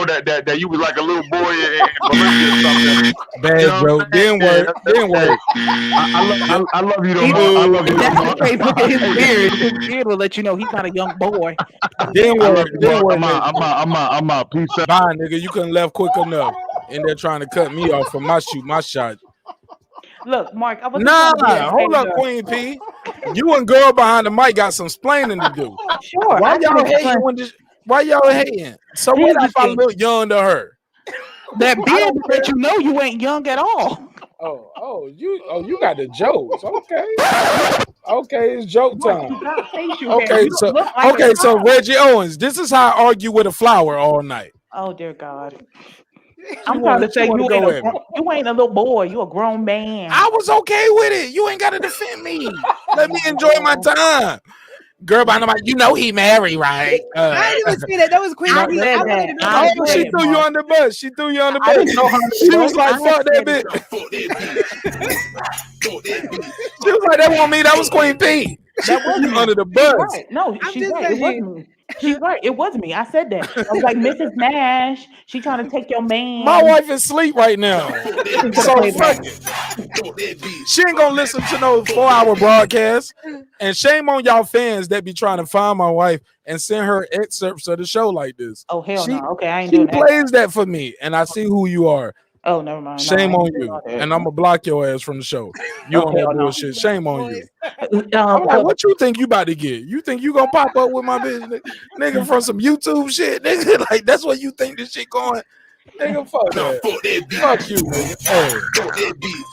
know that you was like a little boy in Bolivia or something. Bad You know joke. what I'm saying? Didn't work. Didn't work. I love you though, He- Mark. I love you If though, that's the Mark. case, look at his beard. His beard will let you know he's not a young boy. Didn't I work. love you, Didn't Mark. work. I'm out. Peace out. Bye, nigga. You couldn't left quick enough. And they're trying to cut me off from my shot. Look, Mark, I wasn't Nah, trying to be a hold up, hater. Queen P. You and girl behind the mic got some splaining to do. Sure, Why I can y'all hating explain. when this? Why y'all hating? So Here's what the if I thing. look young to her? That I beard don't that care. you know you ain't young at all. You got the jokes. Okay, it's joke Mark, time. you got facial hair. Okay, You don't look like a so child. Reggie Owens, this is how I argue with a flower all night. Oh dear God. She I'm trying to say wanna go at me. you ain't a little boy. You a grown man. I was okay with it. You ain't got to defend me. Let me enjoy my time. Girl behind the mic, you know he married, right? I didn't even see that. That was Queen I P. said I that. wanted to know I that. Oh, said she it, threw you Mark. on the bus. She threw you on the I bus. didn't know how to She was like, I fuck that said bitch. She was like, that wasn't me. That was Queen P. She That threw was you me. under the She's bus. right. No, I'm she's just right. It was saying. me. She's right. It was me. I said that. I was like, Mrs. Nash, she trying to take your man. My wife is asleep right now. Listen to the So playback. fuck it. She ain't gonna listen to no 4-hour broadcast. And shame on y'all fans that be trying to find my wife and send her excerpts of the show like this. Oh hell She no. Okay, I ain't she doing that. plays that for me, and I see who you are. Oh, never mind. No, I Shame ain't on doing you. all that. And I'm gonna block your ass from the show. You Oh on that hell no. bullshit. Shame on you. I'm like, what you think you about to get? You think you gonna pop up with my bitch, nigga, from some YouTube shit, nigga? Like that's what you think this shit going? Nigga, fuck that. Fuck you, nigga. Hey.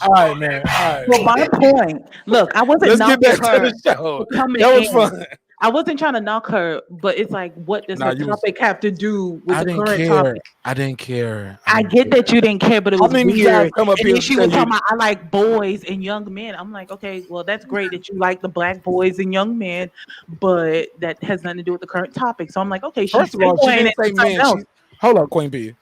All right, man. All right. Well, my point. Look, I wasn't Let's get knocking back to her the show. for coming That was in. fun. I wasn't trying to knock her, but it's like, what does Nah, the you was- topic have to do with I the didn't current care. topic? I didn't care. I get that you didn't care, but it How was many guys weird. come up And here then and she tell was you talking about, I like boys and young men. I'm like, okay, well, that's great that you like the black boys and young men, but that has nothing to do with the current topic. So I'm like, okay, she's First of all, she segueing didn't say into something men. else. Hold up, Queen P.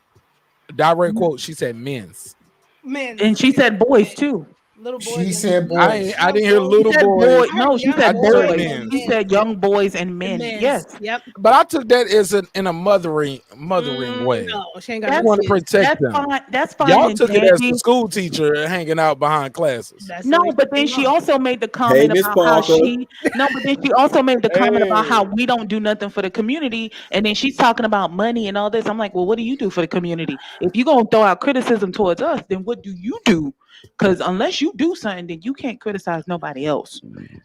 Direct quote. She said men's. Men. And she said boys too. Little boys. She said boys. I didn't hear boys. little She said boys. No, she Young said I just heard boys. men. She said young boys and men. Men's. Yes. Yep. But I took that as in a mothering way. No, she ain't got I no want to kids. protect That's them. fine. That's fine. Y'all and took it as the dandy. school teacher hanging out behind classes. That's No, the way but then she also made the Hey, comment Miss about how Parker. but then she also made the comment about Hey. how we don't do nothing for the community. And then she's talking about money and all this. I'm like, well, what do you do for the community? If you're going to throw out criticism towards us, then what do you do? Because unless you do something, then you can't criticize nobody else.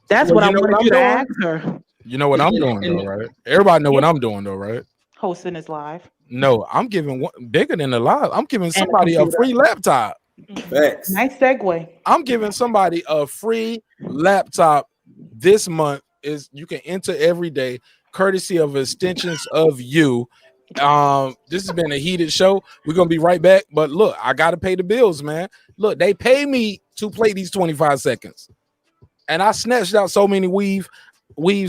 That's Well, what I you know what wanted I'm you to doing? ask her. You know what I'm doing though, right? Everybody know what I'm doing though, right? Hosting is live. No, I'm giving one bigger than the live. I'm giving And a somebody a computer. free laptop. Facts. Nice segue. I'm giving somebody a free laptop this month. Is you can enter every day, courtesy of extensions of you. This has been a heated show. We're gonna be right back, but look, I gotta pay the bills, man. Look, they pay me to play these 25 seconds, and I snatched out so many weaves.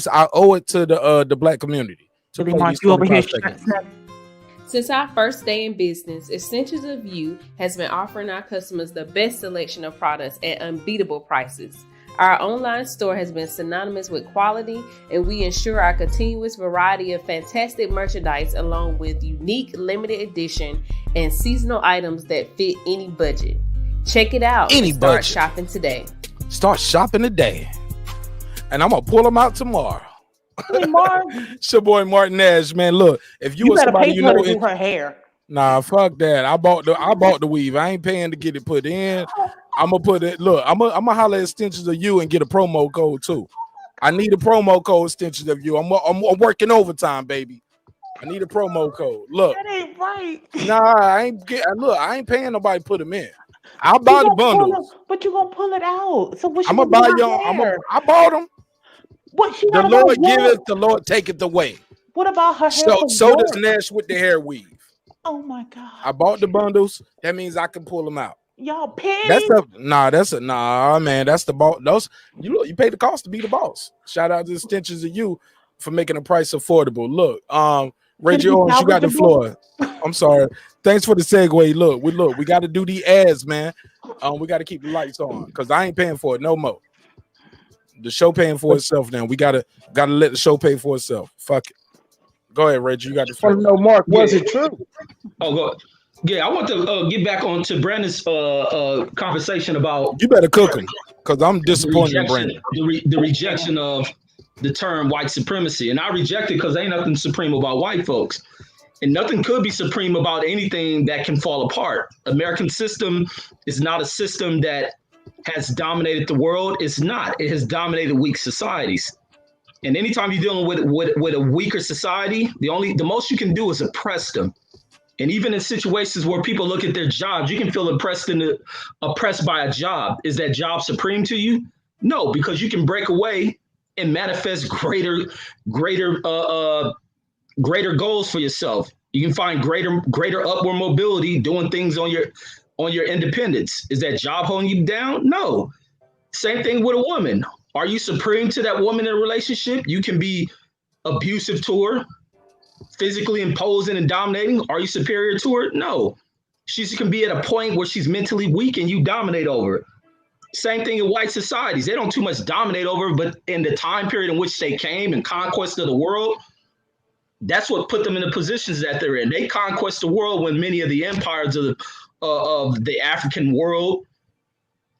I owe it to the black community to play these 25 seconds. Since our first day in business, Essentials of You has been offering our customers the best selection of products at unbeatable prices. Our online store has been synonymous with quality, and we ensure our continuous variety of fantastic merchandise along with unique limited edition and seasonal items that fit any budget. Check it out and start shopping today. Start shopping today. And I'm gonna pull them out tomorrow. Hey, Mark. It's your boy Marq Nash, man. Look, if you were better somebody pay you for her know, to do her hair. nah, fuck that. I bought the weave. I ain't paying to get it put in. I'm gonna put it. Look, I'm gonna holler at Extensions of You and get a promo code too. I need a promo code, Extensions of You. I'm working overtime, baby. I need a promo code. Look, That ain't right. nah, I ain't paying nobody to put them in. I'll buy the bundles. But you gonna pull it out. So what? I'm gonna buy y'all. I bought them. What she The got Lord about giveth, the Lord taketh away. What about her hair? So does Nash with the hair weave. Oh my God. I bought the bundles. That means I can pull them out. Y'all petty. Nah, man. That's the boss. Those you pay the cost to be the boss. Shout out to Extensions of You for making the price affordable. Look, Reggie Owens, you got the floor. I'm sorry. Thanks for the segue. Look, we got to do the ads, man. We got to keep the lights on because I ain't paying for it no more. The show paying for itself now. We gotta let the show pay for itself. Fuck it. Go ahead, Reggie. You got the floor. No, Mark, was it true? Oh, go. Yeah, I want to get back on to Brandon's conversation about. You better cook them because I'm disappointed in Brandon. The rejection of the term white supremacy, and I reject it because ain't nothing supreme about white folks, and nothing could be supreme about anything that can fall apart. American system is not a system that has dominated the world. It's not. It has dominated weak societies. And anytime you're dealing with a weaker society, the most you can do is oppress them. And even in situations where people look at their jobs, you can feel oppressed by a job. Is that job supreme to you? No, because you can break away and manifest greater goals for yourself. You can find greater upward mobility doing things on your independence. Is that job holding you down? No. Same thing with a woman. Are you supreme to that woman in a relationship? You can be abusive to her, physically imposing and dominating. Are you superior to her? No. She can be at a point where she's mentally weak and you dominate over her. Same thing in white societies. They don't too much dominate over her, but in the time period in which they came and conquest of the world, that's what put them in the positions that they're in. They conquest the world when many of the empires of the African world,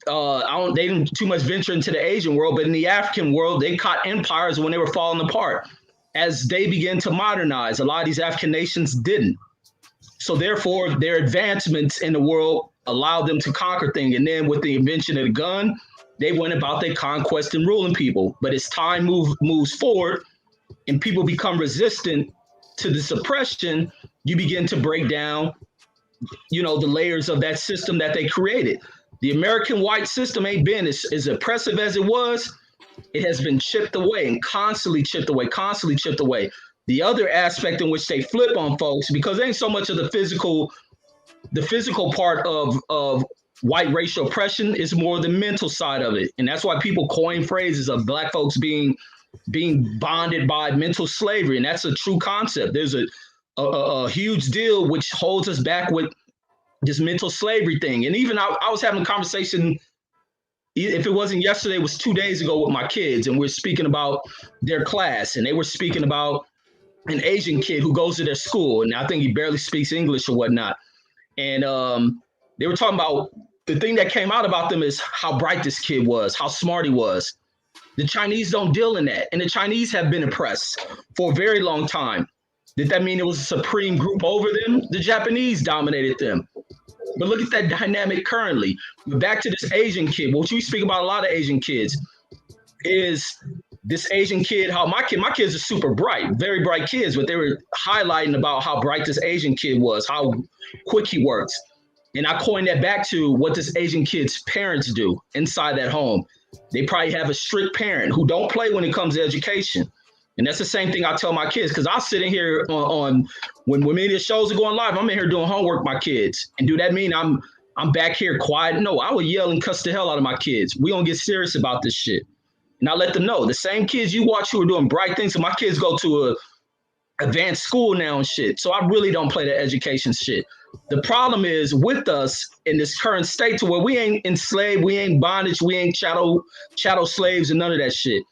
they didn't too much venture into the Asian world, but in the African world, they caught empires when they were falling apart. As they began to modernize, a lot of these African nations didn't. So therefore, their advancements in the world allowed them to conquer things. And then with the invention of the gun, they went about their conquest and ruling people. But as time moves forward and people become resistant to the suppression, you begin to break down, the layers of that system that they created. The American white system ain't been as oppressive as it was. It has been chipped away and constantly chipped away. The other aspect in which they flip on folks, because it ain't so much of the physical part of white racial oppression, is more the mental side of it. And that's why people coin phrases of Black folks being bonded by mental slavery. And that's a true concept. There's a huge deal which holds us back with this mental slavery thing. And even I was having a conversation, if it wasn't yesterday, it was 2 days ago with my kids, and we're speaking about their class, and they were speaking about an Asian kid who goes to their school, and I think he barely speaks English or whatnot. And they were talking about the thing that came out about them is how bright this kid was, how smart he was. The Chinese don't deal in that, and the Chinese have been oppressed for a very long time. Did that mean it was a supreme group over them? The Japanese dominated them. But look at that dynamic currently. Back to this Asian kid, which we speak about a lot of Asian kids, is this Asian kid, how my kids are super bright, very bright kids, but they were highlighting about how bright this Asian kid was, how quick he works. And I coined that back to what this Asian kid's parents do inside that home. They probably have a strict parent who don't play when it comes to education. And that's the same thing I tell my kids, because I'll sit in here on when media shows are going live, I'm in here doing homework with my kids. And do that mean I'm back here quiet? No, I would yell and cuss the hell out of my kids. We gonna get serious about this shit. And I let them know, the same kids you watch who are doing bright things, so my kids go to a advanced school now and shit. So I really don't play the education shit. The problem is with us in this current state to where we ain't enslaved, we ain't bondage, we ain't chattel slaves and none of that shit.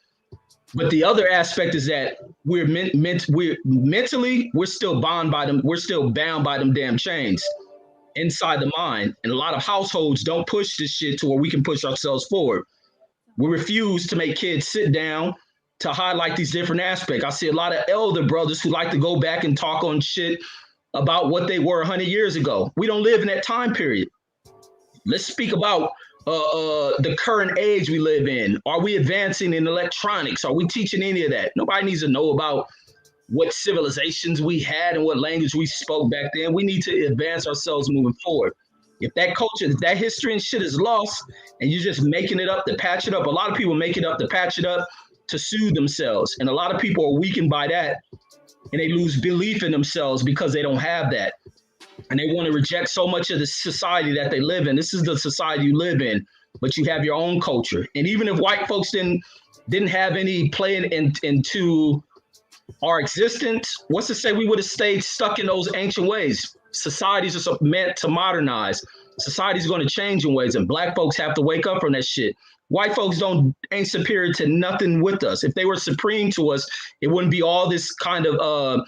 But the other aspect is that we're mentally, we're still bound by them. We're still bound by them damn chains inside the mind. And a lot of households don't push this shit to where we can push ourselves forward. We refuse to make kids sit down to highlight these different aspects. I see a lot of elder brothers who like to go back and talk on shit about what they were 100 years ago. We don't live in that time period. Let's speak about the current age we live in. Are we advancing in electronics? Are we teaching any of that? Nobody needs to know about what civilizations we had and what language we spoke back then. We need to advance ourselves moving forward. If that culture, if that history and shit is lost and you're just making it up to patch it up, a lot of people make it up to patch it up to soothe themselves. And a lot of people are weakened by that and they lose belief in themselves because they don't have that. And they want to reject so much of the society that they live in. This is the society you live in, but you have your own culture. And even if white folks didn't have any play into our existence, what's to say we would have stayed stuck in those ancient ways? Societies are meant to modernize. Society's going to change in ways, and black folks have to wake up from that shit. White folks ain't superior to nothing with us. If they were supreme to us, it wouldn't be all this kind of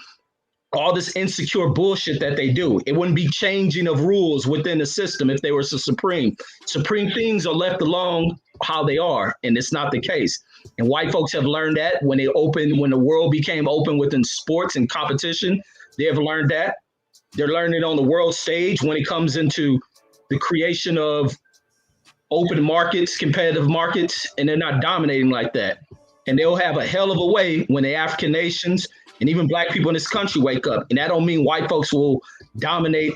all this insecure bullshit that they do. It wouldn't be changing of rules within the system if they were so supreme. Supreme things are left alone how they are, and it's not the case. And white folks have learned that when the world became open within sports and competition, they have learned that. They're learning on the world stage when it comes into the creation of open markets, competitive markets, and they're not dominating like that. And they'll have a hell of a way when the African nations and even black people in this country wake up. And that don't mean white folks will dominate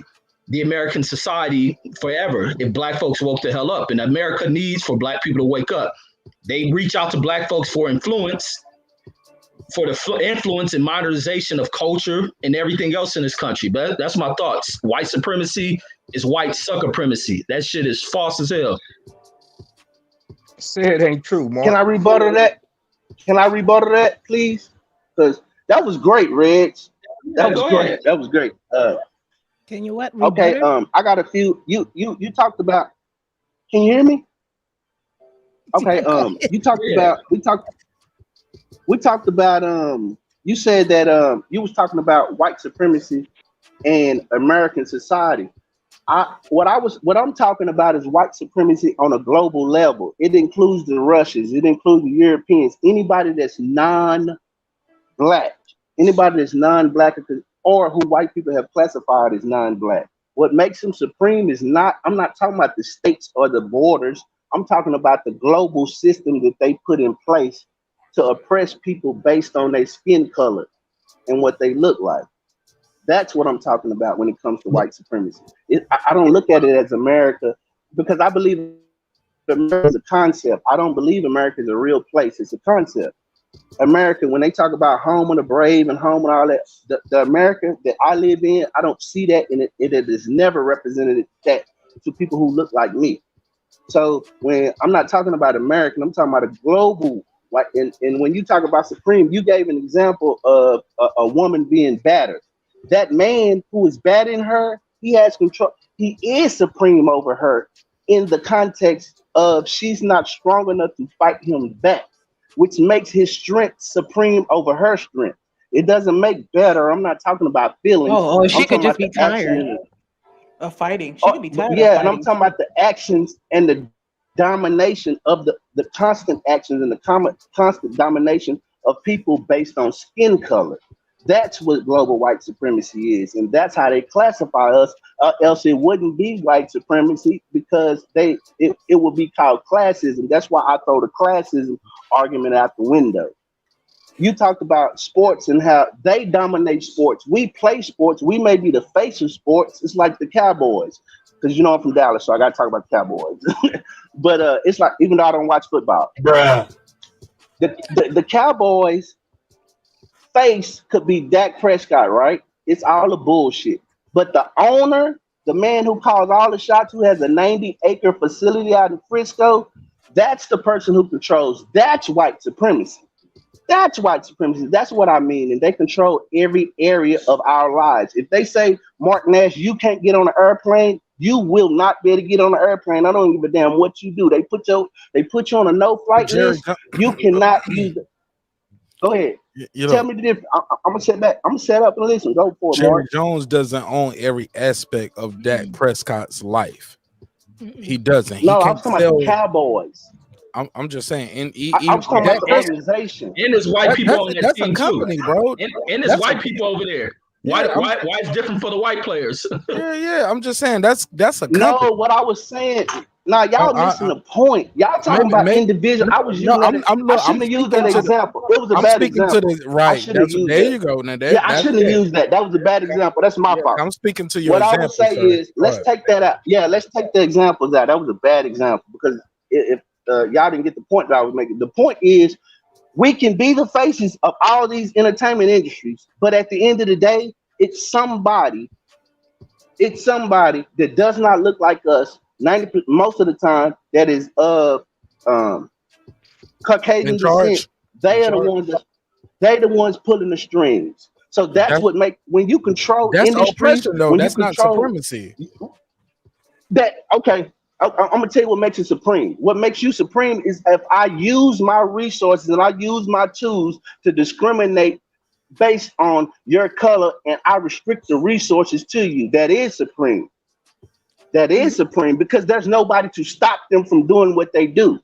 the American society forever if black folks woke the hell up. And America needs for black people to wake up. They reach out to black folks for influence, for the influence and modernization of culture and everything else in this country. But that's my thoughts. White supremacy is white supremacy. That shit is false as hell. Say it ain't true, Mark. Can I rebuttal that? Can I rebuttal that, please? Because that was great, Reg. That was great. Ahead. That was great. Can you what? Okay. Rebuttal? I got a few. You talked about. Can you hear me? Okay. You talked about. We talked about. You said that. You was talking about white supremacy and American society. What I'm talking about is white supremacy on a global level. It includes the Russians. It includes the Europeans. Anybody that's non-black, or who white people have classified as non-black. What makes them supreme is not. I'm not talking about the states or the borders. I'm talking about the global system that they put in place to oppress people based on their skin color and what they look like. That's what I'm talking about when it comes to white supremacy. I don't look at it as America because I believe America is a concept. I don't believe America is a real place. It's a concept. America, when they talk about home of the brave and home and all that, the America that I live in, I don't see that, and it is never represented that to people who look like me. So when I'm not talking about American, I'm talking about a global. Like, and when you talk about supreme, you gave an example of a woman being battered. That man who is batting her, he has control. He is supreme over her in the context of she's not strong enough to fight him back, which makes his strength supreme over her strength. It doesn't make better. I'm not talking about feelings. Oh, she I'm could talking just about be the action tired of fighting. She could be tired of yeah, fighting. and I'm talking about the actions and the domination of the constant actions and the constant domination of people based on skin color. That's what global white supremacy is, and that's how they classify us. Else it wouldn't be white supremacy because it would be called classism. That's why I throw the classism argument out the window. You talked about sports and how they dominate sports. We play sports. We may be the face of sports. It's like the Cowboys, because you know I'm from Dallas, so I got to talk about the Cowboys. But it's like, even though I don't watch football, bruh, the Cowboys face could be Dak Prescott, right? It's all a bullshit. But the owner, the man who calls all the shots, who has a 90-acre facility out in Frisco, that's the person who controls. That's white supremacy. That's white supremacy. That's what I mean. And they control every area of our lives. If they say, Marq Nash, you can't get on an airplane, you will not be able to get on an airplane. I don't give a damn what you do. They put you on a no-flight list. You cannot use it. Go ahead. Tell me the difference. I'm gonna sit back. I'm gonna set up and listen. Go for it, Jerry Mark. Jones doesn't own every aspect of Dak Prescott's life. He doesn't. He No, I can't was talking sell. about the Cowboys. I'm just saying. I was talking about the organization. And there's white people on that that's team a company, too, bro. And there's white people over there. Why Yeah, it's different for the white players? yeah. I'm just saying that's a company. No, what I was saying. Now y'all missing the point. Y'all talking about individual. I was using that. I shouldn't have used that example. It was a bad example. Right. There you go. Now I shouldn't have used that. That was a bad example. That's my fault. I'm speaking to your What example. I would say is, let's take that out. Yeah, let's take the examples out. That was a bad example because if y'all didn't get the point that I was making. The point is, we can be the faces of all these entertainment industries, but at the end of the day, it's somebody that does not look like us. Most of the time, that is of Caucasian descent. They're the ones pulling the strings. So that's what make when you control industries. Oppression, though. That's not supremacy. Okay. I'm gonna tell you what makes it supreme. What makes you supreme is if I use my resources and I use my tools to discriminate based on your color, and I restrict the resources to you. That is supreme. That is supreme because there's nobody to stop them from doing what they do.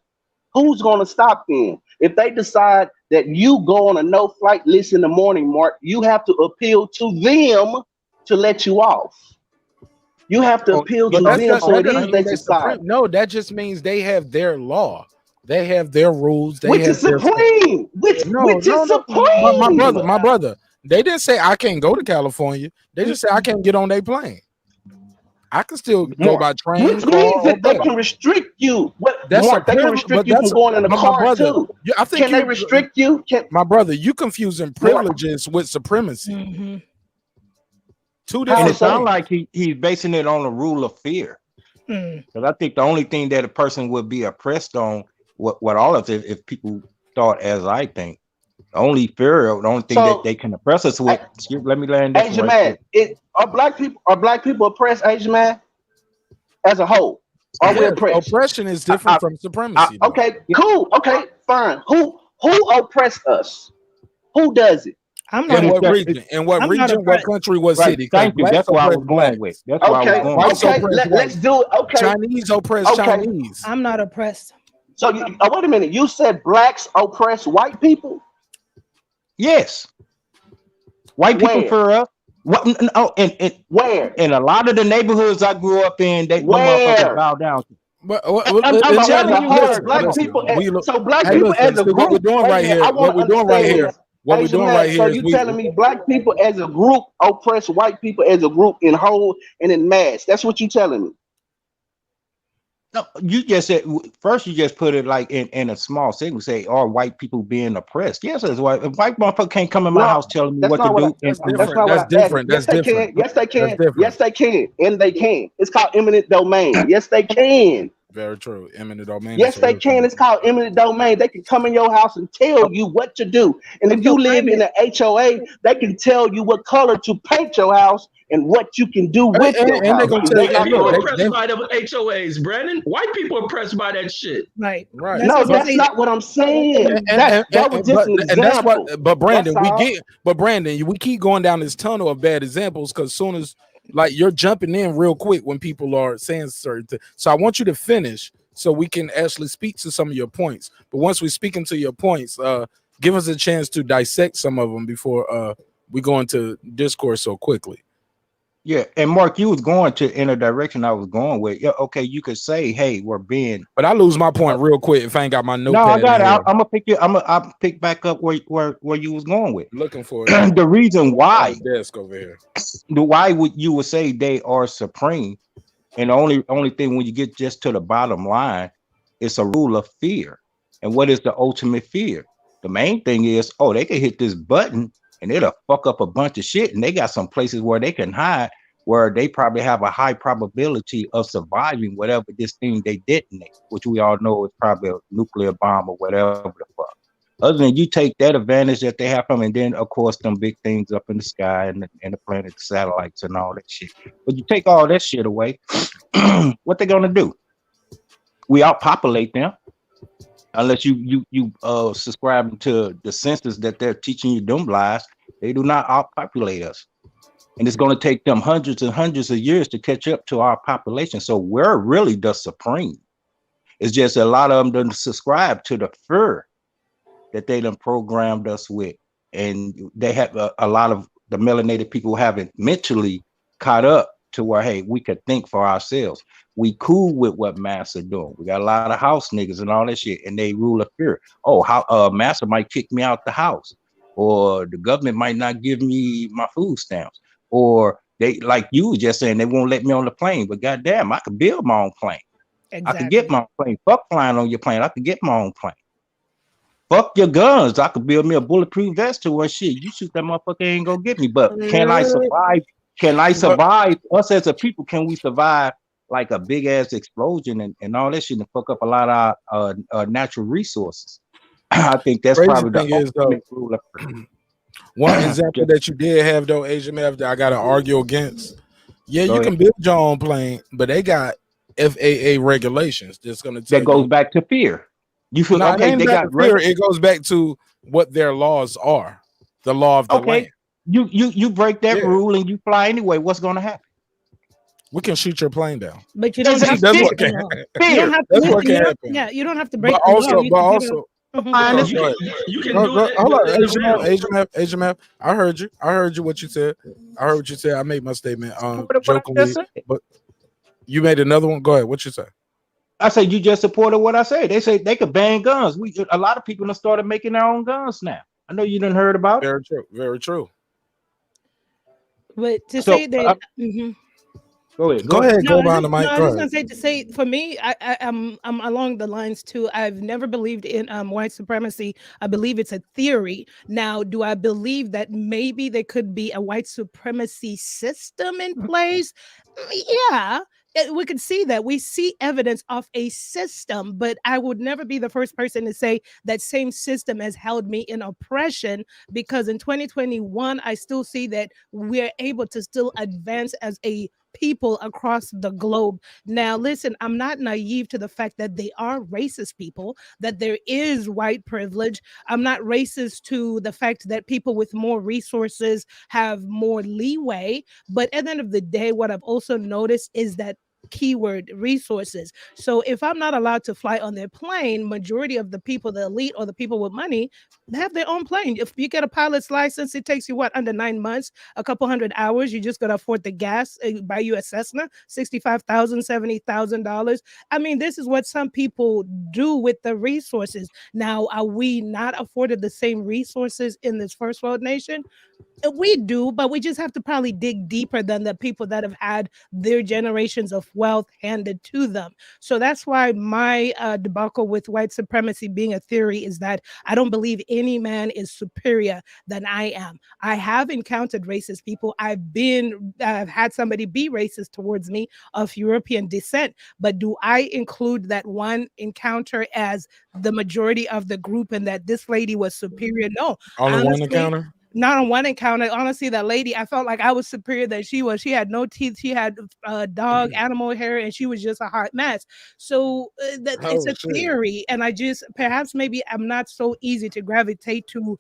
Who's going to stop them? If they decide that you go on a no-flight list in the morning, Mark, you have to appeal to them to let you off. You have to appeal But to that's them, so it doesn't is mean their they society. supreme. No, that just means they have their law. They have their rules. They Which have is their supreme. Which no. is supreme. My brother. They didn't say I can't go to California. They just say I can't get on their plane. I can still go by train, Which car, means or that they bus. can restrict you. What That's Mark, they can restrict you from going in the my car brother. too. I think Can they restrict you? My brother, you confusing privileges with supremacy. Mm-hmm. Two And different it sounds things. like he's basing it on the rule of fear. Because I think the only thing that a person would be oppressed on, what all of it, if people thought as I think, the only fear, the only thing that they can oppress us with. Let me land this Asian right man, are black people oppressed, Asian man, as a whole? Are we Yes, oppressed? oppression is different from supremacy. though. Okay, cool. Okay, fine. Who oppressed us? Who does it? I'm In not. what region? In what I'm not region? What oppressed. country? What Right. city? 'Cause Thank you. blacks That's where I was oppress going blacks. with. That's where I was Okay, going Whites with. oppress let's whites. do it. Okay, Chinese oppress okay. Chinese. I'm not oppressed. So wait a minute. You said blacks oppress white people? Yes. White people Where? fear us. What? Oh, and Where? in a lot of the neighborhoods I grew up in, them motherfuckers Where? bow down. But I'm So as telling a you, whole, listen, black listen. people. We So black Hey, people listen. as a See what we're group. doing Wait a right minute. here. I want What to we're doing right understand here. this. What we're Asian doing man, right so here is you telling me black people as a group oppress white people as a group in whole and in mass? That's what you telling me. No, you just said first. You just put it like in a small segment. Say, "Are white people being oppressed?" Yes, as white. If white motherfucker can't come in my No, house telling me that's what to not what. do. That's That's different. not what That's I asked. different. Yes, That's they different. can. Yes, they That's can. different. Yes, they can. And they can. It's called eminent domain. Yes, they can. Very true. Eminent domain. Yes, they can. It's called eminent domain. They can come in your house and tell you what to do. And if you live in an HOA, they can tell you what color to paint your house and what you can do with your And they're house. gonna Is tell that you, not look, correct? Oppressed by the HOAs, Brandon. White people are oppressed by that shit. Right. Right. That's No, what I'm that's saying. not what I'm saying. That was just an And that's what. example. But Brandon, That's all. we keep going down this tunnel of bad examples because soon as like you're jumping in real quick when people are saying certain things. So I want you to finish so we can actually speak to some of your points. But once we speak into your points, give us a chance to dissect some of them before we go into discourse so quickly. Yeah, and Mark, you was going in a direction I was going with. Yeah, okay, you could say, "Hey, we're being." But I lose my point real quick if I ain't got my notepad. No, I got in it. here. I'm gonna pick you. I'll pick back up where you was going with. Looking for it. The reason why On the desk over here. Why would you would say they are supreme, and the only thing when you get just to the bottom line, it's a rule of fear. And what is the ultimate fear? The main thing is, oh, they can hit this button and it'll fuck up a bunch of shit. And they got some places where they can hide, where they probably have a high probability of surviving whatever this thing they detonate, which we all know is probably a nuclear bomb or whatever the fuck. Other than you take that advantage that they have from, and then of course them big things up in the sky and the planet satellites and all that shit. But you take all that shit away, what they gonna do? We outpopulate them. Unless you subscribe to the census that they're teaching you them lies, they do not outpopulate us. And it's going to take them hundreds and hundreds of years to catch up to our population. So we're really the supreme. It's just a lot of them don't subscribe to the fear that they done programmed us with. And they have a lot of the melanated people haven't mentally caught up to where, hey, we could think for ourselves. We cool with what Master doing. We got a lot of house niggas and all that shit, and they rule of fear. Oh, how Master might kick me out the house, or the government might not give me my food stamps, or they, like you were just saying, they won't let me on the plane. But goddamn, I could build my own plane. Exactly. I could get my own plane. Fuck flying on your plane. I could get my own plane. Fuck your guns. I could build me a bulletproof vest to where shit, you shoot that motherfucker, ain't gonna get me. But can I survive? Can I survive? Us as a people, can we survive like a big ass explosion and all that shit and fuck up a lot of our natural resources? I think that's Crazy probably thing is, though, one example that you did have though, Asian man, that I gotta argue against. Yeah, you can build your own plane, but they got FAA regulations that's gonna tell that goes back to fear. You feel okay? They got fear. It goes back to what their laws are. The law of the land. You break that rule and you fly anyway. What's gonna happen? We can shoot your plane down. But you don't have that's to. what can happen. You don't have to. That's what can happen. Yeah, you don't have to break. But the law. also, You but can also. You can do it. Hold on, Asian map. I heard you. I heard you. What you said. I heard what you said. I made my statement. Jokingly, but You made another one. Go ahead. What you say? I say you just supported what I said. They say they could ban guns. A lot of people have started making their own guns now. I know you didn't heard about it. Very true. Very true. But to So say that, mhm. go ahead. Go ahead. No, Go behind the mic. I Go was just ahead. gonna say to say for me, I'm along the lines too. I've never believed in white supremacy. I believe it's a theory. Now, do I believe that maybe there could be a white supremacy system in place? Yeah. We could see that. We see evidence of a system, but I would never be the first person to say that same system has held me in oppression, because in 2021, I still see that we're able to still advance as a people across the globe. Now, listen, I'm not naive to the fact that they are racist people, that there is white privilege. I'm not racist to the fact that people with more resources have more leeway. But at the end of the day, what I've also noticed is that keyword resources. So if I'm not allowed to fly on their plane, majority of the people, the elite or the people with money, they have their own plane. If you get a pilot's license, it takes you what, under 9 months, a couple $100. You just gotta afford the gas, buy you a Cessna, $65,000, $70,000. I mean, this is what some people do with the resources. Now, are we not afforded the same resources in this first world nation? We do, but we just have to probably dig deeper than the people that have had their generations of wealth handed to them. So that's why my debacle with white supremacy being a theory is that I don't believe any man is superior than I am. I have encountered racist people. I've had somebody be racist towards me of European descent, but do I include that one encounter as the majority of the group and that this lady was superior? No. Only one Honestly, encounter? not on one encounter. Honestly, that lady, I felt like I was superior than she was. She had no teeth. She had dog animal hair, and she was just a hot mess. So that it's Oh a shit. theory, and I just perhaps maybe I'm not so easy to gravitate to,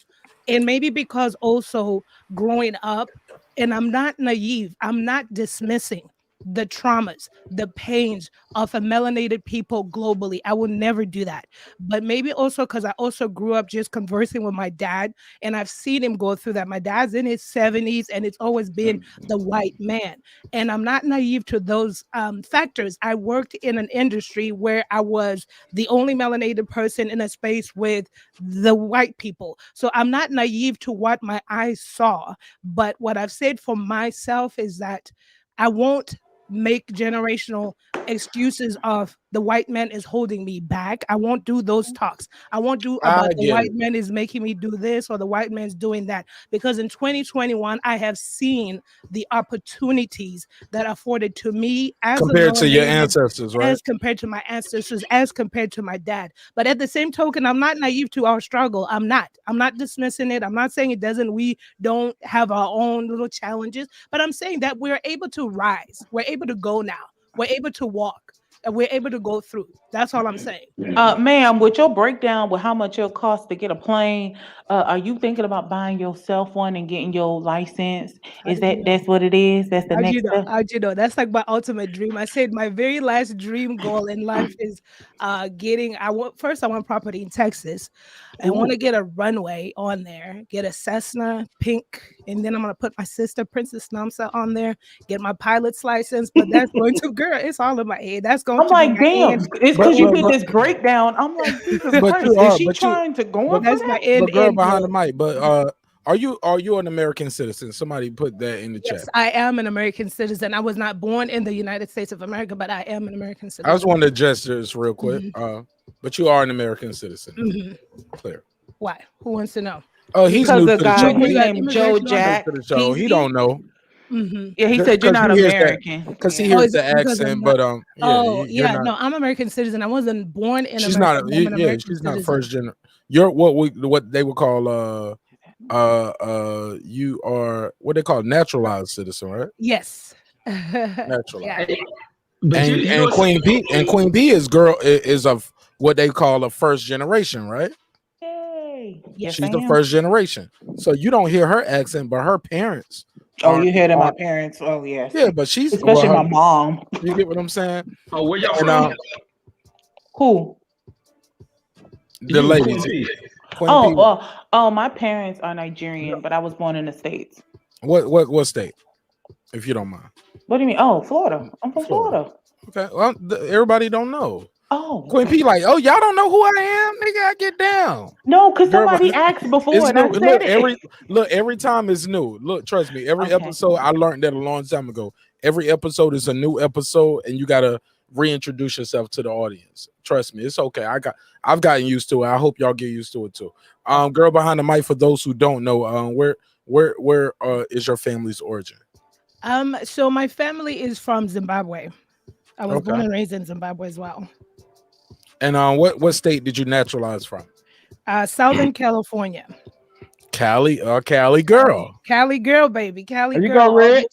and maybe because also growing up, and I'm not naive. I'm not dismissing the traumas, the pains of a melanated people globally. I will never do that. But maybe also because I also grew up just conversing with my dad, and I've seen him go through that. My dad's in his 70s, and it's always been the white man. And I'm not naive to those factors. I worked in an industry where I was the only melanated person in a space with the white people. So I'm not naive to what my eyes saw. But what I've said for myself is that I won't make generational excuses of the white man is holding me back. I won't do those talks. I won't do about I the get white it. man is making me do this or the white man's doing that. Because in 2021, I have seen the opportunities that are afforded to me as a Compared to your melanated, ancestors, right? as compared to my ancestors, as compared to my dad. But at the same token, I'm not naive to our struggle. I'm not dismissing it. I'm not saying it doesn't. We don't have our own little challenges, but I'm saying that we're able to rise. We're able to go now. We're able to walk. And we're able to go through. That's all I'm saying. Ma'am, with your breakdown with how much it costs to get a plane, are you thinking about buying yourself one and getting your license? Is How'd you know? that's what it is? That's the How'd you next know? step? How'd you know? That's like my ultimate dream. I said my very last dream goal in life is getting. I want property in Texas. I want to Ooh. get a runway on there, get a Cessna pink, and then I'm gonna put my sister Princess Namsa on there, get my pilot's license. But that's going to, girl, it's all in my head. That's going I'm to be like, my damn, end. it's But because you but did but this breakdown. I'm like, Jesus but Christ, you is are she but you trying to go but on for That's my that? end but girl end behind the goal. mic. But are you an American citizen? Somebody put that in the Yes, chat. I am an American citizen. I was not born in the United States of America, but I am an American I just citizen. wanted to address this real quick. Mhm. But you are an American citizen. Mhm. Clear. Why? Who wants to know? Oh, he's Because new a to the guy show. You got named Joe immigration on New there? Jack, to the show. He he don't know yeah, he said you're because not he hears that American. because he Yeah. Oh, hears is the it because I'm accent. not? But yeah, Oh, you're yeah. not. No, I'm American citizen. I wasn't born in She's America, not. but I'm an Yeah, American she's not citizen. first gen. You're what they would call you are what they call naturalized citizen, right? Yes. Naturalized. Yeah. But And Queen P is of what they call a first generation, right? Yay. Yes, I She's the am. first generation. So you don't hear her accent, but her parents Oh, you hear that my aren't. parents. Oh, yes. Yeah, but she's Especially my mom. you get what I'm saying? Oh, where y'all And from? Who? the You, ladies, Queen P. Queen P, My parents are Nigerian, but I was born in the States. what state, if you don't mind? What do you mean? Oh, Florida. I'm from Florida. Florida. Okay. Well, everybody don't know. Oh, Queen P, like, oh, y'all don't know who I am? Nigga, I get down. no, because Girl, somebody asked before it's and new. I said it. Every time it's new. Look, trust me. Every Okay. episode, I learned that a long time ago. Every episode is a new episode, and you gotta reintroduce yourself to the audience. Trust me, it's okay. I've gotten used to it. I hope y'all get used to it too. Girl behind the mic, for those who don't know, where is your family's origin? So my family is from Zimbabwe. I was born and raised in Zimbabwe as well. And what state did you naturalize from? Southern California. Cali girl. Cali girl, baby. Cali There you girl. go, Reg.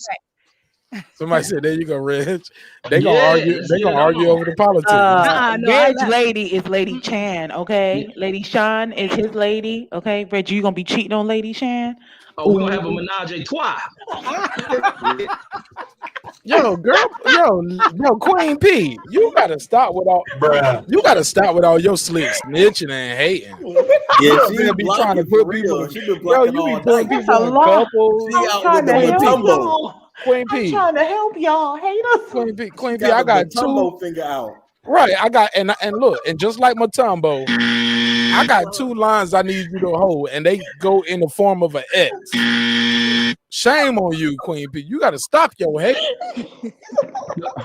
Somebody said, "There you go, Reg." They gonna Yeah, argue. They gonna argue over the politics. No, Reg lady is Lady Chan, okay? Lady Sean is his lady, okay? Reg, you gonna be cheating on Lady Chan? Oh, we're gonna have a menage a trois. Yo, girl, yo, Queen P, you gotta stop with all, you gotta stop with all your slick snitching and hating. Yeah, You she be be trying to put people. She been Yo, blocking you be all putting day. people in couples. I'm trying to help y'all. Queen I'm P, trying to help y'all. Haters. Queen P, I got two. Finger out. Right, I got and look, and just like Matumbo, I got two lines I need you to hold, and they go in the form of an X. Shame on you, Queen P. You got to stop your hate.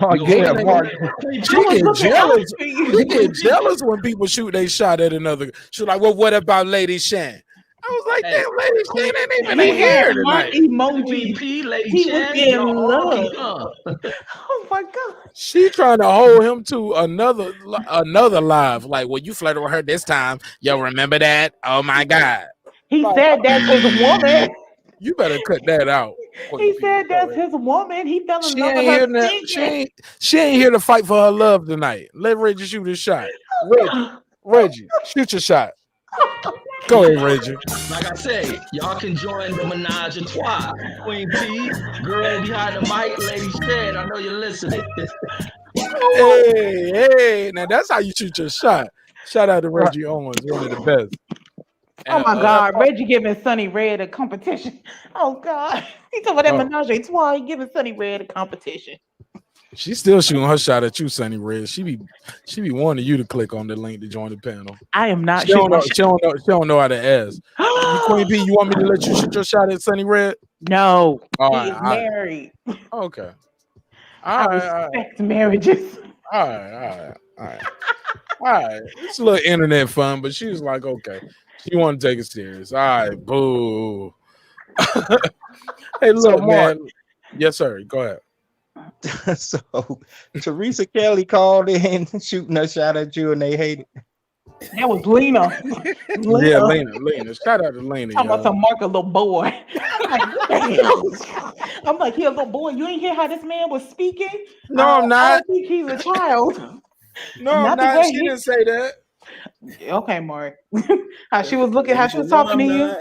Oh, yeah, Mark. She get jealous. She get jealous when people shoot they shot at another. She's like, well, what about Lady Shan? I was like, damn, Lady Shan ain't even here tonight. Emoji. P, Lady He Chan, was being y'all all loved. keep on. Oh my god. She trying to hold him to another live. Like, well, you flirted with her this time. Yo, remember that? Oh my god. He said that's his woman. You better cut that out. He said that's his woman. He fell in love with Here her now. singing. She ain't here to fight for her love tonight. Let Reggie shoot his shot. Reggie, shoot your shot. Go ahead, Reggie. Like I said, y'all can join the menage a trois. Queen P, girl behind the mic, Lady Shan. I know you're listening. Hey, now that's how you shoot your shot. Shout out to Reggie Owens, one of the best. Oh my God, Reggie giving Sonny Red a competition. Oh God, he talking about that menage a trois. He giving Sonny Red a competition. She's still shooting her shot at you, Sonny Red. She be wanting you to click on the link to join the panel. I am not. She don't know how to ask. Queen P, you want me to let you shoot your shot at Sonny Red? No, all he is married. Okay. I respect marriages. All right. It's a little internet fun, but she was like, okay. She want to take it serious. All right, boo. Hey, look, man. Yes, sir. Go ahead. So Teresa Kelly called in shooting a shot at you and they hated. That was Lena. Yeah, Lena. Shout out to Lena. Talking about some Mark, a little boy. I'm like, he a little boy. You ain't hear how this man was speaking? No, I'm not. I don't think he's a child. No, I'm not. She didn't say that. Okay, Mark. How she was looking, how she was talking to you.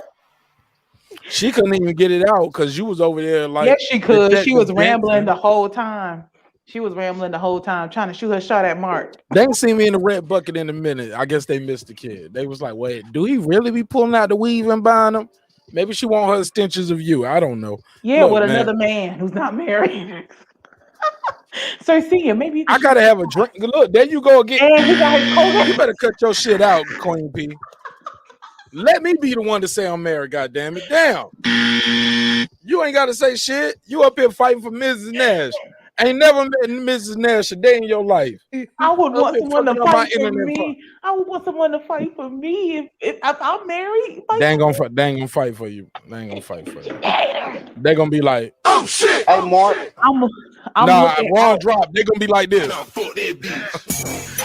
She couldn't even get it out because you was over there like. Yes, she could. She was rambling the whole time. Trying to shoot her shot at Mark. They didn't see me in the red bucket in a minute. I guess they missed the kid. They was like, wait, do he really be pulling out the weave and buying them? Maybe she want her extensions of you. I don't know. Yeah, with another man who's not married. So see you. Maybe I gotta have a drink. Look, there you go again. You better cut your shit out, Queen P. Let me be the one to say I'm married, goddamn it. Damn. You ain't gotta say shit. You up here fighting for Mrs. Nash. Ain't never met Mrs. Nash a day in your life. I would want someone to fight for me. I would want someone to fight for me if I'm married. They ain't gonna fight for you. They ain't gonna fight for you. They're gonna be like, oh shit. Hey, Mark. I'm wrong drop. They're gonna be like this.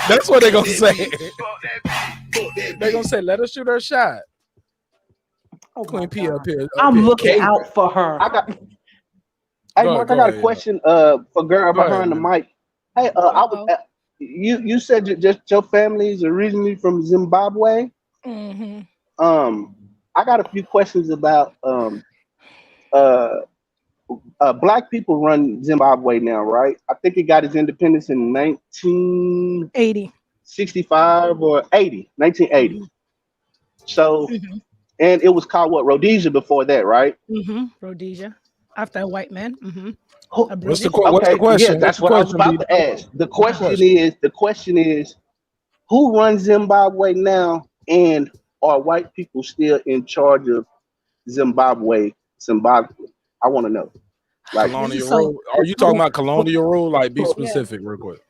That's what they're gonna say. They're gonna say, let her shoot her shot. Oh, Queen P up here. I'm looking out for her. Hey, Mark, I got a question for girl behind the mic. Hey, you said just your family is originally from Zimbabwe. Mm-hmm. I got a few questions about black people run Zimbabwe now, right? I think it got its independence in 1965 or 1980. So, and it was called what, Rhodesia before that, right? Mm-hmm. Rhodesia. after a white man. Who- A What's the British. what's the Okay, question? yeah, What's that's the what I was question, about B? to ask. What's the question? The question is, who runs Zimbabwe now, and are white people still in charge of Zimbabwe? I want to know. Like, Colonial So rule? Are you talking about colonial rule? Like, be specific, real quick.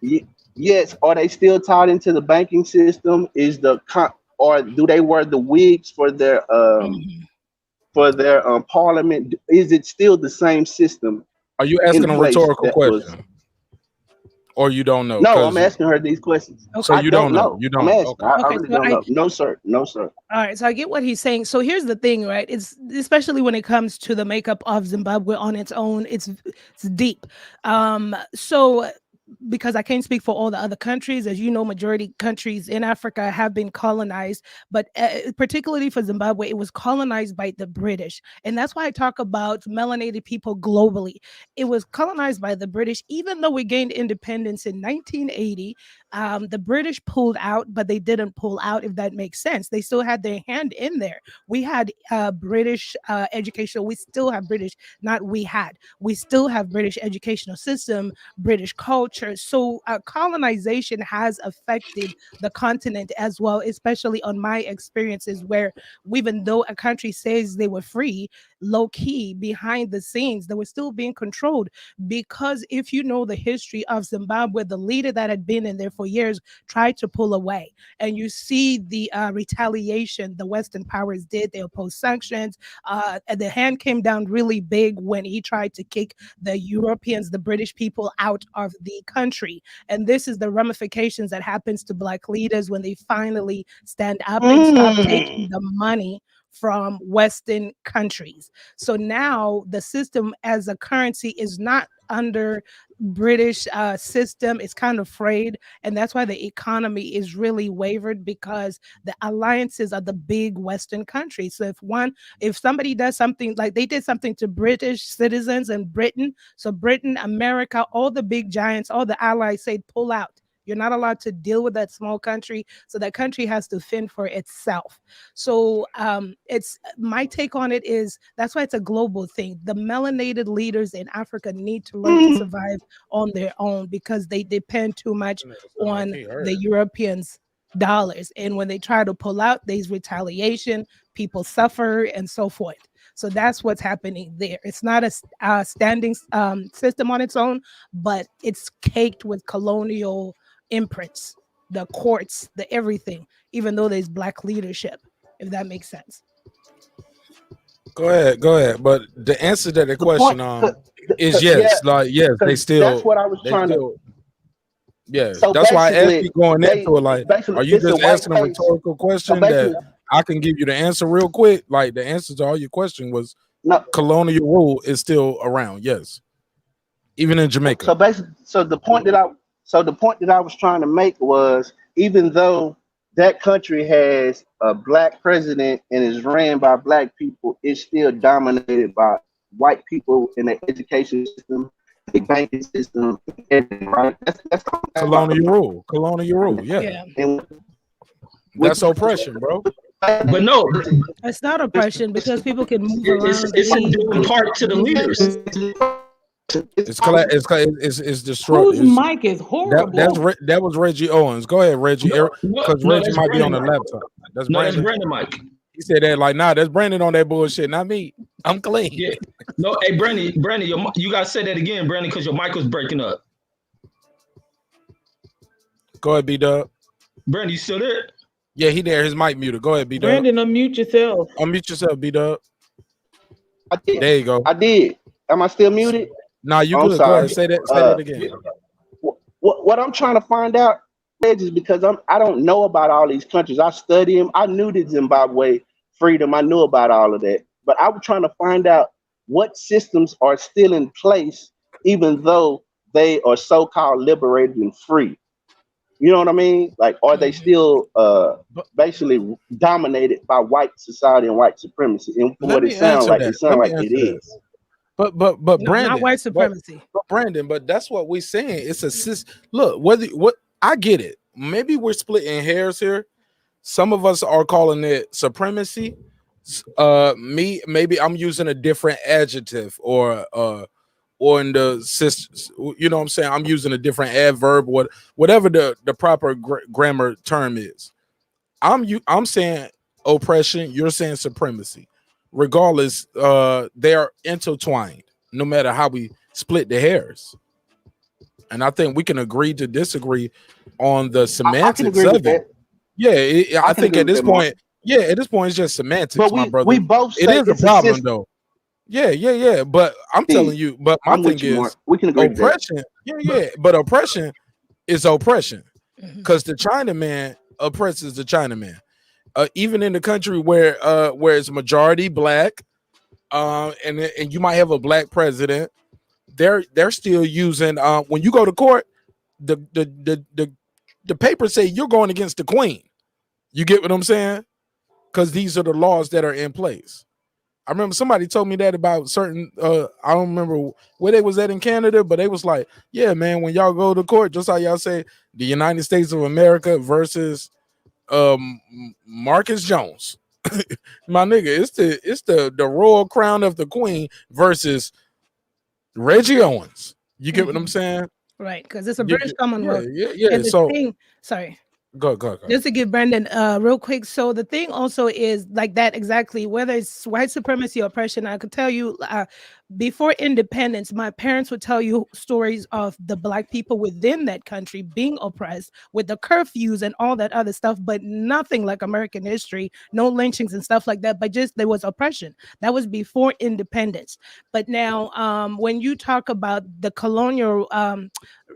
yes, are they still tied into the banking system? Or do they wear the wigs for their parliament? Is it still the same system Are you in asking a place rhetorical that was? question, or you don't know? No, I'm Because asking her these questions. so I you don't don't know. know. You I'm don't. asking. Okay. I Okay, really so don't know. No, sir. No, sir. all right, so I get what he's saying. So here's the thing, right? It's especially when it comes to the makeup of Zimbabwe on its own, it's deep. So because I can't speak for all the other countries, as you know, majority countries in Africa have been colonized, but particularly for Zimbabwe, it was colonized by the British, and that's why I talk about melanated people globally. It was colonized by the British, even though we gained independence in 1980. The British pulled out, but they didn't pull out, if that makes sense. They still had their hand in there. We had British education. We still have British, not we had. We still have British educational system, British culture. So colonization has affected the continent as well, especially on my experiences where even though a country says they were free, low key behind the scenes, they were still being controlled. Because if you know the history of Zimbabwe, the leader that had been in there for years tried to pull away. And you see the retaliation the Western powers did. They opposed sanctions. And the hand came down really big when he tried to kick the Europeans, the British people out of the country. And this is the ramifications that happens to Black leaders when they finally stand up and stop taking the money from Western countries. So now the system as a currency is not under British system. It's kind of frayed, and that's why the economy is really wavered, because the alliances are the big Western countries. So if somebody does something, like they did something to British citizens in Britain, so Britain, America, all the big giants, all the allies say pull out. You're not allowed to deal with that small country. So that country has to fend for itself. So it's my take on it is that's why it's a global thing. The melanated leaders in Africa need to learn to survive on their own, because they depend too much on the Europeans' dollars. And when they try to pull out, there's retaliation, people suffer, and so forth. So that's what's happening there. It's not a standing system on its own, but it's caked with colonial imprints, the courts, the everything, even though there's Black leadership, if that makes sense. Go ahead. But the answer to the question is yes. Like, yes, they still. That's what I was trying to. Yes, So that's why I asked you going they- into it. Like, basically, are you it's a just white asking a case. rhetorical question basically- that I can give you the answer real quick? Like, the answer to all your question was No. colonial rule is still around. Yes, even in Jamaica. So basically, the point that I was trying to make was, even though that country has a Black president and is ran by Black people, it's still dominated by white people in the education system, the banking system, everything, right? That's Colonial rule. Yeah. That's oppression, bro. But no, It's not oppression, because people can move around. it's doing part to the leaders. It's destroyed. Whose mic is horrible? That was Reggie Owens. Go ahead, Reggie, because Reggie that's might be on the Brandon. laptop. That's No, Brandon. that's Brandon Mike. He said that like, nah, that's Brandon on that bullshit, not me. I'm clean. Yeah. No, hey Brandon, you gotta say that again, Brandon, because your mic was breaking up. Go ahead, B-Dub. Brandon, you still there? Yeah, he there. His mic muted. Go ahead, B-Dub. Brandon, unmute yourself. Unmute yourself, B-Dub. I did. There you go. I did. Am I still muted? Nah, you I'm good. sorry. Go ahead. Say that again. What I'm trying to find out is because I don't know about all these countries. I study them. I knew the Zimbabwe freedom. I knew about all of that. But I was trying to find out what systems are still in place, even though they are so-called liberated and free. You know what I mean? Like, are they still basically dominated by white society and white supremacy? And what it sounds like, it sounds like it is. But Brandon, not white supremacy. But Brandon, but that's what we're saying. It's a look. I get it. Maybe we're splitting hairs here. Some of us are calling it supremacy. maybe I'm using a different adjective or in the systems, you know what I'm saying? I'm using a different adverb, whatever the proper grammar term is. I'm saying oppression, you're saying supremacy. Regardless, they are intertwined, no matter how we split the hairs. And I think we can agree to disagree on the I can semantics agree of with it. that. Yeah, I I can think agree at with this that, Mark. point, it's just semantics, But my we brother. both It say is a it's a problem system. though. Yeah. But I'm telling you, but my I'm with thing you, Mark. is We can agree to that. oppression. Yeah. But oppression is oppression. Because the Chinaman oppresses the Chinaman. Even in the country where it's majority black, and you might have a black president, they're still using when you go to court, the papers say you're going against the queen. You get what I'm saying? Because these are the laws that are in place. I remember somebody told me that about certain I don't remember where they was at in Canada, but they was like, yeah, man, when y'all go to court, just how y'all say the United States of America versus Marcus Jones. My nigga, it's the royal crown of the queen versus Reggie Owens. You get what I'm saying? Right, because it's a British Yeah, Commonwealth. yeah. And the So thing, sorry. go. Just to give Brendan real quick. So the thing also is like that exactly, whether it's white supremacy or oppression, I could tell you before independence, my parents would tell you stories of the black people within that country being oppressed with the curfews and all that other stuff, but nothing like American history, no lynchings and stuff like that, but just there was oppression. That was before independence. But now when you talk about the colonial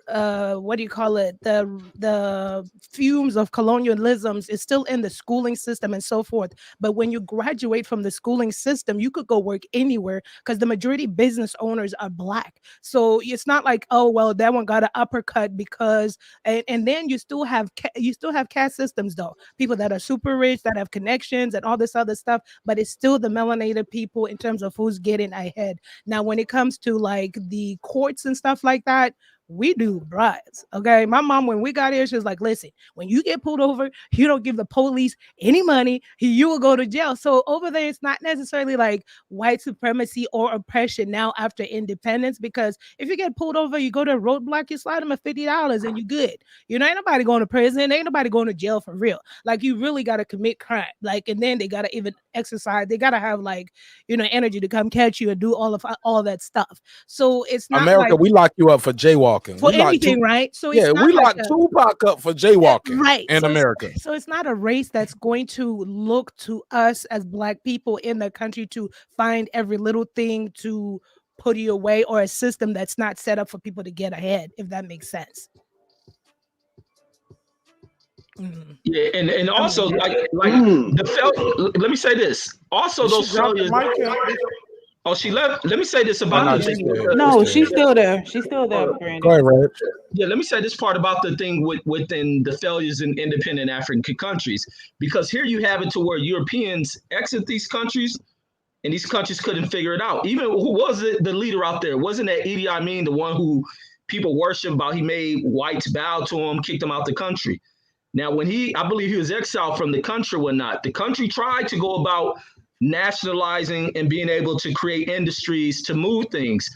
what do you call it, the fumes of colonialisms is still in the schooling system and so forth. But when you graduate from the schooling system, you could go work anywhere because the majority business owners are black. So it's not like, oh well, that one got an uppercut because and then you still have caste systems though, people that are super rich that have connections and all this other stuff, but it's still the melanated people in terms of who's getting ahead. Now when it comes to like the courts and stuff like that, we do bribes. Okay. My mom, when we got here, she was like, listen, when you get pulled over, you don't give the police any money, you will go to jail. So over there, it's not necessarily like white supremacy or oppression now after independence, because if you get pulled over, you go to a roadblock, you slide them a $50 and you good. You know, ain't nobody going to prison, ain't nobody going to jail for real. Like you really got to commit crime. Like, and then they got to even exercise. They got to have like, you know, energy to come catch you and do all that stuff. So it's not America, like, we lock you up for jaywalking. for anything, right? So yeah, it's not we like locked Tupac up for jaywalking right in so America. So it's not a race that's going to look to us as black people in the country to find every little thing to put you away, or a system that's not set up for people to get ahead, if that makes sense. Yeah, and also like let me say this. Also, those failures. Oh, she left. Let me say this about this. No, she's still there. She's still there, Brandon. Go ahead, Reg. Yeah, let me say this part about the thing within the failures in independent African countries, because here you have it to where Europeans exit these countries, and these countries couldn't figure it out. Even who was it, the leader out there? Wasn't that Idi Amin, the one who people worship about? He made whites bow to him, kicked him out the country. Now, when I believe he was exiled from the country or not, the country tried to go about nationalizing and being able to create industries to move things.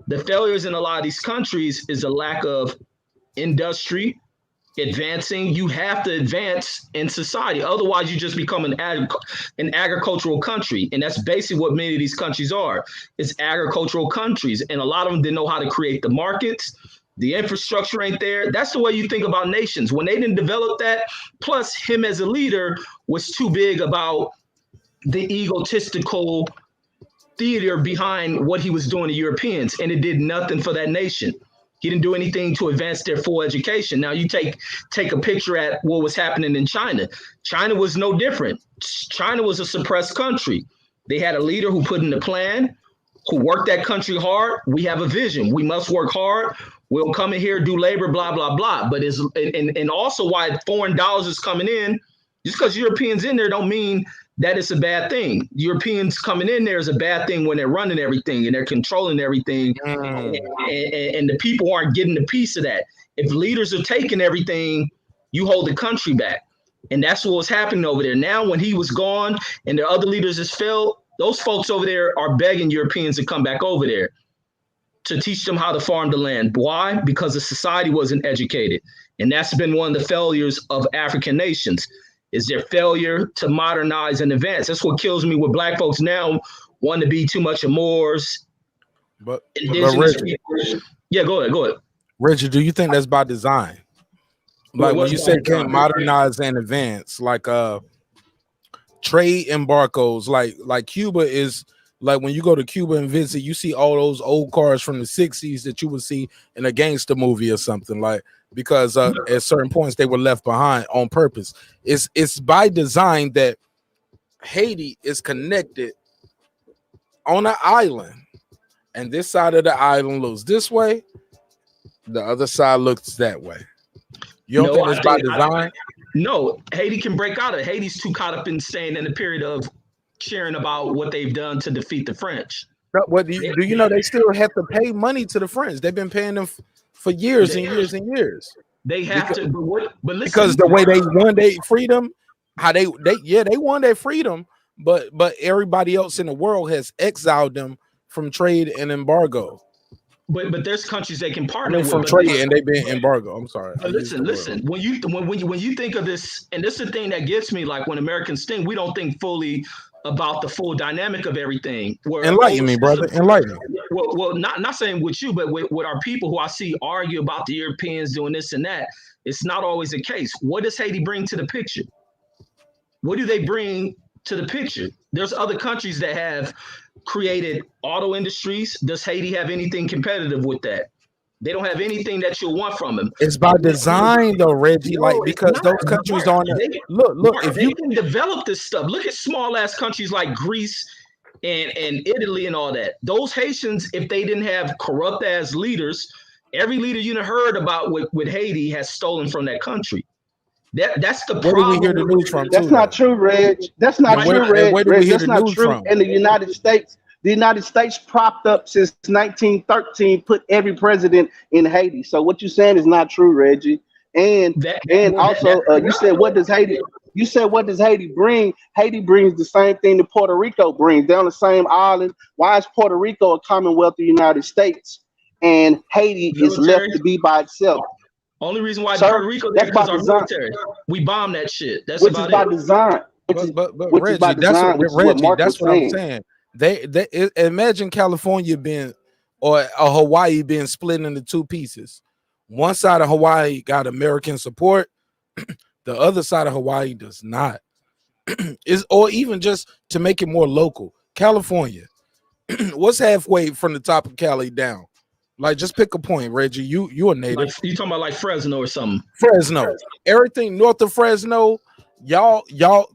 The failures in a lot of these countries is a lack of industry advancing. You have to advance in society. Otherwise, you just become an agricultural country. And that's basically what many of these countries are. It's agricultural countries. And a lot of them didn't know how to create the markets. The infrastructure ain't there. That's the way you think about nations. When they didn't develop that, plus him as a leader was too big about the egotistical theater behind what he was doing to Europeans, and it did nothing for that nation. He didn't do anything to advance their full education. Now you take a picture at what was happening in China. China was no different. China was a suppressed country. They had a leader who put in a plan, who worked that country hard. We have a vision. We must work hard. We'll come in here, do labor, blah, blah, blah. But and also why foreign dollars is coming in, just because Europeans in there don't mean that it's a bad thing. Europeans coming in there is a bad thing when they're running everything and they're controlling everything. And the people aren't getting a piece of that. If leaders are taking everything, you hold the country back. And that's what was happening over there. Now, when he was gone and the other leaders has failed, those folks over there are begging Europeans to come back over there to teach them how to farm the land. Why? Because the society wasn't educated. And that's been one of the failures of African nations, is their failure to modernize and advance. That's what kills me with black folks now wanting to be too much of Moors, but indigenous Reggie, people. Yeah, go ahead. Reggie, do you think that's by design? Like when you say can't modernize and advance, like trade embargoes, like Cuba is like when you go to Cuba and visit, you see all those old cars from the 60s that you would see in a gangster movie or something, like because at certain points they were left behind on purpose. It's by design that Haiti is connected on an island, and this side of the island looks this way, the other side looks that way. You don't think it's by design? No, Haiti can break out of it. Haiti's too caught up in staying in the period of sharing about what they've done to defeat the French. What do you know? They still have to pay money to the French. They've been paying them for years and years and years. They have to, but listen, because the way they won their freedom, how they won their freedom, but everybody else in the world has exiled them from trade and embargo. But there's countries they can partner from with trade and they've been embargo. I'm sorry. But listen. When you think of this, and this is the thing that gets me, like when Americans think, we don't think fully about the full dynamic of everything. Enlighten me, brother. Enlighten me. Well, not saying with you, but with our people who I see argue about the Europeans doing this and that. It's not always the case. What does Haiti bring to the picture? What do they bring to the picture? There's other countries that have created auto industries. Does Haiti have anything competitive with that? They don't have anything that you'll want from them. It's by design, though, Reggie. Because those countries aren't. Look. If you can develop this stuff, look at small ass countries like Greece and Italy and all that. Those Haitians, if they didn't have corrupt ass leaders, every leader you heard about with Haiti has stolen from that country. That's the problem. Where do we hear the news from? That's not true, Reg. That's not true, Reg. That's not true. In the United States, the United States propped up since 1913, put every president in Haiti. So what you're saying is not true, Reggie. And also, you said what does Haiti? You said what does Haiti bring? Haiti brings the same thing that Puerto Rico brings. They're on the same island. Why is Puerto Rico a Commonwealth of the United States and Haiti is left to be by itself? Only reason why Puerto Rico is because our military. We bomb that shit. That's which is by design. But Reggie, that's what I'm saying. They imagine California being or Hawaii being split into two pieces. One side of Hawaii got American support, the other side of Hawaii does not. Or even just to make it more local. California, what's halfway from the top of Cali down? Like, just pick a point, Reggie. You a native. Like, you talking about like Fresno or something? Fresno. Everything north of Fresno, y'all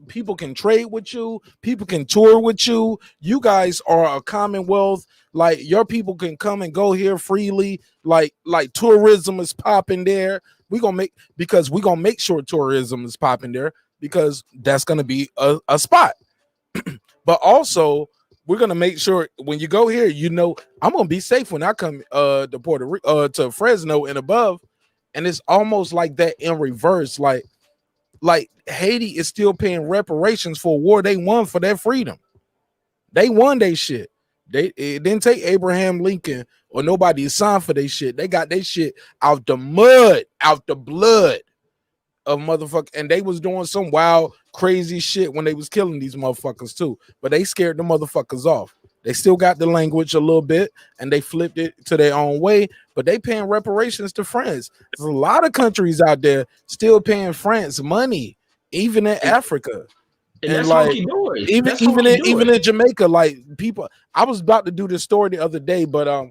people can trade with you. People can tour with you. You guys are a commonwealth. Like, your people can come and go here freely. Like tourism is popping there. We're gonna make sure tourism is popping there because that's gonna be a spot. But also, we're gonna make sure when you go here, you know I'm gonna be safe when I come to Puerto Rico, to Fresno and above. And it's almost like that in reverse. Like Haiti is still paying reparations for a war they won for their freedom. They won their shit. It didn't take Abraham Lincoln or nobody to sign for their shit. They got their shit out the mud, out the blood of motherfuckers, and they was doing some wild, crazy shit when they was killing these motherfuckers too. But they scared the motherfuckers off. They still got the language a little bit, and they flipped it to their own way. But they paying reparations to France. There's a lot of countries out there still paying France money, even in Africa. And that's like even in Jamaica, like people. I was about to do this story the other day, but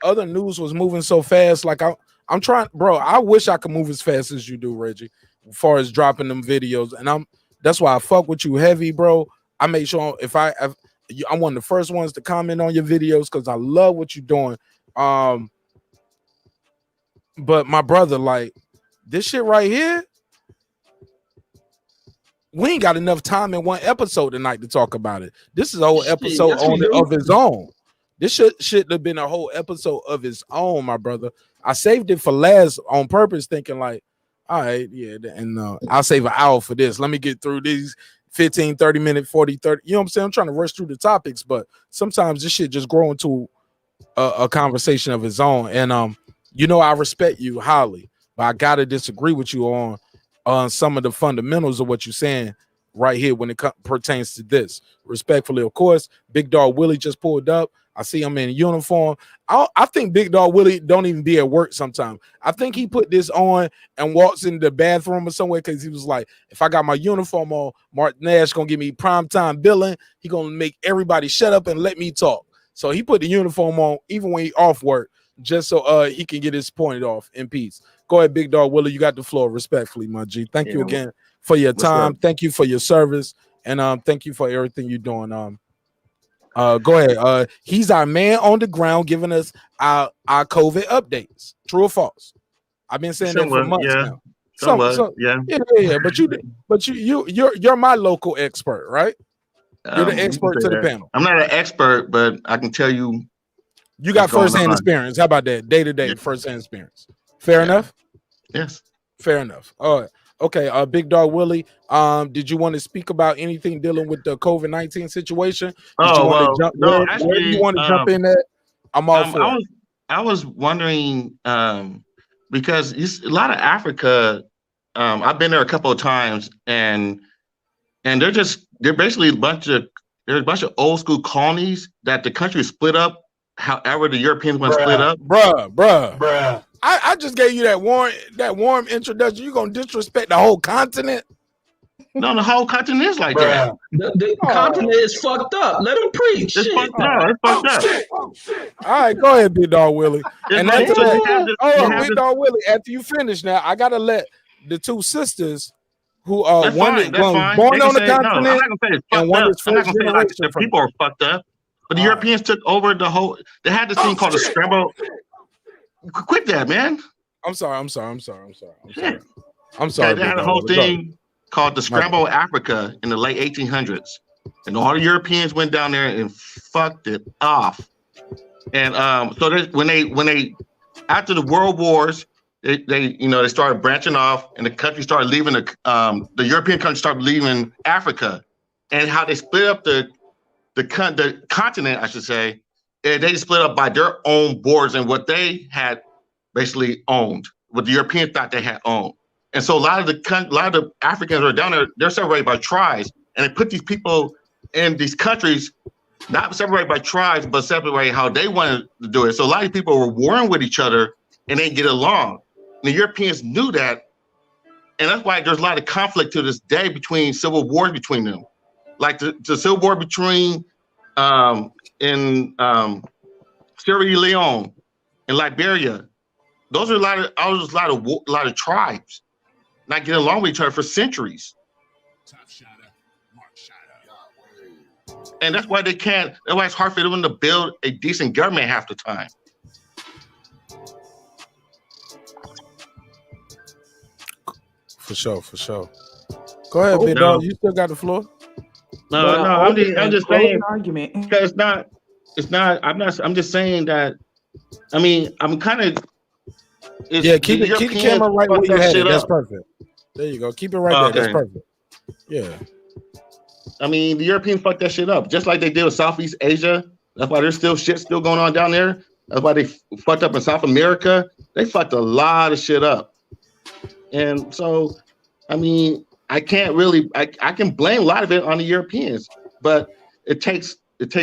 other news was moving so fast. Like I'm trying, bro. I wish I could move as fast as you do, Reggie, as far as dropping them videos. And that's why I fuck with you heavy, bro. I make sure I'm one of the first ones to comment on your videos because I love what you're doing. But my brother, like this shit right here, we ain't got enough time in one episode tonight to talk about it. This is a whole episode of its own. This should have been a whole episode of its own, my brother. I saved it for last on purpose, thinking like, All right, yeah, and I'll save an hour for this. Let me get through these 15, 30 minute, 40, 30. You know what I'm saying? I'm trying to rush through the topics, but sometimes this shit just grow into a conversation of its own. And you know, I respect you highly, but I gotta disagree with you on some of the fundamentals of what you're saying right here when it pertains to this. Respectfully, of course, Big Dog Willie just pulled up. I see him in uniform. I think Big Dog Willie don't even be at work sometimes. I think he put this on and walks in the bathroom or somewhere because he was like, if I got my uniform on, Marq Nash gonna give me primetime billing. He gonna make everybody shut up and let me talk. So he put the uniform on even when he off work, just so he can get his point off in peace. Go ahead, Big Dog Willie. You got the floor. Respectfully, my G. Thank you again for your time. Thank you for your service, and thank you for everything you're doing. Go ahead. He's our man on the ground, giving us our COVID updates. True or false? I've been saying that for months now. Yeah. But you're my local expert, right? You're the expert to the panel. I'm not an expert, but I can tell you. You got firsthand experience. How about that? Day to day, firsthand experience. Fair enough. Yes. Fair enough. All right. Okay. Big Dog Willie. Did you want to speak about anything dealing with the COVID-19 situation? Did you want to jump? No, where do you want to jump in that? I'm all for it. I was wondering because a lot of Africa. I've been there a couple of times, and they're basically a bunch of old school colonies that the country split up. However, the Europeans want to split up, bruh. I just gave you that warm introduction. You gonna disrespect the whole continent? No, the whole continent is like that. The continent is fucked up. Let them preach. It's fucked up. It's fucked up. Shit. All right, go ahead, Big Dog Willie. And Big Dog Willie. After you finish, now I gotta let the two sisters who one is born on the continent and one is first generation. The people are fucked up, but the Europeans took over the whole. They had this thing called a scramble. Quit that, man. I'm sorry. I'm sorry. They had a whole thing called the Scramble Africa in the late 1800s, and all the Europeans went down there and fucked it off. And so when they after the World Wars, they started branching off, and the country started leaving the European countries started leaving Africa, and how they split up the continent, I should say. They split up by their own borders and what they had basically owned, what the Europeans thought they had owned. And so a lot of the Africans who are down there, they're separated by tribes, and they put these people in these countries, not separated by tribes, but separated how they wanted to do it. So a lot of people were warring with each other and they get along. And the Europeans knew that, and that's why there's a lot of conflict to this day between civil wars between them. Like the civil war between in Sierra Leone and Liberia, those are a lot of tribes not getting along with each other for centuries. And that's why they can't. That's why it's hard for them to build a decent government half the time. For sure. Go ahead, Big Dog. You still got the floor. No, I'm just saying. Argument. Because it's not. I'm just saying that. I mean, I'm kind of. Keep the camera right where you had it. That's perfect. There you go. Keep it right there. That's perfect. Yeah. I mean, the Europeans fucked that shit up, just like they did with Southeast Asia. That's why there's still shit going on down there. That's why they fucked up in South America. They fucked a lot of shit up. And so, I mean, I can't really, I can blame a lot of it on the Europeans, but it takes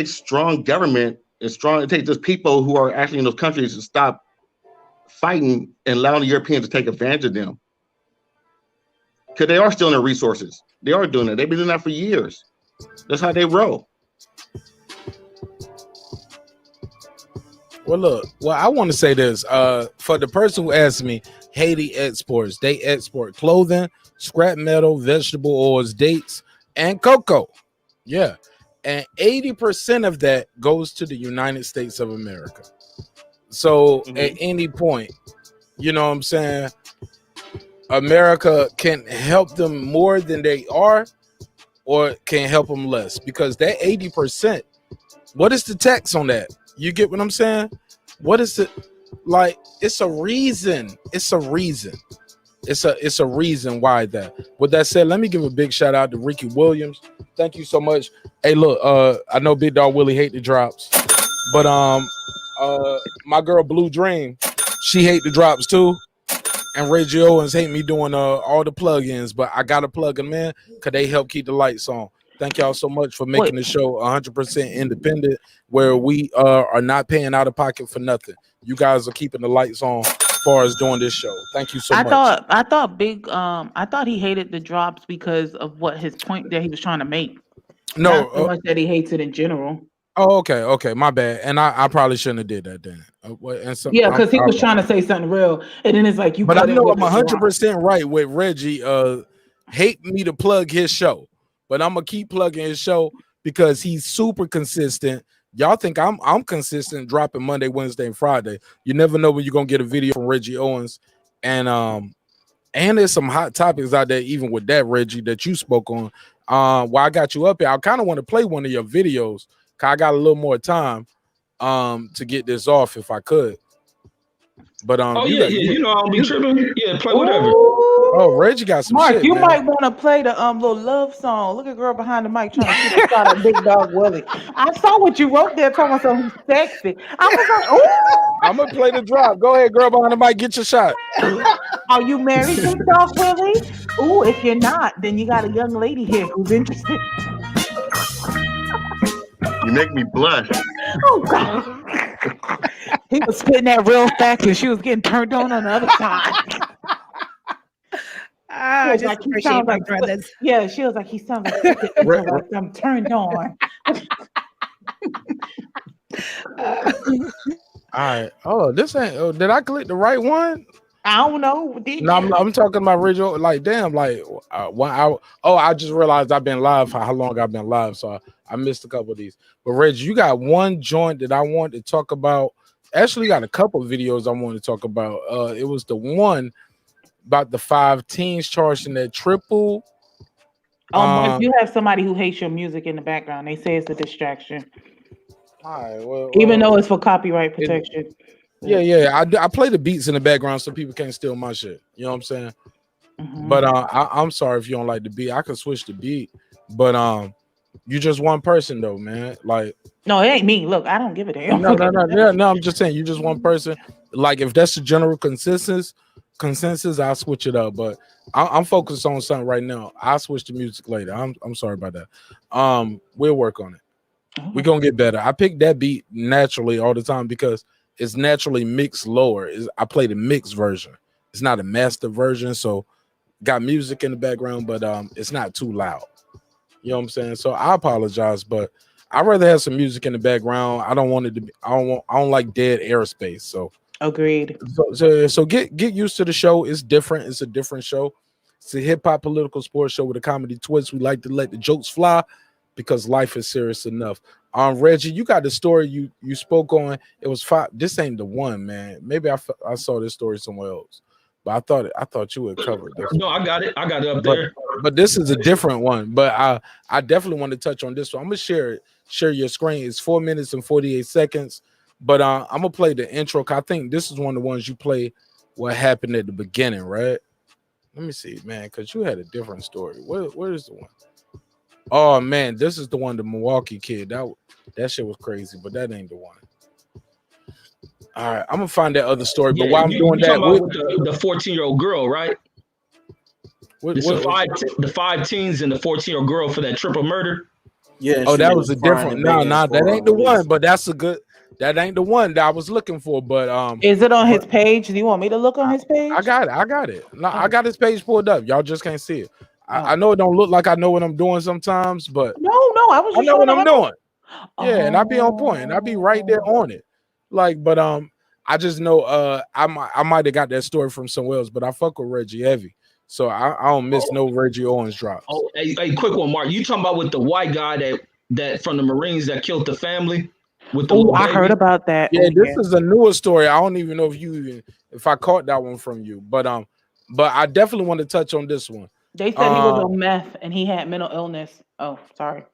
strong government. It takes those people who are actually in those countries to stop fighting and allowing the Europeans to take advantage of them. Because they are stealing their resources. They are doing it. They've been doing that for years. That's how they roll. Well, look, I want to say this. For the person who asked me, Haiti exports. They export clothing, scrap metal, vegetable oils, dates, and cocoa. Yeah. And 80% of that goes to the United States of America. So at any point, you know what I'm saying, America can help them more than they are, or can help them less, because that 80%, what is the tax on that? You get what I'm saying? What is it? Like, it's a reason. it's a reason why that. With that said, let me give a big shout out to Ricky Williams. Thank you so much. Hey, look, I know Big Dog Willie hate the drops, but my girl Blue Dream, she hate the drops too. And Reggie Owens hate me doing all the plugins, but I gotta plug them in because they help keep the lights on. Thank y'all so much for making the show 100% independent, where we are not paying out of pocket for nothing. You guys are keeping the lights on as far as doing this show. Thank you so much. I thought he hated the drops because of what his point that he was trying to make. No, not so much that he hates it in general. Oh, okay, my bad. And I probably shouldn't have did that then. Yeah, because he was trying to say something real, and then it's like you. But I cut in know with I'm the drop. 100% right with Reggie. Hate me to plug his show, but I'm gonna keep plugging his show because he's super consistent. Y'all think I'm consistent, dropping Monday, Wednesday, and Friday. You never know when you're gonna get a video from Reggie Owens, and there's some hot topics out there, even with that Reggie that you spoke on. While I got you up here, I kind of want to play one of your videos. I got a little more time to get this off if I could. But you know I'll be tripping. Yeah, play whatever. Oh, Reggie got some Mark, shit, you man. might want to play the little love song. Look at girl behind the mic trying to get a shot at Big Dog Willie. I saw what you wrote there talking about something sexy. I was like, ooh. I'm gonna play the drop. Go ahead, girl behind the mic, get your shot. Are you married, Big Dog Willie? Ooh, if you're not, then you got a young lady here who's interested. You make me blush. Oh God. He was spitting that real fast and she was getting turned on the other side. I just appreciate my brothers. Yeah, she was like, he sounds like I'm turned on. All right. Oh, this ain't. Did I click the right one? I don't know. No, I'm talking about Reggie. Like, damn, like 1 hour. Oh, I just realized I've been live for how long I've been live, so I missed a couple of these. But Reggie, you got one joint that I want to talk about. Actually, got a couple of videos I want to talk about. It was the one about the 5 teens charged in that triple. But you have somebody who hates your music in the background. They say it's a distraction. All right, well, even though it's for copyright protection. Yeah. I play the beats in the background so people can't steal my shit. You know what I'm saying? Mm-hmm. But I'm sorry if you don't like the beat. I can switch the beat. But you just one person though, man. Like, no, it ain't me. Look, I don't give a damn. No. I'm just saying you just one person. Like, if that's the general consensus, I'll switch it up. But I'm focused on something right now. I'll switch the music later. I'm sorry about that. We'll work on it. We're gonna get better. I pick that beat naturally all the time because it's naturally mixed lower. I play the mixed version. It's not a master version, so got music in the background, but it's not too loud. You know what I'm saying? So I apologize, but I'd rather have some music in the background. I don't want it to be. I don't like dead airspace. So agreed. So get used to the show. It's different. It's a different show. It's a hip hop political sports show with a comedy twist. We like to let the jokes fly because life is serious enough. Reggie, you got the story you spoke on. It was 5. This ain't the one, man. Maybe I saw this story somewhere else, but I thought you would cover this. No, I got it. I got it up there. But this is a different one. But I definitely want to touch on this one. I'm gonna share your screen. It's 4 minutes and 48 seconds. But I'm gonna play the intro. I think this is one of the ones you play. What happened at the beginning, right? Let me see, man, because you had a different story. Where is the one? Oh man, this is the one, the Milwaukee kid. That shit was crazy, but that ain't the one. All right, I'm gonna find that other story. But while I'm doing that, the 14-year-old girl, right? The 5 teens and the 14-year-old girl for that triple murder. Yeah. Oh, that was a different. No, that ain't the one. But that's a good. That ain't the one that I was looking for. But is it on his page? Do you want me to look on his page? I got it. No, I got his page pulled up. Y'all just can't see it. I know it don't look like I know what I'm doing sometimes, but no, I know what I'm doing. Yeah, and I be on point. And I be right there on it. Like, but I just know I might have got that story from somewhere else, but I fuck with Reggie heavy. So I don't miss no Reggie Owens drops. Oh, a quick one, Mark. You talking about with the white guy that from the Marines that killed the family? I heard about that. Yeah, this is a newer story. I don't even know if I caught that one from you, but I definitely want to touch on this one. They said he was on meth and he had mental illness. Oh, sorry.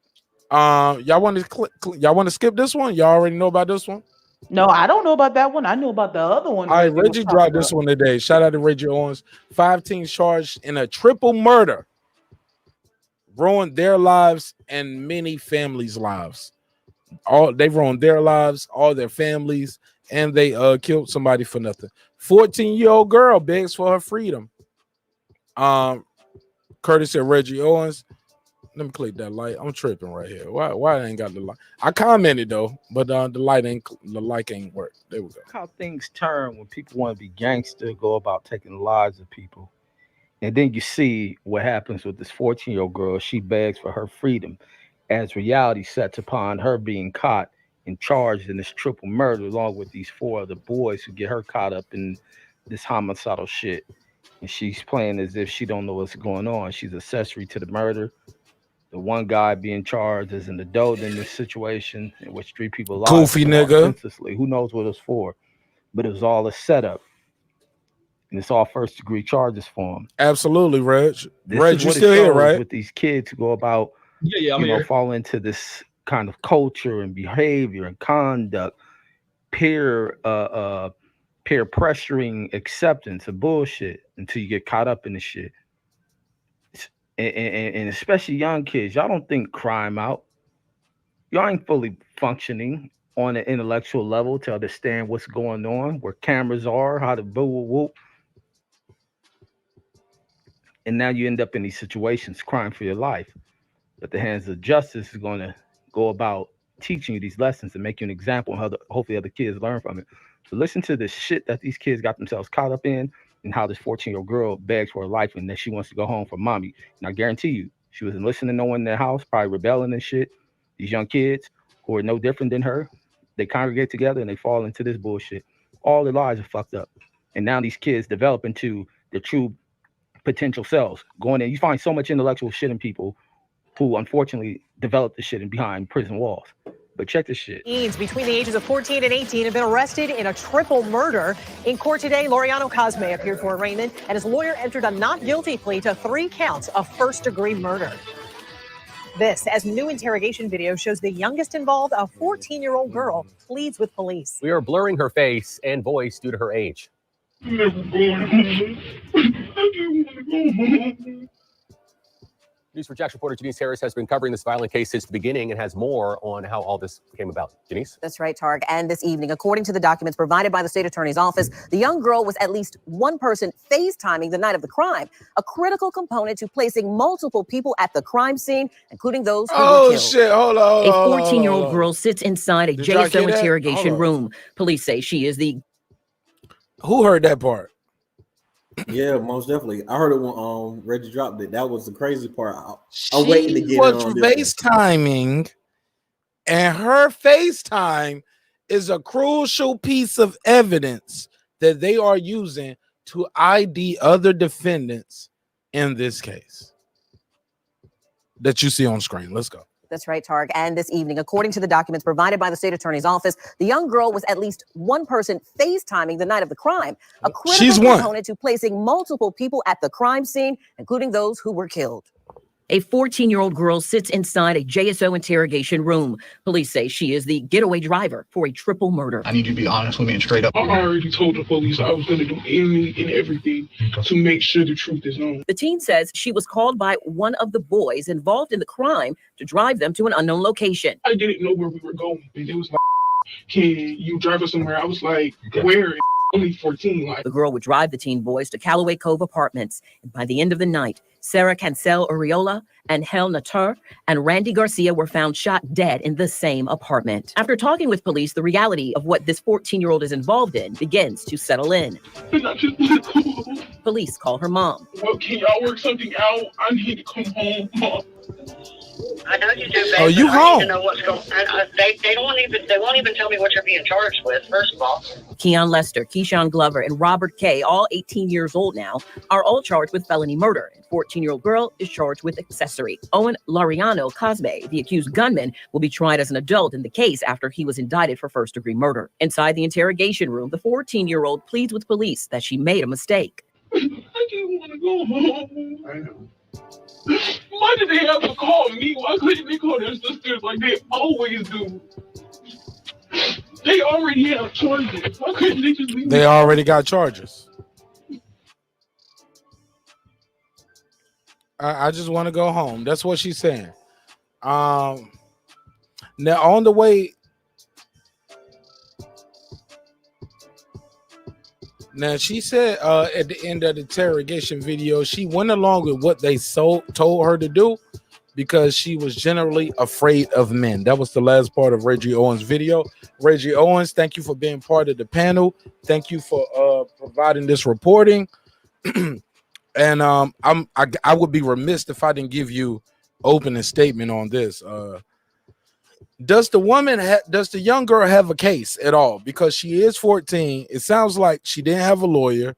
Y'all want to skip this one? Y'all already know about this one? No, I don't know about that one. I knew about the other one. All right, Reggie was Reggie talking dropped about. this one today. Shout out to Reggie Owens. 5 teens charged in a triple murder, ruined their lives and many families' lives. They've ruined their lives, all their families, and they killed somebody for nothing. 14-year-old girl begs for her freedom. Curtis said Reggie Owens. Let me click that light. I'm tripping right here. Why I ain't got the light? I commented though, but the light ain't work. There we go. How things turn when people want to be gangster, go about taking the lives of people. And then you see what happens with this 14-year-old girl. She begs for her freedom as reality sets upon her being caught and charged in this triple murder, along with these 4 other boys who get her caught up in this homicidal shit. And she's playing as if she don't know what's going on. She's accessory to the murder. The one guy being charged as an adult in this situation in which 3 people lost. Goofy nigga. Senselessly. Who knows what it was for? But it was all a setup. And it's all first-degree charges for him. Absolutely, Reg. This Reg, is you what it still here, shows right? with these kids who go about, I'm here. fall into this kind of culture and behavior and conduct, peer pressuring acceptance of bullshit until you get caught up in the shit. And especially young kids, y'all don't think crime out. Y'all ain't fully functioning on an intellectual level to understand what's going on, where cameras are, how to whoop. And now you end up in these situations, crying for your life. But the hands of justice is going to go about teaching you these lessons and make you an example, and hopefully other kids learn from it. So listen to the shit that these kids got themselves caught up in, and how this 14-year-old girl begs for her life and that she wants to go home for mommy. And I guarantee you, she wasn't listening to no one in their house, probably rebelling and shit. These young kids who are no different than her, they congregate together and they fall into this bullshit. All their lives are fucked up. And now these kids develop into their true potential selves. Going in, you find so much intellectual shit in people who unfortunately develop the shit in behind prison walls. But check this shit. Teens between the ages of 14 and 18 have been arrested in a triple murder. In court today, Laureano Cosme appeared for arraignment, and his lawyer entered a not guilty plea to 3 counts of first-degree murder. This, as new interrogation video shows the youngest involved, a 14-year-old girl, pleads with police. We are blurring her face and voice due to her age. I'm never going home. I just want to go home. News4Jax reporter Janice Harris has been covering this violent case since the beginning and has more on how all this came about. Janice? That's right, Targ. And this evening, according to the documents provided by the state attorney's office, the young girl was at least one person FaceTiming the night of the crime, a critical component to placing multiple people at the crime scene, including those who were killed. Shit, hold on. A 14-year-old girl sits inside a Did y'all hear JSO that? interrogation Hold on. room. Police say she is the... Who heard that part? Yeah, most definitely. I heard it when Reggie dropped it. That was the crazy part. I'm waiting to get She was on this FaceTiming, and her FaceTime is a crucial piece of evidence that they are using to ID other defendants in this case that you see on screen. Let's go. That's right, Targ. And this evening, according to the documents provided by the state attorney's office, the young girl was at least one person FaceTiming the night of the crime, a critical component to placing multiple people at the crime scene, including those who were killed. A 14-year-old girl sits inside a JSO interrogation room. Police say she is the getaway driver for a triple murder. I need you to be honest with me and straight up. I already told the police I was going to do any and everything to make sure the truth is known. The teen says she was called by one of the boys involved in the crime to drive them to an unknown location. I didn't know where we were going. And it was like, can you drive us somewhere? I was like, where? Only 14. The girl would drive the teen boys to Callaway Cove Apartments. And by the end of the night, Sarah Cancel Uriola, Angel Natur, and Randy Garcia were found shot dead in the same apartment. After talking with police, the reality of what this 14-year-old is involved in begins to settle in. Police call her mom. Well, can y'all work something out? I need to come home, Mom. I know you do, babe. Oh, you but I home? need to know what's going on. They won't even tell me what you're being charged with, first of all. Keon Lester, Keyshawn Glover, and Robert Kay, all 18 years old now, are all charged with felony murder. And 14-year-old girl is charged with accessory. Owen Laureano Cosme, the accused gunman, will be tried as an adult in the case after he was indicted for first-degree murder. Inside the interrogation room, the 14-year-old pleads with police that she made a mistake. I just want to go home. I know. Why did they have to call me? Why couldn't they call their sisters like they always do? They already have charges. Why couldn't they just leave? They already got charges. I just want to go home. That's what she's saying. Now on the way. Now she said at the end of the interrogation video, she went along with what they told her to do because she was generally afraid of men. That was the last part of Reggie Owens' video. Reggie Owens, thank you for being part of the panel. Thank you for providing this reporting. And I would be remiss if I didn't give you opening statement on this. Does the young girl have a case at all? Because she is 14. It sounds like she didn't have a lawyer.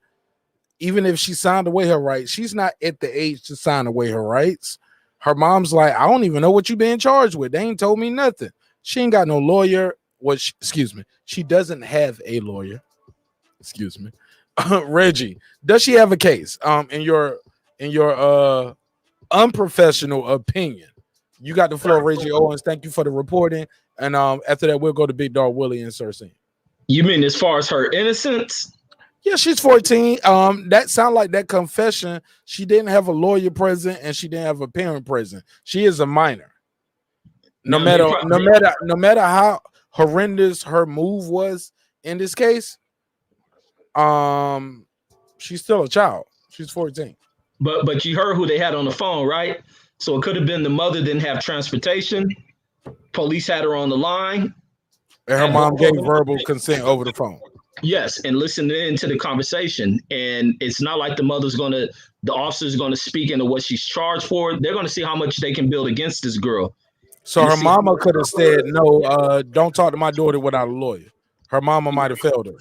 Even if she signed away her rights, she's not at the age to sign away her rights. Her mom's like, I don't even know what you're being charged with. They ain't told me nothing. She ain't got no lawyer. Excuse me. She doesn't have a lawyer. Excuse me. Reggie, does she have a case? In your unprofessional opinion. You got the floor, Reggie Owens. Thank you for the reporting. And after that, we'll go to Big Dog Willie and Sir Scene. You mean as far as her innocence? Yeah, she's 14. That sound like that confession. She didn't have a lawyer present and she didn't have a parent present. She is a minor. No matter how horrendous her move was in this case, she's still a child. She's 14. But you heard who they had on the phone, right? So it could have been the mother didn't have transportation. Police had her on the line. And her mom gave verbal consent over the phone. Yes, and listened in to the conversation. And it's not like the officer's gonna speak into what she's charged for. They're gonna see how much they can build against this girl. So her mama could have said, no, don't talk to my daughter without a lawyer. Her mama might have failed her.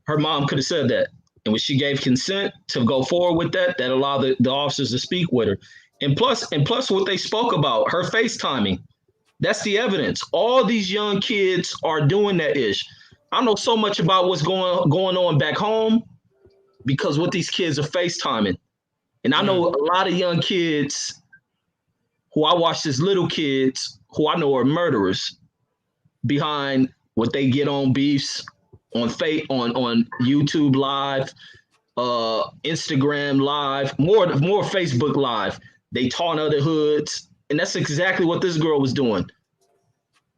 Her mom could have said that. And when she gave consent to go forward with that allowed the officers to speak with her. And plus what they spoke about, her FaceTiming. That's the evidence. All these young kids are doing that ish. I know so much about what's going on back home because what these kids are FaceTiming. And I know a lot of young kids who I watch as little kids who I know are murderers behind what they get on beefs, on YouTube Live, Instagram Live, more Facebook Live. They taunt other hoods, and that's exactly what this girl was doing.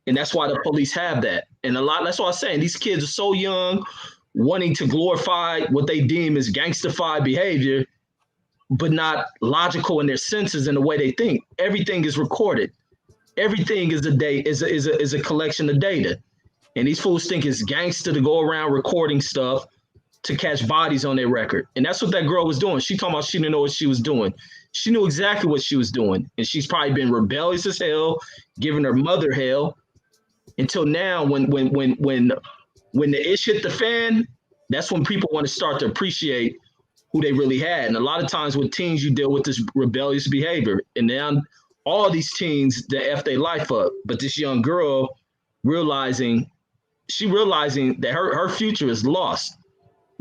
And that's why the police have that. And that's what I'm saying. These kids are so young, wanting to glorify what they deem as gangstified behavior, but not logical in their senses and the way they think. Everything is recorded. Everything is a collection of data. And these fools think it's gangster to go around recording stuff to catch bodies on their record. And that's what that girl was doing. She talking about she didn't know what she was doing. She knew exactly what she was doing. And she's probably been rebellious as hell, giving her mother hell, until now when the ish hit the fan, that's when people want to start to appreciate who they really had. And a lot of times with teens, you deal with this rebellious behavior. And now all these teens, they F their life up. But this young girl realizing that her future is lost.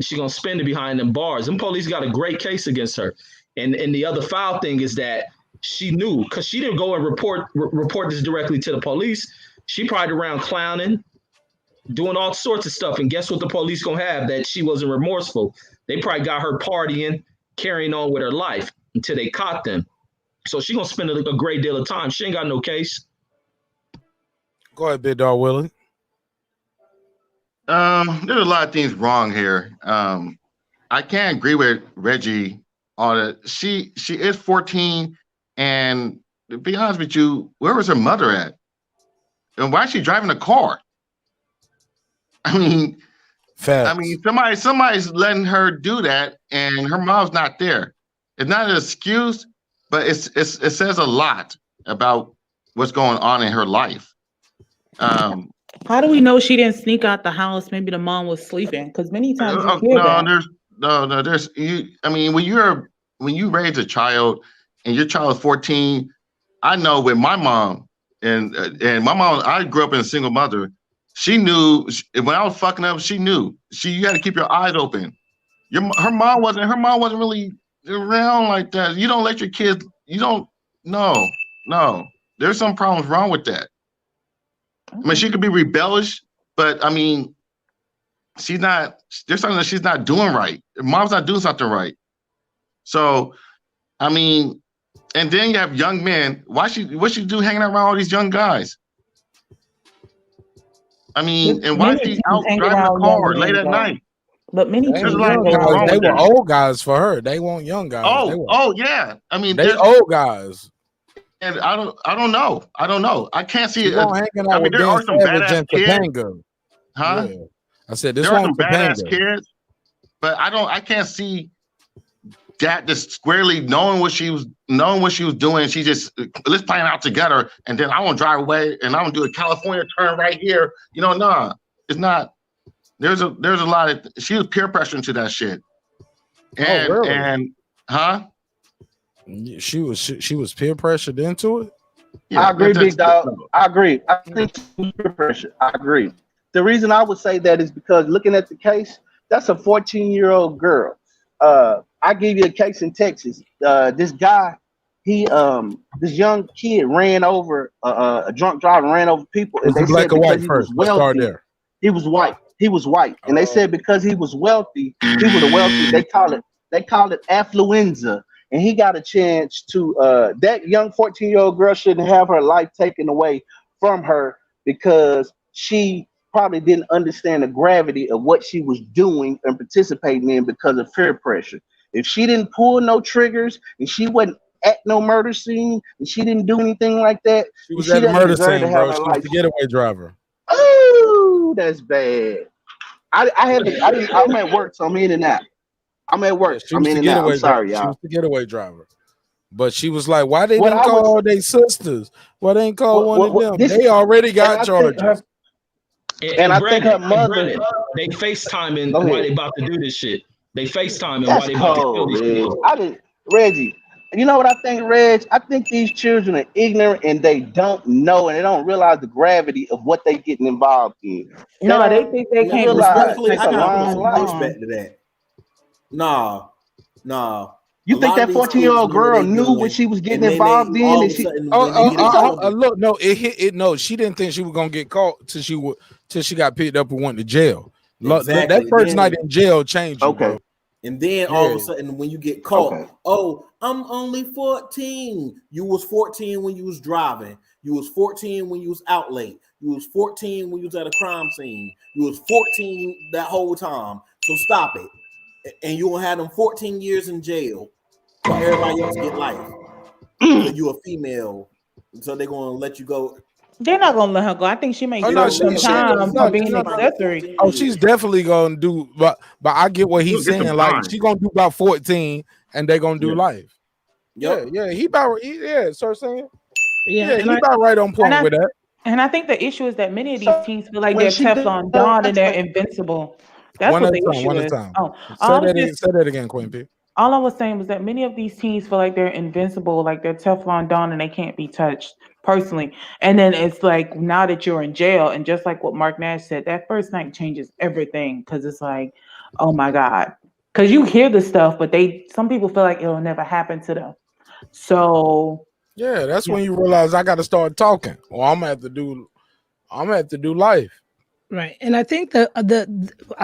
She's going to spend it behind them bars. And police got a great case against her. And the other foul thing is that she knew, because she didn't go and report this directly to the police. She probably around clowning, doing all sorts of stuff. And guess what the police going to have? That she wasn't remorseful. They probably got her partying, carrying on with her life until they caught them. So she's going to spend a great deal of time. She ain't got no case. Go ahead, Big Dog Willie. There's a lot of things wrong here. I can't agree with Reggie on it. She is 14, and to be honest with you, where was her mother at? And why is she driving a car? I mean, somebody's letting her do that, and her mom's not there. It's not an excuse, but it says a lot about what's going on in her life. How do we know she didn't sneak out the house? Maybe the mom was sleeping, because many times there's I mean, when you raise a child and your child is 14, I know with my mom and my mom, I grew up in a single mother. She knew when I was fucking up. She knew you had to keep your eyes open. Her mom wasn't really around like that. You don't let your kids. You don't. No. There's some problems wrong with that. I mean, she could be rebellious, but I mean, she's not. There's something that she's not doing right. Mom's not doing something right. So, I mean, and then you have young men. What she do hanging around all these young guys? I mean, and why is she out driving a car late at night? But many They There's a ain't lot young going guys. wrong They with were that. old guys for her. They weren't young guys. Yeah. I mean, they old guys. And I don't know. I can't see She it. won't hanging I out mean, with there Dan are some Savage badass and kids, Topanga. huh? Yeah. I said this There are one some badass Topanga. kids, but I can't see that just squarely knowing what she was doing. She just let's plan out together, and then I want to drive away, and I want to do a California turn right here. Nah, it's not. There's a lot of she was peer pressuring to that shit. And really? and huh? She was peer pressured into it. Yeah, I agree, big dog. I agree. I think peer pressure. I agree. The reason I would say that is because looking at the case, that's a 14-year-old girl. I give you a case in Texas. This guy, this young kid ran over a drunk driver, ran over people, and Was they it black said or because white he first? was Let's start wealthy, there. he was white. He was white, and they said because he was wealthy, he was a wealthy. They call it affluenza, and he got a chance to. That young 14-year-old girl shouldn't have her life taken away from her because she probably didn't understand the gravity of what she was doing and participating in because of peer pressure. If she didn't pull no triggers and she wasn't at no murder scene and she didn't do anything like that, She was she at a doesn't murder deserve to scene, have bro. her She was life. the getaway driver. Oh, that's bad. I'm at work, so I'm in and out. I'm at work. She I'm was in the and out. I'm getaway driver. sorry, She y'all. was the getaway driver. But she was like, why they What didn't I would call their sisters? Why they didn't call one of them? this, They already got and I think charges. And I think her mother. Brandon, they FaceTiming Go while ahead. they about to do this shit. They FaceTiming while That's they about to kill cold, these Reg. people. I didn't, Reggie. You know what I think, Reg? I think these children are ignorant and they don't know and they don't realize the gravity of what they getting involved in. No, they don't think they can't realize Respectfully, it's I a gotta put long some life. pushback to that. Nah. You A think lot that of these kids 14-year-old know what girl they knew what doing, she was getting and then involved in? all And of a she, sudden when they get in trouble, Look, no, it hit it. No, she didn't think she was gonna get caught till she got picked up and went to jail. Look, that exactly. first Then night in jail changed you, bro. And then all of a sudden, when you get caught, oh, I'm only 14. You was 14 when you was driving. You was 14 when you was out late. You was 14 when you was at a crime scene. You was 14 that whole time. So stop it. And you will have them 14 years in jail while everybody else get life. Because you a female. So they're going to let you go. They're not gonna let her go. I think she may Oh do no, some time for being accessory. Oh, she's definitely gonna do, but I get what he's She'll get saying. some Like time. she's gonna do about 14, and they're gonna do life. Yep. Yeah, he about start saying. Yeah, he about right on point with that. And I think the issue is that many of these teens feel like they're she Teflon Don and they're invincible. That's One what at the a time. issue One at is. a time. Oh, Say that again, Queen P. all I was saying was that many of these teens feel like they're invincible, like they're Teflon Don and they can't be touched personally. And then it's like now that you're in jail, and just like what Marq Nash said, that first night changes everything because it's like, oh my God. Because you hear the stuff, but some people feel like it'll never happen to them. So yeah, that's when you realize I got to start talking, or I'm gonna have to do life. Right. And I think I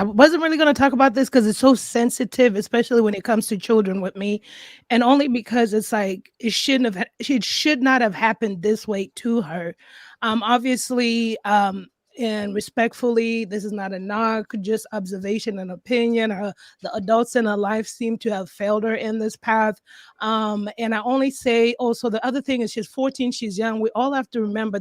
wasn't really going to talk about this because it's so sensitive, especially when it comes to children with me. And only because it's like it should not have happened this way to her. Obviously, and respectfully, this is not a knock, just observation and opinion. The adults in her life seem to have failed her in this path. And I only say also the other thing is she's 14, she's young. We all have to remember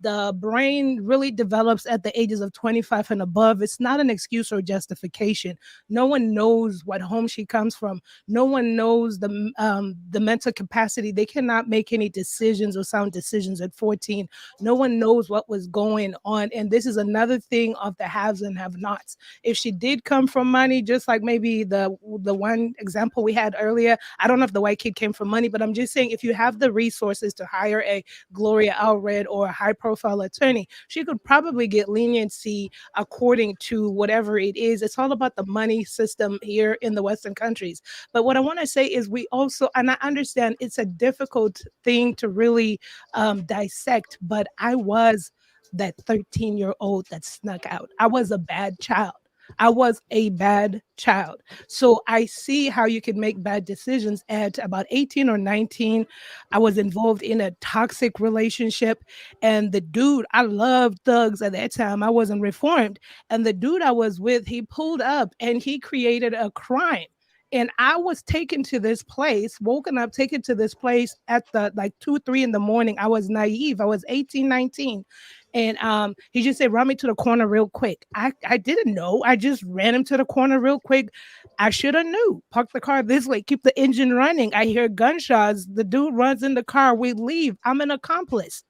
the brain really develops at the ages of 25 and above. It's not an excuse or justification. No one knows what home she comes from. No one knows the mental capacity. They cannot make any decisions or sound decisions at 14. No one knows what was going on. And this is another thing of the haves and have-nots. If she did come from money, just like maybe the one example we had earlier, I don't know if the white kid came from money, but I'm just saying if you have the resources to hire a Gloria Allred or a high-profile attorney, she could probably get leniency according to whatever it is. It's all about the money system here in the Western countries. But what I want to say is we also, and I understand it's a difficult thing to really dissect, but I was that 13-year-old that snuck out. I was a bad child. I was a bad child. So I see how you can make bad decisions. At about 18 or 19, I was involved in a toxic relationship. And the dude, I loved thugs at that time. I wasn't reformed. And the dude I was with, he pulled up and he created a crime. And I was taken to this place, woken up, taken to this place at the like 2, 3 in the morning. I was naive. I was 18, 19. And he just said, run me to the corner real quick. I didn't know. I just ran him to the corner real quick. I should have knew. Park the car this way, keep the engine running. I hear gunshots. The dude runs in the car. We leave. I'm an accomplice.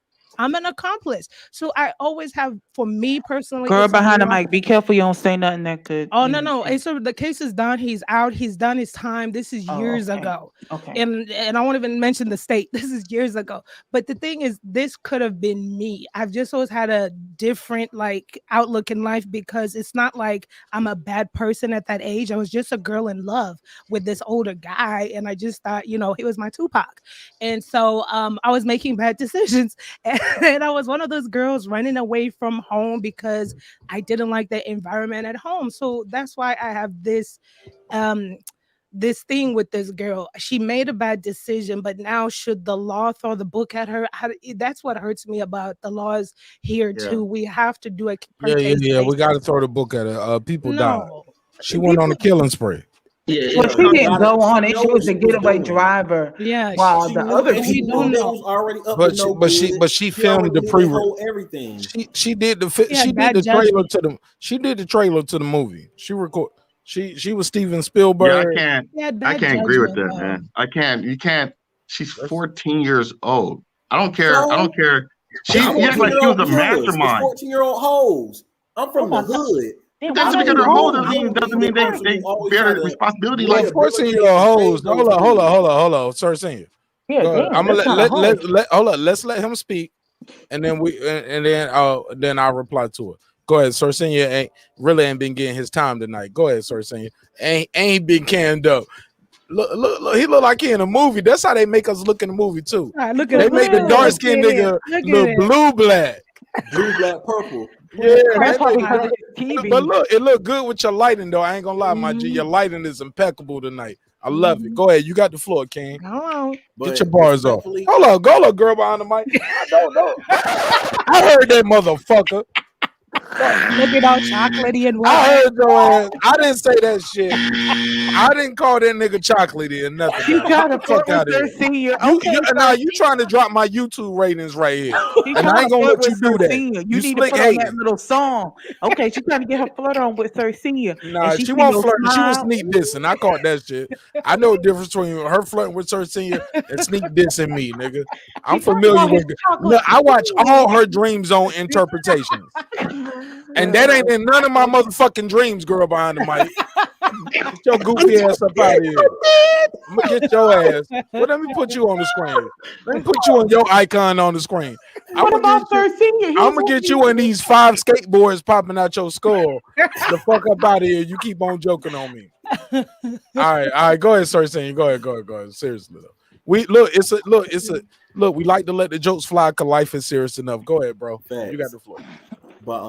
So I always have, for me personally, Girl behind the mic, be careful you don't say nothing that could. Oh, no. And so the case is done. He's out. He's done his time. This is years ago. Okay. And I won't even mention the state. This is years ago. But the thing is, this could have been me. I've just always had a different like outlook in life, because it's not like I'm a bad person at that age. I was just a girl in love with this older guy. And I just thought, he was my Tupac. And so I was making bad decisions. And I was one of those girls running away from home because I didn't like the environment at home. So that's why I have this this thing with this girl. She made a bad decision, but now should the law throw the book at her? That's what hurts me about the laws here too. We have to do a Yeah. We got to throw the book at her. People died. She went on a killing spree. Well, she didn't go on it. She was a getaway driver. Yeah, while the other people was already up. But she filmed the everything. She did the trailer to the. She did the trailer to the movie. She was Steven Spielberg. Yeah, I can't agree with that, man. I can't. You can't. She's 14 years old. I don't care. I don't care. She acts like she was a mastermind. 14-year-old hoes. I'm from the hood. That's because they're hoes doesn't mean they bear the responsibility. Like 14-year-old hoes. Hold on, Sir Senior. Yeah, I'm gonna let's let him speak, and then then I'll reply to it. Go ahead, Sir Senior. Ain't been getting his time tonight. Go ahead, Sir Senior. Ain't been cammed up. Look, he look like he in a movie. That's how they make us look in the movie too. Right, they make the dark skinned nigga look blue black. Blue, black, purple. Yeah, but look, it look good with your lighting though. I ain't gonna lie, my G. Your lighting is impeccable tonight. I love it. Go ahead, you got the floor, King. Get your bars off. Hold on, go, girl behind the mic. I don't know. I heard that motherfucker. Looking all chocolatey and white. I heard your ass. I didn't say that shit. I didn't call that nigga chocolatey or nothing. You got to fuck out of here. Now you trying to drop my YouTube ratings right here, and I ain't gonna let you do that. You need to put on that little song. Okay, she's trying to get her flirt on with her senior. Nah, she won't flirt. She was sneak dissing. I caught that shit. I know the difference between her flirting with her senior and sneak dissing me, nigga. I'm familiar with it. Look, I watch all her Dream Zone interpretations. And that ain't in none of my motherfucking dreams, girl behind the mic. Get your goofy ass up out of here. I'm gonna get your ass. Well, let me put you on the screen. Let me put you on your icon on the screen. What about Sir Senior? I'm gonna get you in these 5 skateboards popping out your skull. The fuck up out of here. You keep on joking on me. All right. Go ahead, Sir Senior. Go ahead. Seriously though. We look. We like to let the jokes fly because life is serious enough. Go ahead, bro. Facts. You got the floor. But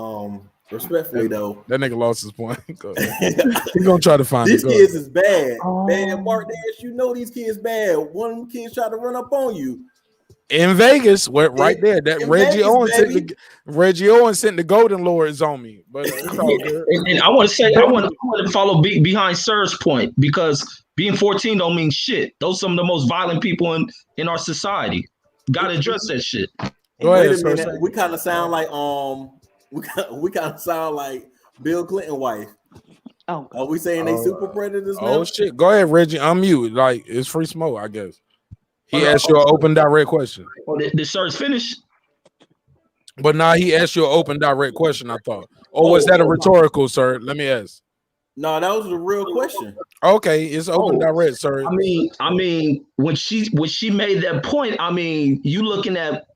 respectfully though, that nigga lost his point. He's gonna try to find these kids is bad. Man, Marq Nash, you know these kids bad. One of them kids tried to run up on you in Vegas. Right there, that Reggie Owens sent the Golden Lords on me. But it's all good. And I want to say, I want to follow behind Sir's point, because being 14 don't mean shit. Those are some of the most violent people in our society. Got to address that shit. Go ahead, Wait a minute. We kind of sound like we kind of sound like Bill Clinton wife. Oh, are we saying they super predators now? Oh shit! Go ahead, Reggie. Unmute. Like it's free smoke, I guess. He asked you an open direct question. Oh, the Sir's finished. But now he asked you an open direct question. I thought. Or was that a rhetorical, sir? Let me ask. No, that was a real question. Okay, it's open direct, sir. I mean, when she made that point, I mean, you looking at.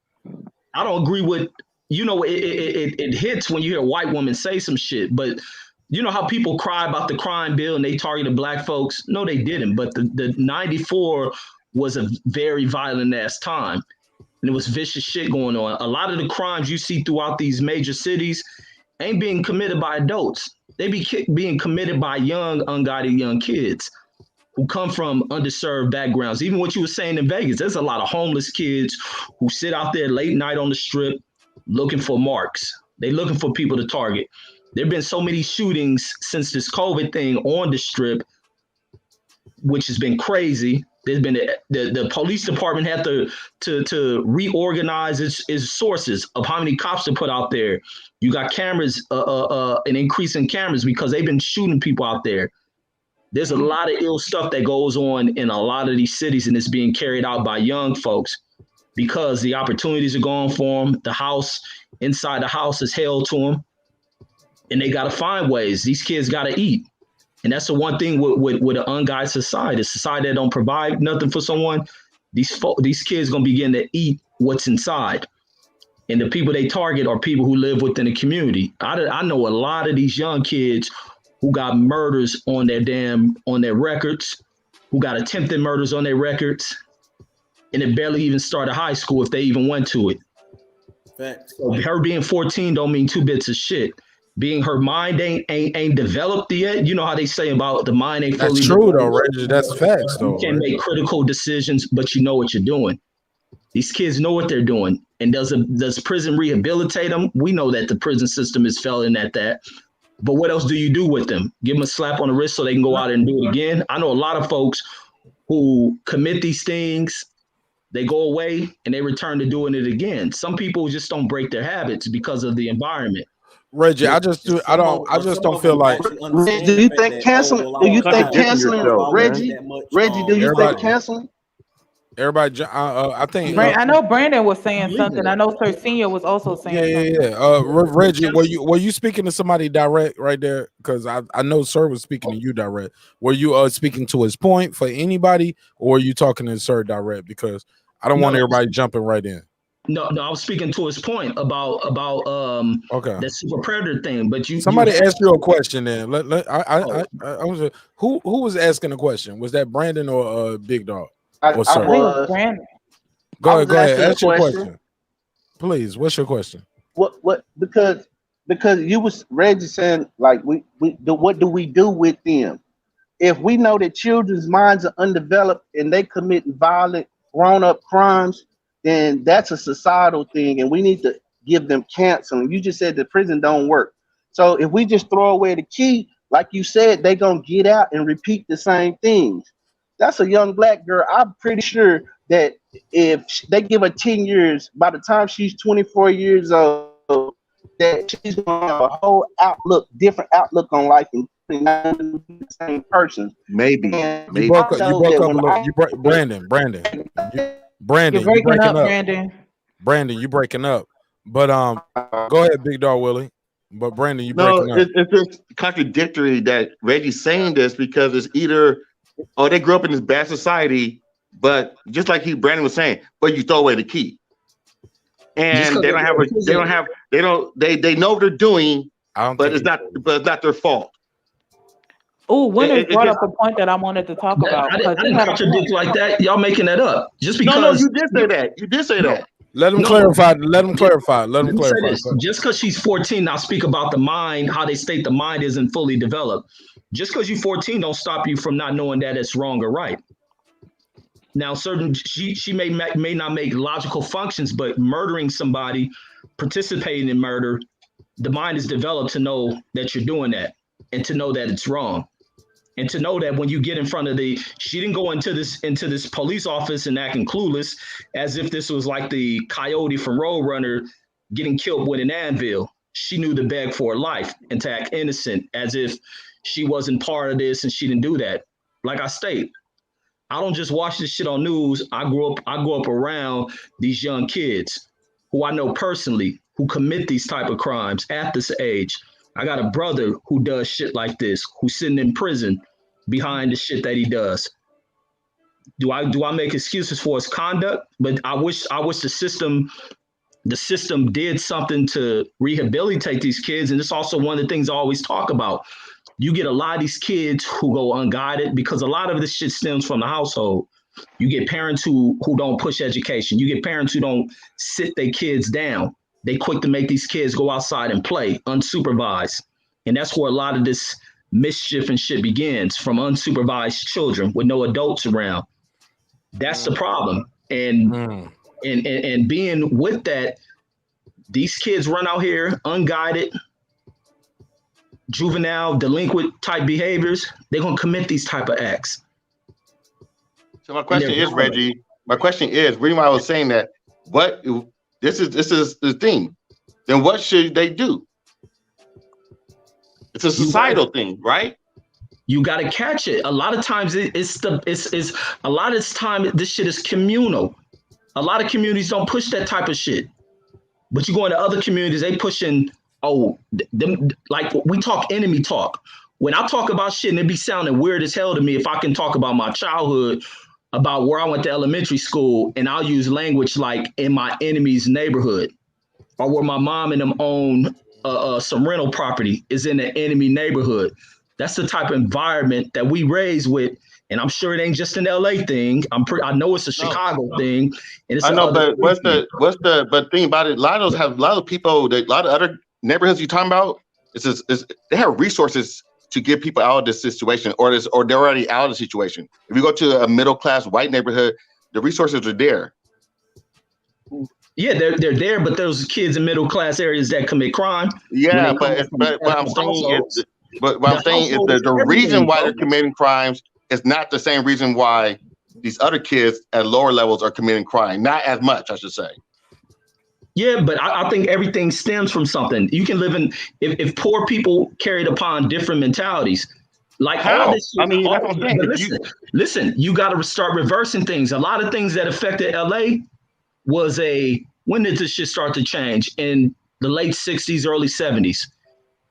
I don't agree with. It hits when you hear a white woman say some shit, but you know how people cry about the crime bill and they targeted black folks? No, they didn't. But the 94 was a very violent ass time. and there was vicious shit going on. A lot of the crimes you see throughout these major cities ain't being committed by adults. They be being committed by young, unguided young kids who come from underserved backgrounds. Even what you were saying in Vegas, there's a lot of homeless kids who sit out there late night on the strip looking for marks. They looking for people to target. There have been so many shootings since this COVID thing on the strip, which has been crazy. There's been the police department had to reorganize its sources of how many cops to put out there. You got cameras, an increase in cameras because they've been shooting people out there. There's a lot of ill stuff that goes on in a lot of these cities, and it's being carried out by young folks because the opportunities are gone for them. The house, inside the house is held to them, and they got to find ways. These kids got to eat. And that's the one thing with an unguided society, a society that don't provide nothing for someone. These kids gonna begin to eat what's inside, and the people they target are people who live within the community. I know a lot of these young kids who got murders on their records, who got attempted murders on their records, and it barely even started high school if they even went to it. Facts. So her being 14 don't mean two bits of shit. Being her mind ain't developed yet. You know how they say about the mind ain't fully That's true developed. though, Reggie. That's facts though. You can make critical decisions, but you know what you're doing. These kids know what they're doing. And does prison rehabilitate them? We know that the prison system is failing at that. But what else do you do with them? Give them a slap on the wrist so they can go out and do it again? I know a lot of folks who commit these things, they go away and they return to doing it again. Some people just don't break their habits because of the environment. Reggie, I just don't feel like. Do you think canceling? Do you think canceling, Reggie? Reggie, do you think canceling? Everybody, I think. I know Brandon was saying something. I know Sir Senior was also saying something. Yeah. Reggie, were you speaking to somebody direct right there? Because I know Sir was speaking to you direct. Were you speaking to his point for anybody, or were you talking to Sir direct? Because I don't want everybody jumping right in. No, I was speaking to his point about the super predator thing. But somebody asked you a question. Then I was who was asking the question? Was that Brandon or Big Dog? I was Brandon. Go ahead. Ask your question, please. What's your question? What? Because you was Reggie saying like what do we do with them? If we know that children's minds are undeveloped and they commit violent grown-up crimes, then that's a societal thing, and we need to give them counseling. You just said the prison don't work. So if we just throw away the key, like you said, they gonna get out and repeat the same things. That's a young black girl. I'm pretty sure that if they give her 10 years, by the time she's 24 years old, that she's gonna have a whole different outlook on life, and not the same person. Maybe. You broke up a little. Brandon, you're breaking up, Brandon. Brandon, you breaking up. But go ahead, Big Dog Willie. But Brandon, you breaking up. It's just contradictory that Reggie's saying this because it's either they grew up in this bad society, but just like Brandon was saying, but you throw away the key. And they know what they're doing, but it's not their fault. Oh, Winners brought up a point that I wanted to talk about. I didn't contradict like that. Y'all making that up. Just because. No, you did say that. You did say that. Let him clarify. Let him clarify. Just because she's 14, I'll speak about the mind, how they state the mind isn't fully developed. Just because you're 14 don't stop you from not knowing that it's wrong or right. Now, she may not make logical functions, but murdering somebody, participating in murder, the mind is developed to know that you're doing that and to know that it's wrong. And to know that when you get in front of she didn't go into this police office and acting clueless as if this was like the coyote from Roadrunner getting killed with an anvil. She knew to beg for her life and to act innocent as if she wasn't part of this and she didn't do that. Like I state, I don't just watch this shit on news. I grew up around these young kids who I know personally who commit these type of crimes at this age. I got a brother who does shit like this, who's sitting in prison behind the shit that he does. Do I make excuses for his conduct? But I wish the system did something to rehabilitate these kids. And it's also one of the things I always talk about. You get a lot of these kids who go unguided because a lot of this shit stems from the household. You get parents who don't push education. You get parents who don't sit their kids down. They quick to make these kids go outside and play unsupervised. And that's where a lot of this mischief and shit begins, from unsupervised children with no adults around. That's the problem. And being with that, these kids run out here unguided, juvenile, delinquent type behaviors. They're gonna commit these type of acts. So my question is, Reggie. My question is, reason why I was saying that, this is the thing. Then what should they do? It's a societal thing, right? You got to catch it. A lot of times this shit is communal. A lot of communities don't push that type of shit, but you go into other communities, they pushing. Like we talk enemy talk. When I talk about shit, and it be sounding weird as hell to me if I can talk about my childhood, about where I went to elementary school, and I'll use language like in my enemy's neighborhood, or where my mom and them own some rental property is in the enemy neighborhood. That's the type of environment that we raised with, and I'm sure it ain't just an LA thing. I know it's a Chicago thing, and it's I know, but but thing about it, a lot of people, a lot of other neighborhoods you talking about, they have resources to get people out of this situation, or they're already out of the situation. If you go to a middle class white neighborhood, the resources are there. Yeah, they're there, but those kids in middle class areas that commit crime. Yeah, but what I'm saying is, the reason why they're committing crimes is not the same reason why these other kids at lower levels are committing crime. Not as much, I should say. Yeah, but I think everything stems from something. You can live in, if poor people carried upon different mentalities, like how? All this shit, I mean, that's what I'm saying. Listen, you got to start reversing things. A lot of things that affected LA was when did this shit start to change? In the late 60s, early 70s.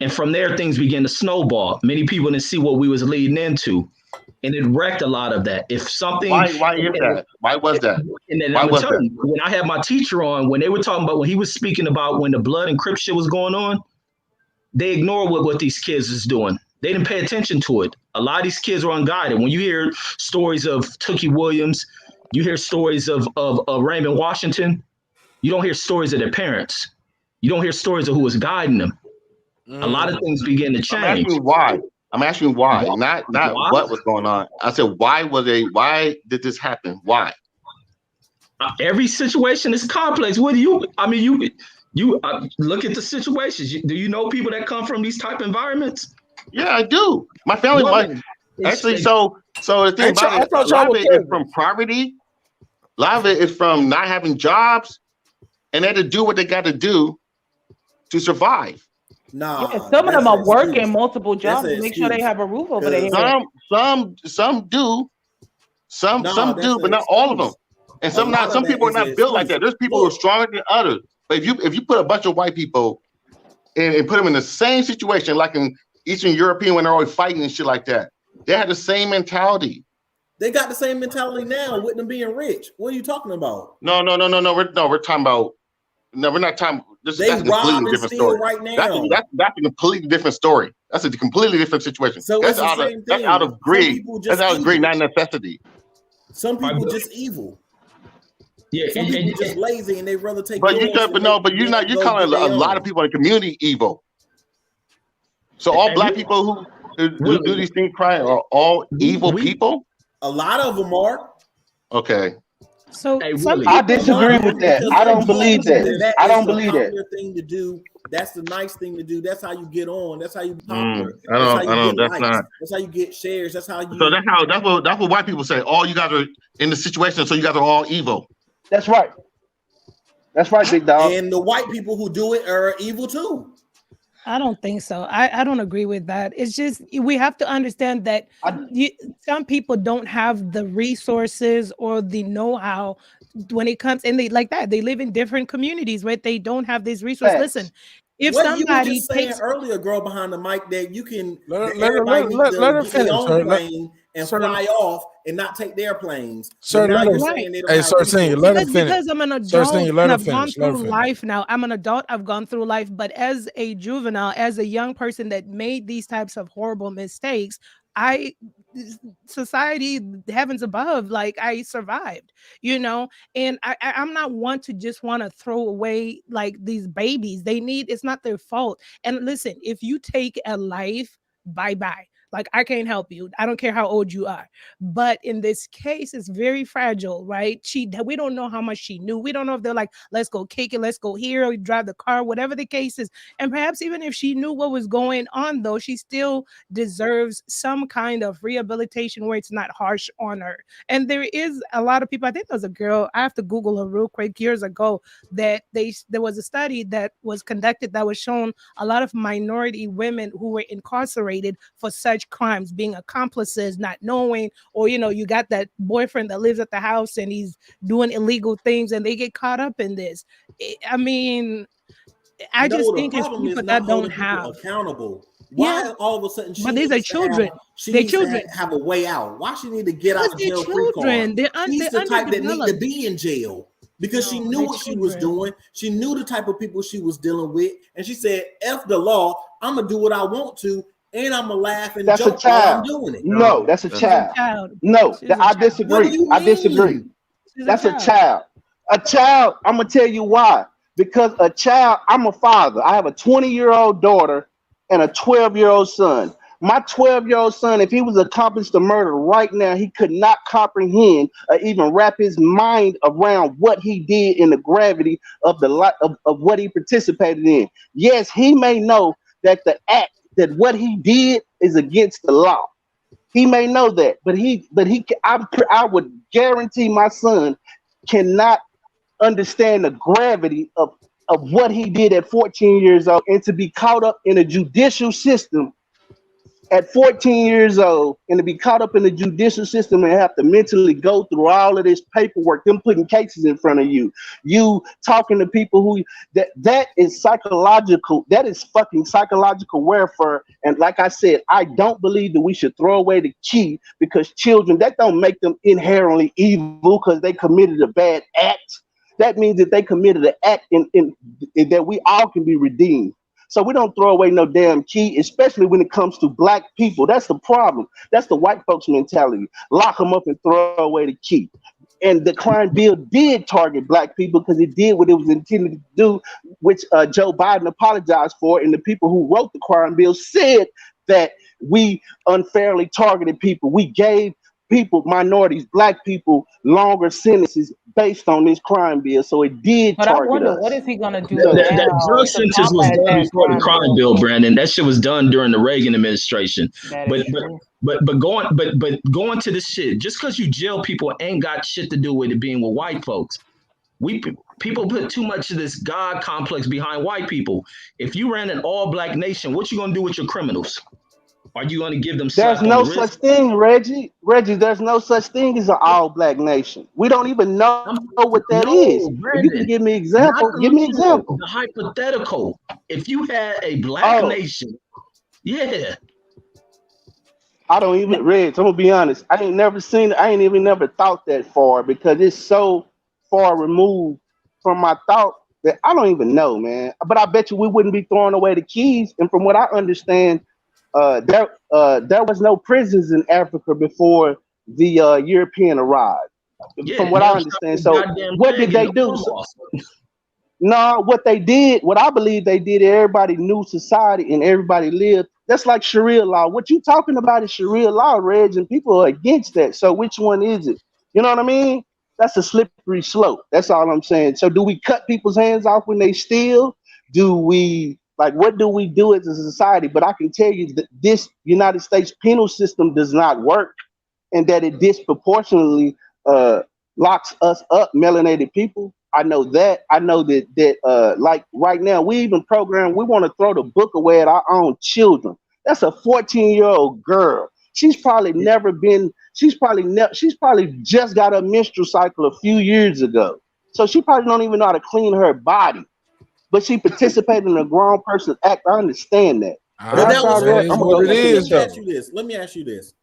And from there, things began to snowball. Many people didn't see what we was leading into. And it wrecked a lot of that. If something, why is that? Why was that? And then I'm telling you, when I had my teacher on, when they were talking about, when he was speaking about when the blood and Crip shit was going on, they ignored what these kids is doing. They didn't pay attention to it. A lot of these kids were unguided. When you hear stories of Tookie Williams, you hear stories of Raymond Washington, you don't hear stories of their parents. You don't hear stories of who was guiding them. A lot of things begin to change. I'm asking why, not what was going on. I said, why did this happen? Why? Every situation is complex. What do you look at the situations. Do you know people that come from these type of environments? Yeah, I do. My family actually. So the thing about it, a lot of it is from poverty. A lot of it is from not having jobs, and they had to do what they got to do to survive. Some of them are working multiple jobs to make sure they have a roof over their head. Some do, but not all of them. And some people are not built like that. There's people who are stronger than others. But if you put a bunch of white people and put them in the same situation, like in Eastern European when they're always fighting and shit like that, they had the same mentality. They got the same mentality now with them being rich. What are you talking about? No. We're talking about. No, we're not talking. That's a completely different story. Right now. That's a completely different story. That's a completely different situation. So that's out of greed. That's out of greed, not necessity. Some people just evil. Yeah, some people just lazy and they rather take. But you're calling a lot of people in the community evil. So all black people who do these things cry are all evil people. A lot of them are. Okay. So I disagree with that. I don't believe that. I don't believe that. Thing to do. That's the nice thing to do. That's how you get on. That's how you be popular. That's how you get shares. That's how you. So that's what white people say. Oh, you guys are in the situation, so you guys are all evil. That's right. That's right, big dog. And the white people who do it are evil too. I don't think so. I don't agree with that. It's just we have to understand that some people don't have the resources or the know-how when it comes, and they like that. They live in different communities where they don't have these resources. Listen, if what somebody you were just saying earlier, girl behind the mic, that you can let her finish, and fly off and not take their planes. Sir, let her finish. Because I'm an adult and I've gone through life now. I'm an adult. I've gone through life, but as a juvenile, as a young person that made these types of horrible mistakes, society, heavens above, like I survived, and I'm not one to just want to throw away like these babies. It's not their fault. And listen, if you take a life, bye-bye. Like, I can't help you. I don't care how old you are. But in this case, it's very fragile, right? We don't know how much she knew. We don't know if they're like, let's go kick it, let's go here, or drive the car, whatever the case is. And perhaps even if she knew what was going on, though, she still deserves some kind of rehabilitation where it's not harsh on her. And there is a lot of people, I think there's a girl, I have to Google her real quick, years ago, that there was a study that was conducted that was shown a lot of minority women who were incarcerated for such crimes, being accomplices, not knowing, or you got that boyfriend that lives at the house and he's doing illegal things and they get caught up in this. I mean, I just think it's people that don't have accountable. Why all of a sudden but these are children. They're children. Have a way out. Why she need to get out of jail free card? She's the type that need to be in jail because she knew what she was doing. She knew the type of people she was dealing with, and she said, "F the law. I'm gonna do what I want to, and I'm gonna laugh and joke while I'm doing it." No, that's a child. No, I disagree. I disagree. That's a child. A child. I'm gonna tell you why. Because a child. I'm a father. I have a 20-year-old daughter and a 12-year-old son. My 12-year-old son, if he was accomplished a murder right now, he could not comprehend or even wrap his mind around what he did in the gravity of of what he participated in. Yes, he may know that that what he did is against the law. He may know that, but I would guarantee my son cannot understand the gravity of what he did at 14 years old, and to be caught up in a judicial system at 14 years old, and to be caught up in the judicial system and have to mentally go through all of this paperwork, them putting cases in front of you talking to people who that is psychological. That is fucking psychological warfare. And like I said, I don't believe that we should throw away the key, because children, that don't make them inherently evil because they committed a bad act. That means that they committed an act in that we all can be redeemed. So we don't throw away no damn key, especially when it comes to black people. That's the problem. That's the white folks mentality. Lock them up and throw away the key. And the crime bill did target black people because it did what it was intended to do, which Joe Biden apologized for. And the people who wrote the crime bill said that we unfairly targeted people. We gave people, minorities, black people, longer sentences based on this crime bill. So it did but target I wonder, us. what is he gonna do? That drug sentence was done before the crime bill, Brandon. That shit was done during the Reagan administration. But going to this shit, just because you jail people ain't got shit to do with it being with white folks. People put too much of this God complex behind white people. If you ran an all-black nation, what you gonna do with your criminals? Are you going to give them? There's no such thing, Reggie. There's no such thing as an all-black nation. We don't even know what that is. If you can give me an example, give me an example. The hypothetical. If you had a black nation, yeah. I don't even, Reg, I'm gonna be honest. I ain't even never thought that far, because it's so far removed from my thought that I don't even know, man. But I bet you we wouldn't be throwing away the keys. And from what I understand, there was no prisons in Africa before the European arrived. From what I understand. So what did they do? No, what they did, what I believe they did, everybody knew society and everybody lived. That's like Sharia law. What you talking about is Sharia law, Reg, and people are against that. So which one is it? You know what I mean? That's a slippery slope. That's all I'm saying. So do we cut people's hands off when they steal? Do we, like, what do we do as a society? But I can tell you that this United States penal system does not work, and that it disproportionately locks us up, melanated people. I know that. I know that like right now, we want to throw the book away at our own children. That's a 14-year-old girl. She's probably just got a menstrual cycle a few years ago. So she probably don't even know how to clean her body. But she participated in a grown person act. I understand that. But that was what it is. Let me ask you this.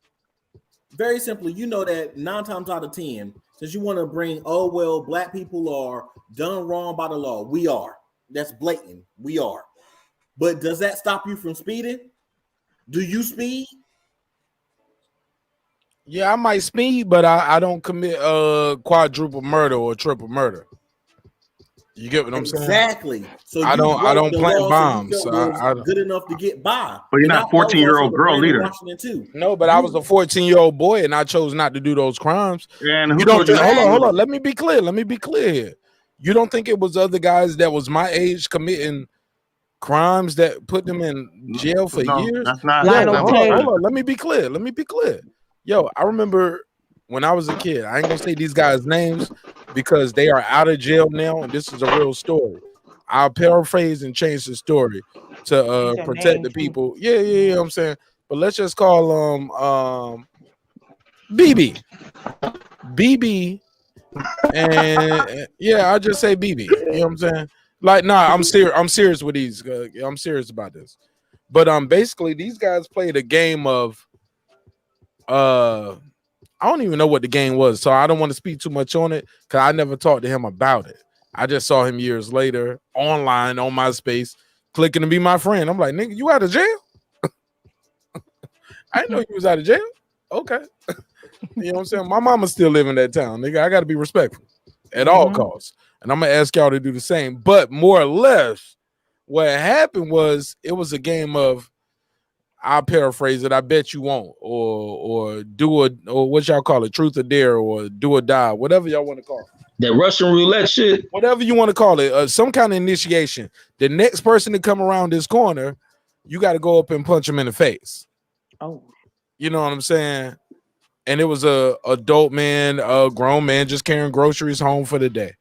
Very simply, you know that 9 times out of 10, since you want to bring, oh, well, black people are done wrong by the law. We are. That's blatant. We are. But does that stop you from speeding? Do you speed? Yeah, I might speed, but I don't commit quadruple murder or triple murder. You get what I'm saying? Exactly. So I you don't broke the plant laws that you bombs. felt was good enough to get by. But you're And not that was 14-year-old also the girl brand of either. Washington too. No, but I was a 14-year-old boy and I chose not to do those crimes. And who You don't told you think, not to? hold on. Let me be clear here. You don't think it was other guys that was my age committing crimes that put them in jail for years? That's not. Yo, That's not hold what on. it is. Let me be clear. Yo, I remember when I was a kid. I ain't gonna say these guys' names because they are out of jail now, and this is a real story. I'll paraphrase and change the story to protect the people. Yeah, I'm saying. But let's just call BB. And yeah, I'll just say BB. You know what I'm saying? Like, nah, I'm serious with these. I'm serious about this. But basically, these guys played a game of I don't even know what the game was, so I don't want to speak too much on it because I never talked to him about it. I just saw him years later online on MySpace, clicking to be my friend. I'm like, nigga, you out of jail? I didn't know you was out of jail. Okay. You know what I'm saying? My mama's still living in that town, nigga. I got to be respectful at all costs. And I'm going to ask y'all to do the same. But more or less, what happened was it was a game of, I'll paraphrase it, I bet you won't, or do a, or what y'all call it, truth or dare, or do or die, whatever y'all want to call it. That Russian roulette shit. Whatever you want to call it, some kind of initiation. The next person to come around this corner, you got to go up and punch him in the face. Oh. You know what I'm saying? And it was a adult man, a grown man just carrying groceries home for the day.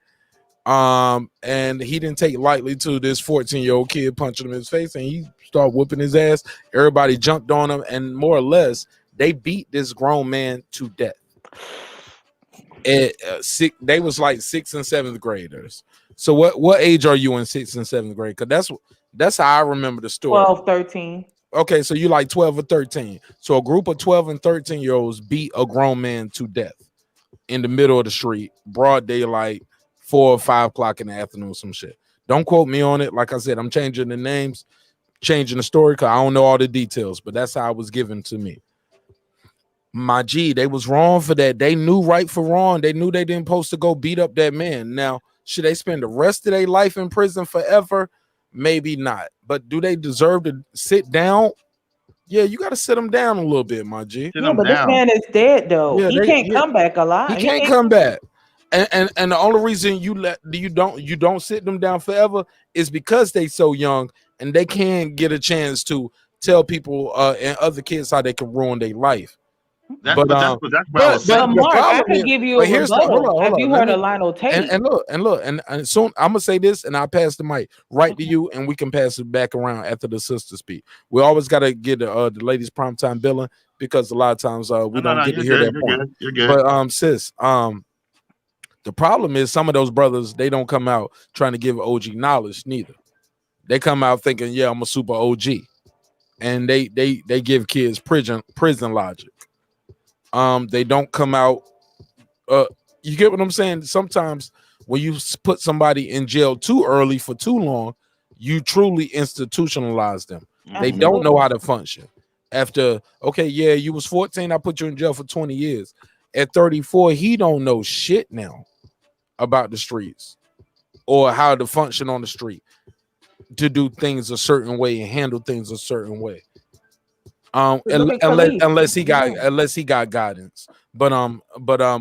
And he didn't take lightly to this 14-year-old kid punching him in his face, and he started whooping his ass. Everybody jumped on him, and more or less, they beat this grown man to death. They was like 6th and 7th graders. So what age are you in 6th and 7th grade? Because that's how I remember the story. 12, 13. Okay, so you like 12 or 13. So a group of 12 and 13-year-olds beat a grown man to death in the middle of the street, broad daylight, 4 or 5 o'clock in the afternoon, some shit. Don't quote me on it. Like I said, I'm changing the names, changing the story because I don't know all the details, but that's how it was given to me. My G, they was wrong for that. They knew right for wrong. They knew they didn't supposed to go beat up that man. Now, should they spend the rest of their life in prison forever? Maybe not. But do they deserve to sit down? Yeah, you got to sit them down a little bit, my G. Yeah, but this man is dead though. Yeah, he can't come back alive. He can't come back. And the only reason you don't sit them down forever is because they so young and they can't get a chance to tell people and other kids how they can ruin their life. Mark, I can give you a rebuttal. Have you heard of Lionel Tate? And look, and soon I'm gonna say this, and I'll pass the mic right to you, and we can pass it back around after the sister speak. We always gotta get the ladies' primetime billing because a lot of times we don't get to hear that point. You're good. But sis, the problem is some of those brothers, they don't come out trying to give OG knowledge neither. They come out thinking, yeah, I'm a super OG, and they give kids prison logic. They don't come out. You get what I'm saying? Sometimes when you put somebody in jail too early for too long, you truly institutionalize them. They don't know how to function. After, okay, yeah, you was 14, I put you in jail for 20 years. At 34, he don't know shit now about the streets or how to function on the street, to do things a certain way and handle things a certain way. Unless he got guidance. But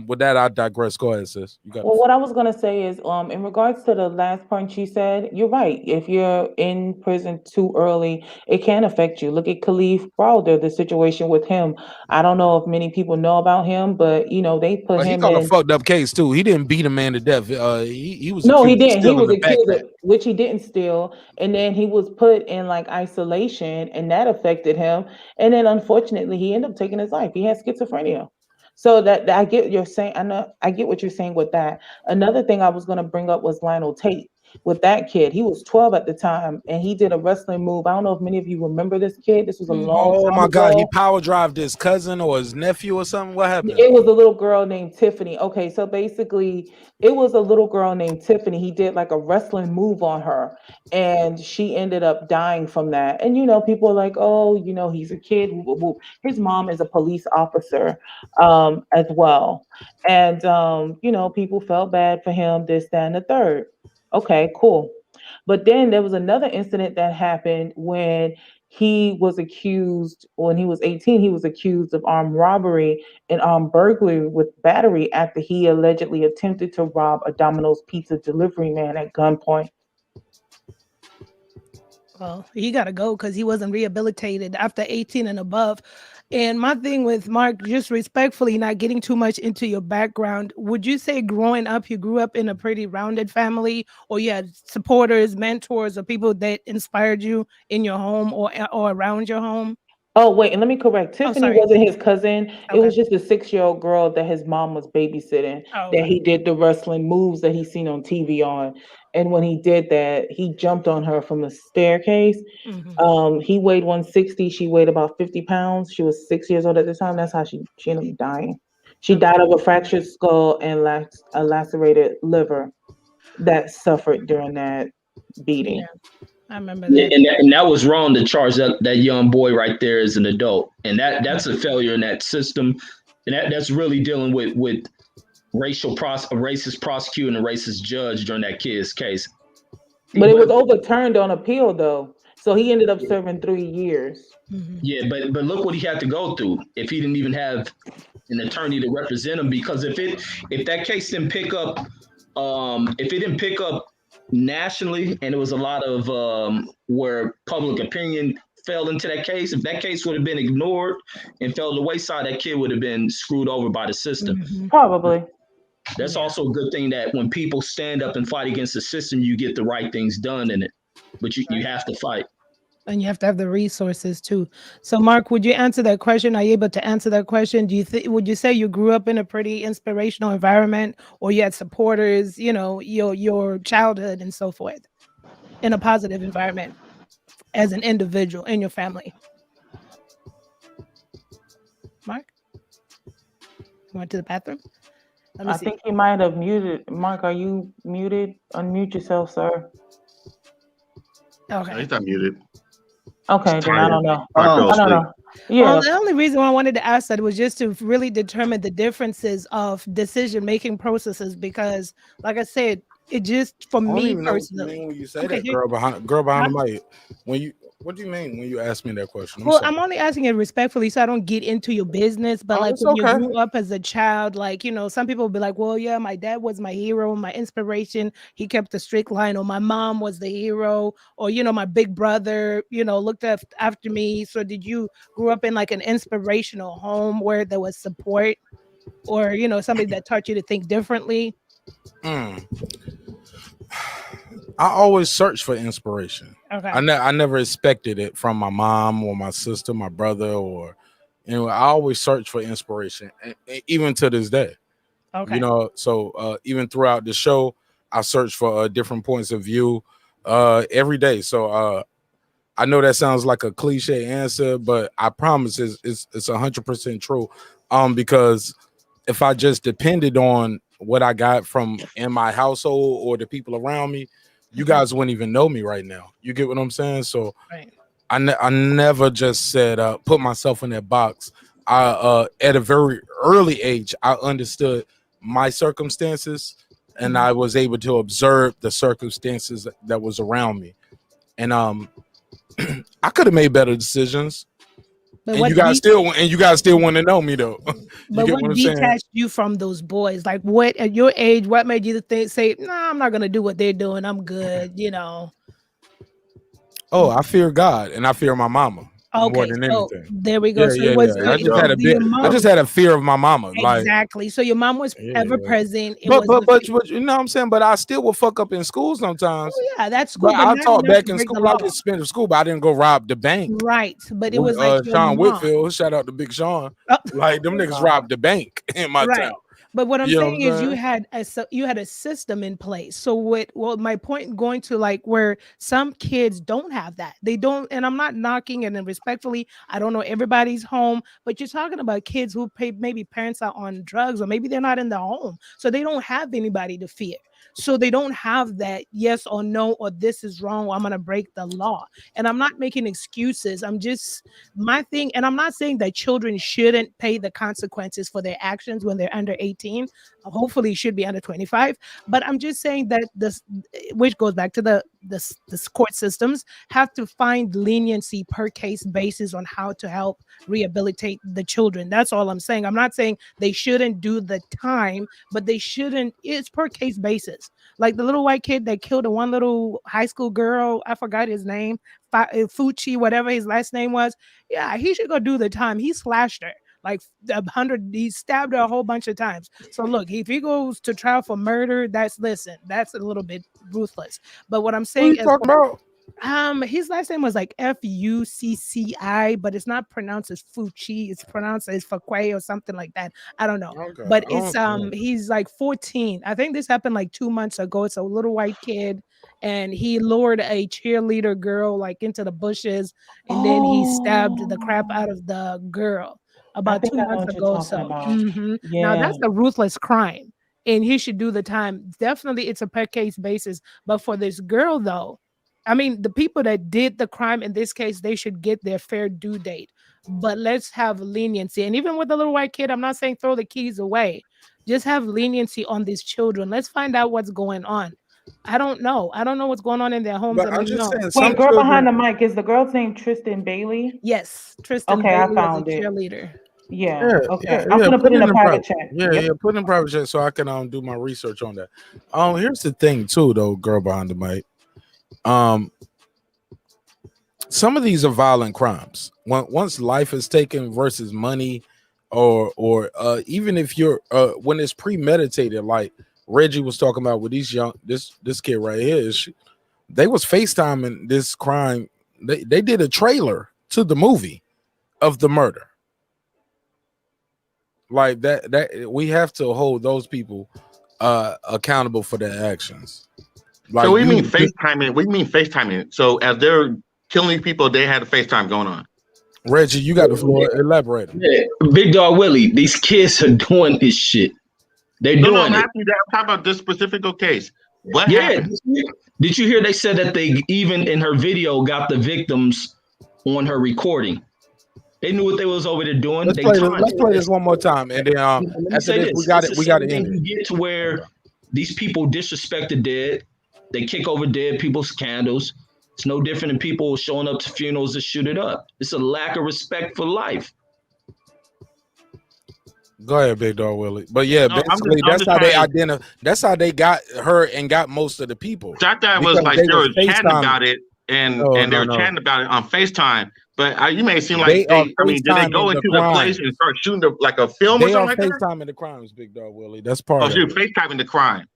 with that, I digress. Go ahead, sis. You got Well, what I was gonna say is, in regards to the last point she said, you're right. If you're in prison too early, it can affect you. Look at Khalif Browder, the situation with him. I don't know if many people know about him, but you know, they put him got in a fucked up case too. He didn't beat a man to death. He was no, he accused of didn't. He stealing was the accused backpack. of, which he didn't steal, and then he was put in like isolation, and that affected him. And then unfortunately, he ended up taking his life. He had schizophrenia. So that I get you're saying. I know I get what you're saying with that. Another thing I was going to bring up was Lionel Tate. with that kid. He was 12 at the time, and he did a wrestling move. I don't know if many of you remember this kid. This was a long Oh time my God, ago. he power drived his cousin or his nephew or something. What happened? It was a little girl named Tiffany. Okay, so basically, it was a little girl named Tiffany. He did like a wrestling move on her, and she ended up dying from that. And people are like, oh, he's a kid. Woo, woo, woo. His mom is a police officer as well. And people felt bad for him, this, that, and the third. Okay, cool. But then there was another incident that happened when he was accused, when he was 18, he was accused of armed robbery and armed burglary with battery after he allegedly attempted to rob a Domino's pizza delivery man at gunpoint. Well, he got to go because he wasn't rehabilitated after 18 and above. And my thing with Marq, just respectfully, not getting too much into your background, would you say growing up, you grew up in a pretty rounded family, or you had supporters, mentors, or people that inspired you in your home or around your home? Oh, wait, and let me correct. Tiffany wasn't his cousin. It was just a 6-year-old girl that his mom was babysitting, that he did the wrestling moves that he's seen on TV on. And when he did that, he jumped on her from the staircase. He weighed 160. She weighed about 50 pounds. She was 6 years old at the time. That's how she ended up dying. She died of a fractured skull and a lacerated liver that suffered during that beating. Yeah. I remember Yeah, that. and that was wrong to charge that young boy right there as an adult, and that's a failure in that system, and that's really dealing with a racist prosecutor and a racist judge during that kid's case. But it was overturned on appeal, though, so he ended up serving 3 years. Yeah, but look what he had to go through if he didn't even have an attorney to represent him, because if that case didn't pick up, if it didn't pick up nationally, and it was a lot of where public opinion fell into that case. If that case would have been ignored and fell to the wayside, that kid would have been screwed over by the system. Probably. That's also a good thing, that when people stand up and fight against the system, you get the right things done in it. But you have to fight. And you have to have the resources too. So, Marq, would you answer that question? Are you able to answer that question? Would you say you grew up in a pretty inspirational environment, or you had supporters, your childhood and so forth, in a positive environment as an individual in your family? Marq? Went to the bathroom? I think he might have muted. Marq, are you muted? Unmute yourself, sir. Okay. No, he's not muted. Okay, then I don't know. I don't know. Yeah. Well, the only reason why I wanted to ask that was just to really determine the differences of decision-making processes, because, like I said, it just for me personally. When you say that, girl behind the mic, what do you mean when you ask me that question? I'm only asking it respectfully, so I don't get into your business. But like when you grew up as a child, like some people will be like, "Well, yeah, my dad was my hero, my inspiration. He kept a strict line." Or my mom was the hero, or my big brother, looked after me. So did you grow up in like an inspirational home where there was support, or somebody that taught you to think differently? I always search for inspiration. Okay. I never expected it from my mom or my sister, my brother, or I always search for inspiration, even to this day. Okay. So even throughout the show, I search for different points of view every day. So I know that sounds like a cliche answer, but I promise it's 100% true. Because if I just depended on what I got from in my household or the people around me, you guys wouldn't even know me right now. You get what I'm saying? So I never just said put myself in that box. At a very early age, I understood my circumstances, and I was able to observe the circumstances that was around me. And I could have made better decisions. And you guys still want to know me though. But what detached you from those boys? Like, what at your age? What made you say, "Nah, I'm not gonna do what they're doing. I'm good." Oh, I fear God and I fear my mama more than anything. There we go. I just had a fear of my mama. Exactly. So your mom was ever present. But you know what I'm saying? But I still will fuck up in school sometimes. Oh, yeah, that's cool. But I taught back in school. I just spent in school, but I didn't go rob the bank. Right. But it was like Sean Whitfield. Shout out to Big Sean. Like them niggas robbed the bank in my town. But what I'm You know saying what I'm is saying? you had a system in place. So my point going to like where some kids don't have that. They don't, and I'm not knocking and then respectfully, I don't know everybody's home, but you're talking about kids who maybe parents are on drugs or maybe they're not in the home. So they don't have anybody to fear. So they don't have that yes or no, or this is wrong, or I'm going to break the law. And I'm not making excuses. I'm just my thing. And I'm not saying that children shouldn't pay the consequences for their actions when they're under 18. Hopefully should be under 25. But I'm just saying that this, which goes back to the court systems, have to find leniency per case basis on how to help rehabilitate the children. That's all I'm saying. I'm not saying they shouldn't do the time, but they shouldn't, it's per case basis. Like the little white kid that killed the one little high school girl, I forgot his name, Fucci, whatever his last name was. Yeah, he should go do the time. He slashed her like 100. He stabbed her a whole bunch of times. So look, if he goes to trial for murder, that's a little bit ruthless. But what I'm saying is, talking about? His last name was like Fucci, but it's not pronounced as Fucci. It's pronounced as Fakwe or something like that. I don't know. Okay. But it's he's like 14. I think this happened like 2 months ago. It's a little white kid, and he lured a cheerleader girl like into the bushes, and then he stabbed the crap out of the girl about 2 months ago. So now that's a ruthless crime, and he should do the time. Definitely, it's a per case basis. But for this girl, though, I mean, the people that did the crime in this case, they should get their fair due date. But let's have leniency. And even with the little white kid, I'm not saying throw the keys away. Just have leniency on these children. Let's find out what's going on. I don't know. I don't know what's going on in their homes. But I'm just saying, wait, girl behind the mic, is the girl's name Tristan Bailey? Yes, Tristan Bailey. I found it. Cheerleader. Yeah. Okay. I'm gonna put in a private chat. Yeah, put in private chat so I can do my research on that. Here's the thing too, though, girl behind the mic. Some of these are violent crimes. Once life is taken versus money, or even if you're when it's premeditated, like Reggie was talking about with these this kid right here, they was FaceTiming this crime. They did a trailer to the movie of the murder. Like that we have to hold those people accountable for their actions. Like, so we mean FaceTiming. We mean FaceTiming. So as they're killing people, they had a FaceTime going on. Reggie, you got the floor. Elaborate. Yeah. Big Dog Willie, these kids are doing this shit. They're doing it. I'm talking about this specific case. What happened? Did you hear they said that they even in her video got the victims on her recording? They knew what they was over there doing. Let's play this one more time, and then after this, we got it. You get to where these people disrespect the dead. They kick over dead people's candles. It's no different than people showing up to funerals to shoot it up. It's a lack of respect for life. Go ahead, Big Dog Willie. But yeah, basically that's how they got her and got most of the people. I thought it was like they were chatting about it and they were chatting about it on FaceTime. But you may seem like did they go into the place and start shooting like a film or something like that? They are FaceTiming the crimes, Big Dog Willie. That's part of it. Oh, she was FaceTiming the crime.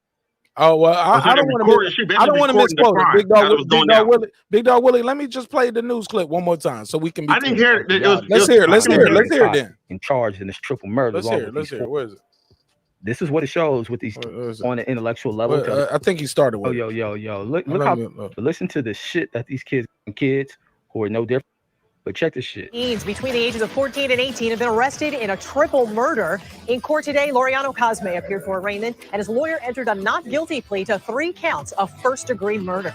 Oh well, I don't want to misquote it. Big Dog Willie. Let me just play the news clip one more time so we can be. I didn't hear it. Let's hear it then. In charge in this triple murder. Let's hear it. Where is it? This is what it shows with these on an intellectual level. I think he started with. Yo. Look how. Listen to the shit that these kids who are no different. But check this shit. Teens between the ages of 14 and 18 have been arrested in a triple murder. In court today, Laureano Cosme appeared for arraignment, and his lawyer entered a not guilty plea to 3 counts of first-degree murder.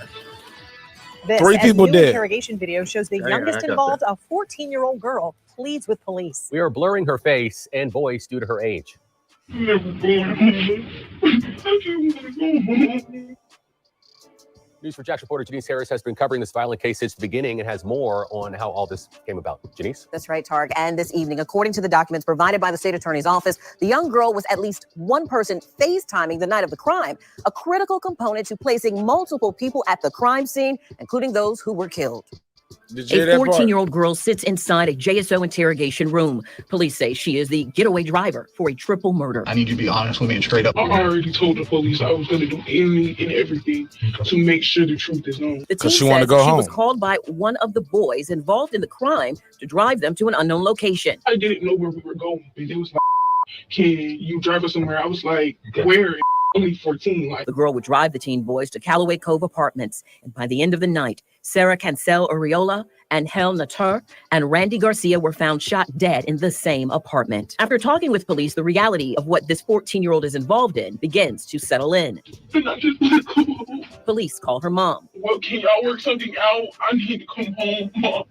This, 3 people dead. Interrogation video shows the youngest involved, a 14-year-old girl, pleads with police. We are blurring her face and voice due to her age. News for Jax reporter Janice Harris has been covering this violent case since the beginning and has more on how all this came about. Janice? That's right, Targ. And this evening, according to the documents provided by the state attorney's office, the young girl was at least one person FaceTiming the night of the crime, a critical component to placing multiple people at the crime scene, including those who were killed. A 14-year-old girl sits inside a JSO interrogation room. Police say she is the getaway driver for a triple murder. I need you to be honest with me and straight up. I already told the police I was going to do anything and everything to make sure the truth is known. The teen says she was called by one of the boys involved in the crime to drive them to an unknown location. I didn't know where we were going. It was like can you drive us somewhere? I was like, where? Only 14. Like, the girl would drive the teen boys to Callaway Cove Apartments, and by the end of the night, Sarah Cancel Uriola, Angel Natur, and Randy Garcia were found shot dead in the same apartment. After talking with police, the reality of what this 14-year-old is involved in begins to settle in. and I just want to go home. Police call her mom. Well, can y'all work something out? I need to come home, Mom.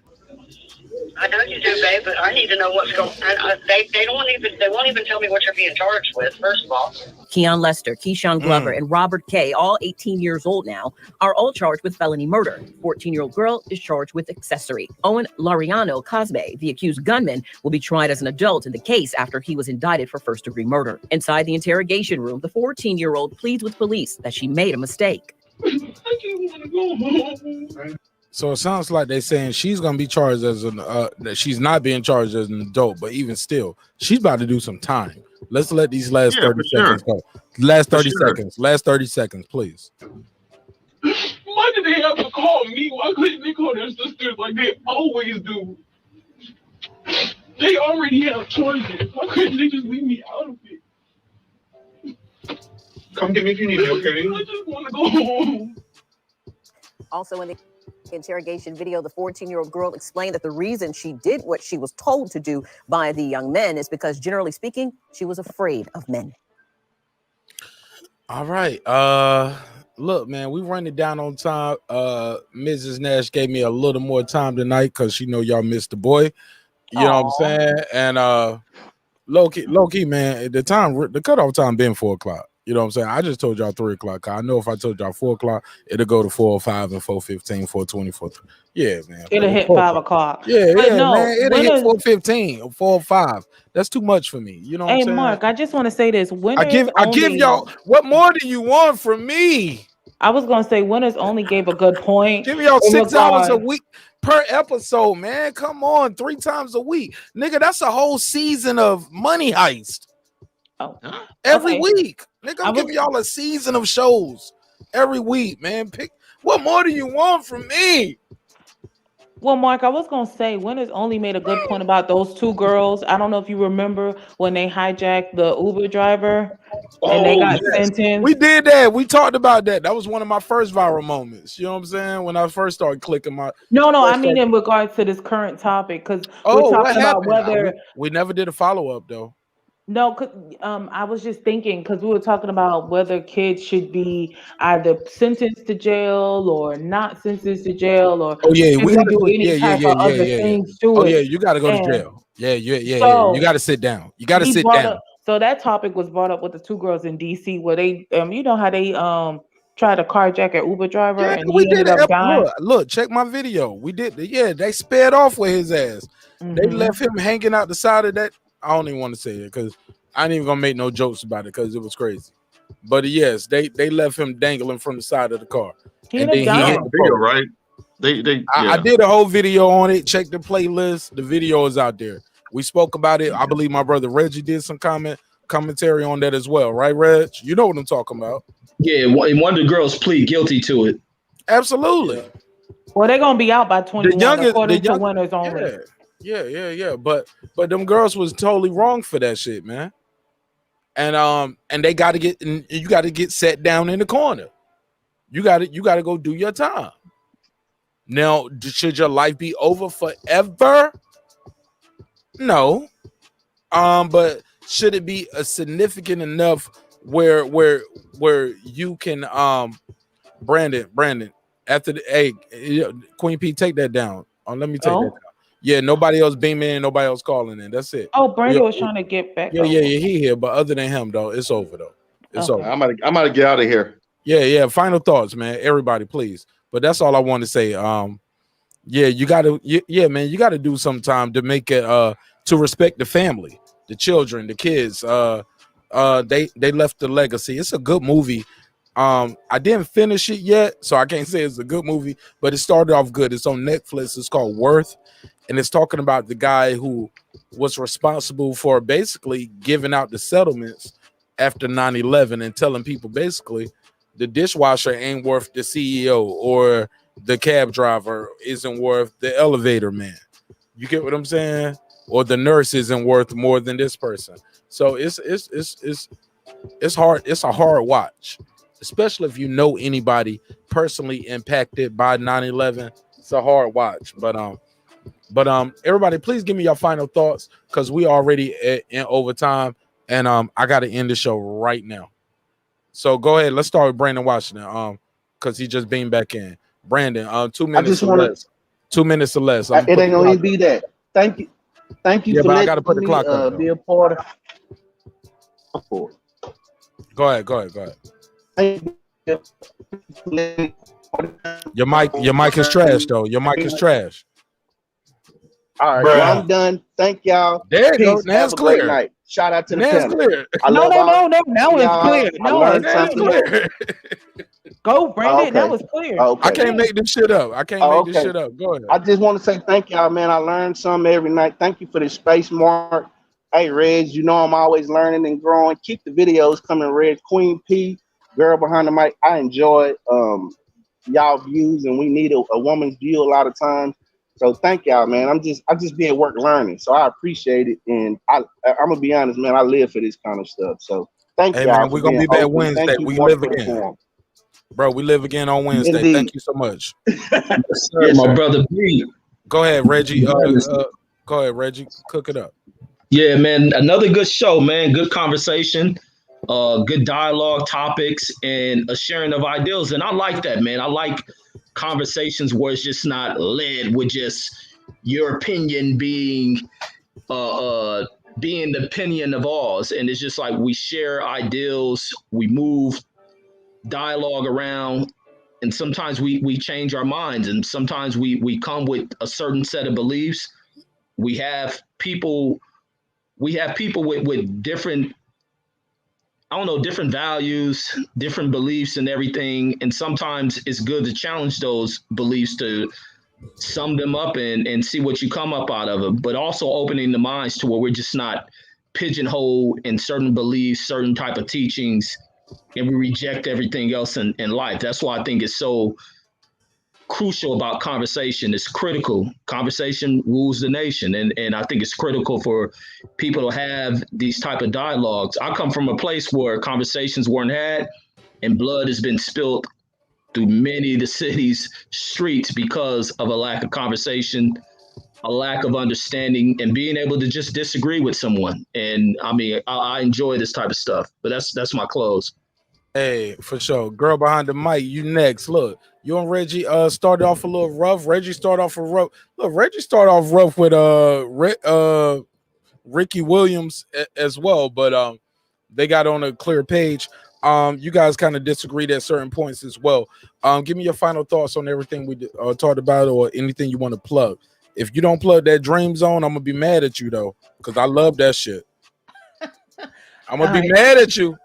I know you do, babe, but I need to know what's going on. They won't even tell me what you're being charged with, first of all. Keon Lester, Keyshawn Glover, and Robert K., all 18 years old now, are all charged with felony murder. 14-year-old girl is charged with accessory. Owen Laureano Cosme, the accused gunman, will be tried as an adult in the case after he was indicted for first-degree murder. Inside the interrogation room, the 14-year-old pleads with police that she made a mistake. I just want to go home. So it sounds like they're saying she's gonna be charged as an that she's not being charged as an adult, but even still, she's about to do some time. Let's let these last 30 seconds go. Last 30 seconds. Last 30 seconds, please. Why did they have to call me? Why couldn't they call their sisters like they always do? They already have choices. Why couldn't they just leave me out of it? Come get me if you need me, okay? I just want to go home. Also in the interrogation video, the 14-year-old girl explained that the reason she did what she was told to do by the young men is because, generally speaking, she was afraid of men. All right. Look, man, we run it down on time. Mrs. Nash gave me a little more time tonight because she know y'all missed the boy. You know what I'm saying? And low key, man, the cutoff time been 4 o'clock. You know what I'm saying? I just told y'all 3 o'clock. I know if I told y'all 4 o'clock, it'll go to 4:05 and 4:15, 4:20, 4:30. Yeah, man. It'll hit 5 o'clock. Yeah, But yeah, no, man. It'll when hit is- 4:15 or 4:05. That's too much for me. You know what Hey, I'm saying? Mark, I just want to say this. I give y'all, what more do you want from me? I was gonna say winners only gave a good point. Give y'all in 6 hours a regard- week per episode, man. Come on, 3 times a week. Nigga, that's a whole season of Money Heist. Every week. Nigga, I'm giving y'all a season of shows every week, man. Pick what more do you want from me? Well, Mark, I was gonna say winners only made a good point about those 2 girls. I don't know if you remember when they hijacked the Uber driver and they got sentenced. We did that. We talked about that. That was one of my first viral moments. You know what I'm saying? When I first started clicking my No, I mean in regards to this current topic, because we're what talking about happened? whether We never did a follow-up though. No, I was just thinking because we were talking about whether kids should be either sentenced to jail or not sentenced to jail, or Oh yeah, we gotta do do it. any type of other things to Oh it. yeah, you gotta go to And jail. Yeah. so You gotta sit down. You gotta he sit brought down. up- so that topic was brought up with the 2 girls in DC where they, you know how they tried to carjack an Uber driver Yeah, and we he ended did up it. dying. Look, check my video. We did. Yeah, they sped off with his ass. They Mhm. left him hanging out the side of that. I don't even want to say it because I ain't even gonna make no jokes about it because it was crazy. But yes, they left him dangling from the side of the car. He And ended then up he dying. hit the Video, pole. right? I did a whole video on it. Check the playlist. The video is out there. We spoke about it. I believe my brother Reggie did some commentary on that as well, right, Reg? You know what I'm talking about. Yeah, one of the girls plead guilty to it. Absolutely. Well, they're gonna be out by 21 according to young- winners only. Yeah. But them girls was totally wrong for that shit, man. And they got to get, you got to get set down in the corner. You got to go do your time. Now, should your life be over forever? No. But should it be a significant enough where you can Brandon after the Queen P, take that down. Let me take that down. Yeah, nobody else beaming in, nobody else calling in. That's it. Oh, Brandon was trying to get back. Yeah, he here, but other than him though, it's over though. It's over. I'm gonna get out of here. Yeah. Final thoughts, man. Everybody, please. But that's all I want to say. Yeah, you gotta, man, you gotta do some time to make it to respect the family, the children, the kids. They left the legacy. It's a good movie. I didn't finish it yet, so I can't say it's a good movie, but it started off good. It's on Netflix. It's called Worth, and it's talking about the guy who was responsible for basically giving out the settlements after 9/11 and telling people basically the dishwasher ain't worth the CEO or the cab driver isn't worth the elevator man. You get what I'm saying? Or the nurse isn't worth more than this person. So it's hard. It's a hard watch, especially if you know anybody personally impacted by 9/11. It's a hard watch. But everybody, please give me your final thoughts because we already in overtime, and I got to end the show right now. So go ahead. Let's start with Brandon Washington. Because he just beamed back in. Brandon, 2 minutes or less. 2 minutes or less. It ain't gonna even be that. Thank you Yeah, for but I letting gotta put the me clock up, be a part of. Go ahead. Your mic is trash though. Your mic is trash. All right, well, I'm done. Thank y'all. There you go. Peace. Now Have it's a great clear. night. Shout out to the Now it's panel. clear. I love all Now it's clear. I No, learned it's something. clear. Go, Brandon. That was clear. Okay. I can't make this shit up. Make this shit up. Go ahead. I just want to say thank y'all, man. I learned something every night. Thank you for this space, Mark. Hey, Reg, you know I'm always learning and growing. Keep the videos coming, Reg. Queen P, girl behind the mic. I enjoy y'all views, and we need a woman's view a lot of times. So thank y'all, man. I just be at work learning, so I appreciate it. And I'm gonna be honest, man. I live for this kind of stuff. So thank y'all. Man, we're gonna be back Wednesday. We live again. Bro, we live again on Wednesday. Indeed. Thank you so much. Yes, sir, my brother B. Go ahead, Reggie. Go ahead, Reggie. Cook it up. Yeah, man. Another good show, man. Good conversation, good dialogue, topics, and a sharing of ideals. And I like that, man. I like conversations where it's just not led with just your opinion being the opinion of ours. And it's just like we share ideals, we move dialogue around, and sometimes we change our minds, and sometimes we come with a certain set of beliefs. We have people with different, different values, different beliefs and everything. And sometimes it's good to challenge those beliefs, to sum them up and see what you come up out of it, but also opening the minds to where we're just not pigeonholed in certain beliefs, certain type of teachings, and we reject everything else in life. That's why I think it's so crucial about conversation. It's critical. Conversation rules the nation. And I think it's critical for people to have these type of dialogues. I come from a place where conversations weren't had and blood has been spilled through many of the city's streets because of a lack of conversation, a lack of understanding, and being able to just disagree with someone. And I mean, I enjoy this type of stuff, but that's my close. Hey, for sure. Girl behind the mic, you next. Look, you and Reggie started off a little rough. Reggie started off rough. Look, Reggie started off rough with Ricky Williams as well, but they got on a clear page. You guys kind of disagreed at certain points as well. Give me your final thoughts on everything we talked about, or anything you want to plug. If you don't plug that Dream Zone, I'm gonna be mad at you though, because I love that shit. I'm gonna be mad at you.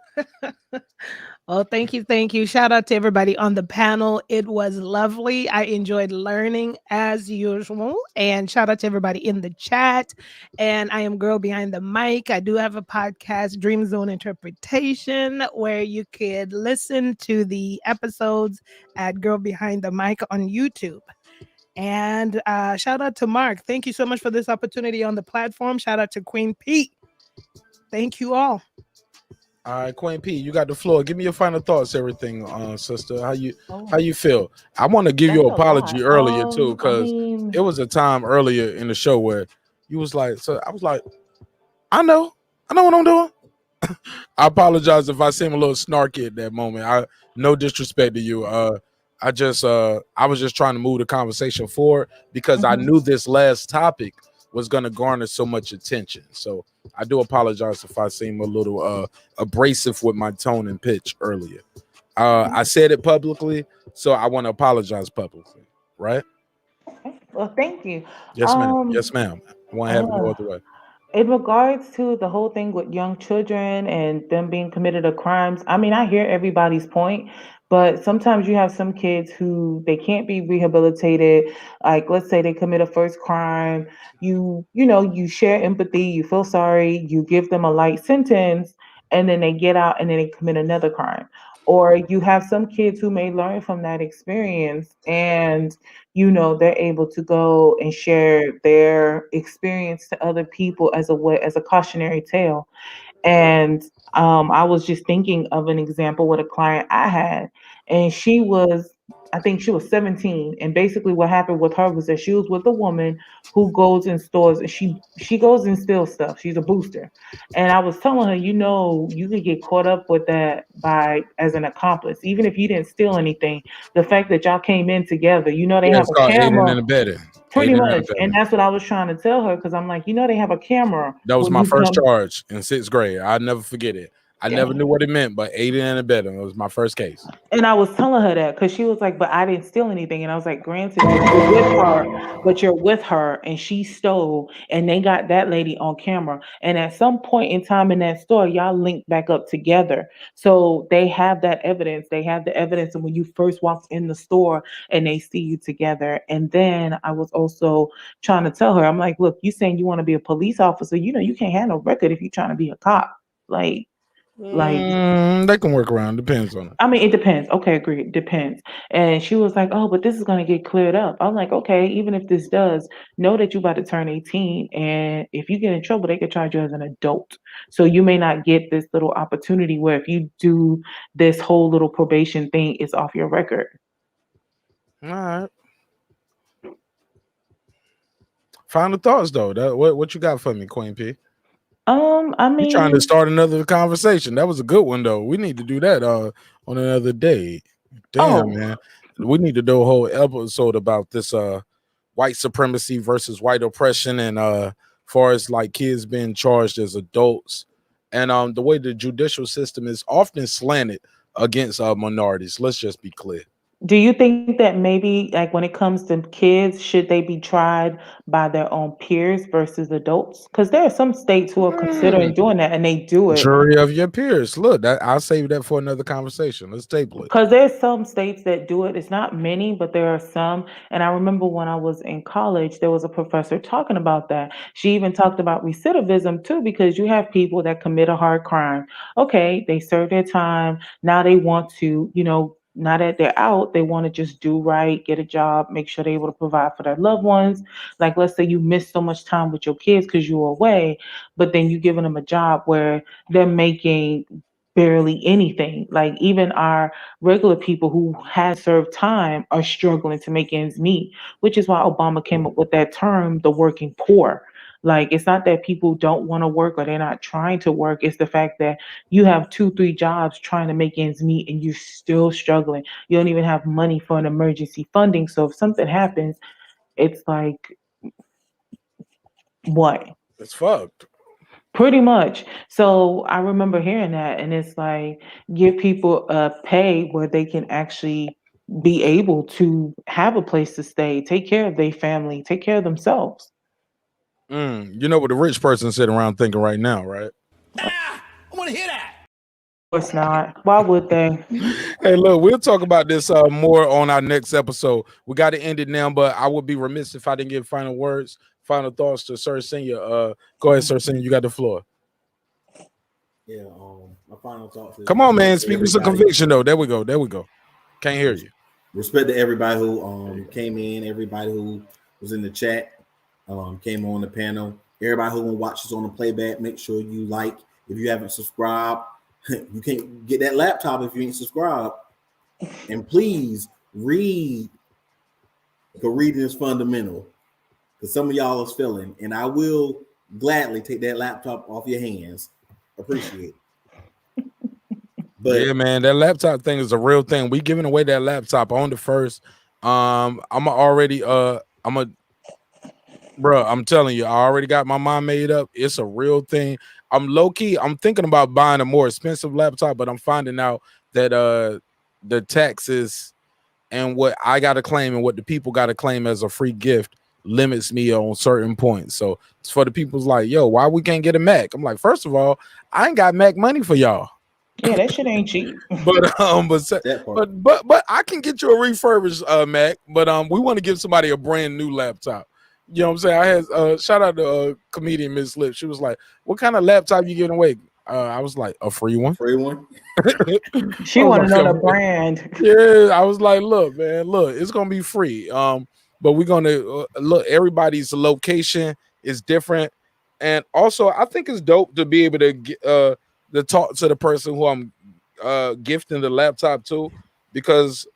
Oh, thank you. Shout out to everybody on the panel. It was lovely. I enjoyed learning as usual. And shout out to everybody in the chat. And I am Girl Behind the Mic. I do have a podcast, Dream Zone Interpretation, where you could listen to the episodes at Girl Behind the Mic on YouTube. And shout out to Mark. Thank you so much for this opportunity on the platform. Shout out to Queen P. Thank you all. All right, Queen P, you got the floor. Give me your final thoughts, everything, sister. How you feel? I want to give you an apology earlier too, because it was a time earlier in the show where you was like, so I was like, I know what I'm doing. I apologize if I seem a little snarky at that moment. No disrespect to you. I was just trying to move the conversation forward because I knew this last topic was going to garner so much attention. So I do apologize if I seem a little abrasive with my tone and pitch earlier. I said it publicly, so I want to apologize publicly, right? Well, thank you. Yes, ma'am. Yes, ma'am. I want to have it no other way. In regards to the whole thing with young children and them being committed to crimes, I mean, I hear everybody's point, but sometimes you have some kids who they can't be rehabilitated. Like, let's say they commit a first crime, you share empathy, you feel sorry, you give them a light sentence, and then they get out and then they commit another crime. Or you have some kids who may learn from that experience and they're able to go and share their experience to other people as a cautionary tale. And I was just thinking of an example with a client I had, and I think she was 17. And basically what happened with her was that she was with a woman who goes in stores and she goes and steals stuff. She's a booster. And I was telling her, you could get caught up with that as an accomplice. Even if you didn't steal anything, the fact that y'all came in together, they have it's a called aiding camera. and abetting. Pretty Aiding and much. And abetting. that's what I was trying to tell her, because I'm like, they have a camera. That was when my you first come. charge in 6th grade. I'll never forget it. I never knew what it meant, but aiding and abetting was my first case. And I was telling her that because she was like, but I didn't steal anything. And I was like, granted, you're with her and she stole, and they got that lady on camera. And at some point in time in that store, y'all linked back up together. So they have that evidence. They have the evidence of when you first walked in the store and they see you together. And then I was also trying to tell her, I'm like, look, you saying you want to be a police officer, you can't have no record if you're trying to be a cop. Like they can work around. Depends on it. I mean, it depends. Okay, agreed. Depends. And she was like, oh, but this is going to get cleared up. I'm like, okay, even if this does, know that you're about to turn 18. And if you get in trouble, they could charge you as an adult. So you may not get this little opportunity where if you do this whole little probation thing, it's off your record. All right. Final thoughts, though. What you got for me, Queen P? I mean, you're trying to start another conversation. That was a good one, though. We need to do that on another day. Damn, man. We need to do a whole episode about this white supremacy versus white oppression, and far as like kids being charged as adults, and the way the judicial system is often slanted against minorities. Let's just be clear. do you think that maybe like when it comes to kids, should they be tried by their own peers versus adults? Because there are some states who are considering doing that, and they do it. Jury of your peers. Look, I'll save that for another conversation. Let's table it. Because there's some states that do it. It's not many, but there are some. And I remember when I was in college, there was a professor talking about that. She even talked about recidivism too, because you have people that commit a hard crime. Okay, they serve their time. Now they want to, now that they're out, they want to just do right, get a job, make sure they're able to provide for their loved ones. Like, let's say you miss so much time with your kids because you were away, but then you're giving them a job where they're making barely anything. Like even our regular people who have served time are struggling to make ends meet, which is why Obama came up with that term, the working poor. Like it's not that people don't want to work or they're not trying to work. It's the fact that you have 2-3 jobs trying to make ends meet and you're still struggling. You don't even have money for an emergency funding. So if something happens, it's like, what? It's fucked. Pretty much. So I remember hearing that, and it's like give people a pay where they can actually be able to have a place to stay, take care of their family, take care of themselves. You know what the rich person sitting around thinking right now, right? I want to hear that. Of course not. Why would they? Hey, look, we'll talk about this more on our next episode. We got to end it now, but I would be remiss if I didn't give final words, final thoughts to Sir Senior. Go ahead, Sir Senior. You got the floor. Yeah, my final thoughts is, come on, man. Speak with some conviction, though. There we go. Can't hear you. Respect to everybody who came in, everybody who was in the chat, came on the panel. Everybody who watches on the playback, make sure you like. If you haven't subscribed, you can't get that laptop if you ain't subscribed. And please read. Because reading is fundamental. Because some of y'all is failing, and I will gladly take that laptop off your hands. Appreciate it. But yeah, man, that laptop thing is a real thing. We giving away that laptop on the first. I'm telling you, I already got my mind made up. It's a real thing. I'm low key. I'm thinking about buying a more expensive laptop, but I'm finding out that the taxes and what I got to claim and what the people got to claim as a free gift limits me on certain points. So it's for the people's like, yo, why we can't get a Mac? I'm like, first of all, I ain't got Mac money for y'all. Yeah, that shit ain't cheap. but I can get you a refurbished Mac. But we want to give somebody a brand new laptop. You know what I'm saying? I had shout out to comedian Miss Lip. She was like, "What kind of laptop you giving away?" I was like, "A free one." Free one. She want to know the brand. Yeah, I was like, "Look, man, look, it's gonna be free." But we're gonna look. Everybody's location is different, And also, I think it's dope to be able to talk to the person who I'm gifting the laptop to, because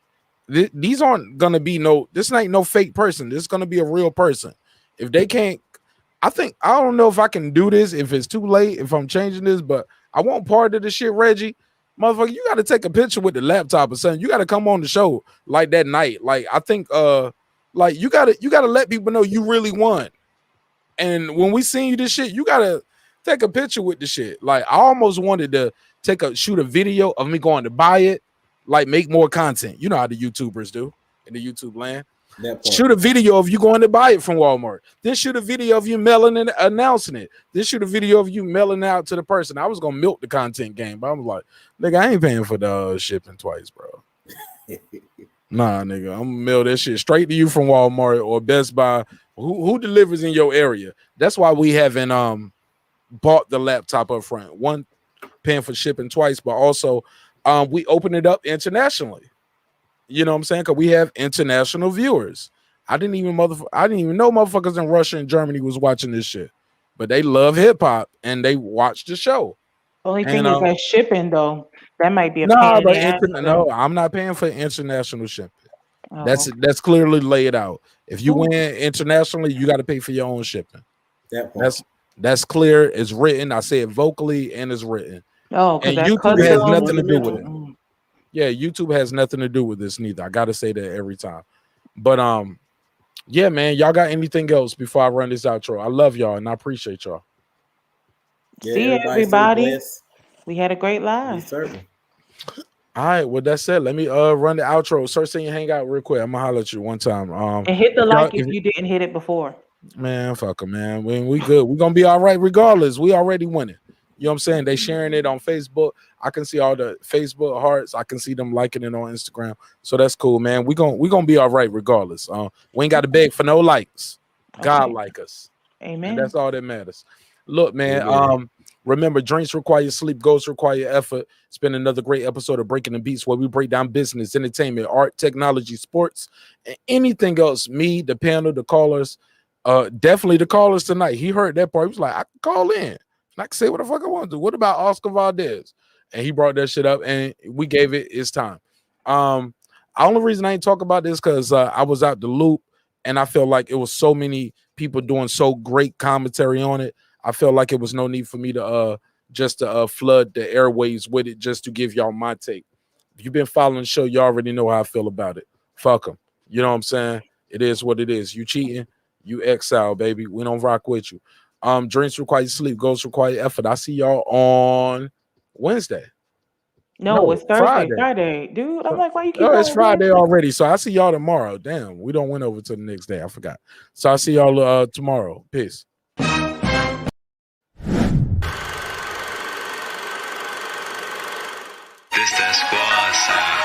these aren't gonna be this ain't no fake person. This is gonna be a real person. If they can't, I don't know if I can do this, if it's too late, if I'm changing this, but I want part of the shit, Reggie. Motherfucker, you got to take a picture with the laptop or something. You got to come on the show like that night. Like, I think like you gotta let people know you really won. And when we seen you this shit, you gotta take a picture with the shit. Like, I almost wanted to shoot a video of me going to buy it, like make more content. You know how the YouTubers do in the YouTube land. Shoot a video of you going to buy it from Walmart. Then shoot a video of you mailing and announcing it. Then shoot a video of you mailing out to the person. I was gonna milk the content game, but I was like, nigga, I ain't paying for the shipping twice, bro. Nah, nigga, I'm gonna mail that shit straight to you from Walmart or Best Buy. Who delivers in your area? That's why we haven't bought the laptop up front. One, paying for shipping twice, but also we open it up internationally. You know what I'm saying? Because we have international viewers. I didn't even know motherfuckers in Russia and Germany was watching this shit, but they love hip hop and they watch the show. Only thing is that shipping though, that might be a no, I'm not paying for international shipping. Oh. That's clearly laid out. If you win internationally, you got to pay for your own shipping. That's clear. It's written. I say it vocally and it's written. Oh, and YouTube has nothing to do with it. Yeah, YouTube has nothing to do with this neither. I gotta say that every time. But yeah, man, y'all got anything else before I run this outro? I love y'all and I appreciate y'all. Yeah, see everybody. We had a great live. All right, with that said, let me run the outro. Sir, send your hangout real quick. I'm gonna holler at you one time. And hit the like if you didn't hit it before. Man, fuck them, man. We good. We're gonna be all right regardless. We already winning. You know what I'm saying? They sharing it on Facebook. I can see all the Facebook hearts. I can see them liking it on Instagram. So that's cool, man. We gonna be all right regardless. We ain't got to beg for no likes. God like us. Amen. And that's all that matters. Look, man. Remember, drinks require sleep, goals require effort. It's been another great episode of Breaking the Beats, where we break down business, entertainment, art, technology, sports, and anything else. Me, the panel, the callers, definitely the callers tonight. He heard that part. He was like, I can call in. I can say what the fuck I want to do. What about Oscar Valdez? And he brought that shit up, and we gave it its time. The only reason I ain't talk about this because I was out the loop, and I felt like it was so many people doing so great commentary on it. I felt like it was no need for me to just flood the airways with it, just to give y'all my take. If you've been following the show, you already know how I feel about it. Fuck them. You know what I'm saying? It is what it is. You cheating, you exile, baby. We don't rock with you. Drinks require sleep, goals require effort. I see y'all on Wednesday. No, it's Thursday, Friday, dude. I'm like, why you keep? Oh, it's Friday already. So I see y'all tomorrow. Damn, we don't went over to the next day. I forgot. So I see y'all tomorrow. Peace. This that squad sound.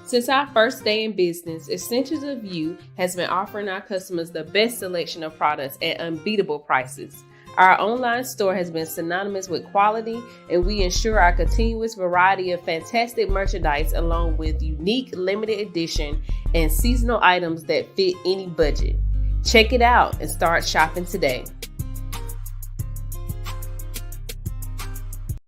Since our first day in business, Essentials of You has been offering our customers the best selection of products at unbeatable prices. Our online store has been synonymous with quality, and we ensure our continuous variety of fantastic merchandise along with unique limited edition and seasonal items that fit any budget. Check it out and start shopping today.